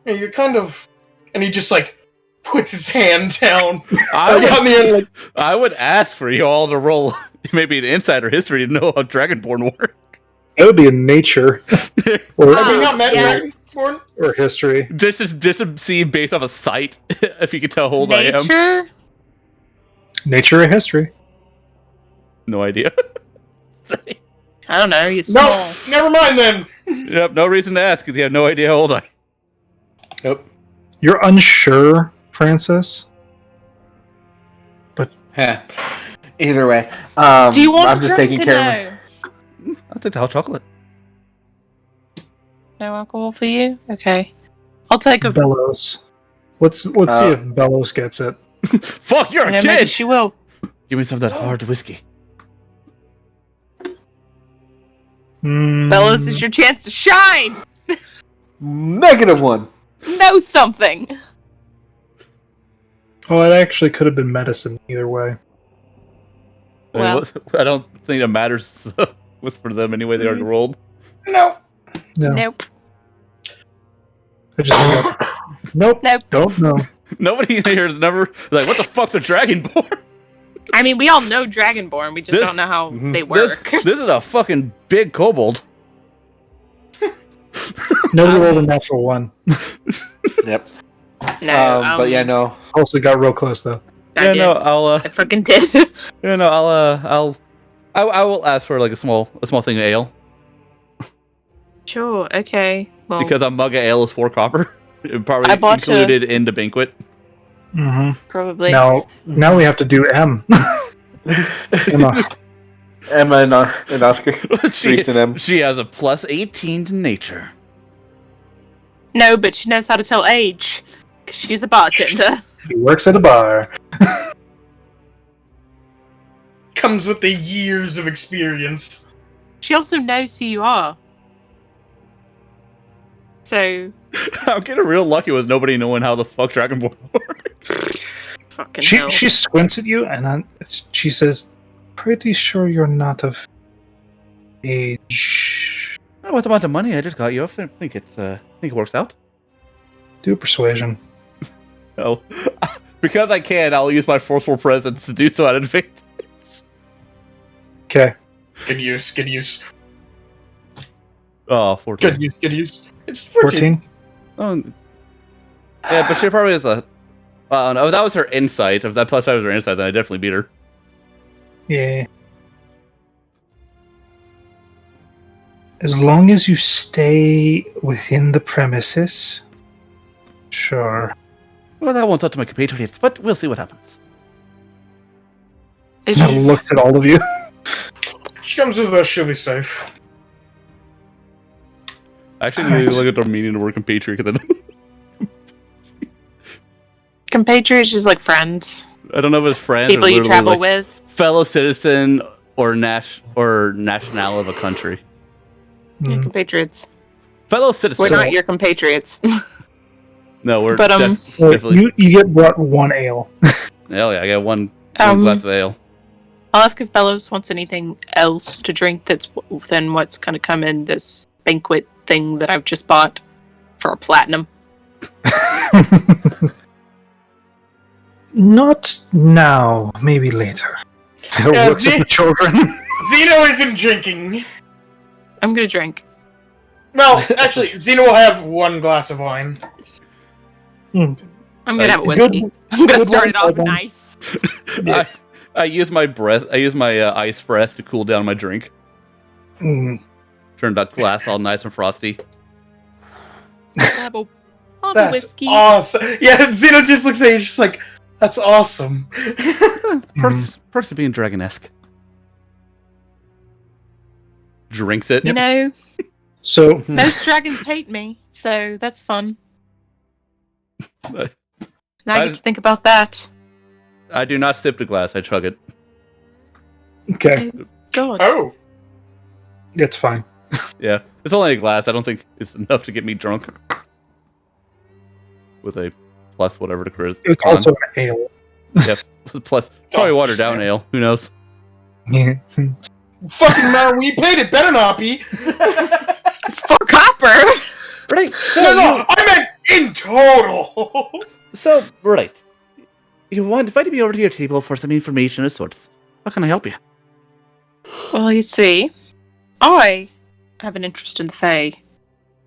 Yeah, you're kind of. And he just like puts his hand down. I would, on the end, like, I would ask for you all to roll maybe an insider history to know how Dragonborn work. It would be in nature or, have we not met yes. Dragonborn? or history. Just to see based off a sight if you can tell how old I am. Nature. Nature or history. No idea. I don't know. You're small. No, never mind then. Yep, no reason to ask because you have no idea how old I am. Nope. You're unsure, Francis? Heh. Either way, Do you want I'm a just drink taking or care no? I'll take the hot chocolate. No alcohol for you? Okay. I'll take a. Bellows. Let's see if Bellows gets it. Fuck, you're a No, maybe kid! she will. Give me some of that hard whiskey. Bellows is your chance to shine. of -1. Know something. Oh, it actually could have been medicine either way. I mean, Well. I don't think it matters with for them anyway. They already rolled. No. No. Nope. I just nope. Nope. Don't know. Nobody here is never like, what the fuck's a Dragonborn? I mean, we all know Dragonborn. We just This- don't know how they This, work. this is a fucking big kobold. Nobody rolled a natural one. Yep. No. But yeah, no. Also got real close though. I Yeah, did. no, I'll I fucking did. yeah, no, I will ask for like a small thing of ale Sure. Okay. Well, because a mug of ale is 4 copper. Probably I bought included in the banquet. Mm-hmm. probably. Now we have to do M. Emma. Emma and Oscar. Reese and M. She has a plus 18 to nature. No, but she knows how to tell age. 'Cause she's a bartender. He works at a bar. Comes with the years of experience. She also knows who you are. So, I'm getting real lucky with nobody knowing how the fuck Dragonborn works. fucking She hell. she squints at you and she says, "Pretty sure you're not of age." With the amount of money I just got you, I think it works out. Do persuasion. Oh, because I can, I'll use my forceful presence to do so at advantage. Okay. Good use. Oh, 14. Good use. Good use. It's 14. 14? Oh, yeah, but she probably has a. No, if that was her insight. If that plus 5 was her insight, then I definitely beat her. Yeah. As long as you stay within the premises, sure. Well, that won't up to my compatriots, but we'll see what happens. If He you, looks at all of you. She comes with us, she'll be safe. Actually, you look at the meaning of the word compatriot. Then compatriots is like friends, I don't know if it's friends people or you literally, travel like, with. fellow citizen or national of a country. Your compatriots. Fellow citizen. We're not your compatriots. No, we're But, Well, definitely. you get brought one ale. Hell yeah, I got one Um, glass of ale. I'll ask if Bellows wants anything else to drink that's than what's going to come in this banquet thing that I've just bought for a platinum. Not now, maybe later. Yeah, Looks at the children. Zeno isn't drinking. I'm going to drink. Well, actually, Zeno will have one glass of wine. I'm going to have a Good- whiskey. I'm going to good start it one, off Evan. nice. I use my breath. I use my ice breath to cool down my drink. Mm. Turn that glass all nice and frosty. I'll have a That's whiskey. awesome. Yeah, Zeno just looks at you, just like, that's awesome. Perks of being dragon-esque. Drinks it. You know, So, most dragons hate me, so that's fun. Now I I get to think about that. I do not sip the glass. I chug it. okay, God. Oh. it's fine. Yeah, it's only a glass. I don't think it's enough to get me drunk. With a plus whatever to charisma. It's also an ale. Yep. Plus probably watered down ale. Who knows? Yeah. Fucking matter we paid, it better not be. It's 4 copper! Right. No, I meant in total. So right. You invited me over to your table for some information of sorts. How can I help you? Well, you see, I have an interest in the Fae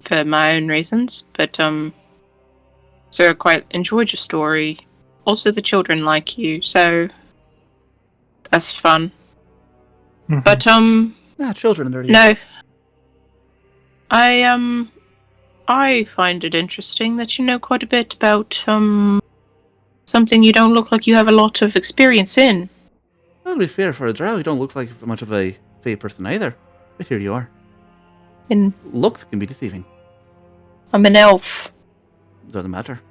for my own reasons, but, so I quite enjoyed your story. Also, the children like you, so that's fun. Mhm. But, Children. They're no. I find it interesting that you know quite a bit about, something you don't look like you have a lot of experience in. Well, to be fair, for a drow, you don't look like much of a Fae person either. But here you are. In Looks can be deceiving. I'm an elf. Doesn't matter.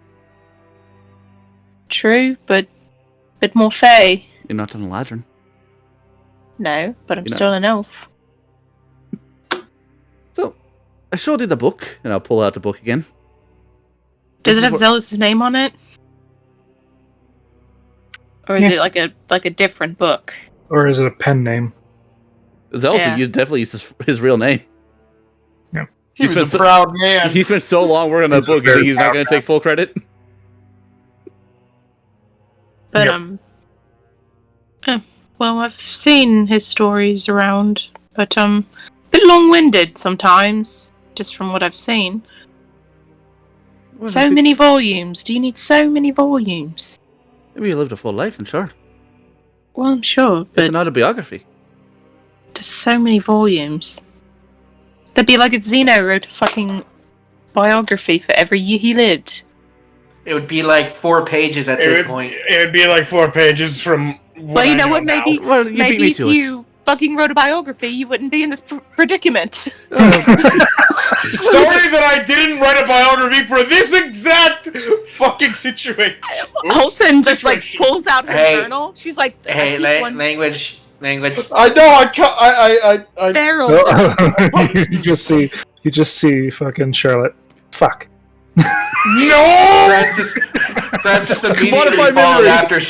True, but more Fae. You're not an Eladrin. No, but I'm You know- still an elf. So, I showed you the book, and I'll pull out the book again. Does This it is have what- Zealot's name on it? Or is Yeah. it like a different book? Or is it a pen name? Zelda, Yeah. you definitely use his real name. He He's was been a so- proud man. He spent so long working on that He's a book, you think very he's not proud going to take full credit? But Yep. well, I've seen his stories around, but a bit long-winded sometimes, just from what I've seen. Well, So if you- many volumes. Do you need so many volumes? Maybe you lived a full life, and sure. Well, I'm sure, It's but an autobiography. there's so many volumes. That'd be like if Zeno wrote a fucking biography for every year he lived. It would be like 4 pages at this point. It would be like 4 pages from. Well, you know what? Maybe Well, you beat maybe me if to it. you fucking wrote a biography, you wouldn't be in this predicament. Sorry that I didn't write a biography for this exact fucking situation. Olsen just like situation. pulls out her Hey. journal. She's like, I Hey, keep one language. I know. I feral. you just see fucking Charlotte. Fuck. no. Francis immediately Modify followed memory. after.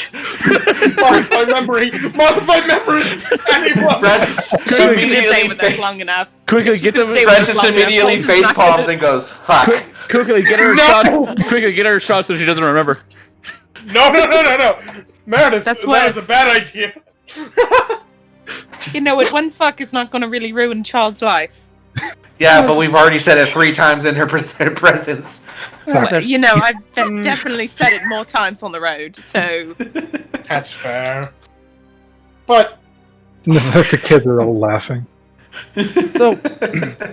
Modify memory. Anyone. Francis She's gonna stay immediately, with us long enough. Quickly, get gonna them. stay with us Francis long enough. immediately Olsen's face not palms gonna- and goes, "Fuck." Quickly, get her a shot. Quickly, get her a shot so she doesn't remember. No. Meredith, That's that worse. was a bad idea. You know what? One fuck is not going to really ruin a child's life. Yeah, but we've already said it 3 times in her presence. Well, There's- you know, I've definitely said it more times on the road, so That's fair. But The kids are all laughing. So,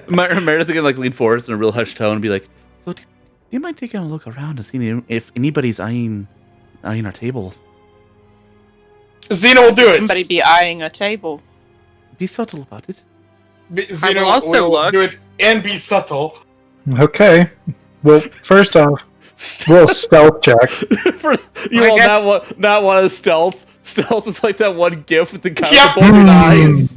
Meredith's gonna like lean forward in a real hushed tone and be like, "So, do you mind taking a look around and seeing if anybody's eyeing our table? Xena will do it. somebody be eyeing a table. Be subtle about it." Xena will also will look. do it and be subtle. Okay. Well, first off, roll stealth check. You I all guess- not want to stealth. Stealth is like that one gif with the guy Yep. with the bulging eyes.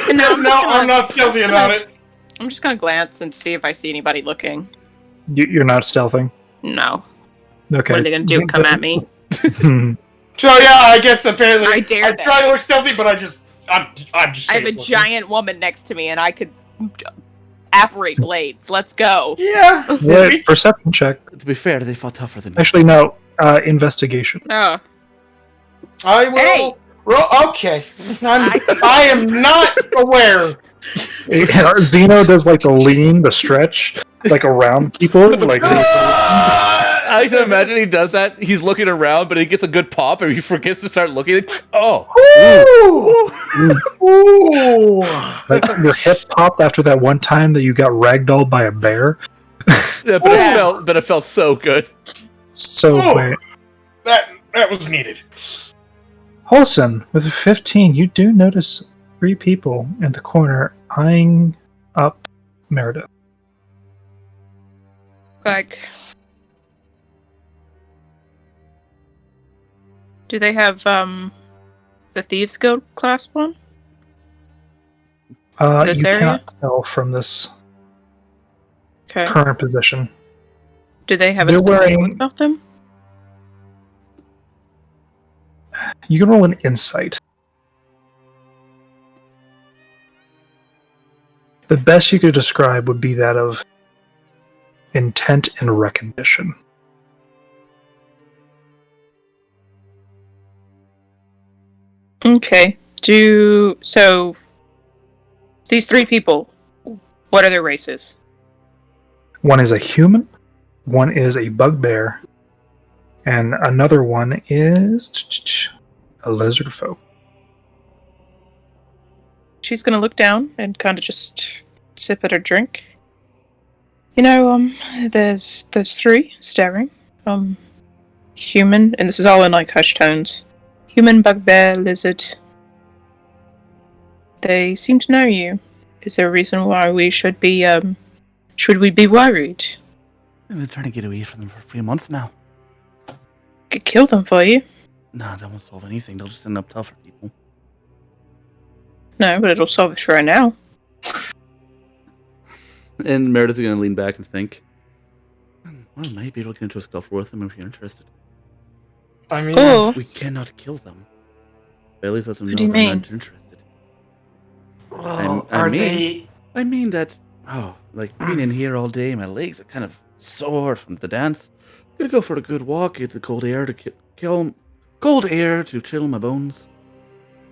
And now No, I'm not stealthy about it. I'm just gonna glance and see if I see anybody looking. You're not stealthing. No. Okay. What are they gonna do? Come at me? So yeah, I guess apparently I dare them. try to look stealthy, but I'm just I have a straight looking. giant woman next to me, and I could apparate blades. Let's go. Yeah. Yeah, perception check. To be fair, they fought tougher than me. Actually, no. Investigation. Oh, I will. Hey! Okay. I am not aware. Zeno does like the lean, the stretch, like around people. Like I can imagine he does that. He's looking around, but he gets a good pop, and he forgets to start looking. Oh, Ooh. like your hip popped after that one time that you got ragdolled by a bear. yeah, but it felt so good. So Oh. wait. That was needed. Wholesome, with a 15, you do notice 3 people in the corner eyeing up Meredith. like, do they have the Thieves Guild class one? This You area? cannot tell from this Okay. current position. Do they have a They're specific wearing- one about them? You can roll an insight. The best you could describe would be that of intent and recognition. Okay. So these 3 people, what are their races? One is a human, one is a bugbear, and another one is a lizard folk. She's gonna look down and kind of just sip at her drink. You know, there's 3 staring. Human, and this is all in like hushed tones. Human, bugbear, lizard. They seem to know you. Is there a reason why we should be worried? I've been trying to get away from them for a few months now. Could kill them for you. Nah, that won't solve anything. They'll just end up tougher people. No, but it'll solve it for right now. And Meredith's gonna lean back and think, well, maybe we'll get into a scuffle with them if you're interested. I mean, Or We cannot kill them. But at least let them know What do you they're mean? not interested. Well, I are mean- they? I mean that, like being in here all day, my legs are kind of sore from the dance. I'm gonna go for a good walk, get the cold air to cold air to chill my bones.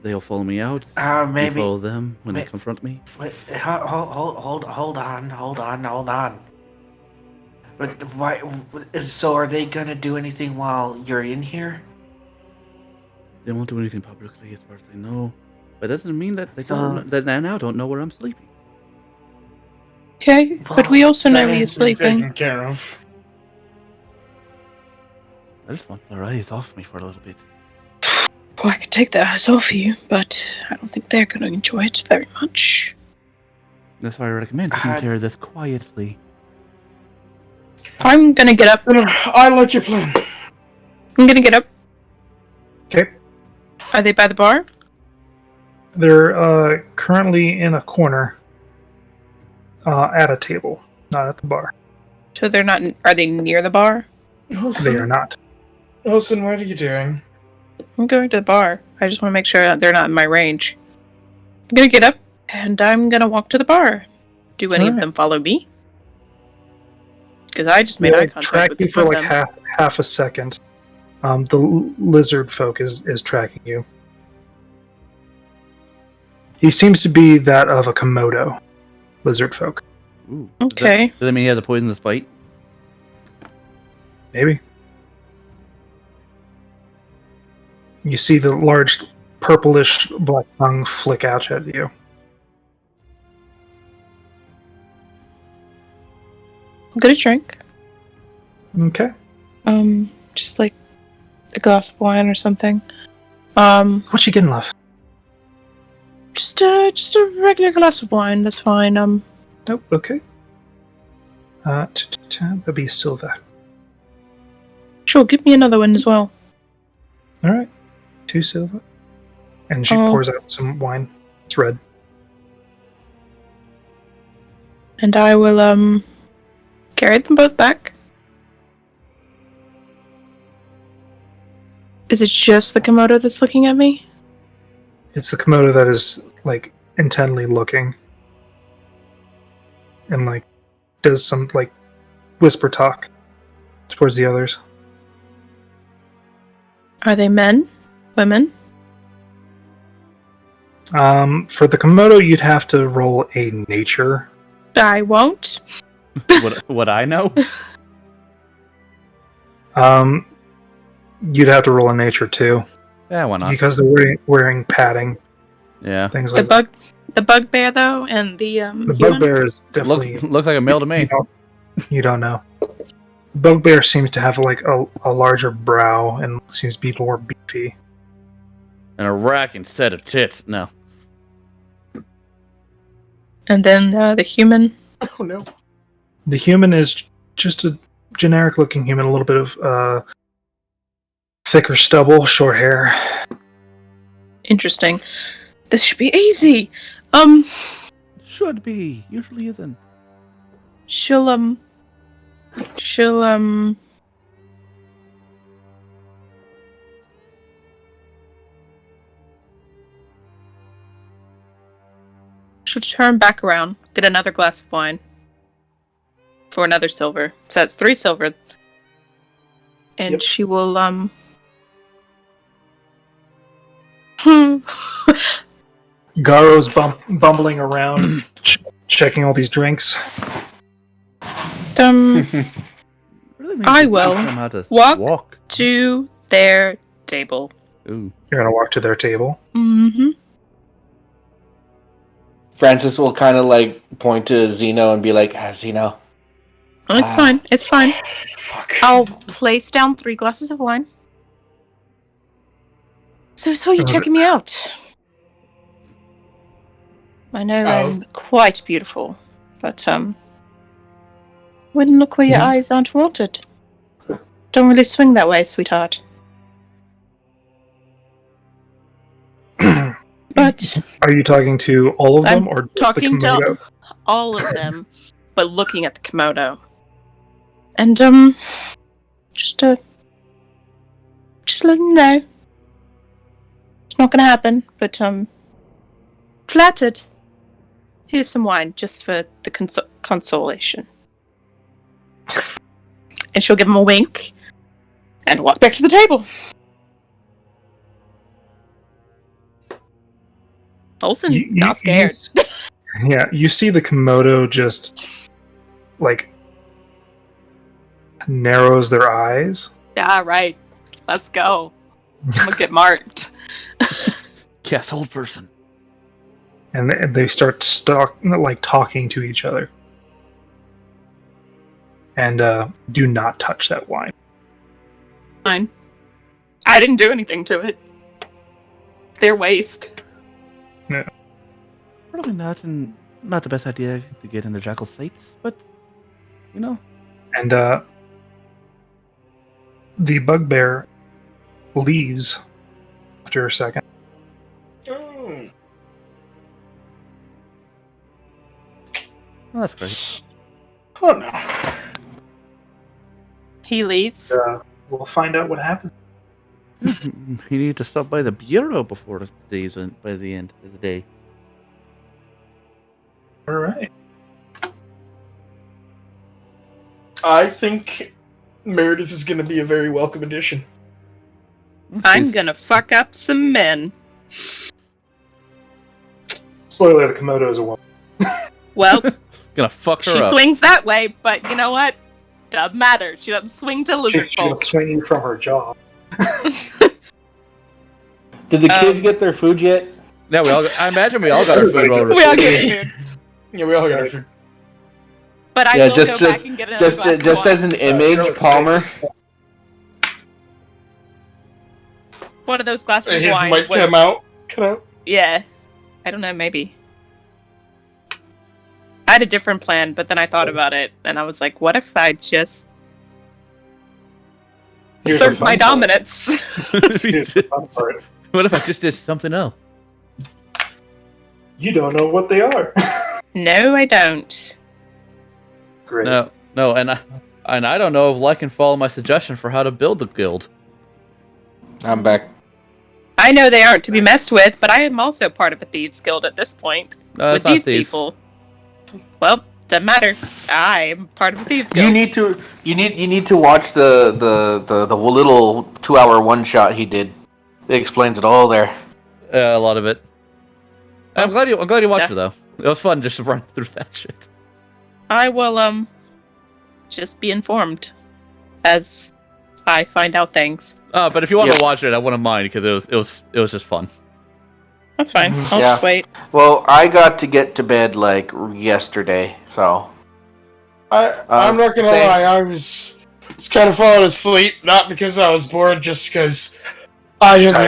They'll follow me out. We Maybe. follow them when they Wait. confront me. Wait, hold on. But why? So are they gonna do anything while you're in here? They won't do anything publicly, as far as I know. But that doesn't mean that they So- they now don't know where I'm sleeping. okay, but we also know Well, you're sleeping. taken care of. I just want their eyes off me for a little bit. Well, I could take their eyes off you, but I don't think they're going to enjoy it very much. That's why I recommend taking I- care of this quietly. I'm going to get up. I like your plan. I'm going to get up. Okay. Are they by the bar? They're currently in a corner at a table, not at the bar. So they're not. Are they near the bar? They are not. Wilson, what are you doing? I'm going to the bar. I just want to make sure that they're not in my range. I'm going to get up and I'm going to walk to the bar. Do any of Alright. them follow me? Because I just made They eye contact track with you some for of like them. half a second. The lizard folk is tracking you. He seems to be that of a Komodo lizard folk. Ooh. Okay. Does that mean he has a poisonous bite? Maybe. You see the large purplish black tongue flick out at you. I'm gonna drink. Okay. Just like a glass of wine or something. What you getting, love? Just a regular glass of wine. That's fine. Oh, okay. That'd be a silver. Sure. Give me another one as well. All right. 2 silver. And she Oh. pours out some wine. It's red. And I will carry them both back. Is it just the Komodo that's looking at me? It's the Komodo that is, like, intently looking. And, like, does some, like, whisper talk towards the others. Are they men? Women? For the Komodo, you'd have to roll a nature. I won't. What I know? You'd have to roll a nature too, Yeah, why not? because they're wearing padding, Yeah. things The like the bugbear though, and the that. The human? bugbear is definitely Looks like a male to me. You don't know. The bugbear seems to have like a larger brow and seems to be more beefy. And a racking set of tits. No. And then the human. Oh no. The human is just a generic looking human, a little bit of thicker stubble, short hair. Interesting. This should be easy. Should be. Usually isn't. She'll turn back around, get another glass of wine for another silver. So that's 3 silver. And Yep. she will Garo's bumbling around, checking all these drinks. Really need I to will teach them how to walk. To their table. Ooh. You're gonna walk to their table. Mm-hmm. Francis will kind of like point to Zeno and be like, Zeno. Oh, it's fine. It's fine. Fuck. I'll place down 3 glasses of wine. So you're checking me out. I know I'm quite beautiful, but wouldn't look where your eyes aren't wanted. Don't really swing that way, sweetheart. But Are you talking to all of them, I'm or just talking the to Komodo? all of them, but looking at the Komodo. And just let you know. It's not gonna happen, but flattered. Here's some wine, just for the consolation. And she'll give him a wink, and walk back to the table. Olsen, not scared. You see the Komodo just, like, narrows their eyes. Yeah, right. Let's go. I'm gonna get marked. Yes, old person. And they start talking to each other. And do not touch that wine. Fine. I didn't do anything to it. Their waste. Probably not the best idea to get into Jackal's sights, but you know. And the bugbear leaves after a second. Oh. Well, that's great. Oh no. He leaves. We'll find out what happens. You need to stop by the bureau before the day's end, by the end of the day. All right. I think Meredith is going to be a very welcome addition. I'm gonna fuck up some men. Spoiler: the Komodo is a woman. Well, Gonna fuck her She up. swings that way, but you know what? Doesn't matter. She doesn't swing to lizard She'll folk. swing you from her jaw. Did the kids get their food yet? Yeah, I imagine we all got our food while We all get food. Yeah, we all got our food. But I will go back and get another glass of just wine. as an image, Palmer. One of those glasses of His wine mic was... came out. Cut out. Yeah. I don't know, maybe. I had a different plan, but then I thought about it, and I was like, what if I just Here's assert the fun my part. dominance? Here's the fun part. What if I just did something else? You don't know what they are. No, I don't. Great. No, and I don't know if I can follow my suggestion for how to build the guild. I'm back. I know they aren't to be messed with, but I am also part of a thieves guild at this point. No, with that's not these thieves. people. Well, doesn't matter. I am part of a thieves You guild. need to watch the little 2-hour one shot he did. It explains it all there. A lot of it. I'm glad you watched Yeah. it though. It was fun just to run through that shit. I will just be informed as I find out things. But if you want Yeah. to watch it, I wouldn't mind because it was just fun. That's fine. I'll Yeah. just wait. Well, I got to get to bed like yesterday, so I'm not gonna same. lie, I was kind of falling asleep, not because I was bored, just because I have had